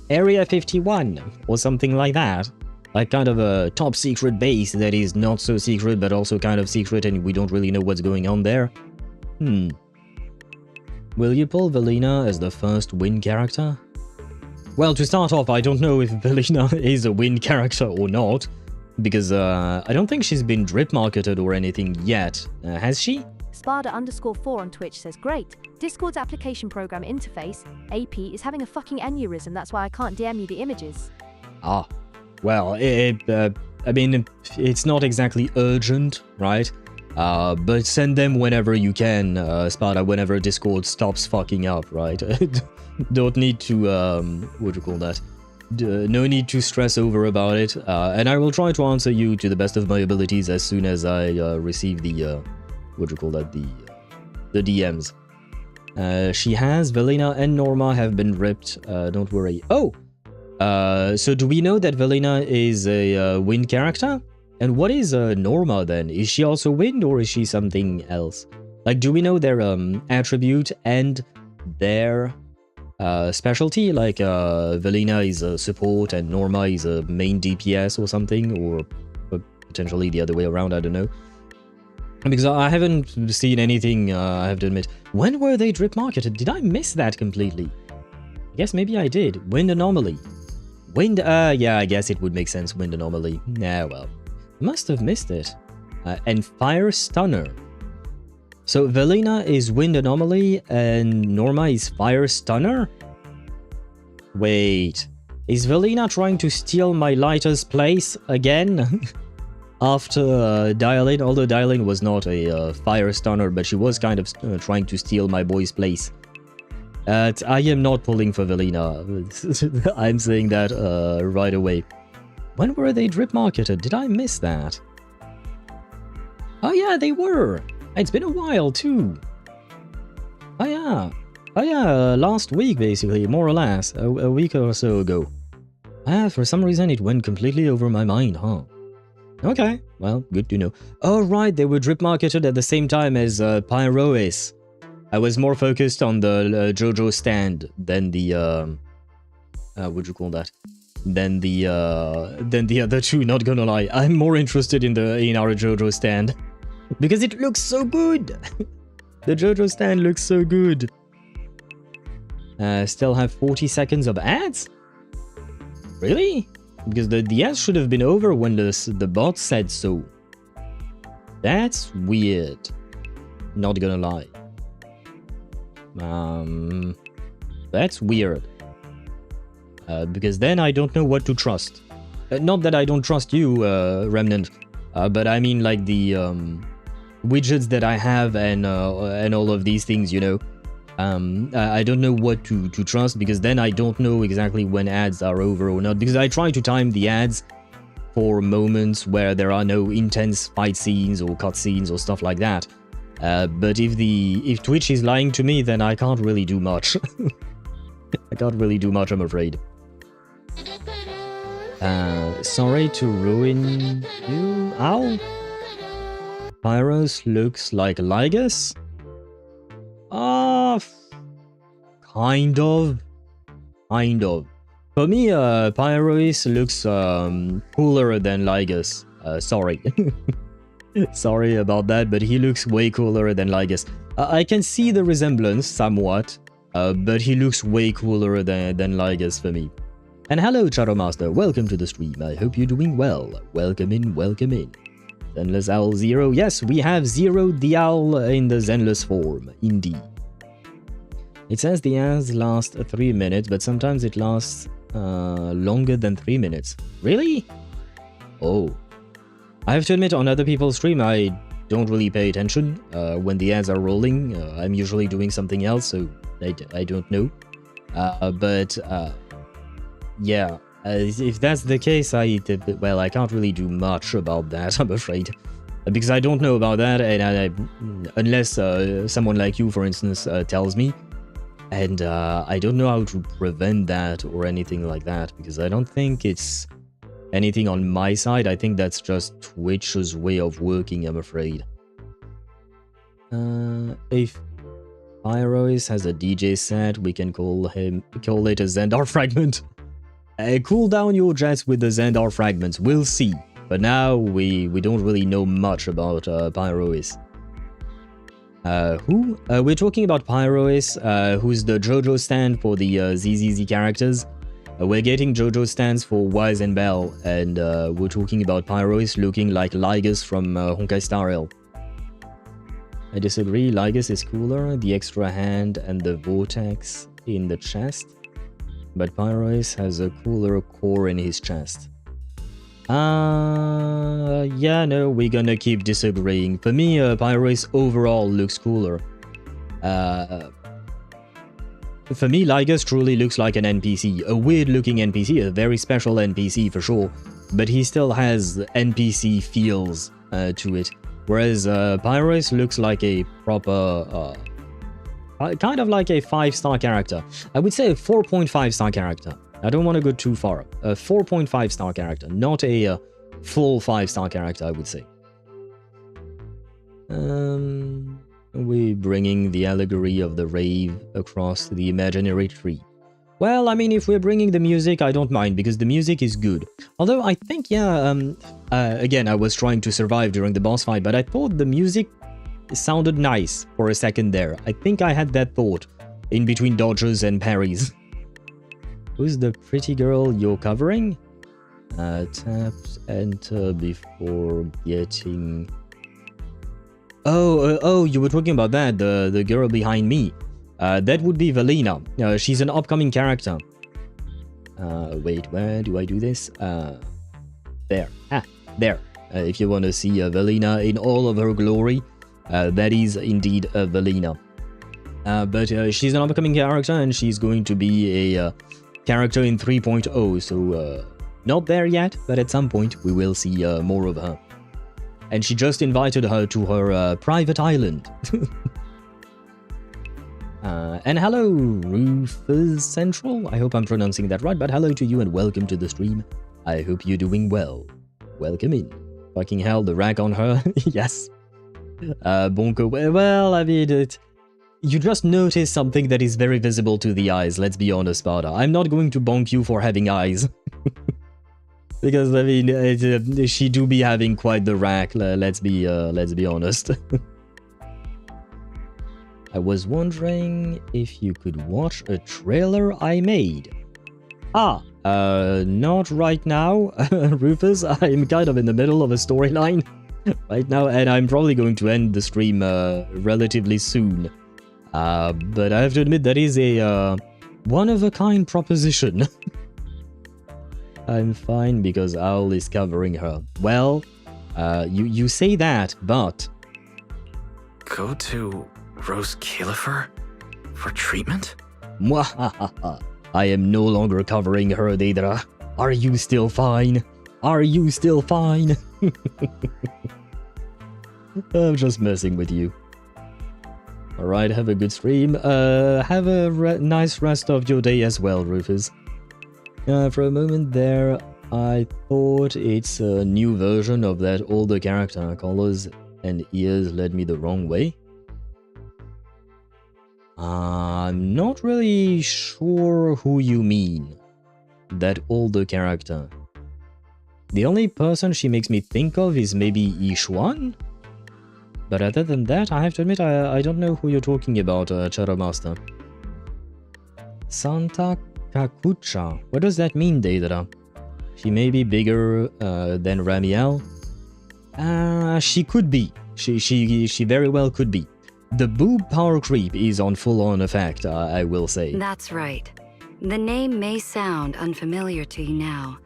Area 51, or something like that. Like kind of a top secret base that is not so secret but also kind of secret and we don't really know what's going on there. Will you pull Velina as the first win character? Well, to start off, I don't know if Velina is a win character or not, because I don't think she's been drip marketed or anything yet. Has she? Spada_4 on Twitch says, great. Discord's application program interface, AP, is having a fucking aneurysm, that's why I can't DM you the images. Well, I mean, it's not exactly urgent, right? But send them whenever you can, Spada, whenever Discord stops fucking up, right? Don't need to, what do you call that? No need to stress over about it, and I will try to answer you to the best of my abilities as soon as I receive the, what do you call that, the DMs. She has, Velena and Norma have been ripped, don't worry. Oh! So do we know that Velena is a wind character? And what is Norma then? Is she also wind or is she something else? Like, do we know their attribute and their specialty? Like, Velena is a support and Norma is a main DPS or something, or potentially the other way around, I don't know. Because I haven't seen anything, I have to admit. When were they drip marketed? Did I miss that completely? I guess maybe I did. Wind Anomaly. Wind, yeah, I guess it would make sense, Wind Anomaly. Nah, well. Must have missed it. And Fire Stunner. So Velena is Wind Anomaly and Norma is Fire Stunner? Wait. Is Velena trying to steal my lighter's place again? After Dialin, although Dialin was not a Fire Stunner, but she was kind of trying to steal my boy's place. I am not pulling for Velena. I'm saying that right away. When were they drip marketed? Did I miss that? Oh yeah, they were. It's been a while too. Oh yeah, last week basically, more or less, a week or so ago. For some reason it went completely over my mind, huh? Okay, well, good to know. Oh right, they were drip marketed at the same time as Pyrois. I was more focused on the JoJo stand than the what'd you call that? Than the other two, not gonna lie. I'm more interested in our JoJo stand. Because it looks so good! The JoJo stand looks so good. Still have 40 seconds of ads? Really? Because the ads should have been over when the bot said so. That's weird. Not gonna lie. That's weird. Because then I don't know what to trust. Not that I don't trust you, Remnant, but I mean like the widgets that I have and all of these things, you know. I don't know what to trust, because then I don't know exactly when ads are over or not, because I try to time the ads for moments where there are no intense fight scenes or cutscenes or stuff like that. But if Twitch is lying to me, then I can't really do much. I can't really do much, I'm afraid. Sorry to ruin you, Owl. Pyros looks like Lygus? Kind of. For me, Pyros looks cooler than Lygus. Sorry. Sorry about that, but he looks way cooler than Lygus. I can see the resemblance somewhat, but he looks way cooler than Lygus for me. And hello, Shadow Master, welcome to the stream. I hope you're doing well. Welcome in, welcome in. Zenless Owl Zero. Yes, we have zeroed the owl in the Zenless form, indeed. It says the ads last 3 minutes, but sometimes it lasts longer than 3 minutes. Really? Oh. I have to admit, on other people's stream, I don't really pay attention. When the ads are rolling, I'm usually doing something else, so I don't know. Yeah, if that's the case, well, I can't really do much about that, I'm afraid. Because I don't know about that, and unless someone like you, for instance, tells me. And I don't know how to prevent that or anything like that, because I don't think it's anything on my side. I think that's just Twitch's way of working, I'm afraid. If Pyrois has a DJ set, we can call it a Zendar fragment. Cool down your jets with the Zendar fragments, we'll see. But now we don't really know much about Pyrois. Who? We're talking about Pyrois, who's the JoJo stand for the ZZZ characters. We're getting JoJo stands for Wise and Belle, and we're talking about Pyrois looking like Lygus from Honkai Star Rail. I disagree, Lygus is cooler, the extra hand and the vortex in the chest. But Pyrois has a cooler core in his chest. Yeah, no, we're gonna keep disagreeing. For me, Pyrus overall looks cooler. For me, Lygus truly looks like an NPC. A weird-looking NPC, a very special NPC for sure. But he still has NPC feels to it. Whereas Pyrus looks like a proper... kind of like a 5-star character. I would say a 4.5-star character. I don't want to go too far. A 4.5-star character, not a full 5-star character, I would say. We're bringing the allegory of the rave across the imaginary tree. Well, I mean, if we're bringing the music, I don't mind, because the music is good. Although I think, yeah, again, I was trying to survive during the boss fight, but I thought the music sounded nice for a second there. I think I had that thought in between dodges and parries. Who's the pretty girl you're covering? Tap enter before getting... Oh, you were talking about that, the girl behind me. That would be Valina. She's an upcoming character. Wait, where do I do this? There. There. If you want to see Valina in all of her glory, that is indeed Valina. But she's an upcoming character, and she's going to be a character in 3.0, so not there yet, but at some point we will see more of her. And she just invited her to her private island. And hello, Rufus Central. I hope I'm pronouncing that right, but hello to you and welcome to the stream. I hope you're doing well. Welcome in. Fucking hell, the rack on her. Yes. Bonko, well, I mean, you just notice something that is very visible to the eyes, let's be honest, Sparta. I'm not going to bonk you for having eyes. Because, I mean, she do be having quite the rack, let's be honest. I was wondering if you could watch a trailer I made. Not right now, Rufus. I'm kind of in the middle of a storyline right now, and I'm probably going to end the stream relatively soon. But I have to admit, that is a one-of-a-kind proposition. I'm fine because Owl is covering her. Well, you say that, but... Go to Rose Kalifer for treatment? Mwahaha. I am no longer covering her, Daedra. Are you still fine? Are you still fine? I'm just messing with you. Alright, have a good stream. Have a nice rest of your day as well, Rufus. For a moment there, I thought it's a new version of that older character. Colors and ears led me the wrong way. I'm not really sure who you mean. That older character. The only person she makes me think of is maybe Ishuan? But other than that, I have to admit, I don't know who you're talking about, Shadow Master. Santa Kakucha. What does that mean, Daedra? She may be bigger than Ramiel. She could be. She very well could be. The boob power creep is on full-on effect, I will say. That's right. The name may sound unfamiliar to you now.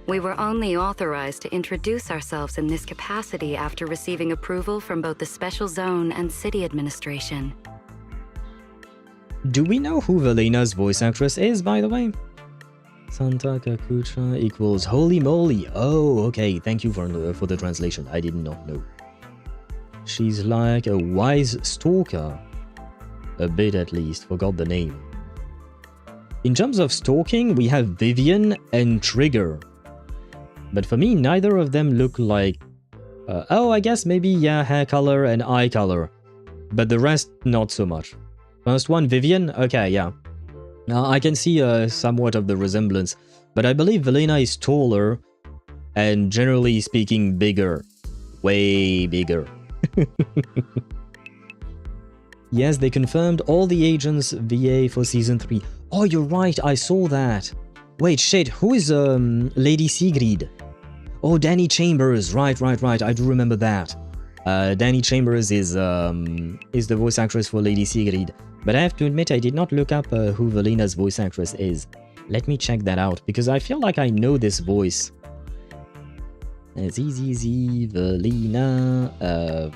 We were only authorized to introduce ourselves in this capacity after receiving approval from both the Special Zone and City Administration. Do we know who Valina's voice actress is, by the way? Santa Kakucha equals holy moly. Oh, okay. Thank you for the translation. I did not know. She's like a wise stalker. A bit at least. Forgot the name. In terms of stalking, we have Vivian and Trigger. But for me, neither of them look like... oh, I guess maybe, yeah, hair color and eye color. But the rest, not so much. First one, Vivian? Okay, yeah. Now, I can see somewhat of the resemblance. But I believe Valina is taller and, generally speaking, bigger. Way bigger. Yes, they confirmed all the agents VA for Season 3. Oh, you're right, I saw that. Wait, shit, who is Lady Sigrid? Oh, Danny Chambers, right, I do remember that. Danny Chambers is the voice actress for Lady Sigrid. But I have to admit, I did not look up who Valina's voice actress is. Let me check that out, because I feel like I know this voice. Velina,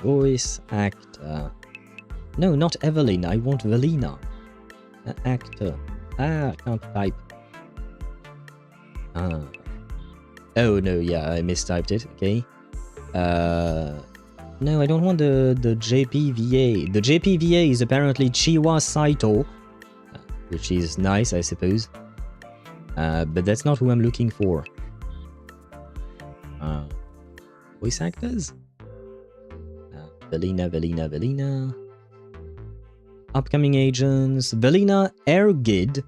voice actor. No, not Evelyn, I want Velina. Actor. I can't type. Oh no, yeah, I mistyped it, okay. No, I don't want the JPVA. The JPVA is apparently Chiwa Saito, which is nice, I suppose. But that's not who I'm looking for. Voice actors? Velina. Upcoming agents. Velina Ergid.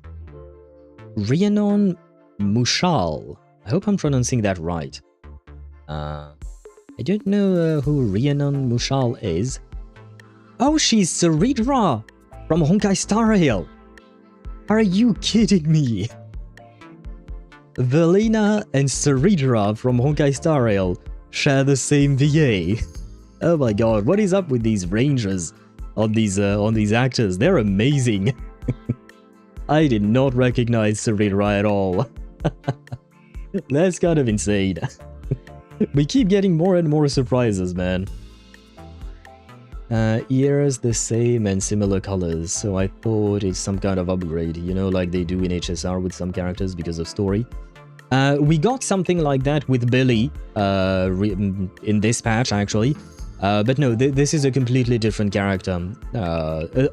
Rhiannon Mushal. I hope I'm pronouncing that right. I don't know who Rhiannon Mushal is. Oh, she's Saridra from Honkai Star Rail. Are you kidding me? Velina and Saridra from Honkai Star Rail share the same VA. Oh my god, what is up with these ranges on these actors? They're amazing. I did not recognize Saridra at all. That's kind of insane. We keep getting more and more surprises, man. Ears the same and similar colors, so I thought it's some kind of upgrade, you know, like they do in HSR with some characters because of story. We got something like that with Billy in this patch, actually. But no, this is a completely different character.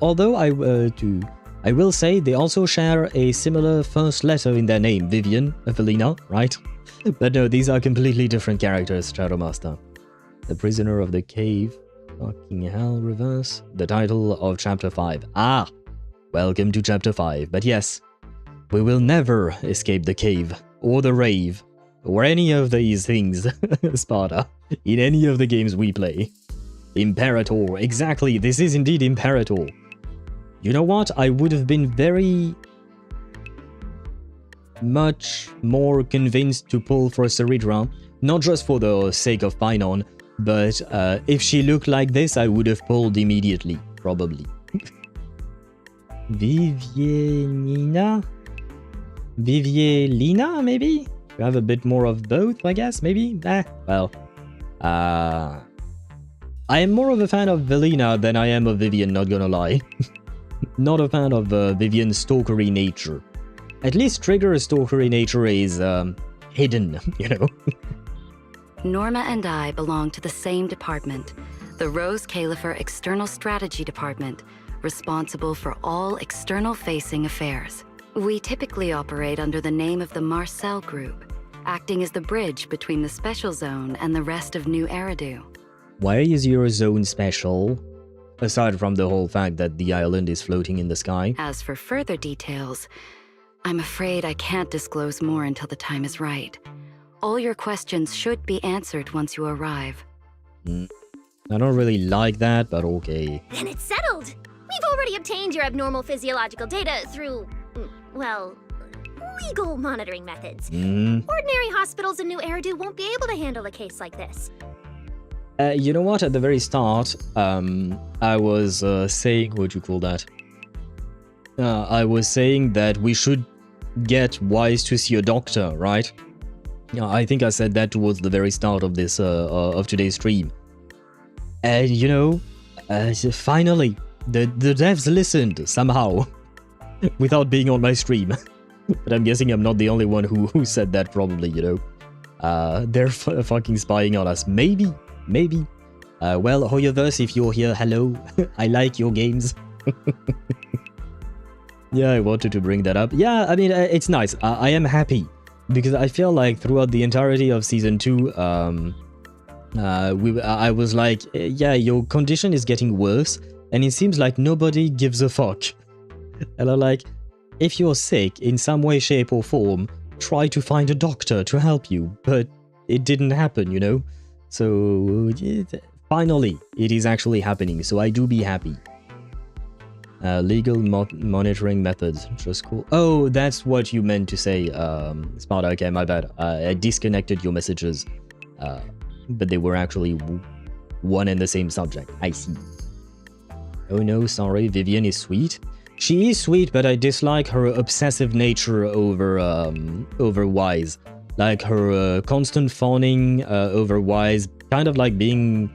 Although I will say they also share a similar first letter in their name, Vivian, Velina, right? But no, these are completely different characters, Shadowmaster. The Prisoner of the Cave. Fucking hell, reverse. The title of Chapter 5. Ah! Welcome to Chapter 5. But yes, we will never escape the cave, or the rave, or any of these things, Sparta, in any of the games we play. Imperator, exactly, this is indeed Imperator. You know what? I would have been very much more convinced to pull for Saridra, not just for the sake of Phaethon, but if she looked like this, I would have pulled immediately, probably. Vivielina, maybe? You have a bit more of both, I guess, maybe? Well. I am more of a fan of Velina than I am of Vivian, not gonna lie. Not a fan of Vivian's stalkery nature. At least Trigger's stalkery nature is hidden, you know? Norma and I belong to the same department, the Rose Califer External Strategy Department, responsible for all external-facing affairs. We typically operate under the name of the Marcel Group, acting as the bridge between the Special Zone and the rest of New Eridu. Why is your zone special? Aside from the whole fact that the island is floating in the sky. As for further details, I'm afraid I can't disclose more until the time is right. All your questions should be answered once you arrive. I don't really like that, but okay. Then it's settled! We've already obtained your abnormal physiological data through, well, legal monitoring methods. Ordinary hospitals in New Eridu won't be able to handle a case like this. You know what? At the very start, I was saying, what do you call that? I was saying that we should get Wise to see a doctor, right? I think I said that towards the very start of this of today's stream. And you know, finally, the devs listened somehow, without being on my stream. But I'm guessing I'm not the only one who said that, probably, you know. They're fucking spying on us. Maybe. Well, HoYoVerse, if you're here, hello. I like your games. Yeah, I wanted to bring that up. Yeah, I mean, it's nice. I am happy. Because I feel like throughout the entirety of Season 2, I was like, yeah, your condition is getting worse. And it seems like nobody gives a fuck. And I'm like, if you're sick in some way, shape or form, try to find a doctor to help you. But it didn't happen, you know? So, finally, it is actually happening, so I do be happy. Legal monitoring methods, just cool. Oh, that's what you meant to say, Sparta. Okay, my bad. I disconnected your messages, but they were actually one and the same subject. I see. Oh no, sorry, Vivian is sweet. She is sweet, but I dislike her obsessive nature over Wise. Like her constant fawning over Wise, kind of like being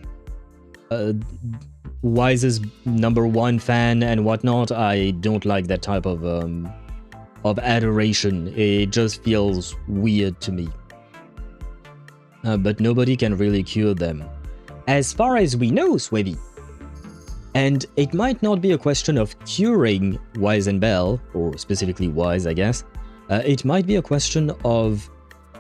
Wise's #1 fan and whatnot. I don't like that type of adoration. It just feels weird to me. But nobody can really cure them. As far as we know, Swevy. And it might not be a question of curing Wise and Belle, or specifically Wise, I guess. It might be a question of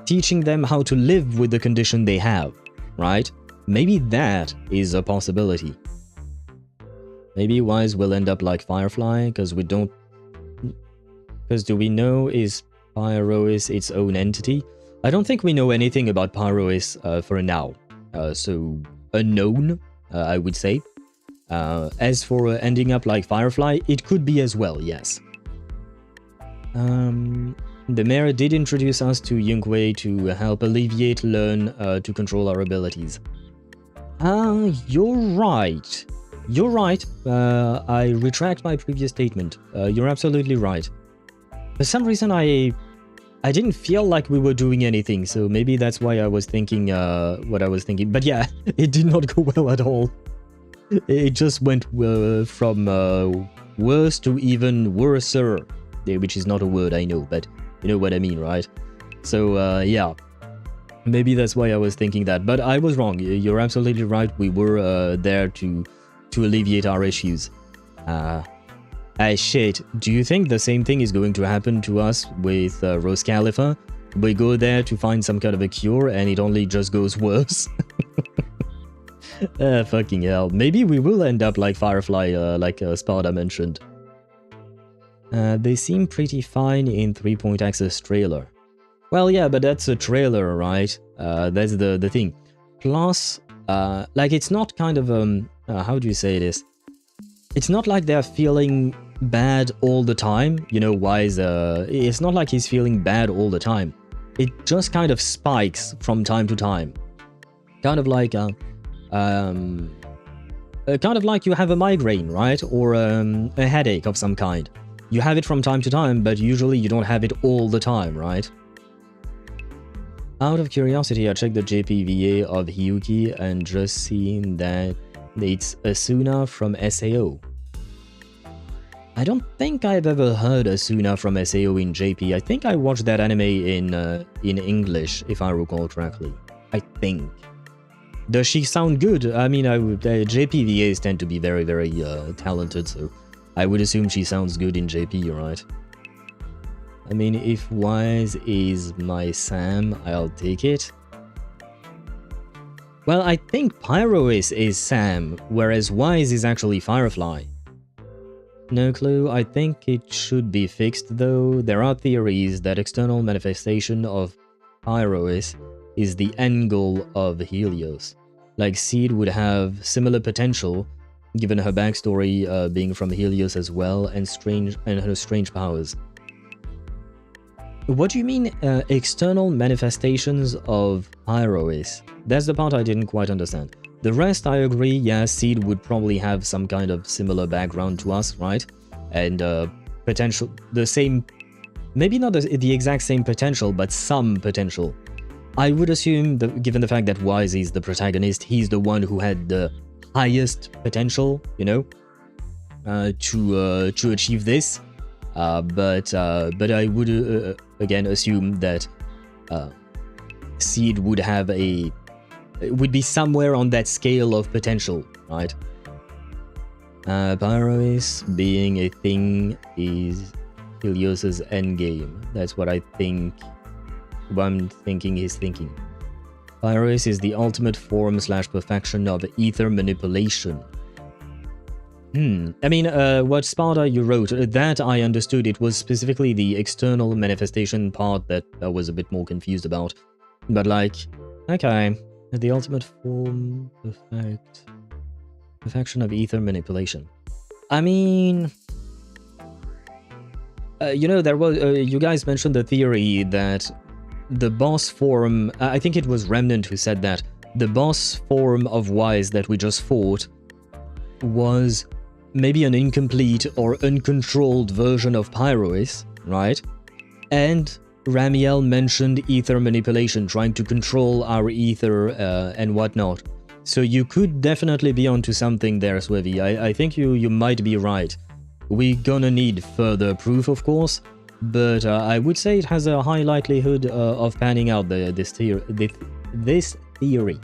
teaching them how to live with the condition they have, right? Maybe that is a possibility. Maybe Wise will end up like Firefly, because we don't... Because do we know, is Pyrois its own entity? I don't think we know anything about Pyrois for now. So, unknown, I would say. As for ending up like Firefly, it could be as well, yes. The mayor did introduce us to Yunkwei to help learn to control our abilities. You're right. You're right. I retract my previous statement. You're absolutely right. For some reason, I didn't feel like we were doing anything, so maybe that's why I was thinking what I was thinking. But yeah, it did not go well at all. It just went from worse to even worser, which is not a word, I know, but you know what I mean, right? So, yeah. Maybe that's why I was thinking that, but I was wrong. You're absolutely right. We were there to alleviate our issues. Shit. Do you think the same thing is going to happen to us with Rose Khalifa? We go there to find some kind of a cure and it only just goes worse? Fucking hell. Maybe we will end up like Firefly, like Sparta mentioned. They seem pretty fine in 3-point access trailer. Well, yeah, but that's a trailer, right? That's the thing. Plus, like, it's not kind of, how do you say this? It's not like they're feeling bad all the time. You know, Wise, it's not like he's feeling bad all the time. It just kind of spikes from time to time. Kind of like, kind of like you have a migraine, right? Or a headache of some kind. You have it from time to time, but usually you don't have it all the time, right? Out of curiosity, I checked the JPVA of Hiyuki and just seen that it's Asuna from SAO. I don't think I've ever heard Asuna from SAO in JP. I think I watched that anime in English, if I recall correctly. I think. Does she sound good? I mean, JPVAs tend to be very, very talented, so I would assume she sounds good in JP, right? I mean, if Wise is my Sam, I'll take it. Well, I think Pyrois is Sam, whereas Wise is actually Firefly. No clue, I think it should be fixed though. There are theories that external manifestation of Pyrois is the end goal of Helios. Like Seed would have similar potential, given her backstory being from Helios as well, and her strange powers. What do you mean, external manifestations of Pyrois? That's the part I didn't quite understand. The rest I agree, yeah, Seed would probably have some kind of similar background to us, right? And potential, the same, maybe not the exact same potential, but some potential. I would assume that given the fact that Wise is the protagonist, he's the one who had the highest potential, you know, to achieve this. But I would again assume that Seed would have would be somewhere on that scale of potential, right? Pyrois being a thing is Helios's endgame. That's what I think. What I'm thinking he's thinking. Pyrois is the ultimate form / perfection of ether manipulation. I mean, what Sparta you wrote, that I understood. It was specifically the external manifestation part that I was a bit more confused about. But like, okay, the ultimate form, perfection of ether manipulation. I mean, you know, there was, you guys mentioned the theory that the boss form, I think it was Remnant who said that, the boss form of Wise that we just fought was maybe an incomplete or uncontrolled version of Pyrois, right? And Ramiel mentioned ether manipulation, trying to control our ether and whatnot. So you could definitely be onto something there, Swivy. I think you might be right. We're gonna need further proof, of course, but I would say it has a high likelihood of panning out this theory.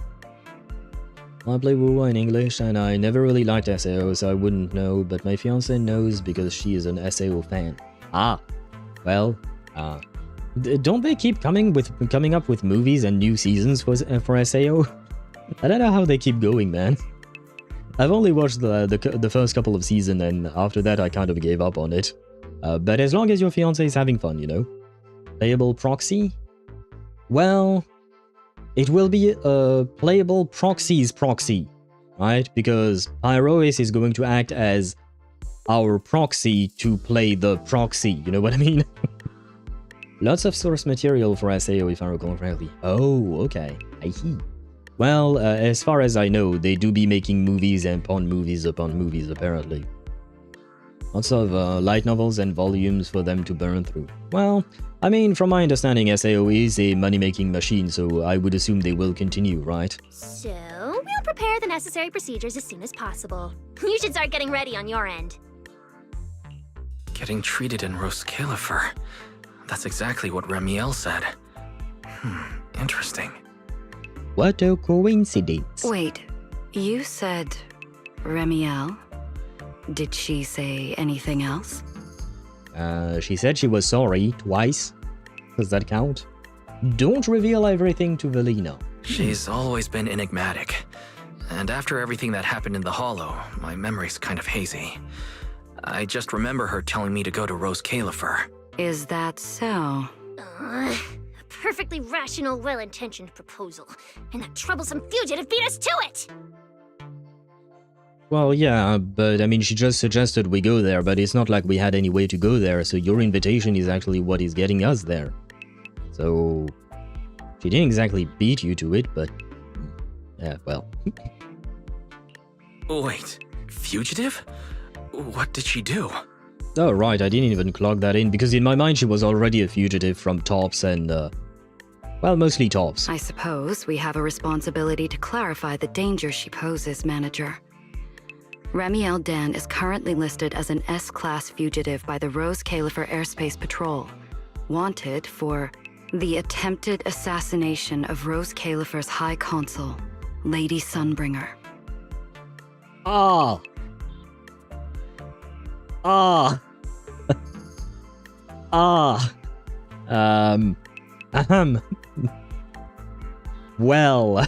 I play WoW in English, and I never really liked SAO, so I wouldn't know, but my fiancée knows because she is an SAO fan. Ah, well, don't they keep coming up with movies and new seasons for SAO? I don't know how they keep going, man. I've only watched the first couple of seasons, and after that I kind of gave up on it. But as long as your fiancé is having fun, you know. Playable proxy? Well, it will be a playable proxy's proxy, right? Because Pyrois is going to act as our proxy to play the proxy, you know what I mean? Lots of source material for SAO, if I recall correctly. Oh, okay. I see. Well, as far as I know, they do be making movies upon movies, apparently. Lots of light novels and volumes for them to burn through. Well, I mean, from my understanding, SAO is a money-making machine, so I would assume they will continue, right? So, we'll prepare the necessary procedures as soon as possible. You should start getting ready on your end. Getting treated in Rose Califer. That's exactly what Ramiel said. Interesting. What a coincidence. Wait, you said Ramiel? Did she say anything else? She said she was sorry twice. Does that count? Don't reveal everything to Velina. She's always been enigmatic. And after everything that happened in the Hollow, my memory's kind of hazy. I just remember her telling me to go to Rose Califer. Is that so? A perfectly rational, well-intentioned proposal. And that troublesome fugitive beat us to it! Well, yeah, but I mean, she just suggested we go there, but it's not like we had any way to go there, so your invitation is actually what is getting us there. So, she didn't exactly beat you to it, but... yeah, well. Wait, fugitive? What did she do? Oh, right, I didn't even clock that in, because in my mind she was already a fugitive from Tops and, well, mostly Tops. I suppose we have a responsibility to clarify the danger she poses, Manager. Ramiel Dan is currently listed as an S-Class fugitive by the Rose Califer Airspace Patrol, wanted for the attempted assassination of Rose Califer's High Consul, Lady Sunbringer. Ah! Ah! Ah! Well...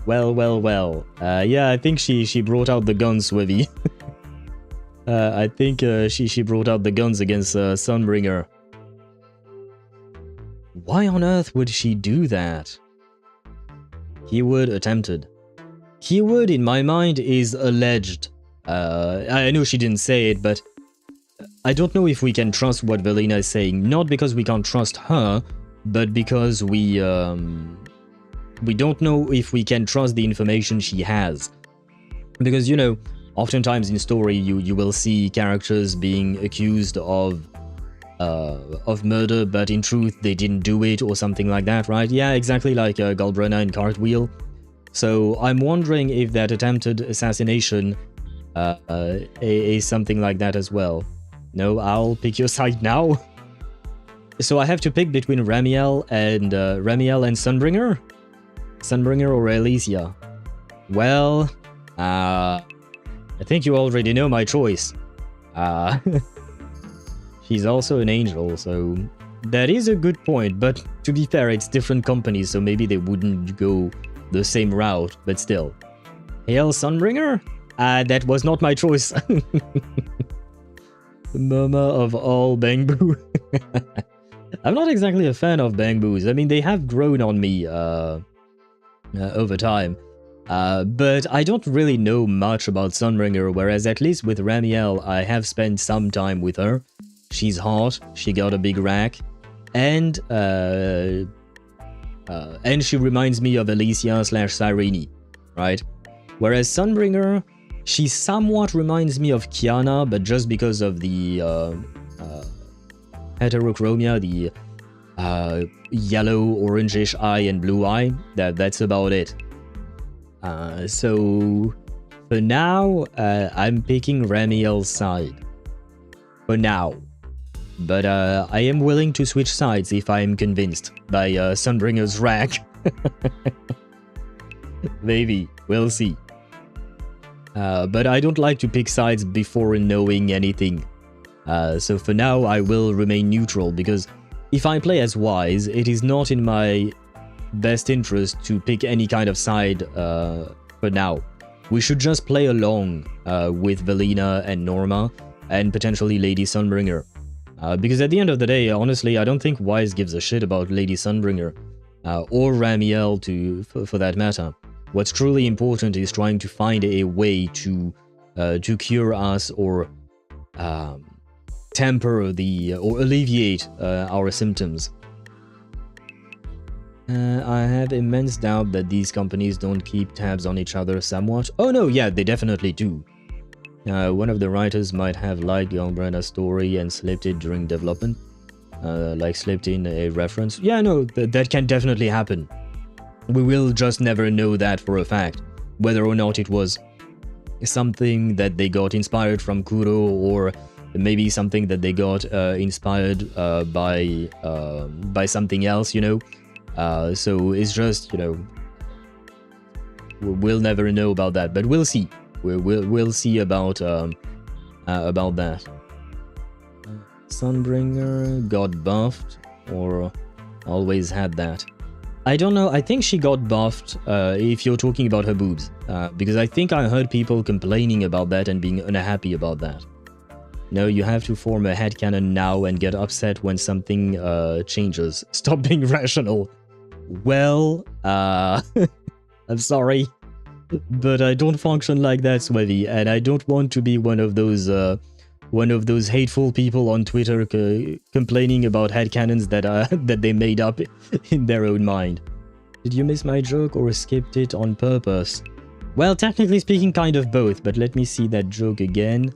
well. Yeah, I think she brought out the guns, Swivy. I think she brought out the guns against Sunbringer. Why on earth would she do that? Keyword attempted. Keyword in my mind is alleged. I know she didn't say it, but I don't know if we can trust what Velina is saying. Not because we can't trust her, but because we don't know if we can trust the information she has. Because, you know, oftentimes in story you will see characters being accused of murder, but in truth they didn't do it or something like that, right? Yeah, exactly like Galbrena and Cartwheel. So I'm wondering if that attempted assassination is something like that as well. No, I'll pick your side now. So I have to pick between Ramiel and Sunbringer? Sunbringer or Elysia? Well, I think you already know my choice. She's also an angel, so that is a good point, but to be fair, it's different companies, so maybe they wouldn't go the same route, but still. Hail Sunbringer? That was not my choice. Mama of all Bangbu. I'm not exactly a fan of Bangboos. I mean, they have grown on me, over time. But I don't really know much about Sunbringer, whereas at least with Ramiel, I have spent some time with her. She's hot, she got a big rack, and she reminds me of Elysia/Cyrene, right? Whereas Sunbringer, she somewhat reminds me of Kiana, but just because of the heterochromia, the yellow, orangish eye and blue eye. That's about it. So for now, I'm picking Ramiel's side. For now. But I am willing to switch sides if I am convinced by Sunbringer's rank. Maybe, we'll see. But I don't like to pick sides before knowing anything. So for now, I will remain neutral, because if I play as Wise, it is not in my best interest to pick any kind of side for now. We should just play along with Velina and Norma, and potentially Lady Sunbringer. Because at the end of the day, honestly, I don't think Wise gives a shit about Lady Sunbringer, or Ramiel for that matter. What's truly important is trying to find a way to cure us or temper or alleviate our symptoms. I have immense doubt that these companies don't keep tabs on each other somewhat. Oh no, yeah, they definitely do. One of the writers might have liked the Umbrella story and slipped it during development. Like slipped in a reference. Yeah, no, that can definitely happen. We will just never know that for a fact, whether or not it was something that they got inspired from Kuro, or maybe something that they got inspired by something else, you know. So it's just, you know, we'll never know about that, but we'll see. We'll see about that. Sunbringer got buffed, or always had that. I don't know, I think she got buffed if you're talking about her boobs, because I think I heard people complaining about that and being unhappy about that. No, you have to form a headcanon now and get upset when something changes. Stop being rational. Well, I'm sorry, but I don't function like that, Swevy, and I don't want to be one of those hateful people on Twitter complaining about headcanons that they made up in their own mind. Did you miss my joke or skipped it on purpose? Well, technically speaking, kind of both, but let me see that joke again.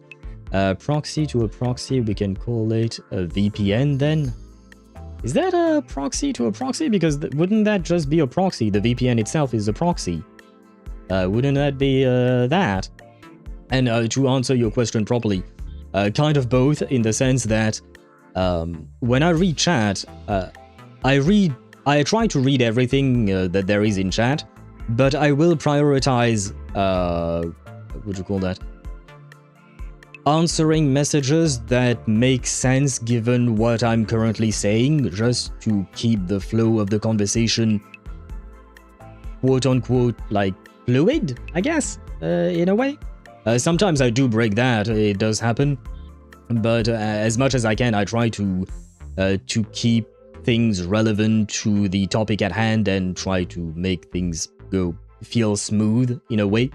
Proxy to a proxy, we can call it a VPN then? Is that a proxy to a proxy? Because wouldn't that just be a proxy? The VPN itself is a proxy. Wouldn't that be that? And to answer your question properly, kind of both, in the sense that when I read chat, I try to read everything that there is in chat, but I will prioritize, what would you call that? Answering messages that make sense given what I'm currently saying, just to keep the flow of the conversation, quote-unquote, like, fluid, I guess, in a way. Sometimes I do break that, it does happen, but as much as I can, I try to keep things relevant to the topic at hand and try to make things feel smooth in a way.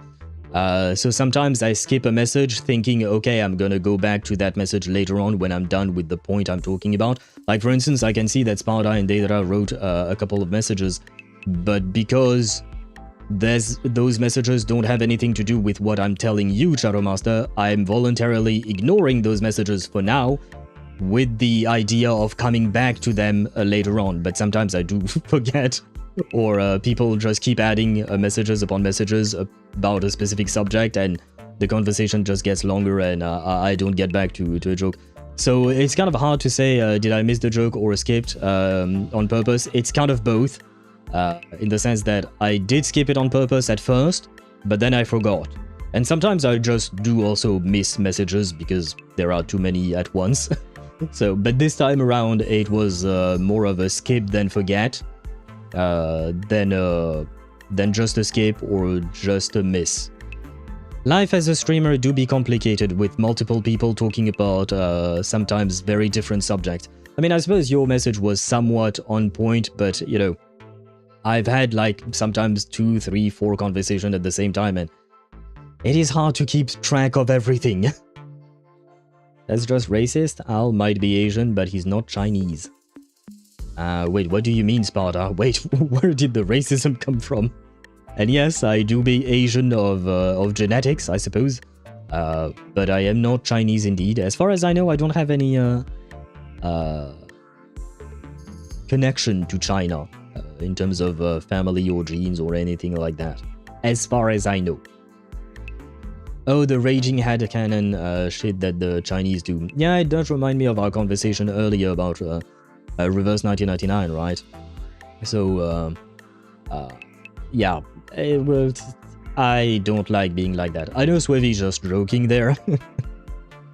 So sometimes I skip a message thinking, okay, I'm gonna go back to that message later on when I'm done with the point I'm talking about. Like, for instance, I can see that Sparta and Deidara wrote a couple of messages, but because those messages don't have anything to do with what I'm telling you, Shadowmaster, I'm voluntarily ignoring those messages for now, with the idea of coming back to them later on. But sometimes I do forget, or people just keep adding messages upon messages about a specific subject, and the conversation just gets longer, and I don't get back to a joke. So it's kind of hard to say, did I miss the joke or skipped on purpose? It's kind of both. In the sense that I did skip it on purpose at first, but then I forgot. And sometimes I just do also miss messages because there are too many at once. So, but this time around it was more of a skip than forget, than just a skip or just a miss. Life as a streamer do be complicated with multiple people talking about sometimes very different subjects. I mean, I suppose your message was somewhat on point, but you know, I've had like sometimes 2, 3, 4 conversations at the same time, and it is hard to keep track of everything. That's just racist. Al might be Asian, but he's not Chinese. Wait, what do you mean, Sparta? Wait, where did the racism come from? And yes, I do be Asian of genetics, I suppose. But I am not Chinese indeed. As far as I know, I don't have any connection to China in terms of family or genes or anything like that, as far as I know. Oh, the raging headcanon shit that the Chinese do. Yeah, it does remind me of our conversation earlier about Reverse 1999, right? So, yeah, I don't like being like that. I know Swevy's just joking there,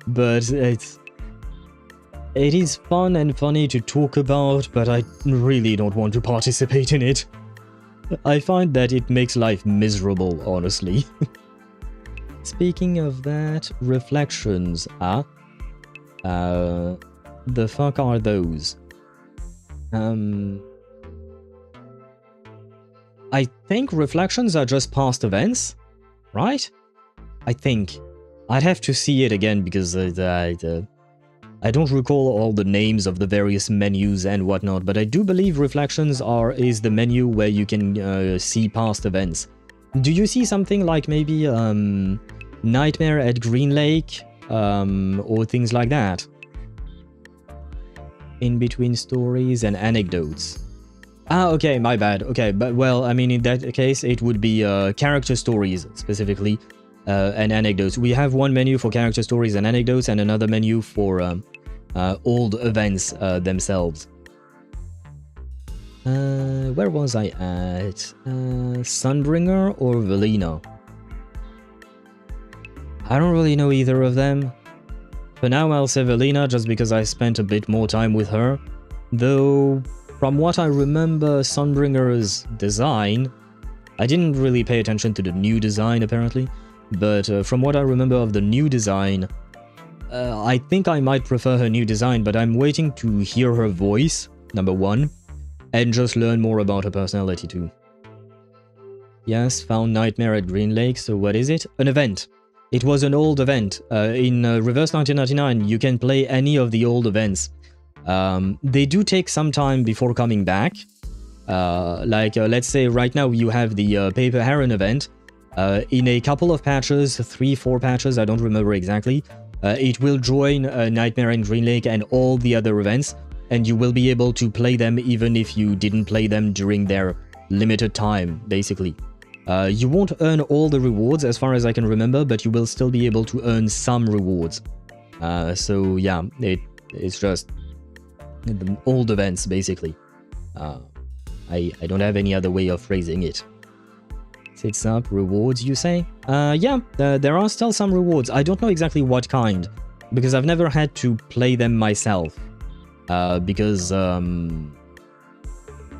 but it is fun and funny to talk about, but I really don't want to participate in it. I find that it makes life miserable, honestly. Speaking of that, reflections are... the fuck are those? I think reflections are just past events, right? I think. I'd have to see it again because I don't recall all the names of the various menus and whatnot, but I do believe reflections is the menu where you can see past events. Do you see something like maybe Nightmare at Green Lake or things like that? In between stories and anecdotes. Ah, okay, my bad. Okay, but well, I mean, in that case, it would be character stories, specifically, and anecdotes. We have one menu for character stories and anecdotes, and another menu for old events themselves. Where was I at? Sunbringer or Velina? I don't really know either of them. For now, I'll say Velina, just because I spent a bit more time with her. Though... from what I remember Sunbringer's design, I didn't really pay attention to the new design apparently, but from what I remember of the new design, I think I might prefer her new design, but I'm waiting to hear her voice, number one, and just learn more about her personality too. Yes, found Nightmare at Green Lake, so what is it? An event. It was an old event. In Reverse 1999, you can play any of the old events. They do take some time before coming back. Let's say right now you have the Paper Heron event. In a couple of patches, 3-4 patches, I don't remember exactly, it will join Nightmare in Green Lake and all the other events, and you will be able to play them even if you didn't play them during their limited time, basically. You won't earn all the rewards as far as I can remember, but you will still be able to earn some rewards. So yeah, it's just... the old events, basically. I don't have any other way of phrasing it. Sits up, rewards, you say? Yeah, there are still some rewards. I don't know exactly what kind, because I've never had to play them myself. Because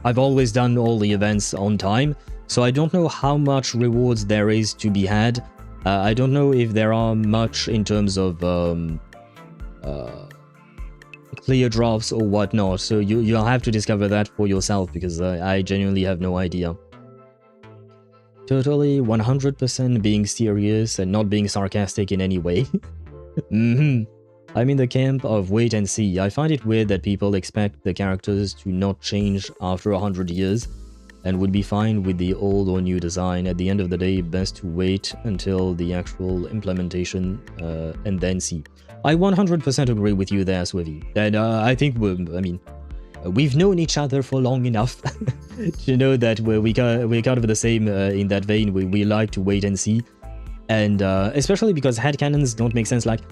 I've always done all the events on time, so I don't know how much rewards there is to be had. I don't know if there are much in terms of clear drops or whatnot, so you'll have to discover that for yourself, because I genuinely have no idea. Totally 100% being serious and not being sarcastic in any way. I'm in the camp of wait and see. I find it weird that people expect the characters to not change after 100 years and would be fine with the old or new design. At the end of the day, best to wait until the actual implementation and then see. I 100% agree with you there, Swivy. And I think we've known each other for long enough to know that we're kind of the same in that vein. We like to wait and see. And especially because headcanons don't make sense. Like,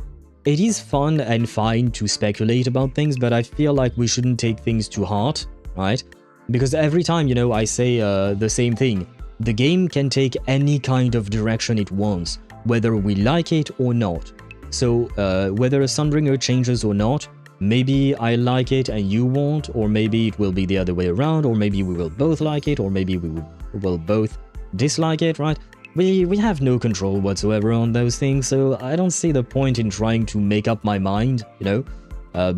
it is fun and fine to speculate about things, but I feel like we shouldn't take things to heart, right? Because every time, I say the same thing. The game can take any kind of direction it wants, whether we like it or not. So, whether a Sunbringer changes or not, maybe I like it and you won't, or maybe it will be the other way around, or maybe we will both like it, or maybe we will both dislike it, right? We have no control whatsoever on those things, so I don't see the point in trying to make up my mind,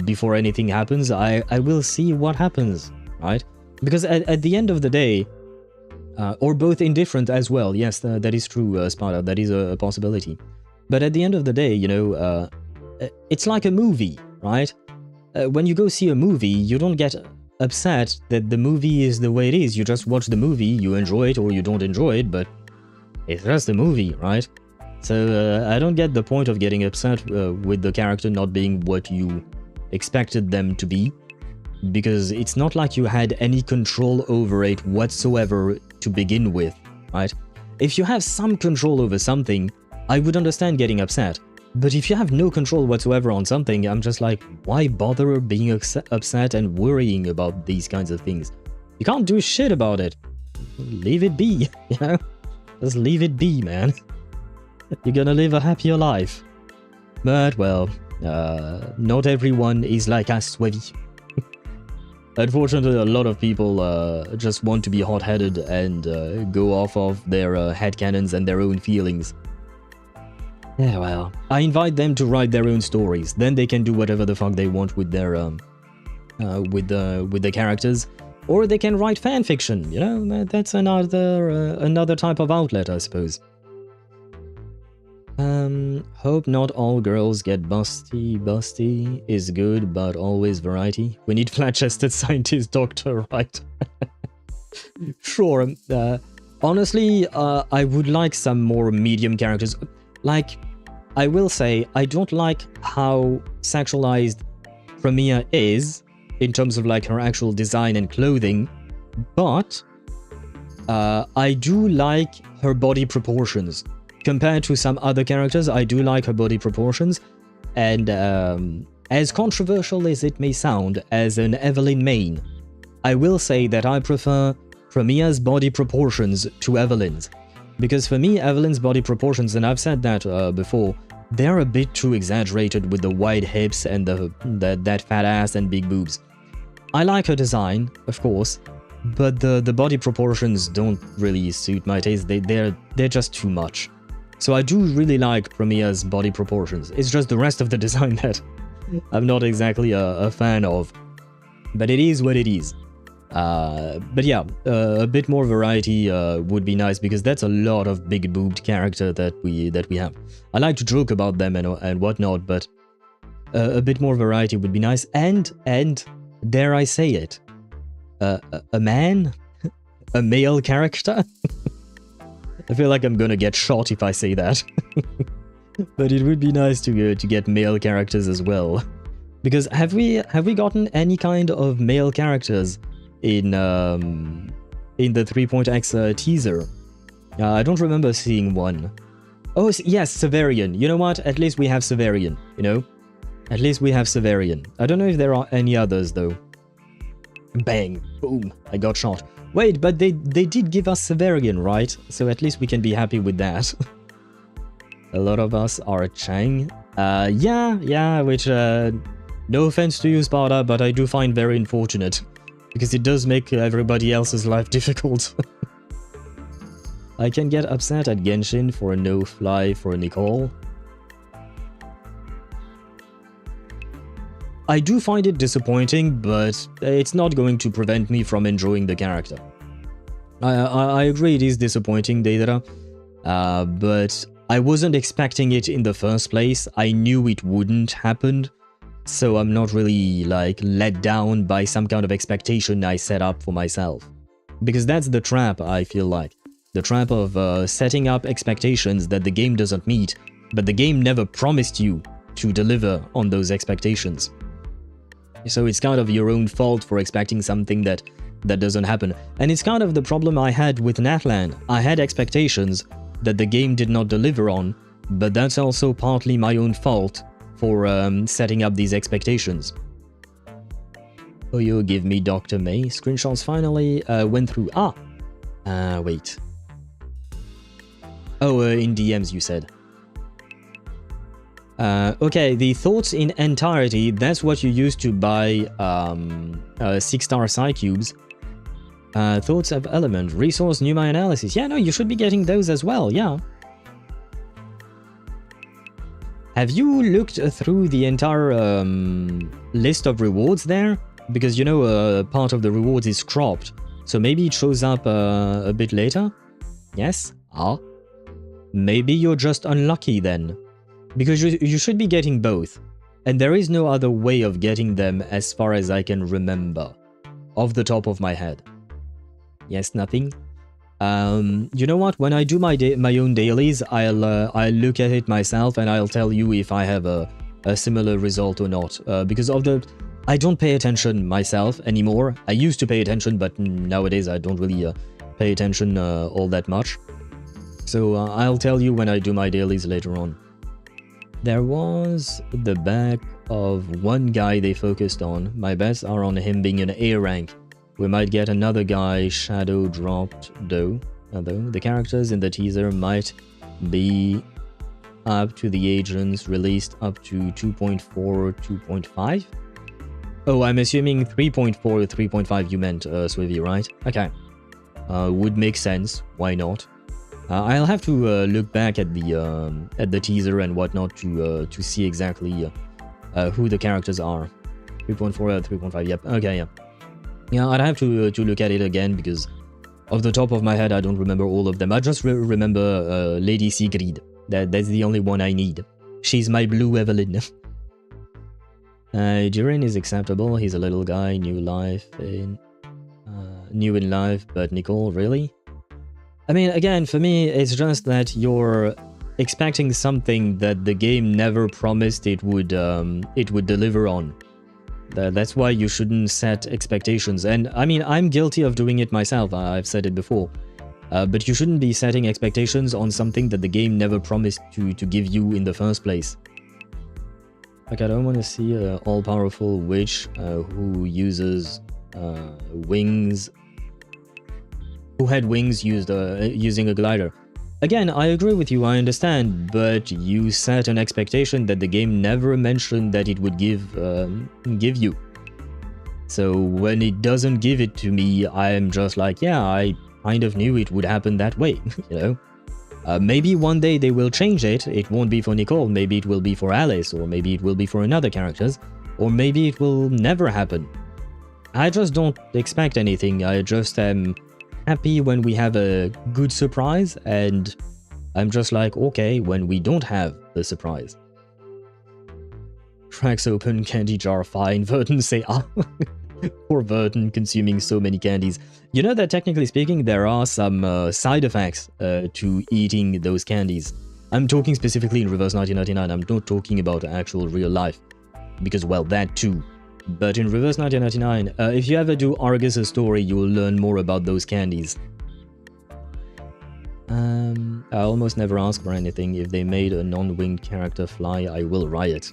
before anything happens. I will see what happens, right? Because at the end of the day, or both indifferent as well, yes, that is true, Sparta, that is a possibility. But at the end of the day, it's like a movie, right? When you go see a movie, you don't get upset that the movie is the way it is. You just watch the movie, you enjoy it or you don't enjoy it, but it's just a movie, right? So I don't get the point of getting upset with the character not being what you expected them to be, because it's not like you had any control over it whatsoever to begin with, right? If you have some control over something, I would understand getting upset. But if you have no control whatsoever on something, I'm just like, why bother being upset and worrying about these kinds of things? You can't do shit about it. Leave it be, you know? Just leave it be, man. You're gonna live a happier life. But, well, not everyone is like us, Swevy. Unfortunately, a lot of people just want to be hot-headed and go off of their headcanons and their own feelings. Yeah, well, I invite them to write their own stories. Then they can do whatever the fuck they want with their with the characters, or they can write fan fiction. You know, that's another type of outlet, I suppose. Hope not all girls get busty. Busty is good, but always variety. We need flat-chested scientist doctor, right? Sure. Honestly, I would like some more medium characters. Like, I will say, I don't like how sexualized Promeia is, in terms of like her actual design and clothing, but I do like her body proportions. Compared to some other characters, I do like her body proportions, and as controversial as it may sound, as an Evelyn main, I will say that I prefer Promeia's body proportions to Evelyn's. Because for me, Evelyn's body proportions, and I've said that before, they're a bit too exaggerated with the wide hips and that fat ass and big boobs. I like her design, of course, but the body proportions don't really suit my taste. They're just too much. So I do really like Promeia's body proportions. It's just the rest of the design that I'm not exactly a fan of. But it is what it is. But yeah, a bit more variety would be nice, because that's a lot of big boobed character that we have. I like to joke about them and whatnot, but a bit more variety would be nice. And dare I say it, a man, a male character. I feel like I'm gonna get shot if I say that. But it would be nice to get male characters as well. Because have we gotten any kind of male characters in the 3.x teaser? I don't remember seeing one. Oh, yes, Severian. You know what? At least we have Severian, you know? At least we have Severian. I don't know if there are any others, though. Bang. Boom. I got shot. Wait, but they did give us Severian, right? So at least we can be happy with that. A lot of us are Chang. Yeah, which, no offense to you, Sparta, but I do find very unfortunate. Because it does make everybody else's life difficult. I can get upset at Genshin for a no-fly for Nicole. I do find it disappointing, but it's not going to prevent me from enjoying the character. I agree it is disappointing, Deidara, but I wasn't expecting it in the first place. I knew it wouldn't happen, so I'm not really, like, let down by some kind of expectation I set up for myself. Because that's the trap, I feel like. The trap of setting up expectations that the game doesn't meet, but the game never promised you to deliver on those expectations. So it's kind of your own fault for expecting something that doesn't happen. And it's kind of the problem I had with Natlan. I had expectations that the game did not deliver on, but that's also partly my own fault for setting up these expectations. Oh, you give me Dr. May. Screenshots finally went through. Wait. Oh, in DMs you said. Okay, the thoughts in entirety, that's what you use to buy 6-star Psi cubes. Thoughts of element, resource, Numa analysis. Yeah, no, you should be getting those as well, yeah. Have you looked through the entire list of rewards there? Because, you know, part of the rewards is cropped, so maybe it shows up a bit later? Yes? Maybe you're just unlucky then. Because you should be getting both, and there is no other way of getting them as far as I can remember, off the top of my head. Yes, nothing? You know what, when I do my own dailies, I'll look at it myself and I'll tell you if I have a similar result or not. Because of the... I don't pay attention myself anymore. I used to pay attention, but nowadays I don't really pay attention all that much. So I'll tell you when I do my dailies later on. There was the back of one guy they focused on. My bets are on him being an A rank. We might get another guy shadow dropped though. Although the characters in the teaser might be up to the agents released up to 2.4 or 2.5. Oh, I'm assuming 3.4 or 3.5 you meant, Swivy, right? Okay. Would make sense. Why not? I'll have to look back at the teaser and whatnot to see exactly who the characters are. 3.4 or 3.5. Yep. Okay. Yeah. Yeah. I'd have to look at it again because off the top of my head I don't remember all of them. I just remember Lady Sigrid. That's the only one I need. She's my blue Evelyn. Durin is acceptable. He's a little guy, new in life, but Nicole, really? I mean, again, for me, it's just that you're expecting something that the game never promised it would deliver on. That's why you shouldn't set expectations. And I mean, I'm guilty of doing it myself. I've said it before. But you shouldn't be setting expectations on something that the game never promised to give you in the first place. Like, I don't want to see an all-powerful witch who uses wings... who had wings using a glider. Again, I agree with you, I understand, but you set an expectation that the game never mentioned that it would give you. So when it doesn't give it to me, I'm just like, yeah, I kind of knew it would happen that way, you know? Maybe one day they will change it. It won't be for Nicole, maybe it will be for Alice, or maybe it will be for another characters, or maybe it will never happen. I just don't expect anything, I just am happy when we have a good surprise, and I'm just like, okay, when we don't have the surprise. Cracks open, candy jar, fine. Verton say, ah. Poor Verton consuming so many candies. You know that technically speaking, there are some side effects to eating those candies. I'm talking specifically in Reverse 1999, I'm not talking about actual real life. Because, well, that too. But in Reverse 1999, if you ever do Argus' story, you will learn more about those candies. I almost never ask for anything. If they made a non-winged character fly, I will riot.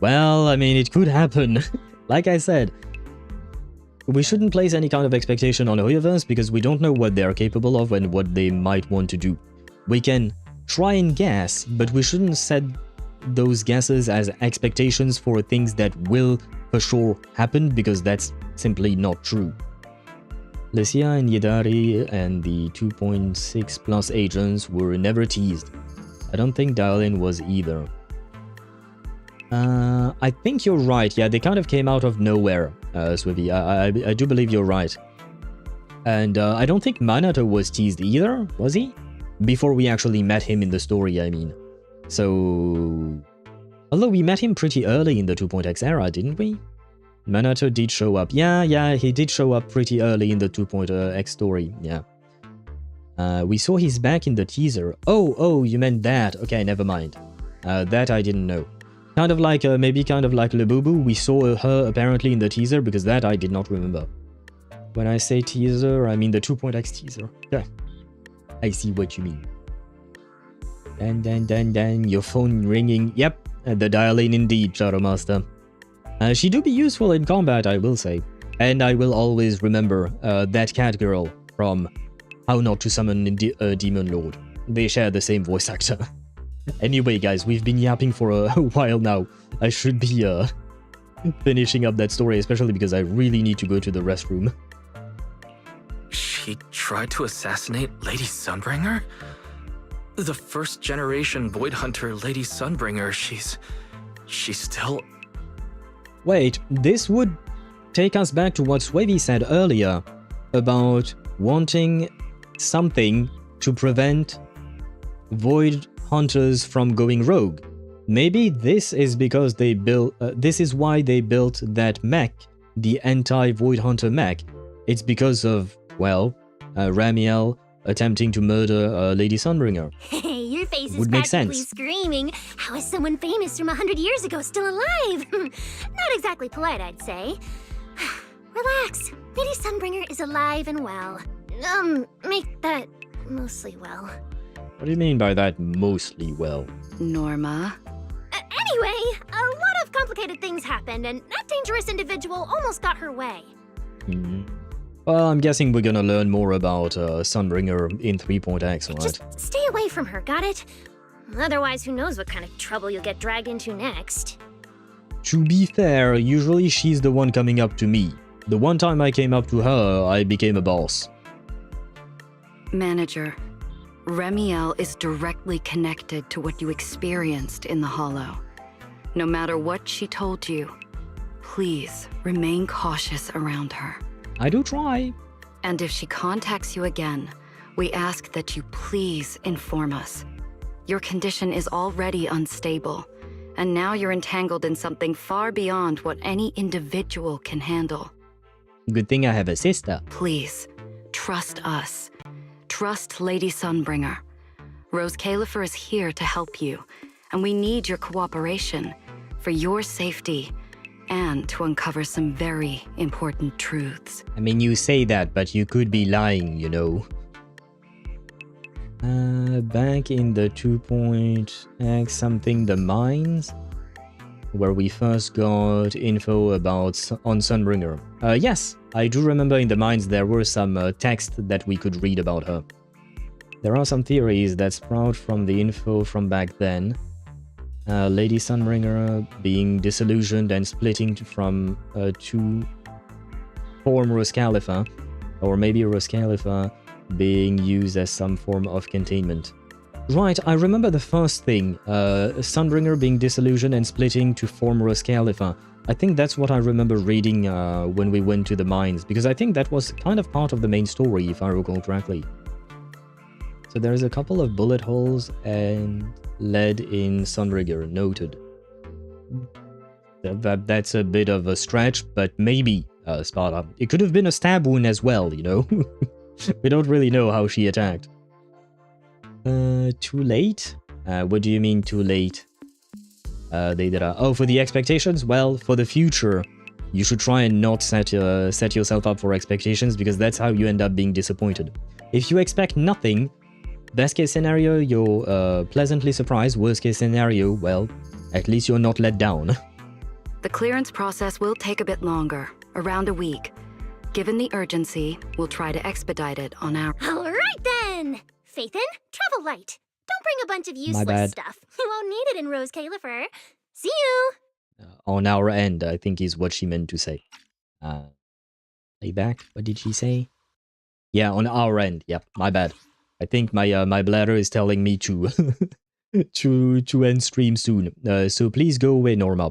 Well, I mean, it could happen. Like I said, we shouldn't place any kind of expectation on HoYoVerse because we don't know what they are capable of and what they might want to do. We can try and guess, but we shouldn't set those guesses as expectations for things that will for sure happen, because that's simply not true. Lucia and Yidari and the 2.6 plus agents were never teased. I don't think Dial-In was either. I think you're right, yeah, they kind of came out of nowhere, Swivy. I do believe you're right. And I don't think Minato was teased either, was he? Before we actually met him in the story, I mean. So... although we met him pretty early in the 2.x era, didn't we? Minato did show up. Yeah, he did show up pretty early in the 2.x story, yeah. We saw his back in the teaser. Oh, you meant that. Okay, never mind. That I didn't know. Kind of like, maybe kind of like Labubu, we saw her apparently in the teaser, because that I did not remember. When I say teaser, I mean the 2.x teaser. Yeah. I see what you mean. Dan, your phone ringing. Yep, the dial-in indeed, Shadow Master. She do be useful in combat, I will say. And I will always remember that cat girl from How Not to Summon a Demon Lord. They share the same voice actor. Anyway, guys, we've been yapping for a while now. I should be finishing up that story, especially because I really need to go to the restroom. She tried to assassinate Lady Sunbringer? The first generation Void Hunter Lady Sunbringer, she's still... Wait, this would take us back to what Swavy said earlier about wanting something to prevent Void Hunters from going rogue. Maybe this is because they built. This is why they built that mech, the anti-Void Hunter mech. It's because of, well, Ramiel attempting to murder Lady Sunbringer. You're your face is Would make practically sense. screaming, how is someone famous from 100 years ago still alive? Not exactly polite, I'd say. Relax. Lady Sunbringer is alive and well. Make that mostly well. What do you mean by that mostly well? Norma? Anyway, a lot of complicated things happened, and that dangerous individual almost got her way. Well, I'm guessing we're gonna learn more about Sunbringer in 3.x, right? Just stay away from her, got it? Otherwise, who knows what kind of trouble you'll get dragged into next. To be fair, usually she's the one coming up to me. The one time I came up to her, I became a boss. Manager, Ramiel is directly connected to what you experienced in the Hollow. No matter what she told you, please remain cautious around her. I do try. And if she contacts you again, we ask that you please inform us. Your condition is already unstable, and now you're entangled in something far beyond what any individual can handle. Good thing I have a sister. Please, trust us. Trust Lady Sunbringer. Rose Califer is here to help you, and we need your cooperation for your safety and to uncover some very important truths. I mean, you say that, but you could be lying, you know. Back in the 2.x something, the mines, where we first got info about on Sunbringer. Yes, I do remember in the mines there were some text that we could read about her. There are some theories that sprout from the info from back then. Lady Sunbringer being disillusioned and splitting from to form Rose Califer, or maybe Rose Califer being used as some form of containment. Right, I remember the first thing, Sunbringer being disillusioned and splitting to form Rose Califer. I think that's what I remember reading when we went to the mines, because I think that was kind of part of the main story, if I recall correctly. So there's a couple of bullet holes and lead in Sunbringer, noted. That's a bit of a stretch, but maybe, Sparta. It could have been a stab wound as well, you know? We don't really know how she attacked. Too late? What do you mean too late? Oh, for the expectations? Well, for the future, you should try and not set yourself up for expectations, because that's how you end up being disappointed. If you expect nothing, best case scenario, you're pleasantly surprised. Worst case scenario, well, at least you're not let down. The clearance process will take a bit longer, around a week. Given the urgency, we'll try to expedite it on our... All right then! Phaethon, travel light. Don't bring a bunch of useless stuff. You won't need it in Rose Califer. See you! On our end, I think is what she meant to say. Lay back, what did she say? Yeah, on our end. Yep, my bad. I think my bladder is telling me to to end stream soon. So please go away, Norma.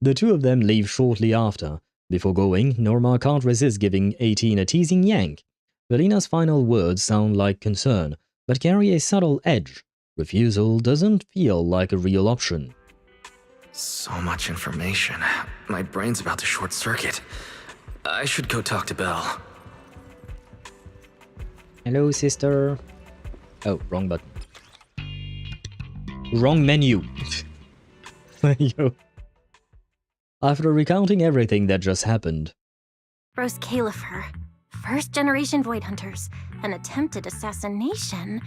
The two of them leave shortly after. Before going, Norma can't resist giving 18 a teasing yank. Velina's final words sound like concern, but carry a subtle edge. Refusal doesn't feel like a real option. So much information. My brain's about to short circuit. I should go talk to Belle. Hello, sister. Oh, wrong button. Wrong menu. There you go. After recounting everything that just happened. Rose Califer, first-generation Void Hunters, an attempted assassination,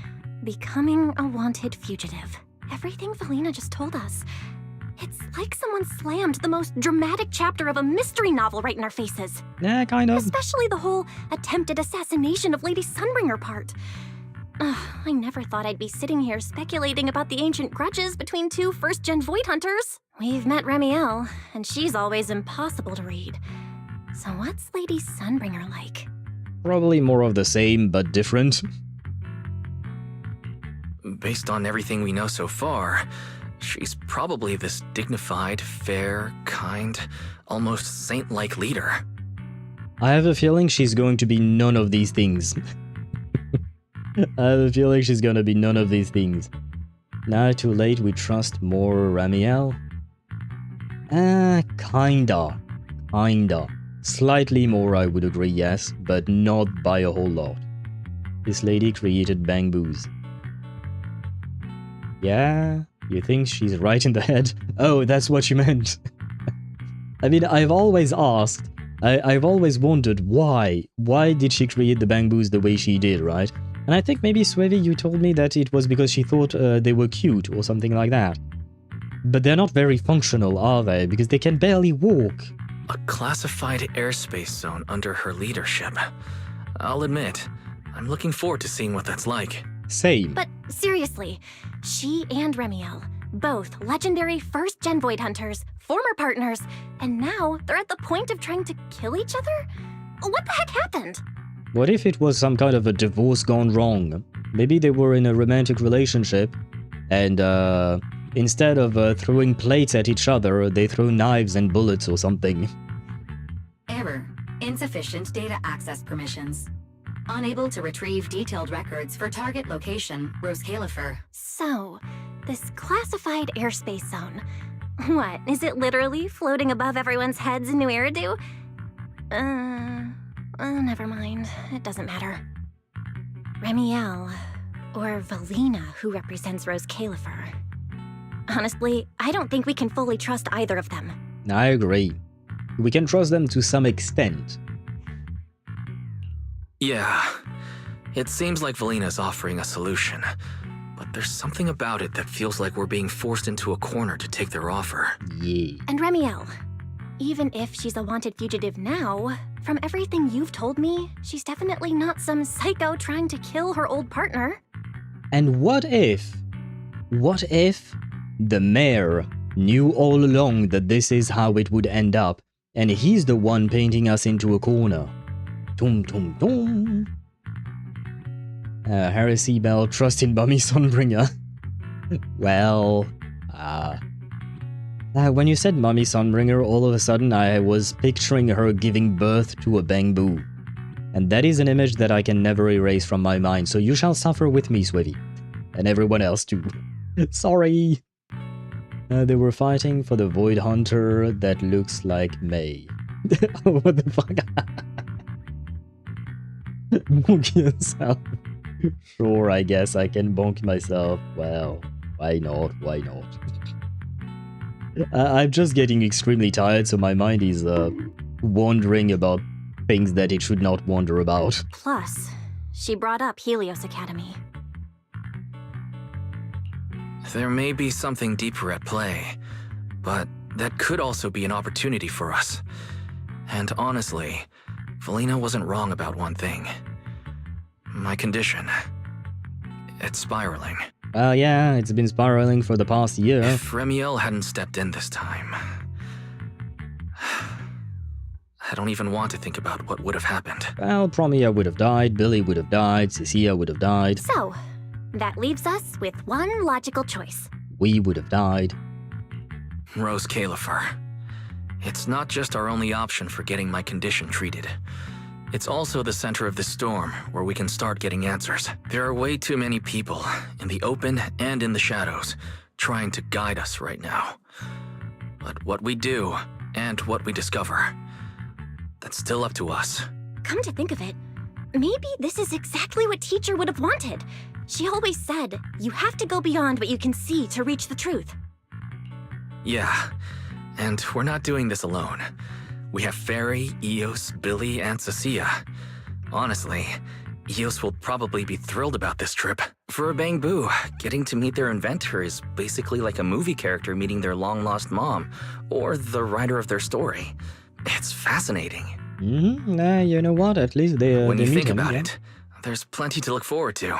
becoming a wanted fugitive. Everything Velina just told us. It's like someone slammed the most dramatic chapter of a mystery novel right in our faces. Yeah, kind of. Especially the whole attempted assassination of Lady Sunbringer part. I never thought I'd be sitting here speculating about the ancient grudges between two first-gen Void Hunters. We've met Ramiel, and she's always impossible to read. So what's Lady Sunbringer like? Probably more of the same, but different. Based on everything we know so far, she's probably this dignified, fair, kind, almost saint-like leader. I have a feeling she's going to be none of these things. I have a feeling she's gonna be none of these things. Now too late, we trust more Ramiel? Kinda. Slightly more, I would agree, yes, but not by a whole lot. This lady created Bang Boos. Yeah? You think she's right in the head? Oh, that's what you meant. I mean, I've always asked, I've always wondered why. Why did she create the Bangbus the way she did, right? And I think maybe, Swevy, you told me that it was because she thought they were cute or something like that. But they're not very functional, are they? Because they can barely walk. A classified airspace zone under her leadership. I'll admit, I'm looking forward to seeing what that's like. Same. But seriously, she and Ramiel, both legendary first-gen Void Hunters, former partners, and now they're at the point of trying to kill each other? What the heck happened? What if it was some kind of a divorce gone wrong? Maybe they were in a romantic relationship, and instead of throwing plates at each other, they throw knives and bullets or something. Error. Insufficient data access permissions. Unable to retrieve detailed records for target location, Rose Califer. So, this classified airspace zone. What, is it literally floating above everyone's heads in New Eridu? Never mind. It doesn't matter. Ramiel, or Valina, who represents Rose Califer. Honestly, I don't think we can fully trust either of them. I agree. We can trust them to some extent. Yeah, it seems like Valina's offering a solution, but there's something about it that feels like we're being forced into a corner to take their offer. Yeah. And Ramiel, even if she's a wanted fugitive now, from everything you've told me, she's definitely not some psycho trying to kill her old partner. And what if the mayor knew all along that this is how it would end up, and he's the one painting us into a corner? Dum dum dum. Heresy Bell, trust in Mummy Sunbringer. Well, when you said Mummy Sunbringer, all of a sudden I was picturing her giving birth to a Bangbu. And that is an image that I can never erase from my mind, so you shall suffer with me, Swivy. And everyone else too. Sorry! They were fighting for the Void Hunter that looks like May. What the fuck? Bonk yourself. Sure, I guess I can bonk myself. Well, why not? Why not? I'm just getting extremely tired, so my mind is wandering about things that it should not wander about. Plus, she brought up Helios Academy. There may be something deeper at play, but that could also be an opportunity for us. And honestly, Valina wasn't wrong about one thing. My condition. It's spiraling. Well, yeah, it's been spiraling for the past year. If Ramiel hadn't stepped in this time... I don't even want to think about what would have happened. Well, Promeia would have died, Billy would have died, Cecilia would have died. So, that leaves us with one logical choice. We would have died. Rose Califer. It's not just our only option for getting my condition treated. It's also the center of the storm, where we can start getting answers. There are way too many people, in the open and in the shadows, trying to guide us right now. But what we do, and what we discover, that's still up to us. Come to think of it, maybe this is exactly what Teacher would have wanted. She always said, you have to go beyond what you can see to reach the truth. Yeah, and we're not doing this alone. We have Fairy, Eos, Billy, and Cecilia. Honestly, Eos will probably be thrilled about this trip. For a Bangbu, getting to meet their inventor is basically like a movie character meeting their long-lost mom, or the writer of their story. It's fascinating. You know what? At least they when they you meet think him, about yeah. it, there's plenty to look forward to.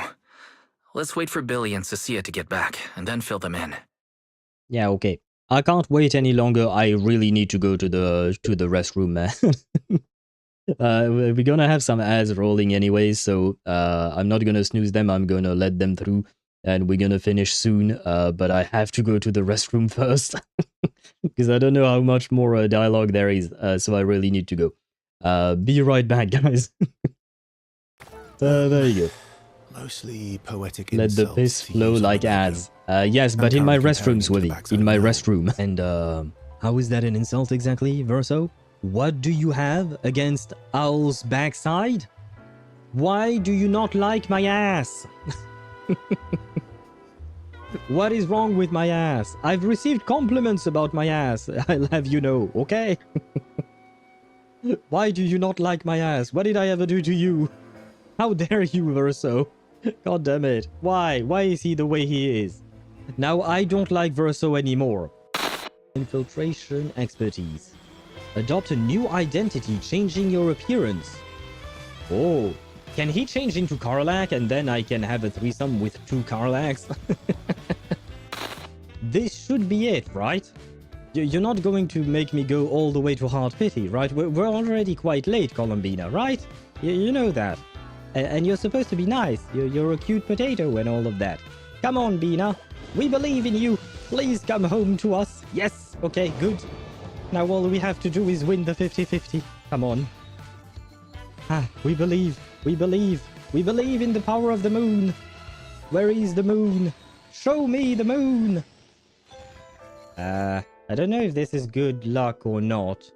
Let's wait for Billy and Cecilia to get back, and then fill them in. Yeah, okay. I can't wait any longer. I really need to go to the restroom, man. We're gonna have some ads rolling anyways, so I'm not gonna snooze them. I'm gonna let them through, and we're gonna finish soon. But I have to go to the restroom first because I don't know how much more dialogue there is. So I really need to go. Be right back, guys. There you go. Mostly poetic. Let the piss flow like ads. Yes, but in my restroom, Swivy. In my restroom. And how is that an insult exactly, Verso? What do you have against Owl's backside? Why do you not like my ass? What is wrong with my ass? I've received compliments about my ass. I'll have you know, okay? Why do you not like my ass? What did I ever do to you? How dare you, Verso? God damn it. Why? Why is he the way he is? Now I don't like Verso anymore. Infiltration expertise. Adopt a new identity, changing your appearance. Oh. Can he change into Karlak and then I can have a threesome with 2 Karlaks? This should be it, right? You're not going to make me go all the way to Hard Pity, right? We're already quite late, Columbina, right? You know that. And you're supposed to be nice. You're a cute potato and all of that. Come on, Bina. We believe in you. Please come home to us. Yes. Okay, good. Now all we have to do is win the 50-50. Come on. Ah, we believe. We believe. We believe in the power of the moon. Where is the moon? Show me the moon. I don't know if this is good luck or not.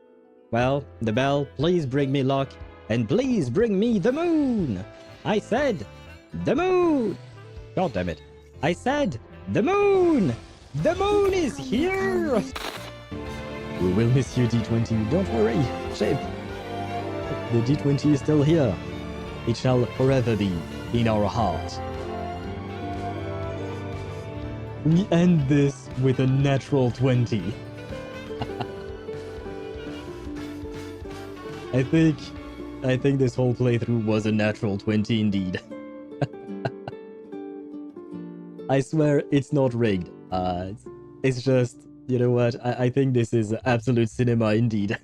Well, the bell, please bring me luck. And please bring me the moon. I said the moon. God damn it. I said the moon. The moon is here. We will miss you, D20. Don't worry, Chip. The D20 is still here. It shall forever be in our heart. We end this with a natural 20. I think this whole playthrough was a natural 20 indeed. I swear it's not rigged. It's just, you know what? I think this is absolute cinema indeed.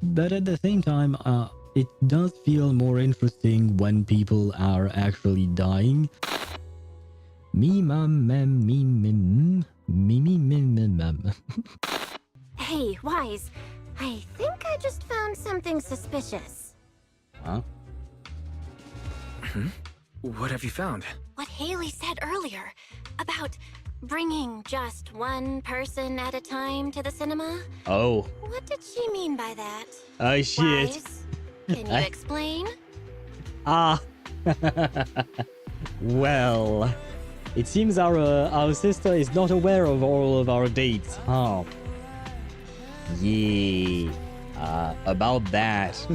But at the same time, it does feel more interesting when people are actually dying. Me mum mem me mim me me mim mim mum. Hey, Wise. I think I just found something suspicious. Huh? What have you found? What Haley said earlier about bringing just one person at a time to the cinema. Oh. What did she mean by that? Oh shit. Wise, can you explain? Ah. Well, it seems our sister is not aware of all of our dates, huh? Yeah. About that.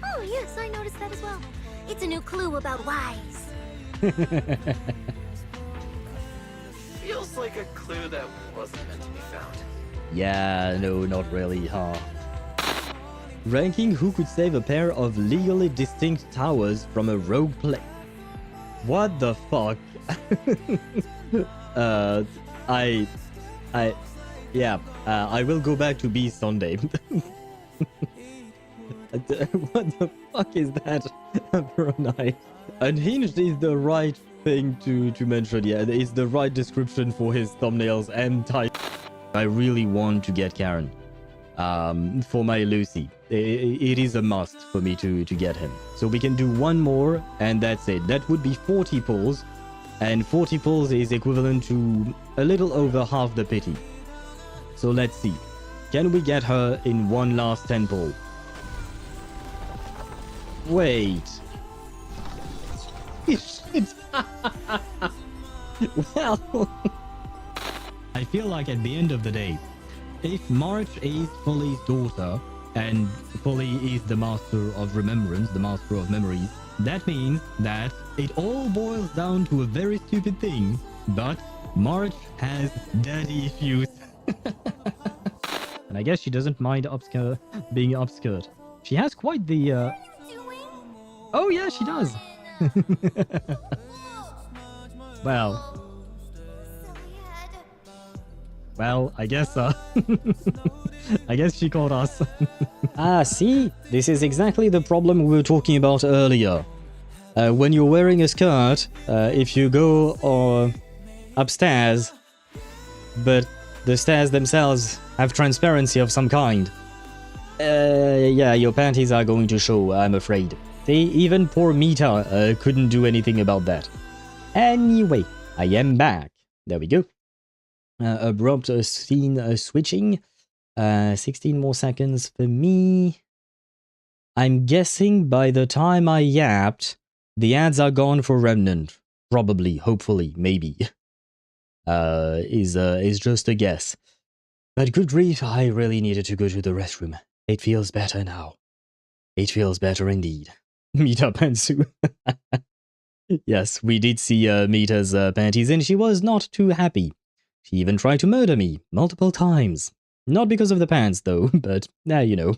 Oh yes, I noticed that as well. It's a new clue about Wise. Feels like a clue that wasn't meant to be found. Yeah, no, not really, huh? Ranking who could save a pair of legally distinct towers from a rogue play. What the fuck? I will go back to Beast Sunday. What the fuck is that for a night? Unhinged is the right thing to mention. Yeah, it's the right description for his thumbnails and type. I really want to get Karen for my Lucy. It is a must for me to get him. So we can do one more and that's it. That would be 40 pulls, and 40 pulls is equivalent to a little over half the pity. So let's see. Can we get her in one last 10 pull? Wait. Shit. Well, I feel like at the end of the day, if March is Foley's daughter, and Foley is the master of remembrance, the master of memories, that means that it all boils down to a very stupid thing, but March has daddy issues. And I guess she doesn't mind being upskirt. She has quite the... Oh yeah, she does. Well, I guess I guess she called us. Ah, see? This is exactly the problem we were talking about earlier. When you're wearing a skirt, if you go upstairs, but the stairs themselves have transparency of some kind, yeah, your panties are going to show, I'm afraid. See, even poor Mita couldn't do anything about that. Anyway, I am back. There we go. Abrupt scene switching. 16 more seconds for me. I'm guessing by the time I yapped, The ads are gone for Remnant. Probably, hopefully, maybe. Is just a guess. But good grief, I really needed to go to the restroom. It feels better now. It feels better indeed. Mita Pantsu. Yes, we did see Mita's panties, and she was not too happy. She even tried to murder me multiple times. Not because of the pants, though, but, you know.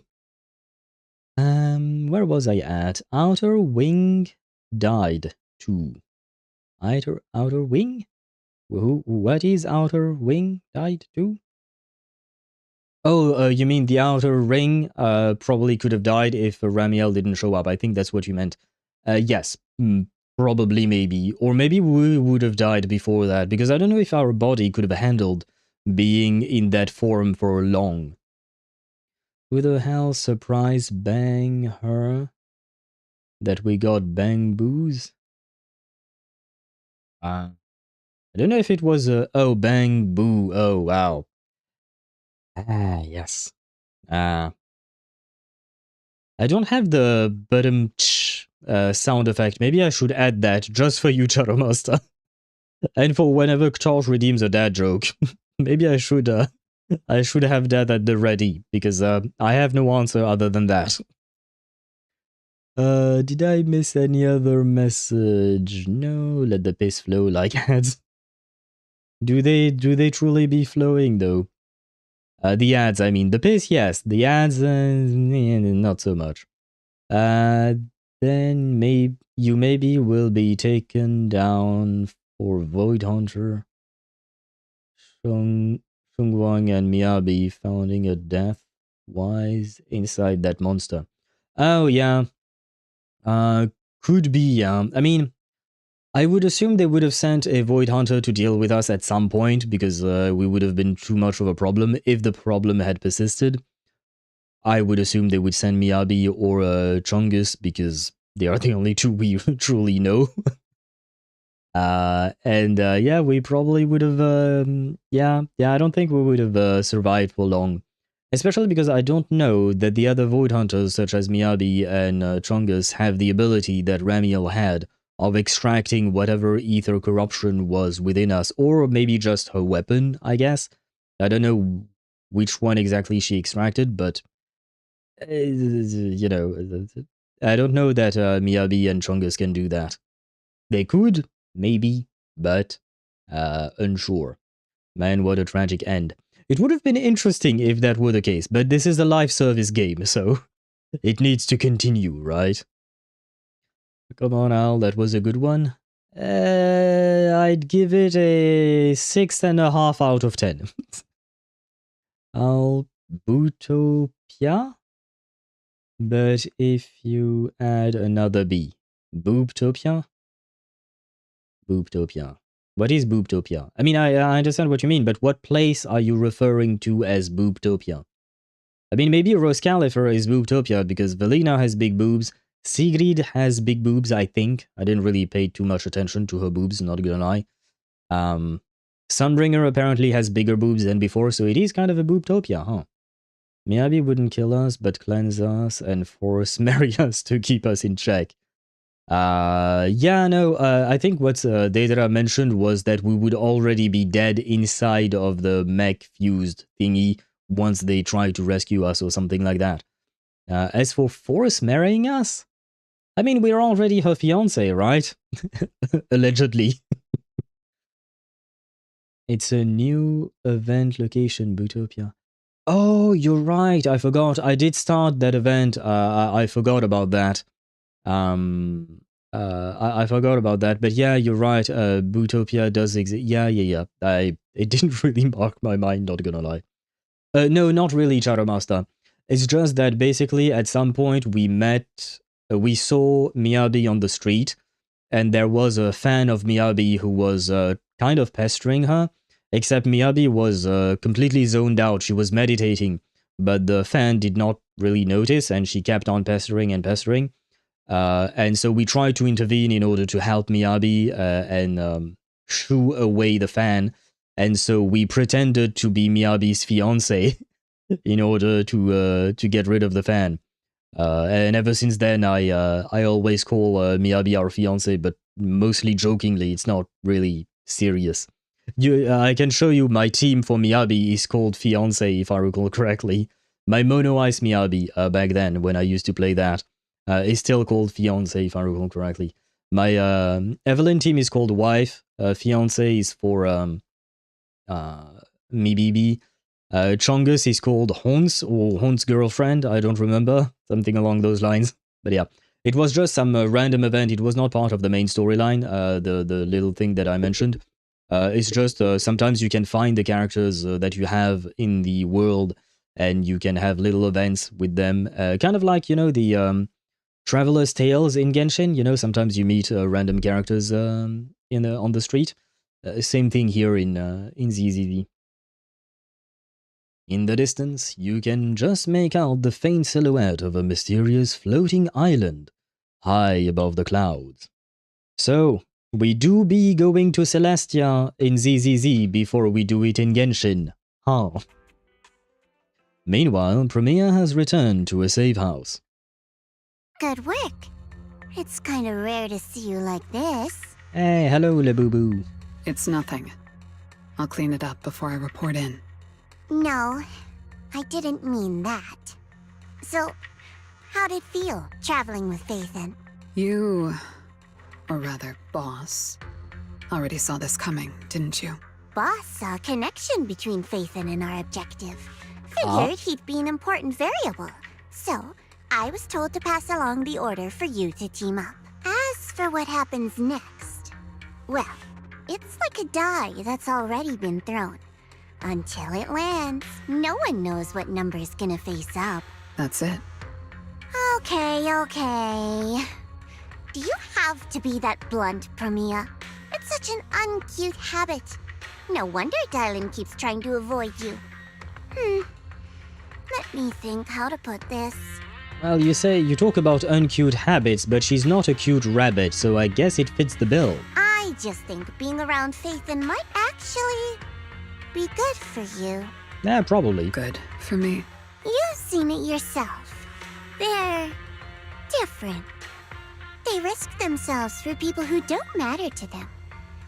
Where was I at? Outer Wing died too. Outer Wing? What is Outer Wing died too? Oh, you mean the Outer Ring probably could have died if Ramiel didn't show up. I think that's what you meant. Yes, probably, maybe. Or maybe we would have died before that, because I don't know if our body could have handled being in that form for long. Who the hell surprise bang her? That we got bang boos? I don't know if it was oh, bang boo. Oh, wow. Yes. I don't have the bottom sound effect. Maybe I should add that just for you, Charomaster. And for whenever Charles redeems a dad joke. Maybe I should have that at the ready, because I have no answer other than that. Did I miss any other message? No, let the piss flow like ads. Do they truly be flowing though? The ads, I mean. The piss, yes. The ads, not so much. Then you maybe will be taken down for Void Hunter. Shungwang and Miyabi founding a Death Wise inside that monster. Oh, yeah. Could be, yeah. I mean, I would assume they would have sent a Void Hunter to deal with us at some point, because we would have been too much of a problem if the problem had persisted. I would assume they would send Miyabi or Chungus, because they are the only two we truly know. Yeah, we probably would have, yeah, I don't think we would have survived for long. Especially because I don't know that the other Void Hunters, such as Miyabi and Chungus, have the ability that Ramiel had of extracting whatever ether corruption was within us, or maybe just her weapon, I guess. I don't know which one exactly she extracted, but, you know, I don't know that Miyabi and Chungus can do that. They could, maybe, but unsure. Man, what a tragic end. It would have been interesting if that were the case, but this is a live service game, so it needs to continue, right? Come on, Al, that was a good one. I'd give it a 6.5 out of 10. Albutopia? But if you add another B. Boobtopia? Boobtopia. What is Boobtopia? I mean, I understand what you mean, but what place are you referring to as Boobtopia? I mean, maybe Roscalifer is Boobtopia because Velina has big boobs. Sigrid has big boobs, I think. I didn't really pay too much attention to her boobs, not gonna lie. Sunbringer apparently has bigger boobs than before, so it is kind of a Boobtopia, huh? Miyabi wouldn't kill us, but cleanse us and force marry us to keep us in check. Yeah, no, I think what Daedra mentioned was that we would already be dead inside of the mech-fused thingy once they try to rescue us or something like that. As for force marrying us, I mean, we're already her fiancé, right? Allegedly. It's a new event location, Bootopia. Oh, you're right, I forgot. I did start that event, I forgot about that. I forgot about that, but yeah, you're right, Bootopia does exist. Yeah. It didn't really mark my mind, not gonna lie. No, not really, Charomaster. It's just that basically at some point we saw Miyabi on the street, and there was a fan of Miyabi who was kind of pestering her, except Miyabi was completely zoned out. She was meditating, but the fan did not really notice, and she kept on pestering and pestering. And so we tried to intervene in order to help Miyabi and shoo away the fan. And so we pretended to be Miyabi's fiancé in order to get rid of the fan. And ever since then, I always call Miyabi our fiance, but mostly jokingly. It's not really serious. I can show you my team for Miyabi is called Fiance, if I recall correctly. My Mono Ice Miyabi, back then, when I used to play that, is still called Fiance, if I recall correctly. My Evelyn team is called Wife. Fiance is for Mibibi. Chongus is called Hons, or Hons' girlfriend, I don't remember. Something along those lines. But yeah, it was just some random event. It was not part of the main storyline, the little thing that I mentioned. It's just sometimes you can find the characters that you have in the world, and you can have little events with them. Kind of like, you know, the Traveler's Tales in Genshin. You know, sometimes you meet random characters on the street. Same thing here in ZZZ. In the distance, you can just make out the faint silhouette of a mysterious floating island high above the clouds. So, we do be going to Celestia in ZZZ before we do it in Genshin, huh? Meanwhile, Promeia has returned to a safe house. Good work. It's kinda rare to see you like this. Hey, hello, Labubu. It's nothing. I'll clean it up before I report in. No, I didn't mean that. So, how'd it feel, traveling with Phaethon? You, or rather, Boss, already saw this coming, didn't you? Boss saw a connection between Phaethon and our objective. Figured he'd be an important variable. So, I was told to pass along the order for you to team up. As for what happens next, well, it's like a die that's already been thrown. Until it lands, no one knows what number's gonna face up. That's it. Okay. Do you have to be that blunt, Promeia? It's such an uncute habit. No wonder Dylan keeps trying to avoid you. Let me think how to put this. Well, you talk about uncute habits, but she's not a cute rabbit, so I guess it fits the bill. I just think being around Phaethon might actually be good for you. Yeah, probably. Good for me. You've seen it yourself. They're different. They risk themselves for people who don't matter to them.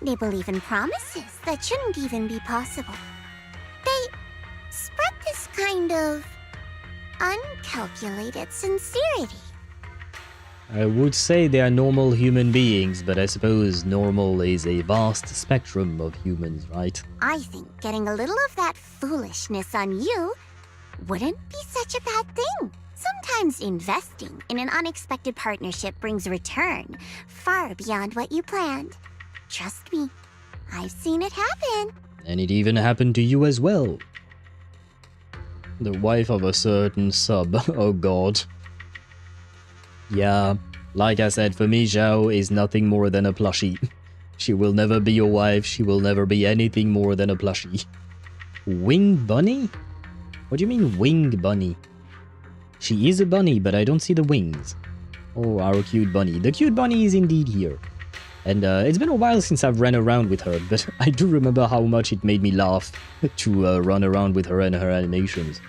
They believe in promises that shouldn't even be possible. They spread this kind of uncalculated sincerity. I would say they are normal human beings, but I suppose normal is a vast spectrum of humans, right? I think getting a little of that foolishness on you wouldn't be such a bad thing. Sometimes investing in an unexpected partnership brings return far beyond what you planned. Trust me, I've seen it happen. And it even happened to you as well. The wife of a certain sub, oh god. Yeah, like I said, for me, Zhao is nothing more than a plushie. She will never be your wife, she will never be anything more than a plushie. Wing bunny? What do you mean wing bunny? She is a bunny, but I don't see the wings. Oh, our cute bunny. The cute bunny is indeed here. And it's been a while since I've ran around with her, but I do remember how much it made me laugh to run around with her and her animations.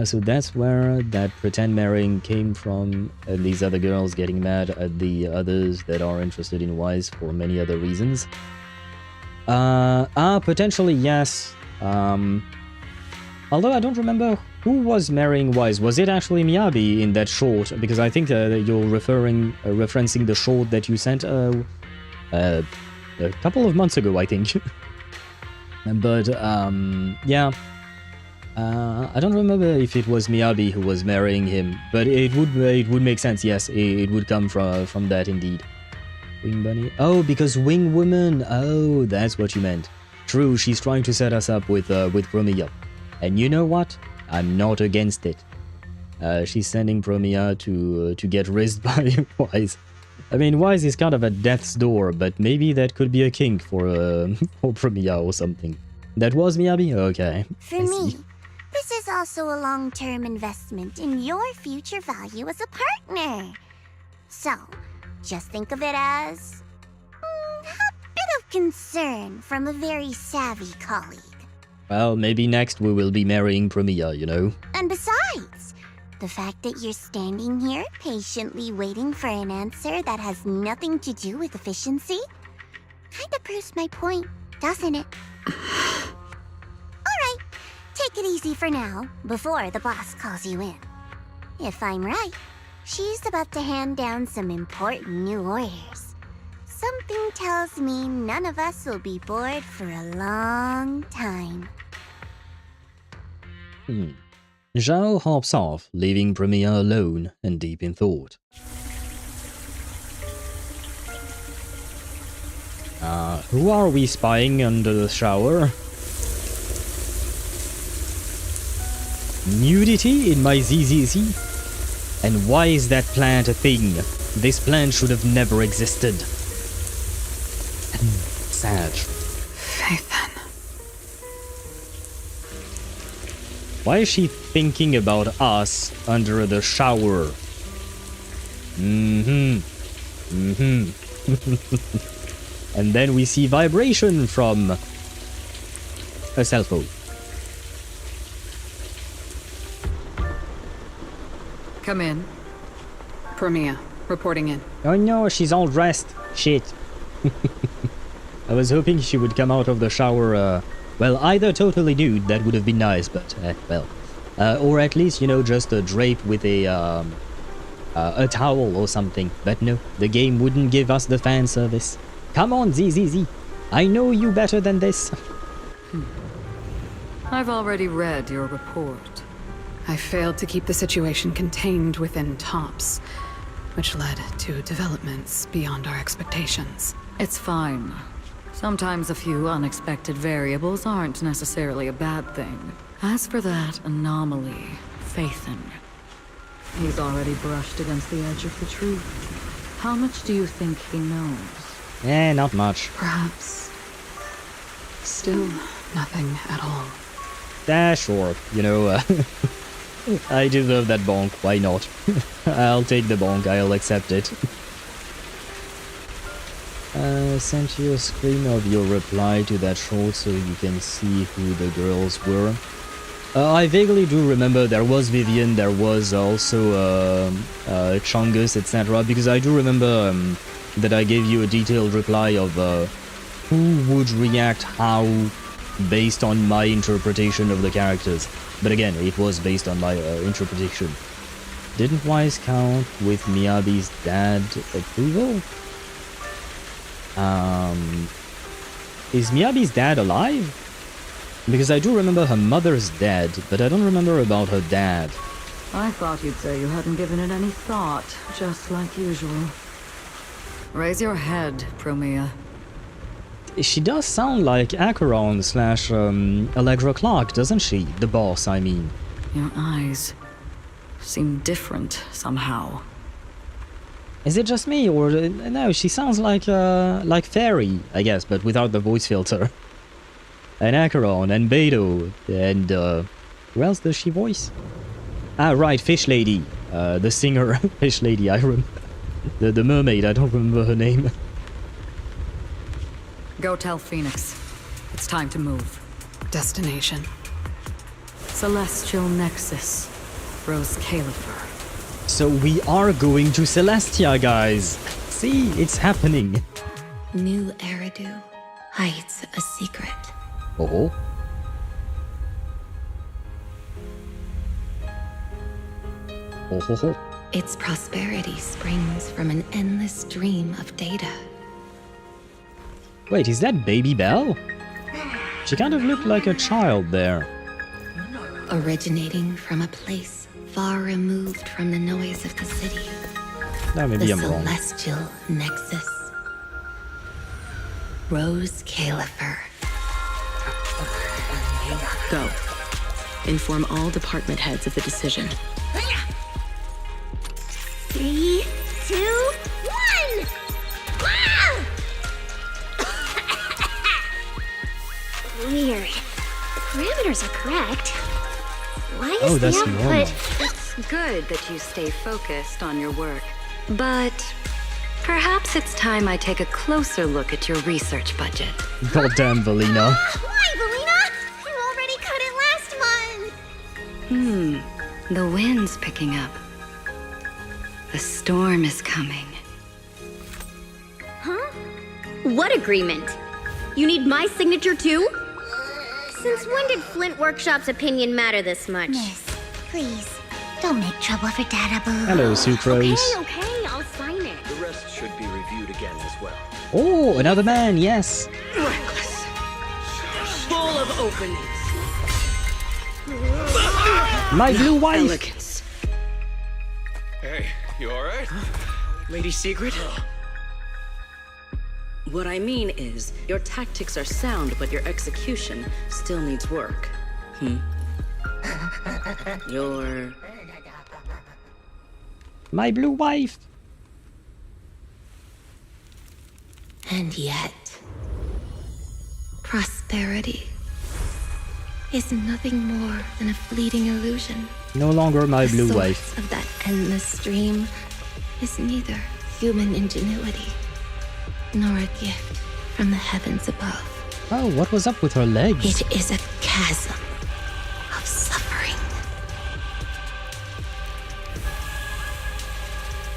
So that's where that pretend marrying came from, and these other girls getting mad at the others that are interested in Wise for many other reasons. Potentially yes. Although I don't remember who was marrying Wise. Was it actually Miyabi in that short? Because I think you're referencing the short that you sent a couple of months ago, I think. But yeah. I don't remember if it was Miyabi who was marrying him, but it would make sense. Yes, it would come from that indeed. Wing bunny. Oh, because wing woman. Oh, that's what you meant. True, she's trying to set us up with Promeia, and you know what? I'm not against it. She's sending Promeia to get rizzed by Wise. I mean, Wise is kind of at death's door, but maybe that could be a kink for Promeia or something. That was Miyabi? Okay. For me, this is also a long-term investment in your future value as a partner. So, just think of it as a bit of concern from a very savvy colleague. Well, maybe next we will be marrying Promeia, you know? And besides, The fact that you're standing here, patiently waiting for an answer that has nothing to do with efficiency, kinda proves my point, doesn't it? Alright, take it easy for now, before the boss calls you in. If I'm right, she's about to hand down some important new orders. Something tells me none of us will be bored for a long time. Zhao hops off, leaving Promeia alone and deep in thought. Who are we spying under the shower? Nudity in my ZZZ? And why is that plant a thing? This plant should have never existed. Sad. Phaethon. Why is she thinking about us under the shower? And then we see vibration from a cell phone. Come in. Promiea, reporting in. Oh no, she's all dressed. Shit. I was hoping she would come out of the shower, well, either totally nude, that would have been nice, but, well. Or at least, you know, just draped with a towel or something. But no, the game wouldn't give us the fan service. Come on, ZZZ. I know you better than this. I've already read your report. I failed to keep the situation contained within TOPS, which led to developments beyond our expectations. It's fine. Sometimes a few unexpected variables aren't necessarily a bad thing. As for that anomaly, Phaethon, he's already brushed against the edge of the truth. How much do you think he knows? Not much. Perhaps still nothing at all. Sure. You know, I deserve that bonk. Why not? I'll take the bonk. I'll accept it. Sent you a screen of your reply to that short so you can see who the girls were. I vaguely do remember there was Vivian, there was also Chungus, etc. Because I do remember that I gave you a detailed reply of who would react how based on my interpretation of the characters. But again, it was based on my interpretation. Didn't Wise count with Miyabi's dad approval? Is Miyabi's dad alive? Because I do remember her mother's dead, but I don't remember about her dad. I thought you'd say you hadn't given it any thought, just like usual. Raise your head, Promeia. She does sound like Acheron / Allegra Clark, doesn't she? The boss, I mean. Your eyes seem different somehow. Is it just me, or no? She sounds like Fairy, I guess, but without the voice filter. And Acheron, and Beto, and who else does she voice? Ah, right, Fish Lady, the singer, Fish Lady. I remember the mermaid. I don't remember her name. Go tell Phoenix. It's time to move. Destination. Celestial Nexus. Rose Califer. So we are going to Celestia, guys. See, it's happening. New Eridu hides a secret. Oh. Oh. Its prosperity springs from an endless stream of data. Wait, is that baby Belle? She kind of looked like a child there. Originating from a place far removed from the noise of the city. No, maybe I'm wrong. The Celestial Nexus. Rose Califer. Go. Inform all department heads of the decision. 3, 2, 1! Ah! Weird. The parameters are correct. Why is the output... normal. It's good that you stay focused on your work, but perhaps it's time I take a closer look at your research budget. Goddamn, Valina. Why, Valina? You already cut it last month! The wind's picking up. The storm is coming. Huh? What agreement? You need my signature too? Since when did Flint Workshop's opinion matter this much? Miss, please, don't make trouble for Dadaboo. Hello, Sucrose. Okay, I'll sign it. The rest should be reviewed again as well. Oh, another man, yes. Reckless. Full of openings. My blue wife. Elegance. Hey, you alright? Lady Secret? What I mean is, your tactics are sound, but your execution still needs work. Your... My blue wife. And yet, prosperity is nothing more than a fleeting illusion. No longer my The blue source wife. of that endless stream is neither human ingenuity nor a gift from the heavens above. Oh, what was up with her legs? It is a chasm of suffering.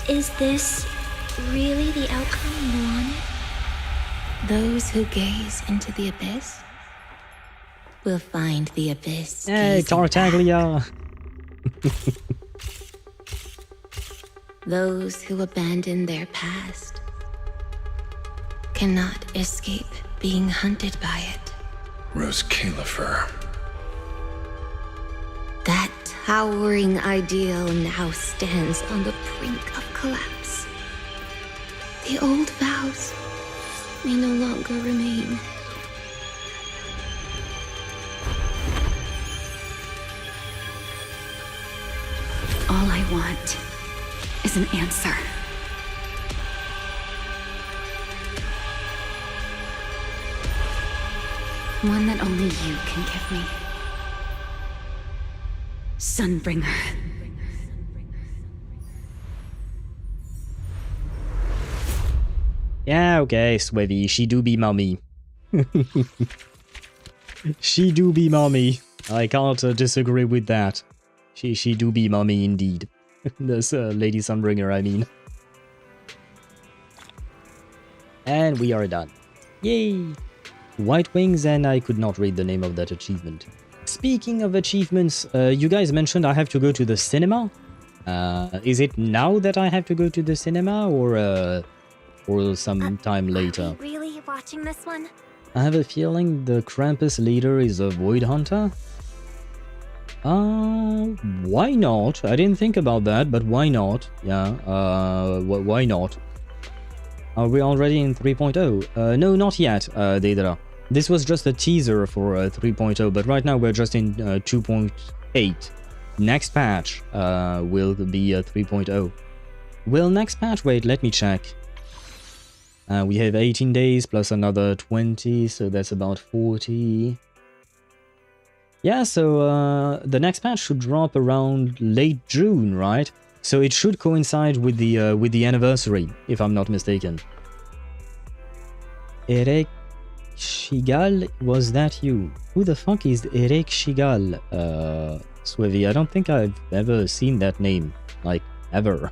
Is this really the outcome you wanted? Those who gaze into the abyss will find the abyss. Hey, gazing Tartaglia. back. Those who abandon their past cannot escape being hunted by it. Rose Califer. That towering ideal now stands on the brink of collapse. The old vows may no longer remain. All I want is an answer. One that only you can give me. Sunbringer. Yeah, okay, Swevy, she do be mommy. She do be mommy. I can't disagree with that. She do be mommy indeed. That's Lady Sunbringer, I mean. And we are done. Yay! White Wings, and I could not read the name of that achievement. Speaking of achievements, you guys mentioned I have to go to the cinema. Is it now that I have to go to the cinema, or some time later? Are you really watching this one? I have a feeling the Krampus leader is a Void Hunter. Why not? I didn't think about that, but why not? Yeah, why not? Are we already in 3.0? No, not yet, Deidara. This was just a teaser for 3.0, but right now we're just in 2.8. Next patch will be 3.0. Will next patch? Wait, let me check. We have 18 days plus another 20, so that's about 40. Yeah, so the next patch should drop around late June, right? So it should coincide with the anniversary, if I'm not mistaken. Eric Shigal, was that you? Who the fuck is Eric Shigal? Swevy, I don't think I've ever seen that name, like, ever.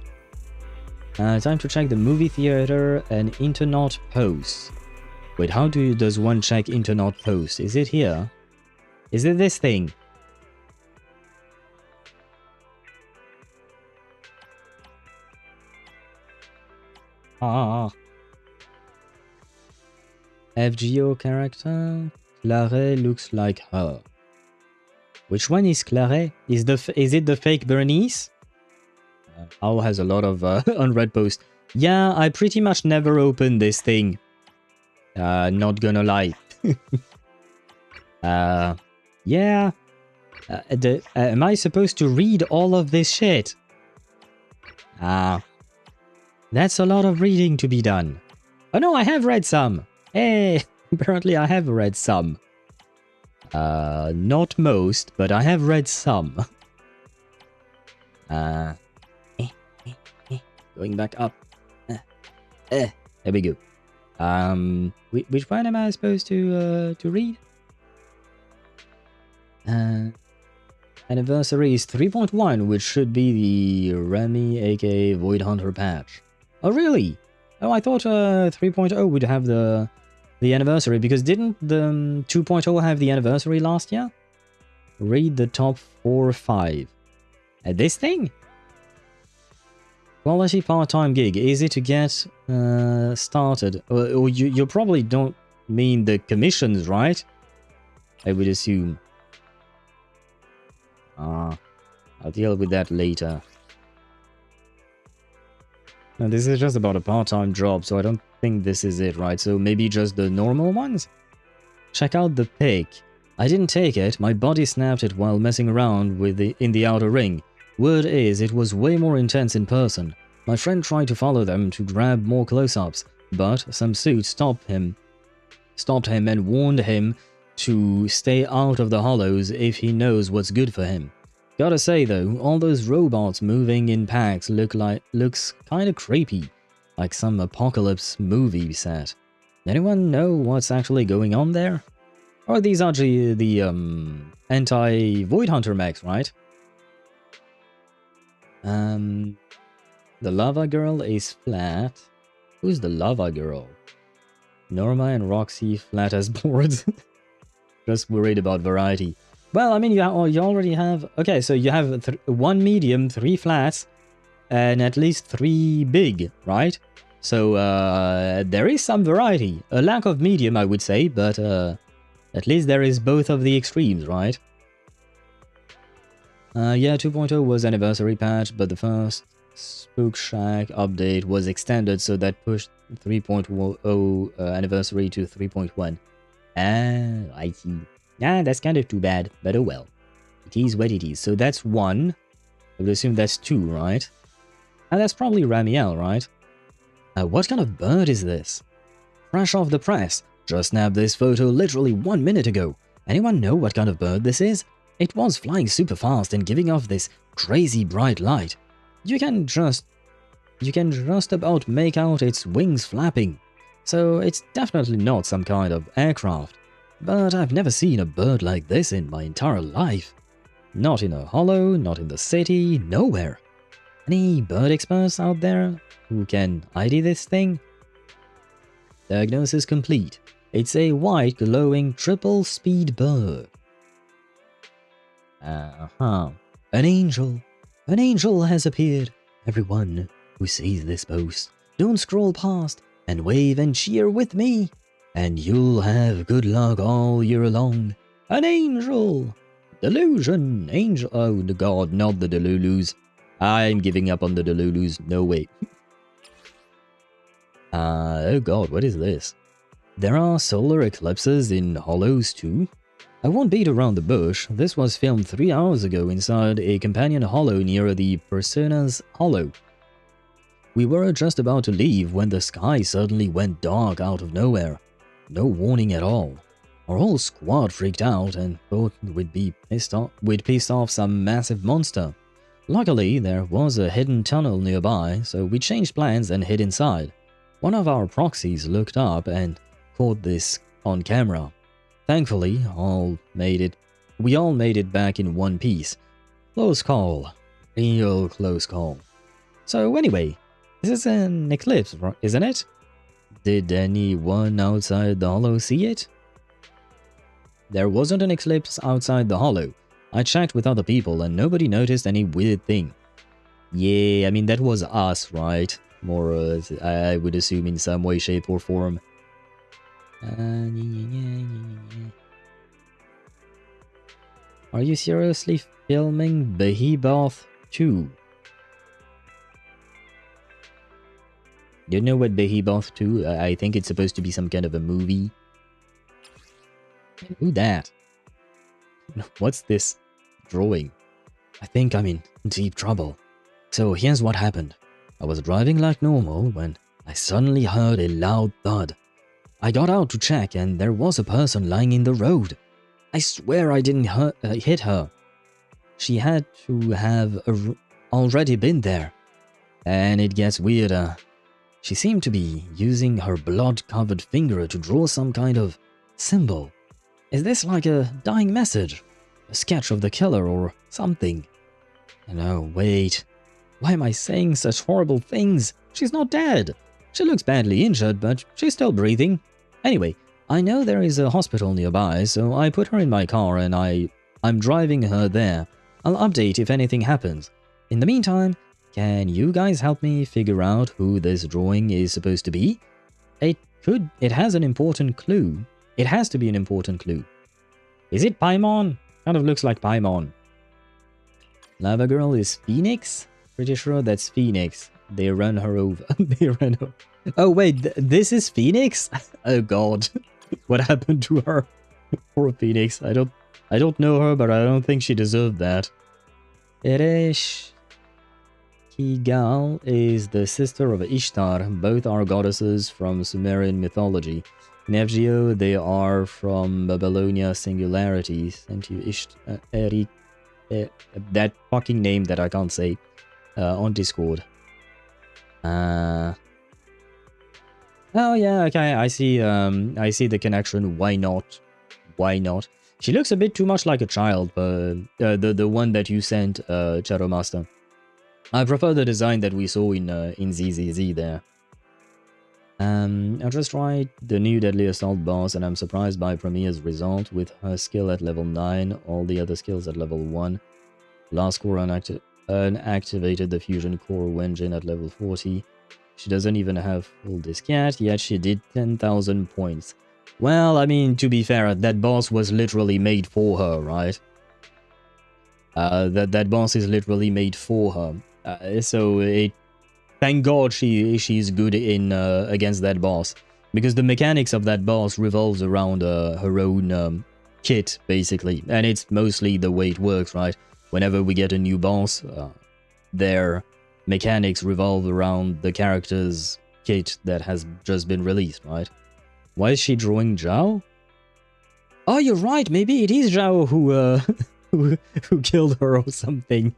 Time to check the movie theater and internet post. Wait, how does one check internet post? Is it here? Is it this thing? FGO character? Claire looks like her. Which one is Claire? Is it the fake Bernice? Owl has a lot of unread posts. Yeah, I pretty much never open this thing. Not gonna lie. Yeah. Am I supposed to read all of this shit? That's a lot of reading to be done. Oh no, I have read some. Hey, apparently I have read some. Not most, but I have read some. Going back up. There we go. Which one am I supposed to read? anniversary is 3.1, which should be the Remy aka Void Hunter patch. Oh really? Oh, I thought 3.0 would have the anniversary, because didn't the 2.0 have the anniversary last year? Read the top 4 or 5. This thing? Quality part-time gig, easy to get started. Or you probably don't mean the commissions, right? I would assume. I'll deal with that later. Now, this is just about a part-time job, so I don't think this is it, right? So maybe just the normal ones? Check out the pic. I didn't take it, my body snapped it while messing around with in the outer ring. Word is, it was way more intense in person. My friend tried to follow them to grab more close-ups, but some suit stopped him and warned him to stay out of the hollows if he knows what's good for him. Gotta say though, all those robots moving in packs looks kinda creepy, like some apocalypse movie set. Anyone know what's actually going on there? Or these are the anti-Void Hunter mechs, right? The lava girl is flat. Who's the lava girl? Norma and Roxy flat as boards. Just worried about variety. Well, I mean, you already have... Okay, so you have 1 medium, 3 flats, and at least 3 big, right? So, there is some variety. A lack of medium, I would say, but at least there is both of the extremes, right? Yeah, 2.0 was anniversary patch, but the first Spook Shack update was extended, so that pushed 3.0 anniversary to 3.1. Ah, I see. Yeah, that's kind of too bad, but oh well. It is what it is. So that's 1. I would assume that's 2, right? And that's probably Ramiel, right? What kind of bird is this? Fresh off the press. Just snapped this photo literally 1 minute ago. Anyone know what kind of bird this is? It was flying super fast and giving off this crazy bright light. You can just about make out its wings flapping. So it's definitely not some kind of aircraft. But I've never seen a bird like this in my entire life. Not in a hollow, not in the city, nowhere. Any bird experts out there who can ID this thing? Diagnosis complete. It's a white glowing triple speed bird. An angel. An angel has appeared. Everyone who sees this post, don't scroll past and wave and cheer with me. And you'll have good luck all year long. An angel! Delusion! Angel! Oh god, not the Delulus. I'm giving up on the Delulus. No way. Oh god, what is this? There are solar eclipses in hollows too? I won't beat around the bush. This was filmed 3 hours ago inside a companion hollow near the Persona's hollow. We were just about to leave when the sky suddenly went dark out of nowhere. No warning at all. Our whole squad freaked out and thought we'd pissed off some massive monster. Luckily, there was a hidden tunnel nearby, so we changed plans and hid inside. One of our proxies looked up and caught this on camera. Thankfully, we all made it back in one piece. Close call. Real close call. So anyway, this is an eclipse, isn't it? Did anyone outside the hollow see it? There wasn't an eclipse outside the hollow. I checked with other people and nobody noticed any weird thing. Yeah, I mean that was us, right? More, I would assume in some way, shape or form. Are you seriously filming Behemoth 2? You know what Behemoth 2? I think it's supposed to be some kind of a movie. Who that? What's this drawing? I think I'm in deep trouble. So here's what happened. I was driving like normal when I suddenly heard a loud thud. I got out to check and there was a person lying in the road. I swear I didn't hit her. She had to have already been there. And it gets weirder. She seemed to be using her blood-covered finger to draw some kind of symbol. Is this like a dying message? A sketch of the killer or something. No, wait. Why am I saying such horrible things? She's not dead. She looks badly injured, but she's still breathing. Anyway, I know there is a hospital nearby, so I put her in my car and I'm driving her there. I'll update if anything happens. In the meantime, can you guys help me figure out who this drawing is supposed to be? It has an important clue. It has to be an important clue. Is it Paimon? Kind of looks like Paimon. Lava Girl is Phoenix? Pretty sure that's Phoenix. They ran her over. They ran her. Oh wait, this is Phoenix? Oh god. What happened to her? Poor Phoenix. I don't know her, but I don't think she deserved that. Eresh Kigal is the sister of Ishtar. Both are goddesses from Sumerian mythology. In FGO, they are from Babylonia Singularity. Sent you Ishtar, that fucking name that I can't say, on Discord. Oh yeah, okay, I see the connection. Why not? Why not? She looks a bit too much like a child, but the one that you sent, Shadow Master. I prefer the design that we saw in ZZZ there. I just tried the new Deadly Assault boss, and I'm surprised by Promea's result with her skill at level 9, all the other skills at level 1. Last core unactivated the fusion core engine at level 40. She doesn't even have full disc yet she did 10,000 points. Well, I mean, to be fair, that boss was literally made for her, right? That boss is literally made for her. Thank God she's good in against that boss, because the mechanics of that boss revolves around her own kit, basically, and it's mostly the way it works, right? Whenever we get a new boss, their mechanics revolve around the character's kit that has just been released, right? Why is she drawing Zhao? Oh, you're right. Maybe it is Zhao who killed her or something.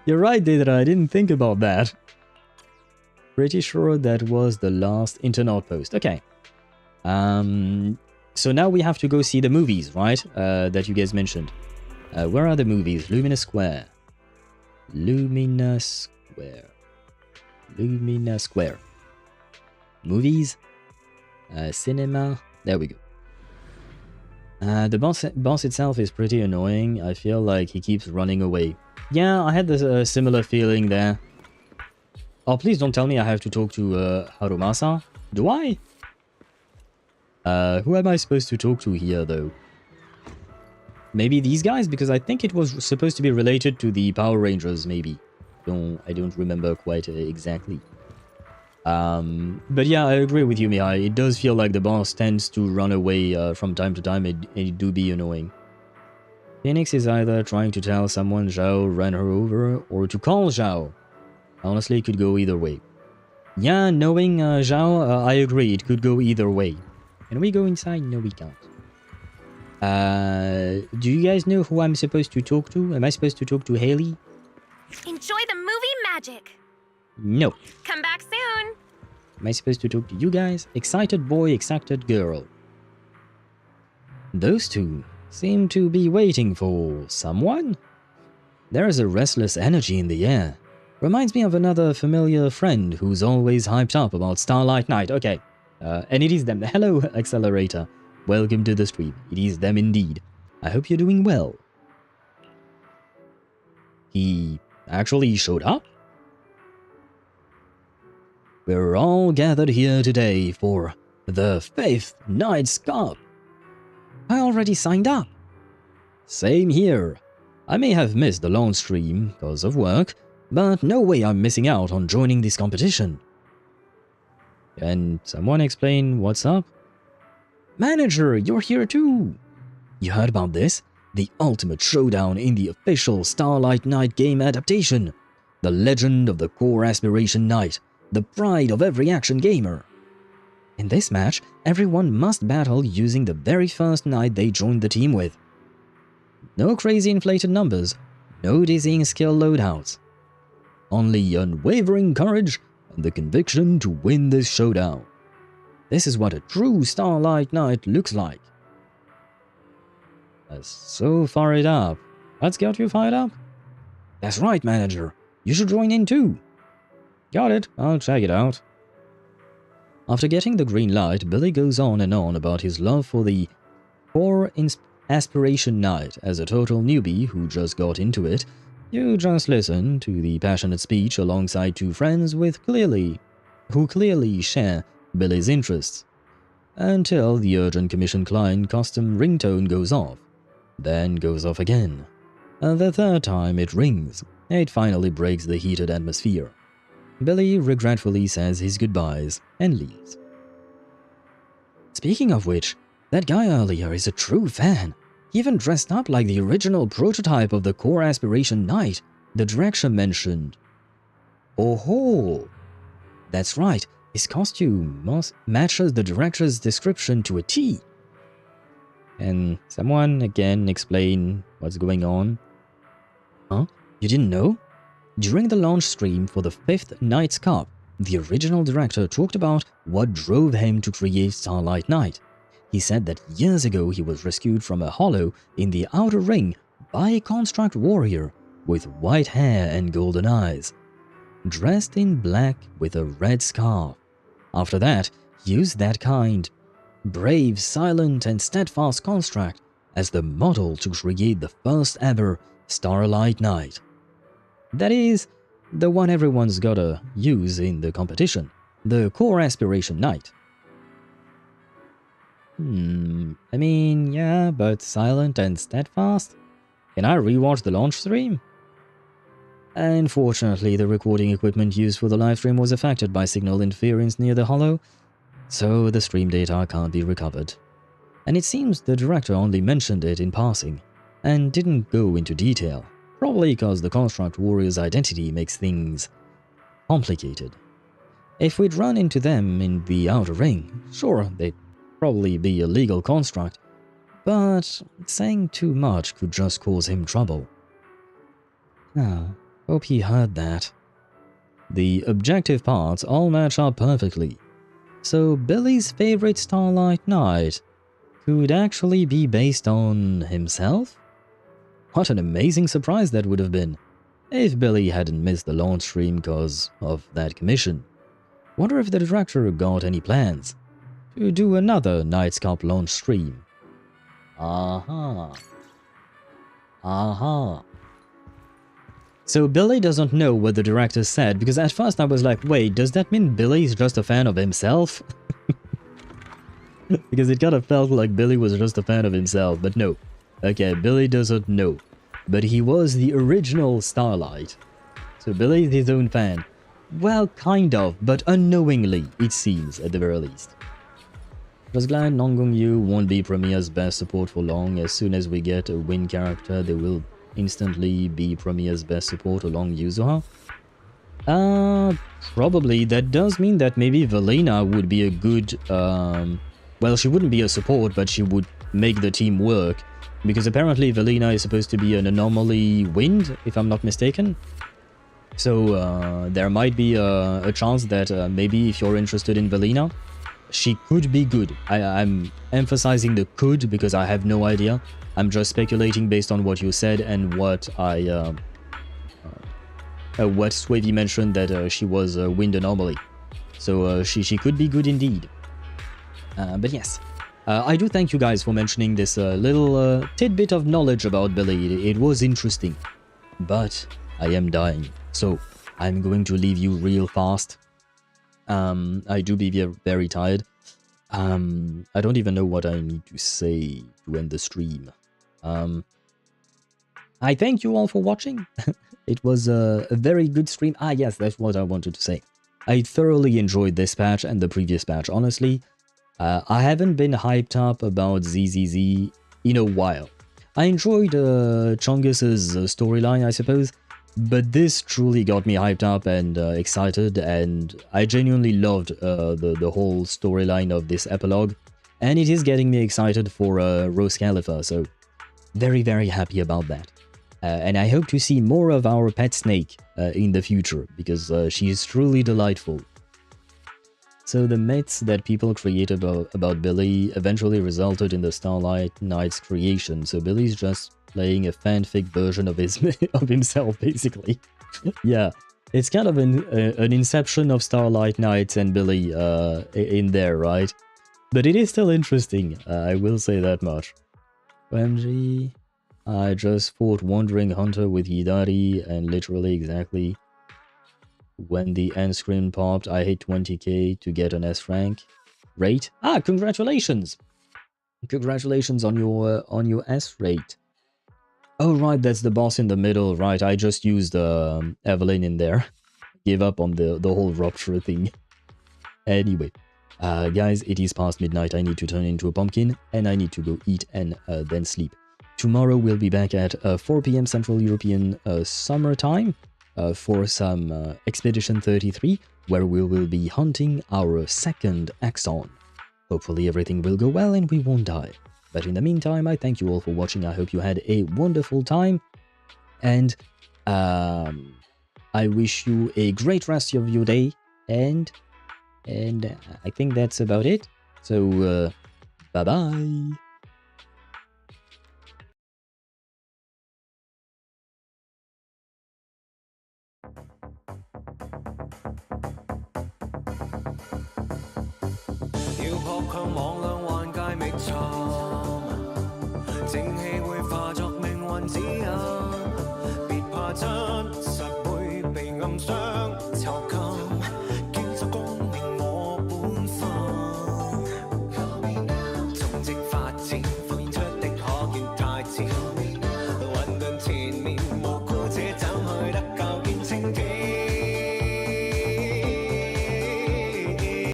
You're right, Deidre. I didn't think about that. Pretty sure that was the last internet post. Okay. So now we have to go see the movies, right? That you guys mentioned. Where are the movies? Lumina Square. Lumina Square. Lumina Square. Movies. Cinema. There we go. The boss itself is pretty annoying. I feel like he keeps running away. Yeah, I had this similar feeling there. Oh, please don't tell me I have to talk to Harumasa. Do I? Who am I supposed to talk to here, though? Maybe these guys? Because I think it was supposed to be related to the Power Rangers, maybe. I don't remember quite exactly. But yeah, I agree with you, Mihai. It does feel like the boss tends to run away from time to time. It do be annoying. Phoenix is either trying to tell someone Zhao ran her over, or to call Zhao. Honestly, it could go either way. Yeah, knowing Zhao, I agree, it could go either way. Can we go inside? No, we can't. Do you guys know who I'm supposed to talk to? Am I supposed to talk to Haley? Enjoy the movie magic! No. Come back soon! Am I supposed to talk to you guys? Excited boy, excited girl. Those two seem to be waiting for someone? There is a restless energy in the air. Reminds me of another familiar friend who's always hyped up about Starlight Night. Okay, and it is them. Hello, Accelerator. Welcome to the stream. It is them indeed. I hope you're doing well. He actually showed up? We're all gathered here today for the 5th Night's Cup. I already signed up. Same here. I may have missed the launch stream because of work, but no way I'm missing out on joining this competition. Can someone explain what's up? Manager, you're here too! You heard about this? The ultimate showdown in the official Starlight Night game adaptation. The legend of the core aspiration knight. The pride of every action gamer. In this match, everyone must battle using the very first knight they joined the team with. No crazy inflated numbers, no dizzying skill loadouts. Only unwavering courage and the conviction to win this showdown. This is what a true Starlight Knight looks like. That's so fired up. What's got you fired up? That's right, manager. You should join in too. Got it. I'll check it out. After getting the green light, Billy goes on and on about his love for the Core Aspiration Night. As a total newbie who just got into it, you just listen to the passionate speech alongside two friends who clearly share Billy's interests, until the urgent commission client custom ringtone goes off, then goes off again. And the third time it rings, it finally breaks the heated atmosphere. Billy regretfully says his goodbyes and leaves. Speaking of which, that guy earlier is a true fan. He even dressed up like the original prototype of the Core Aspiration Knight the director mentioned. Oh ho! That's right, his costume matches the director's description to a T. Can someone again explain what's going on? Huh? You didn't know? During the launch stream for the 5th Knights Cup, the original director talked about what drove him to create Starlight Knight. He said that years ago he was rescued from a hollow in the Outer Ring by a construct warrior with white hair and golden eyes, dressed in black with a red scarf. After that, he used that kind, brave, silent and steadfast construct as the model to create the first ever Starlight Knight. That is, the one everyone's gotta use in the competition, the Core Aspiration Knight. I mean, yeah, but silent and steadfast? Can I rewatch the launch stream? Unfortunately, the recording equipment used for the livestream was affected by signal interference near the hollow, so the stream data can't be recovered. And it seems the director only mentioned it in passing, and didn't go into detail, probably because the construct warrior's identity makes things complicated. If we'd run into them in the Outer Ring, sure, they'd probably be a legal construct, but saying too much could just cause him trouble. Hope he heard that. The objective parts all match up perfectly, so Billy's favorite Starlight Knight could actually be based on himself? What an amazing surprise that would have been, if Billy hadn't missed the launch stream because of that commission. Wonder if the director got any plans to do another Knights Cup launch stream. Aha. So Billy doesn't know what the director said, because at first I was like, wait, does that mean Billy's just a fan of himself? Because it kind of felt like Billy was just a fan of himself, but no. Okay, Billy doesn't know, but he was the original Starlight. So Billy is his own fan. Well, kind of, but unknowingly, it seems, at the very least. Just glad Nongong Yu won't be Promea's best support for long. As soon as we get a win character, they will instantly be Promea's best support along Yuzuha. Probably. That does mean that maybe Velena would be a good, well, she wouldn't be a support, but she would make the team work. Because apparently Velena is supposed to be an anomaly wind, if I'm not mistaken. So there might be a chance that maybe if you're interested in Velena, she could be good. I'm emphasizing the could because I have no idea. I'm just speculating based on what you said and what what Swavy mentioned, that she was a wind anomaly. So she could be good indeed. But yes, I do thank you guys for mentioning this little tidbit of knowledge about Billy. It was interesting. But I am dying, so I'm going to leave you real fast. I do be very tired. I don't even know what I need to say to end the stream. I thank you all for watching. It was a very good stream. Yes, that's what I wanted to say. I thoroughly enjoyed this patch and the previous patch, honestly. I haven't been hyped up about ZZZ in a while. I enjoyed Chongus's storyline, I suppose, but this truly got me hyped up and excited, and I genuinely loved the whole storyline of this epilogue, and it is getting me excited for Rose Califer, so very, very happy about that. And I hope to see more of our pet snake in the future, because she is truly delightful. So the myths that people created about Billy eventually resulted in the Starlight Knight's creation. So Billy's just playing a fanfic version of himself, basically. Yeah, it's kind of an inception of Starlight Knights and Billy in there, right? But it is still interesting, I will say that much. OMG, I just fought Wandering Hunter with Hidari, and literally exactly when the end screen popped, I hit 20k to get an S rank rate. Ah, congratulations! Congratulations on your S rate. Oh right, that's the boss in the middle, right? I just used Evelyn in there. Give up on the whole rupture thing. Anyway, guys, it is past midnight. I need to turn into a pumpkin, and I need to go eat and then sleep. Tomorrow we'll be back at 4 PM Central European Summer Time for some Expedition 33, where we will be hunting our second Axon. Hopefully everything will go well and we won't die. But in the meantime, I thank you all for watching. I hope you had a wonderful time, and I wish you a great rest of your day, and I think that's about it. So, bye-bye!